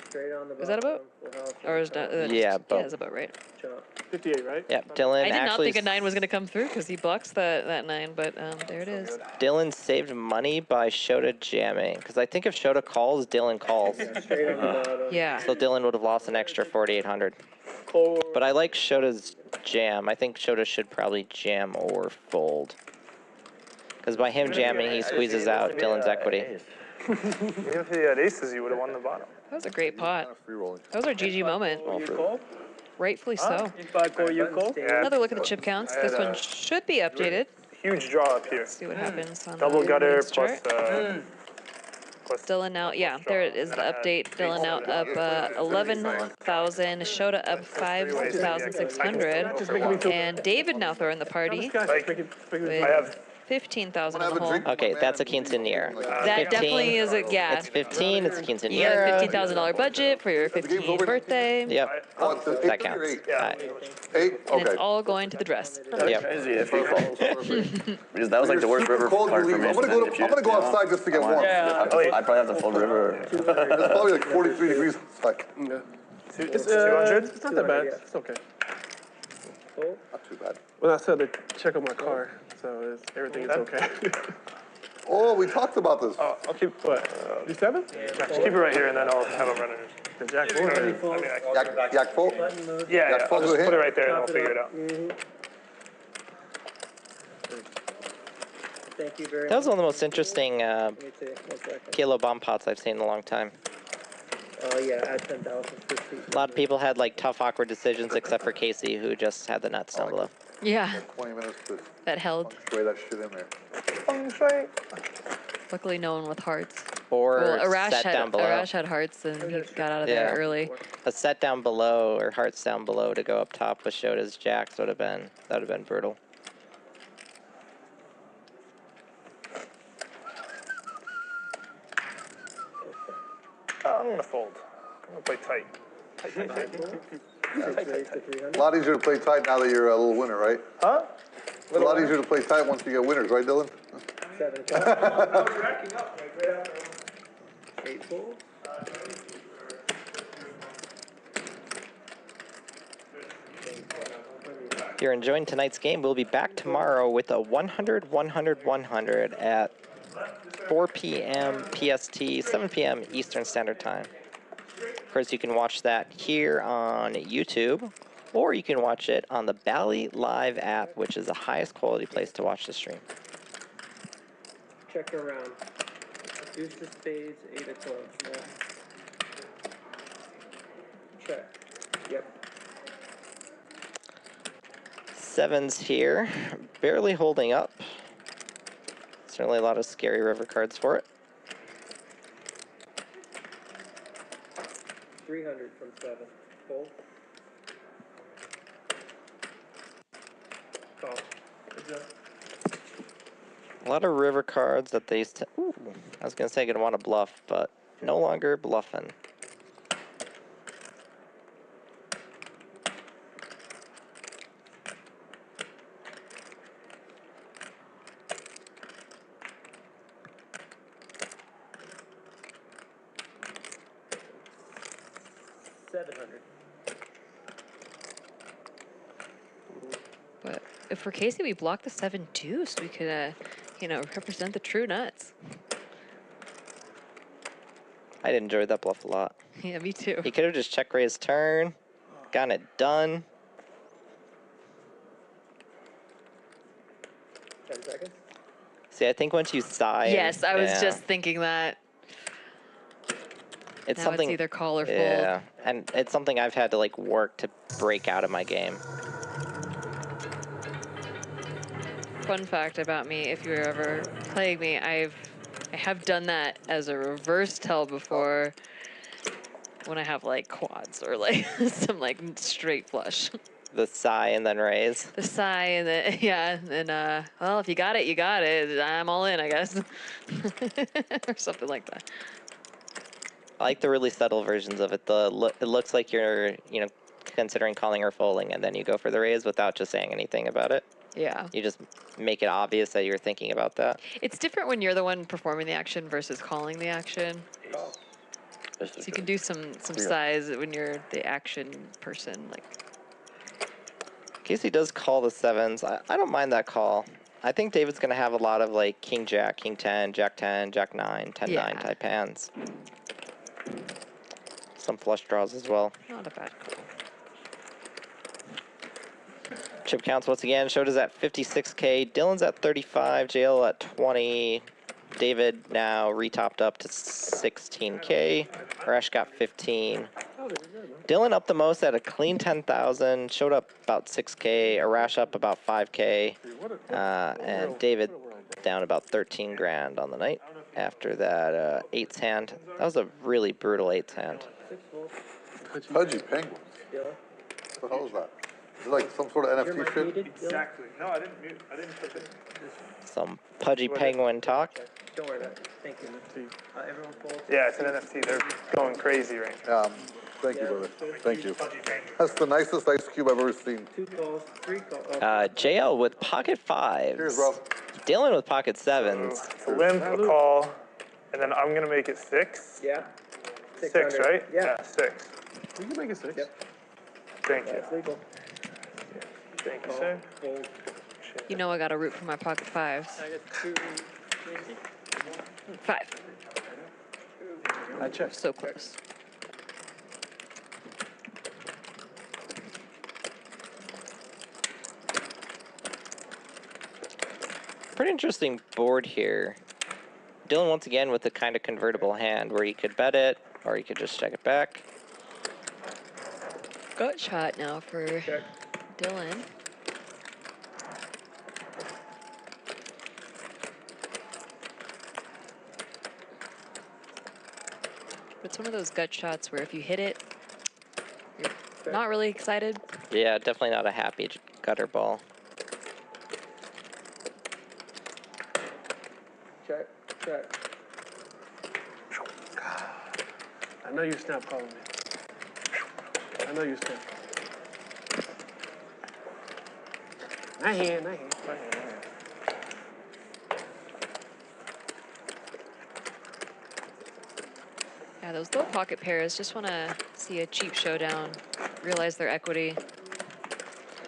Straight on the Is that a boat? Or is that? Yeah, boat. Yeah, it's a boat, right? 58, right? Yep, Dylan I did not actually... think a 9 was going to come through because he blocks that 9, but there it is. Dylan saved money by Shota jamming. Because I think if Shota calls, Dylan calls. Straight on the bottom. Yeah. So Dylan would have lost an extra 4,800. But I like Shota's jam. I think Shota should probably jam or fold. Because by him jamming, he squeezes out Dylan's equity. Even if he had aces, you would have won the bottom. That was a great pot. Free rolling. That was our GG moment. Rightfully so. Yeah, Another look at the chip counts. This one should be updated. huge draw up here. See what happens on Double the gutter next plus chart. Dylan now, yeah, there it is the update. Dylan now up 11,000. Shota up 5,600. And David now throwing the party with 15,000 on the hole. Okay, that's a quinceanera. That definitely is a, yeah. It's 15, it's a You got a quinceanera. $15,000 budget for your 15th birthday. Yep, that counts. Eight? And it's Okay. all going to the dress. Yep. Crazy if he calls. Because that was like the worst river Cold, card for you me. leave. I'm gonna go outside just to get warm. I'd probably have to fold river. It's probably like 43 degrees outside. It's 200? It's not that bad. It's okay. Not too bad. Well, I said to check on my car, so everything is okay. Oh, we talked about this. I'll keep what? D7? Just keep it right here and then I'll have a runner. The jack four. Yak fold? Yeah, Yak I'll fold, just go put ahead. it right there and I'll figure it out. Thank you very That was much. one of the most interesting Let me see. 1 second. kilo bomb pots I've seen in a long time. Oh, yeah, add 10,000 for seat. A lot of people had like tough, awkward decisions, except for Casey, who just had the nuts down below. Yeah, 20 minutes to that held. spray that shit in there. Luckily, no one with hearts. Or Well, Arash set down below. had hearts and he got out of there Yeah. early. A set down below or hearts down below to go up top with Shota's jacks would have been brutal. I'm gonna fold. I'm gonna play tight. A lot easier to play tight now that you're a little winner, right? Huh? It's a lot easier to play tight once you get winners, right, Dylan? 7 8 fold. If you're enjoying tonight's game, we'll be back tomorrow with a 100, 100, 100 at 4 p.m. PST, 7 p.m. Eastern Standard Time. Of course, you can watch that here on YouTube, or you can watch it on the Bally Live app, which is the highest quality place to watch the stream. Check around. Deuce of spades, 8 of clubs, no. Check. Yep. Sevens here, barely holding up. Certainly a lot of scary river cards for it. 300 from 7. Fold. Call. A lot of river cards that they used to. Ooh, I was gonna say gonna want to bluff, but no longer bluffing. But if for Casey we block the 7 deuce, we could, you know, represent the true nuts. I'd enjoyed that bluff a lot. Yeah, me too. He could have just check raised turn, gotten it done. 10 seconds. See, I think once you sigh. Yes, I was yeah, just thinking that. It's Now something. it's either call or fold. Yeah, and it's something I've had to like work to break out of my game. Fun fact about me, if you're ever playing me, I have done that as a reverse tell before when I have like quads or like some like straight flush. The sigh and then raise. The sigh and the, yeah, and well, if you got it, you got it. I'm all in, I guess. Or something like that. I like the really subtle versions of it. It looks like you're, you know, considering calling or folding, and then you go for the raise without just saying anything about it. Yeah. You just make it obvious that you're thinking about that. It's different when you're the one performing the action versus calling the action. So you can do some size when you're the action person. Like Casey does call the sevens. I don't mind that call. I think David's going to have a lot of like king jack, king 10, jack 10, jack 9, 10 9 type hands. Some flush draws as well. Not a bad call. Chip counts once again. Shota's at 56K. Dylan's at 35. JL at 20. David now retopped up to 16K. Arash got 15. Dylan up the most at a clean 10,000. Showed up about 6K. Arash up about 5K. And David down about 13 grand on the night after that 8's hand. That was a really brutal 8's hand. Pudgy penguins. What the hell is that? Is it like some sort of NFT shit? Exactly. No, I didn't mute. I didn't put it. Some pudgy penguin talk. Don't worry about it. Thank you. Everyone folds. Yeah, it's an NFT. They're going crazy right now. Thank you, brother. Thank you. That's the nicest ice cube I've ever seen. 2 calls, 3 calls. JL with pocket 5s. Cheers, bro. Dylan with pocket 7s. So, limp, a call, and then I'm going to make it 6. Yeah. 6, right? Yeah. 6. You can make it 6. Yep. Thank you. That's legal. Thank you, sir. Fold. You know I got to root for my pocket 5s. I got 2. 5. I check. So close. Pretty interesting board here. Dylan once again with a kind of convertible hand where he could bet it or he could just check it back. Gut shot now for Dylan. It's one of those gut shots where if you hit it, you're not really excited. Yeah, definitely not a happy gutter ball. Check. Check. I know you snap calling me. I know you snap calling. Not here, not here. Yeah, those low pocket pairs just want to see a cheap showdown, realize their equity.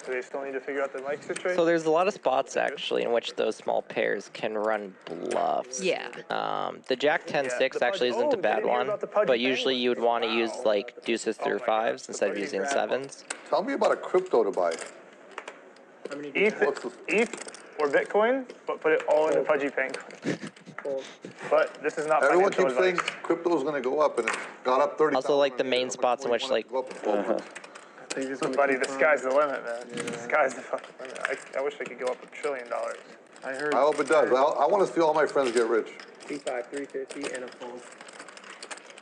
Do they still need to figure out the mic situation? So there's a lot of spots actually in which those small pairs can run bluffs. Yeah. The Jack 10-6 actually isn't a bad one, but usually you would want to use like deuces through 5s instead of using 7s. Tell me about a crypto to buy. ETH or Bitcoin, but put it all in the pudgy penguin. But this is not Everyone financial keeps saying advice. crypto's gonna go up, and it got up 30,000. Also, like the main spots in which like Buddy, the sky's the limit, man. The sky's the fucking limit. I wish I could go up $1 trillion. I hope it does. I want to see all my friends get rich. C5, 350, and a phone.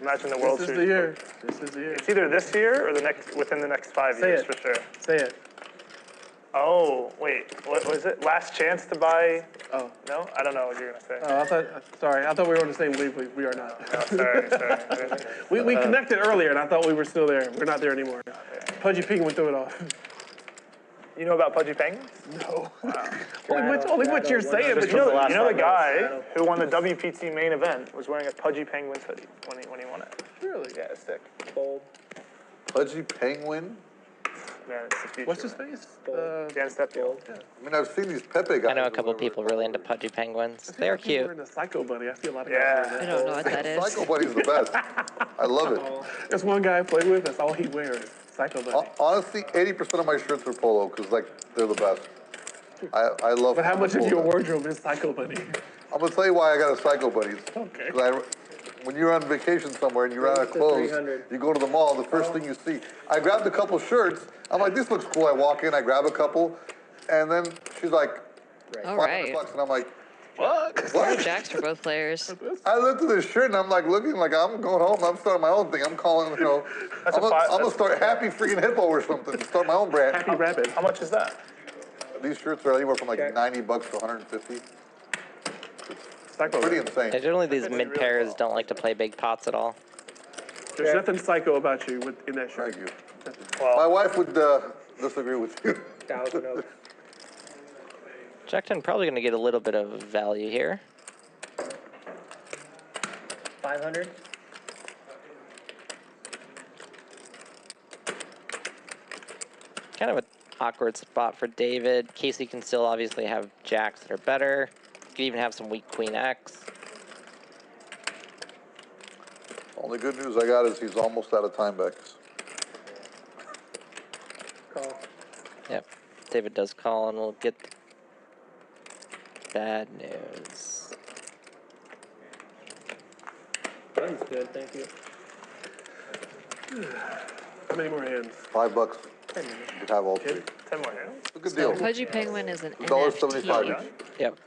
Imagine the World This is Series. the year. This is the year. It's either this year or the next, within the next 5 Say years it. for sure. Say it. Oh, wait, what was it? Last chance to buy? Oh. No? I don't know what you're gonna say. Oh, sorry, I thought we were on the same league. We are not. No, sorry. We connected earlier, and I thought we were still there. We're not there anymore. Pudgy Penguin threw it off. You know about Pudgy Penguins? No. Only what you're saying. But You know the guy who won the WPT main event was wearing a Pudgy Penguins hoodie when he won it. Really? Yeah, it's sick. Bold. Pudgy Penguin? Man, it's the future. What's his face? Dan Stepfield. I mean, I've seen these Pepe guys. I know a couple people really into pudgy penguins. They're cute. We're in the Psycho Bunny. I see a lot of Yeah. guys. I don't know what that is. Psycho Bunny's the best. I love it. There's one guy I play with. That's all he wears. Psycho Bunny. Honestly, 80% of my shirts are polo because like they're the best. I love. But how much of polo. your wardrobe is Psycho Bunny? I'm gonna tell you why I got a Psycho Bunnies. Okay. When you're on vacation somewhere and you're out of clothes, you go to the mall, the first thing you see. I grabbed a couple shirts. I'm like, this looks cool. I walk in, I grab a couple, and then she's like, All $500 right. bucks, and I'm like, what? Jacks for both players. I looked at this shirt and I'm like looking like I'm going home. I'm starting my own thing. I'm calling, I'm gonna start Happy Freaking Hippo or something. Start my own brand. Happy Rabbit. How much is that? These shirts are anywhere from like $90 to $150. Psycho Pretty Bunny. insane. Yeah, generally these mid pairs don't like to play big pots at all. There's nothing psycho about you in that shirt. Thank you. Well, My wife would disagree with you. 1,000 of Jack 10 probably going to get a little bit of value here. 500. Kind of an awkward spot for David. Casey can still obviously have jacks that are better. Could even have some weak queen X. Only good news I got is he's almost out of time backs. Call. Yep, David does call, and we'll get the bad news. Buddy's good, thank you. How many more hands? $5. You'd have all three. 10 more hands. It's a good So deal. Pudgy Penguin is an $1.75 NFT. each. Yep,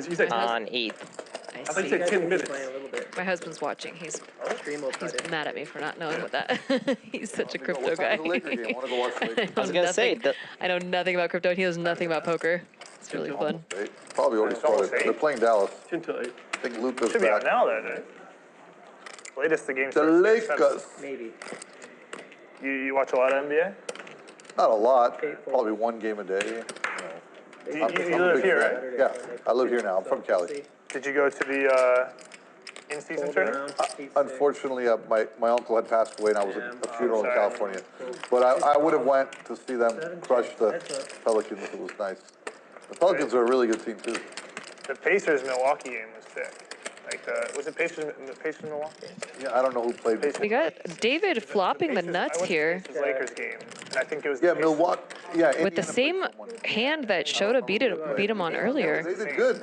You said on ETH. I I thought you see. said 10 minutes. Playing a little bit. My husband's watching. He's Stream will cut it. mad at me for not knowing what that. He's such a crypto What guy. time's the Laker game? I want to go watch the Lakers. I was gonna say, I know nothing about crypto. He knows nothing about poker. It's really fun. Eight. Probably already It's almost started. eight. They're playing Dallas. 10 till 8. I think Luka's Should be out back. now, though, dude. Latest the game The starts at 7. Lakers. Maybe. You watch a lot of NBA? Not a lot. 8-4. Probably one game a day. You I'm a live big here, fan. right? Yeah, I live here now. I'm from Cali. Did you go to the in-season tournament? Unfortunately, my uncle had passed away and I was at a funeral in sorry. California. But I would have went to see them crush the Pelicans. It was nice. The Pelicans are a really good team too. The Pacers-Milwaukee game was sick. Like, was it Pacers-Milwaukee? Yeah, I don't know who played. We got David flopping the Pacers- nuts I went to here the Lakers game, and I think it was Yeah, the Pacers. Milwaukee. Yeah, with the Indiana same played someone. hand that Shota beat him on earlier. They did good.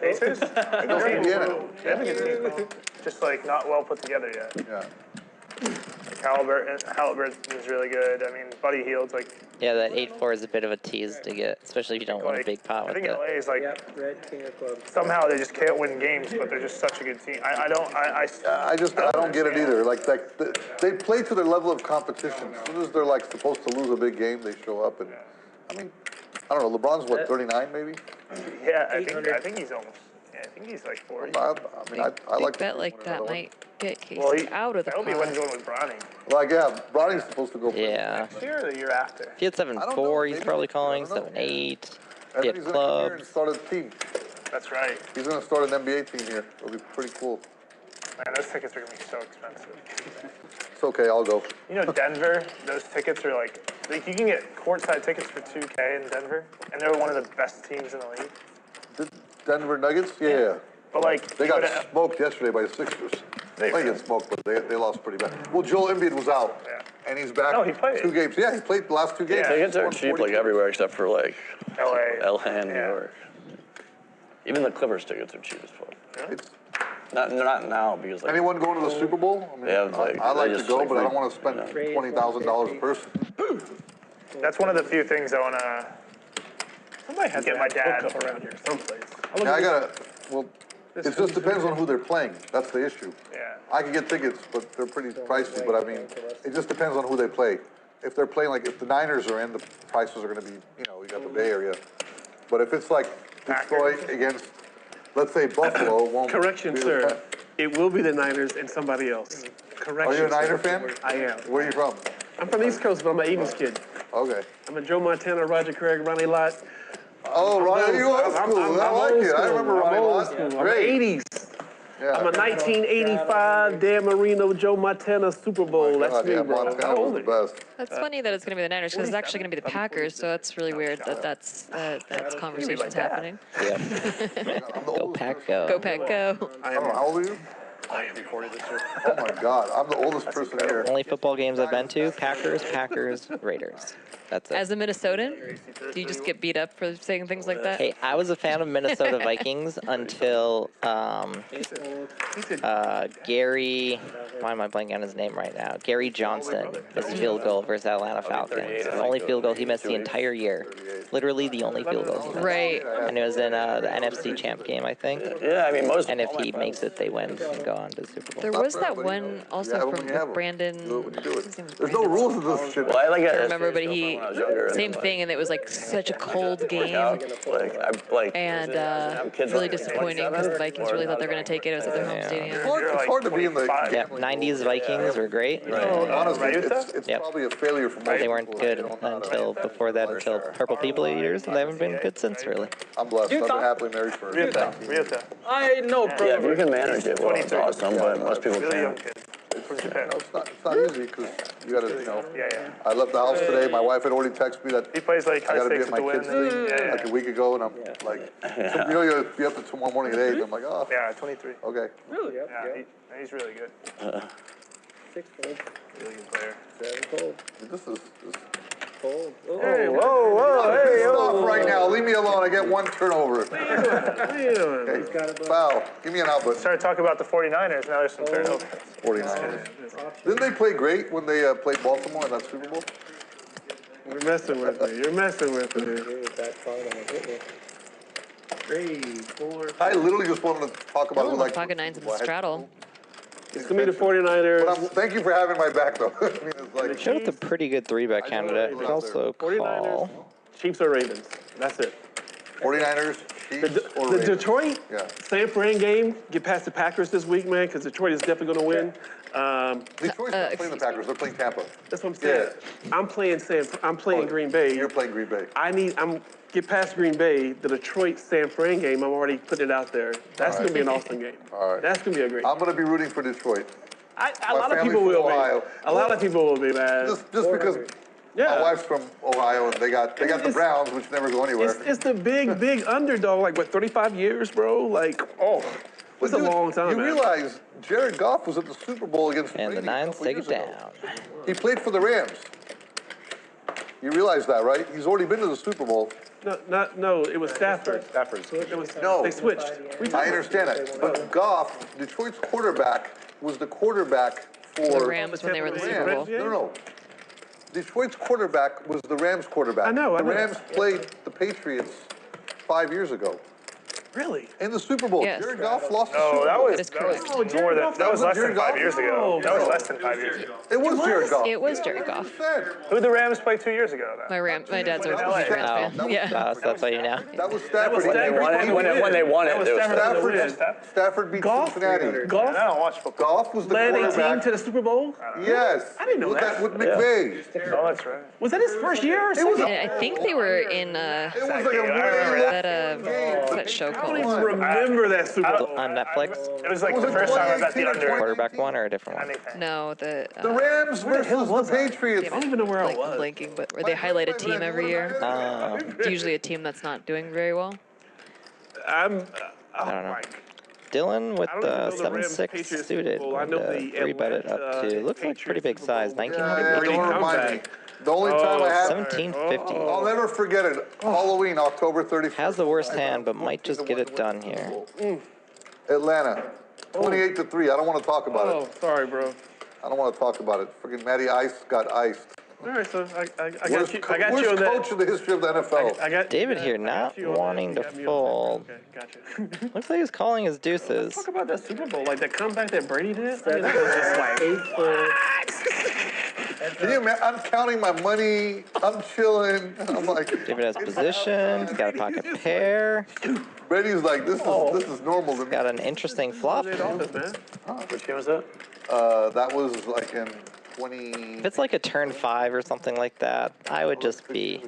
Pacers? Against Indiana. They have a good team. Just like not well put together yet. Yeah. Like Halliburton is really good. I mean, Buddy Hield's like. Yeah, that 8-4 is a bit of a tease to get, especially if you don't want a like, big pot I with think that. LA is like Yep, red, king of clubs. somehow they just can't win games, but they're just such a good team. I I don't get it either. Like they play to their level of competition. As soon as they're like supposed to lose a big game, they show up and. I mean, I don't know. LeBron's what 39 maybe. Yeah, I think he's almost. Yeah, I think he's like 40. I Big like bet like that might get Casey Well, out of the I hope he wins pot. one with Bronny. Like yeah, Bronny's supposed to go. Yeah. Next year or the year after? If he had I don't know, 7-4, he's maybe. probably calling. I don't know. 7-8. And If then he he's had gonna come here and clubs. start a team. That's right. He's gonna start an NBA team here. It'll be pretty cool. Man, those tickets are gonna be so expensive. It's okay. I'll go. You know, Denver, those tickets are like you can get courtside tickets for $2K in Denver, and they're one of the best teams in the league. The Denver Nuggets? Yeah. But like, They you go got to- smoked yesterday by the Sixers. They get smoked, but they lost pretty bad. Well, Joel Embiid was out, Yeah. and he's back. No, he played. 2 games. Yeah, he played the last 2 games. Yeah. Tickets are cheap like everywhere except for like LA. LA and New Yeah. York. Even the Clippers tickets are cheap as fuck. It's, Not now because like. anyone going to the Super Bowl? I mean, They have, like, I like they to just, go, like, but I don't want to spend $20,000 a person. That's one of the few things I want to Somebody has get to my have dad. hookup around here someplace. Yeah, well, it just depends on who they're playing. That's the issue. Yeah. I can get tickets, but they're pretty pricey, but I mean, it just depends on who they play. If they're playing, like, if the Niners are in, the prices are gonna be, you know, we got the Bay Area. But if it's like Detroit against, let's say Buffalo, it won't. Correction, be the sir. same. It will be the Niners and somebody else. Correction. Are you a Niner sir. fan? I am. Where are you from? I'm from the East Coast, but I'm an 80s kid. Okay. I'm a Joe Montana, Roger Craig, Ronnie Lott. Oh, Ronnie, you old school. I like it. I remember Ronnie Lott. I'm Great. 80s. Yeah. I'm a 1985 Dan Marino, Joe Montana Super Bowl. That's God, me, yeah, bro. Montana How was old the are you? best. That's funny that it's going to be the Niners because it's actually going to be the Packers. So that's really weird that that's conversations happening. Yep. I'm the Go oldest Pack, person. go. Go Pack, go. I don't know, how old are you? I am 40 this year. Oh my God, I'm the oldest person here. Only football games I've been to: Packers, Raiders. That's it. As a Minnesotan, do you just get beat up for saying things like that? Hey, I was a fan of Minnesota Vikings until Gary. Why am I blanking on his name right now? Gary Johnson missed a field goal versus Atlanta Falcons. The only field goal he missed the entire year. Literally the only field goal he missed. Right. And it was in the NFC Champ game, I think. Yeah, I mean most. And if he makes it, they win and go on to the Super Bowl. There was that one also have 'em from when you have 'em. Brandon. Do it when you do his name was it. There's no Brandon rules to this shit. Well, I like it. I remember, but he same thing, and it was like such a cold game, and really disappointing because the Vikings really thought they were going to take it. It was at their home stadium. It's hard to be in the. Yep, 90s Vikings were great. Honestly, it's Yep. probably a failure for most They weren't people. good until before that, until Purple People Eaters, and they haven't been good since, really. I'm blessed. I've been happily married for 19 years. I know, bro. Yeah, if you can manage it, well, it's awesome, but most people can't. It's not easy because you gotta, you know. Yeah. I left the house today. My wife had already texted me that He plays like I high gotta be stakes at to my win. kids' thing like a week ago, and I'm like, so, you know, you'll be up to tomorrow morning at 8. I'm like, oh, Yeah, 23. okay. Really? Yeah, he's really good. 6 cold, Really good player. 7 cold, This is. cold. Oh, Hey, whoa, hey, stop right now. Leave me alone. I get one turnover. Okay. Foul. Give me an outlet. Started talking about the 49ers. Now there's some turnovers. 49ers. Didn't they play great when they played Baltimore in that Super Bowl? You're messing with me. You're messing with me. that card on hit me. 3, 4. I literally just wanted to talk about who likes Pocket nines in the straddle. It's going to be the 49ers. But thank you for having my back, though. I mean, it's like. Shota's a pretty good 3-bet candidate. You could also 49ers, call. Chiefs or Ravens. That's it. 49ers, Chiefs, or The Ravens? Detroit, Yeah. San Fran game, get past the Packers this week, man, because Detroit is definitely going to win. Detroit's not playing the Packers. They're playing Tampa. That's what I'm saying. I'm playing Green Bay. You're playing Green Bay. Get past Green Bay, the Detroit San Fran game. I'm already putting it out there. That's going to be an awesome game. All right. That's going to be a great. I'm going to be rooting for Detroit. A lot of family people from will Ohio. be. A lot of people will be, man. Just because my wife's from Ohio and they got the Browns, which never go anywhere. It's the big underdog. Like what, 35 years, bro? Like it's a long time. You man. realize Jared Goff was at the Super Bowl against And the Brady Nines take it down. He played for the Rams. You realize that, right? He's already been to the Super Bowl. No, it was Stafford. No. They switched. I understand that. But Goff, Detroit's quarterback, was the quarterback for The Rams when they were in the Super Bowl. No. Detroit's quarterback was the Rams quarterback. I know. The Rams played the Patriots 5 years ago. Really? In the Super Bowl. Yes. Jared Goff lost the No, Super that Bowl. was more than that was less than 5 years ago. That was less than 5 years ago. It was Jared Goff. It was Jared Goff. Who did the Rams play 2 years ago? Then? My dad's a LA. Rams fan. Yeah. So that's how you know. That was Stafford. When they won it, it was Stafford beat Cincinnati. Golf I don't watch football. Goff was the led a team quarterback. to the Super Bowl. Yes. I didn't know that. With McVay. Oh, that's right. Was that his first year or something? I think they were in It was like a really that show I don't called. even remember that Super Bowl. On Netflix? It was like the first time I bet the under. Quarterback one or a different one? Anything. No, The Rams versus the Patriots. I don't even know where I like was. blanking, but where they highlight a team every year. It's usually a team that's not doing very well. I don't know. Dylan with I don't even know the the Rams 7-6 Patriots suited. Super Bowl. I know the 3-bet it up Atlanta, to. Looks like pretty big Patriots size. Super Bowl. 1950. Don't remind me. The only time I had, 1750. I'll never forget it. Halloween, October 31st. Has the worst hand, but might just get it done here. Atlanta, 28-3. I don't want to talk about Oh, it. sorry, bro. I don't want to talk about it. Freaking Matty Ice got iced. All right, so I Worst, got you. I got you worst on that. coach in the history of the NFL. I got David you here I got not you on that. wanting You to got me on that. fold. Okay, gotcha. Looks like he's calling his deuces. Talk about that Super Bowl, like that comeback that Brady did. I mean, that was just like, Can you imagine? I'm counting my money. I'm chilling. I'm like, David has position. He's got a pocket pair. Brady's like, this is normal to me. Got an interesting flop. man. Which game was that? That was like in 20. If it's like a turn 5 or something like that, I would just be,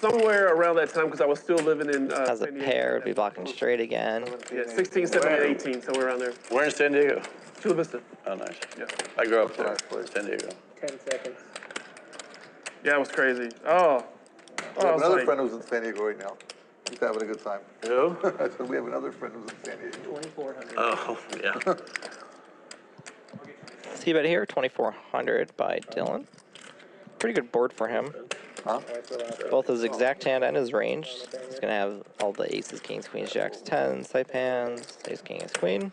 Somewhere around that time, because I was still living in. as a pair, would be blocking straight again. Yeah, 16, 17, 18, somewhere around there. We're in San Diego. Chula Vista. Oh, nice. Yeah. I grew up there, San Diego. 10 seconds. Yeah, it was crazy. Oh. We have another friend who's in San Diego right now. He's having a good time. Who? I said, we have another friend who's in San Diego. 2,400. Oh, yeah. See bet here, 2,400 by Dylan. Pretty good board for him. Huh? Both his exact hand and his range. He's going to have all the aces, kings, queens, jacks, 10s, saipans, ace, king, ace, queen.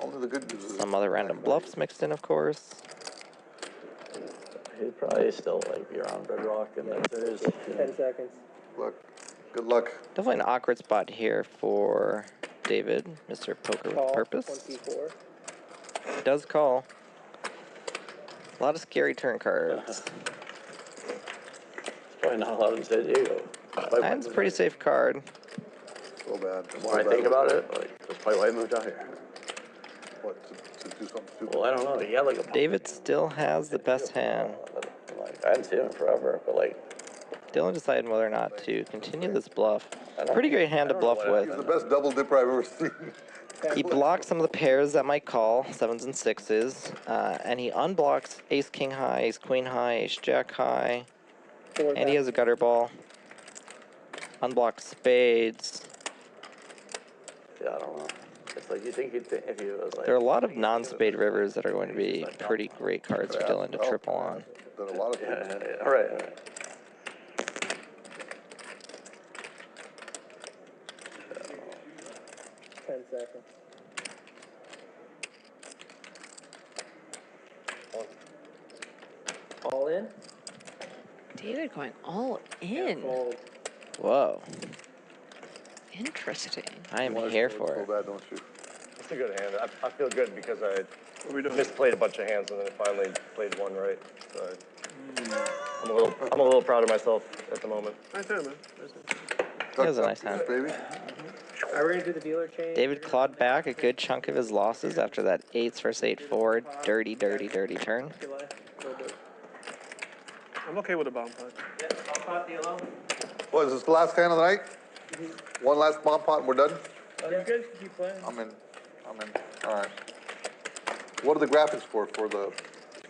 Only the good news is Some other random bluffs mixed in, of course. He'd probably still like be around Bedrock and that's his. 10 seconds. good luck. Definitely an awkward spot here for David, Mr. Poker Call. with Purpose. 24. He does call. A lot of scary turn cards. Probably not allowed in San Diego. Nine's a pretty safe card. So bad. The more I think about it, like, that's probably why I moved out here. What, to do something stupid? Well, I don't know. He had like a. David still has the best hand. Like, I hadn't seen him in forever, but like. Dylan decided whether or not to continue this bluff. Pretty great hand to bluff He's with. the best double dipper I've ever seen. He blocks some of the pairs that might call, 7s and 6s, and he unblocks ace king high, ace queen high, ace jack high, and he has a gutter ball. Unblocks spades. Yeah, I don't know. It's like you think if he was like. There are a lot of non-spade rivers that are going to be pretty great cards for Dylan to triple on. There are a lot of people. Yeah. All right. 10 seconds. All in? David going all in. Fold. Whoa. Interesting. I am here for So it. bad, don't you? It's a good hand. I feel good because I misplayed a bunch of hands and then I finally played one right. So I'm a little proud of myself at the moment. Nice hand, man. He has a nice hand. Baby. Are we going to do the dealer change? David clawed back a good chunk of his losses after that 8s versus 8-4 dirty turn. I'm okay with a bomb pot. Yeah, I'll pot the yellow. What, is this the last hand of the night? One last bomb pot and we're done? Oh, you guys can keep playing. I'm in. All right. What are the graphics for the...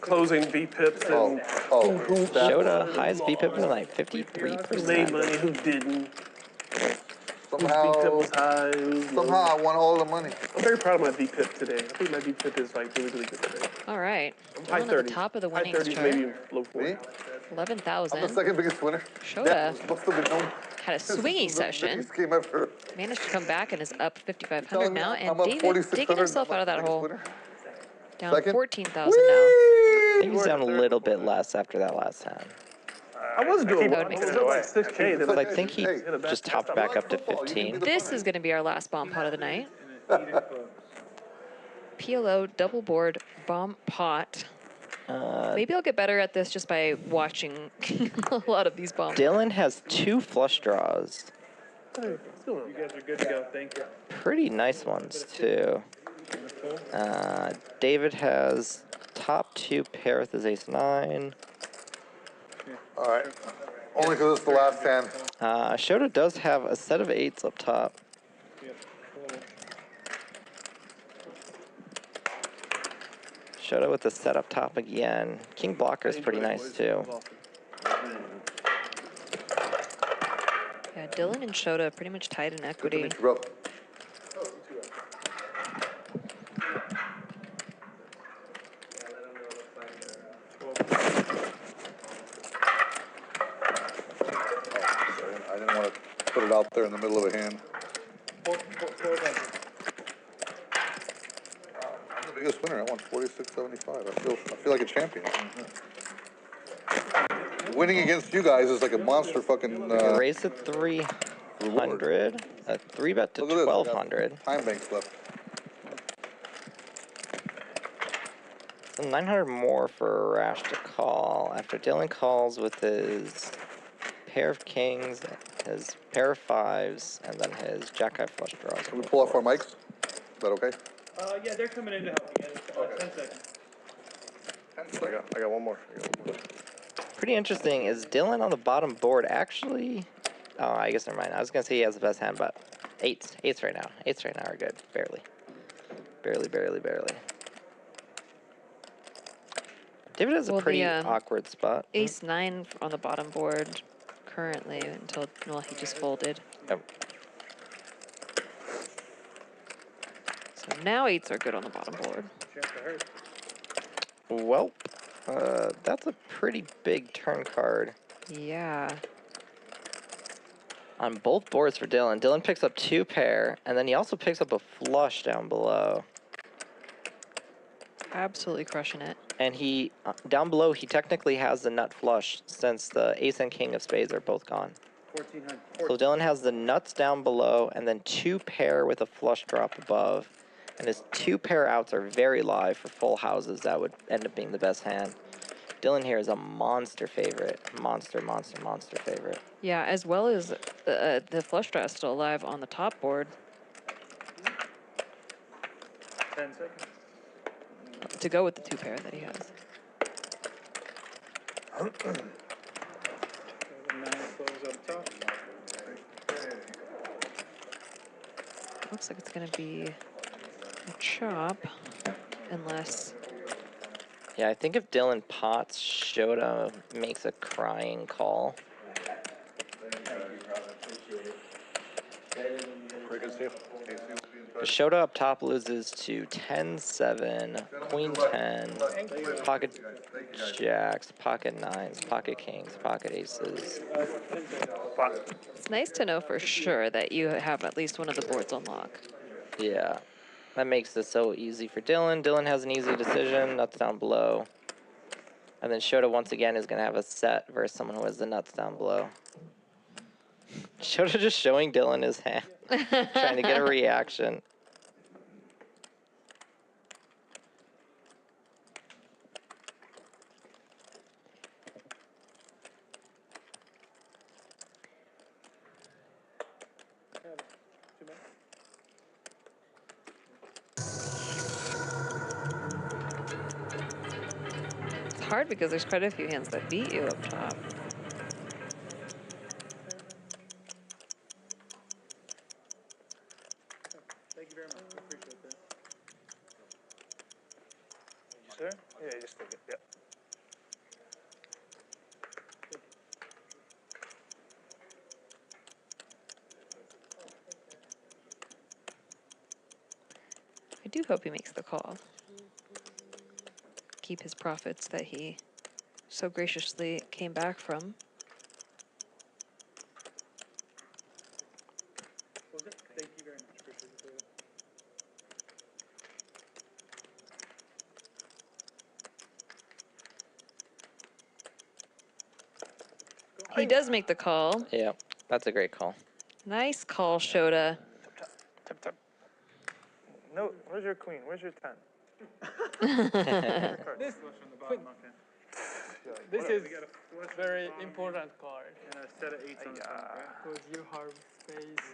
Closing B pips and Shota, highest VPIP of the night, who made 53%. money, who didn't. Somehow, B pip was high. somehow I won all the money. I'm very proud of my B pip today. I think my B pip is like really, really good today. All right. High Dylan at the 30s. top of the High winnings 30s, chart. maybe low 40s. Me? I'm the 11,000. second biggest winner. Shota Must have been known. had a swingy This is the session. biggest game ever. Managed to come back and is up 5,500 Telling me now. I'm And up David 4,600. digging himself out of that I'm the hole. biggest winner. Down Second. 14,000 now. I think he's down a little bit less after that last hand. I was doing That well. would I make was sense. up like 6K. Then But I like, think he just topped back up to 15. This is going to be our last bomb pot of the night. PLO double board bomb pot. Maybe I'll get better at this just by watching a lot of these bombs. Dylan has 2 flush draws. hey, what's going on? You guys are good to go. Thank you. Pretty nice ones, too. David has top 2 pair with his ace-9. All right. Only because it's the last hand. Shota does have a set of 8s up top. Shota with the set up top again. King blocker is pretty nice, too. Yeah, Dylan and Shota pretty much tied in equity. Mitch, bro. I didn't want to put it out there in the middle of a hand. winner. I won 46.75. I feel like a champion. Winning against you guys is like a monster fucking. Raise it 300. A 3-bet to Look at this, we got 1,200. Time banks left. So 900 more for Arash to call after Dylan calls with his pair of kings, his pair of fives, and then his jack-high flush draws. Can we pull off our mics? Is that okay? Yeah, they're coming in to help you guys. 10 seconds. I got one more. Pretty interesting. Is Dylan on the bottom board actually? Oh, I guess never mind. I was gonna say he has the best hand, but eights right now. Eights right now are good. Barely. David has a pretty awkward spot. Ace-9 on the bottom board currently until, well, he just folded. Oh. So now 8s are good on the bottom board. Well, that's a pretty big turn card. Yeah. On both boards for Dylan. Dylan picks up 2 pair, and then he also picks up a flush down below. Absolutely crushing it. And he, down below, he technically has the nut flush since the ace and king of spades are both gone. 1,400. So Dylan has the nuts down below and then 2 pair with a flush drop above. And his 2 pair outs are very live for full houses. That would end up being the best hand. Dylan here is a monster favorite. Monster favorite. Yeah, as well as the flush draw is still alive on the top board. 10 seconds. To go with the 2 pair that he has. The 9 close up top. Looks like it's going to be a chop, unless... Yeah, I think if Dylan pots, Shota makes a crying call. Shota up top loses to 10-7, Queen 10, pocket jacks, pocket 9s, pocket kings, pocket aces. It's nice to know for sure that you have at least one of the boards on lock. Yeah, that makes it so easy for Dylan. Dylan has an easy decision, nuts down below. And then Shota once again is going to have a set versus someone who has the nuts down below. Shota just showing Dylan his hand, trying to get a reaction. It's hard because there's quite a few hands that beat you up top. Thank you very much. I appreciate that. Sir? Yeah, you just take it. Yeah. I do hope he makes the call. Keep his profits that he so graciously came back from. Thank you very much. Appreciate it. He does make the call. Yeah, that's a great call. Nice call, Shota. Tap, tap. No, where's your queen? Where's your 10? This is very important card. And a set of 8s on the top, right? Because you have space.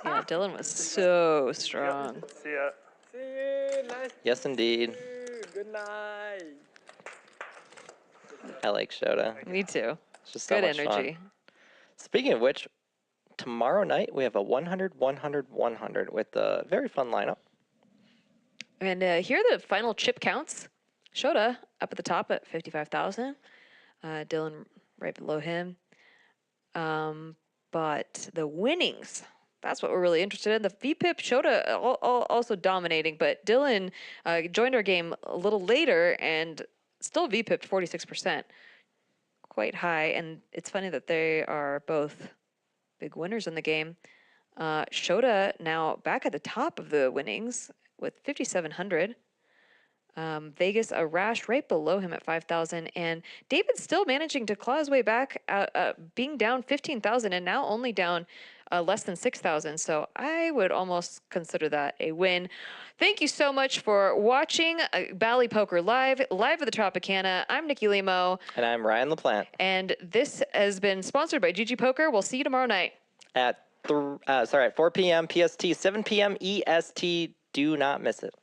Yeah, Dylan was so strong. See ya. See you. Nice. Yes, indeed. Good night. I like Shota. Me too. It's just so Good much energy. fun. Speaking of which, tomorrow night we have a 100, 100, 100 with a very fun lineup. And here are the final chip counts. Shota up at the top at 55,000. Dylan right below him. But the winnings, that's what we're really interested in. The VPIP, Shota also dominating, but Dylan joined our game a little later and still VPIP'd 46%. Quite high, and it's funny that they are both big winners in the game. Shota now back at the top of the winnings with 5,700. Vegas Arash right below him at 5,000, and David's still managing to claw his way back, being down 15,000 and now only down less than 6,000. So I would almost consider that a win. Thank you so much for watching Bally Poker Live at the Tropicana. I'm Nikki Limo. And I'm Ryan LaPlante. And this has been sponsored by GG Poker. We'll see you tomorrow night. At 4 p.m. PST, 7 p.m. EST. Do not miss it.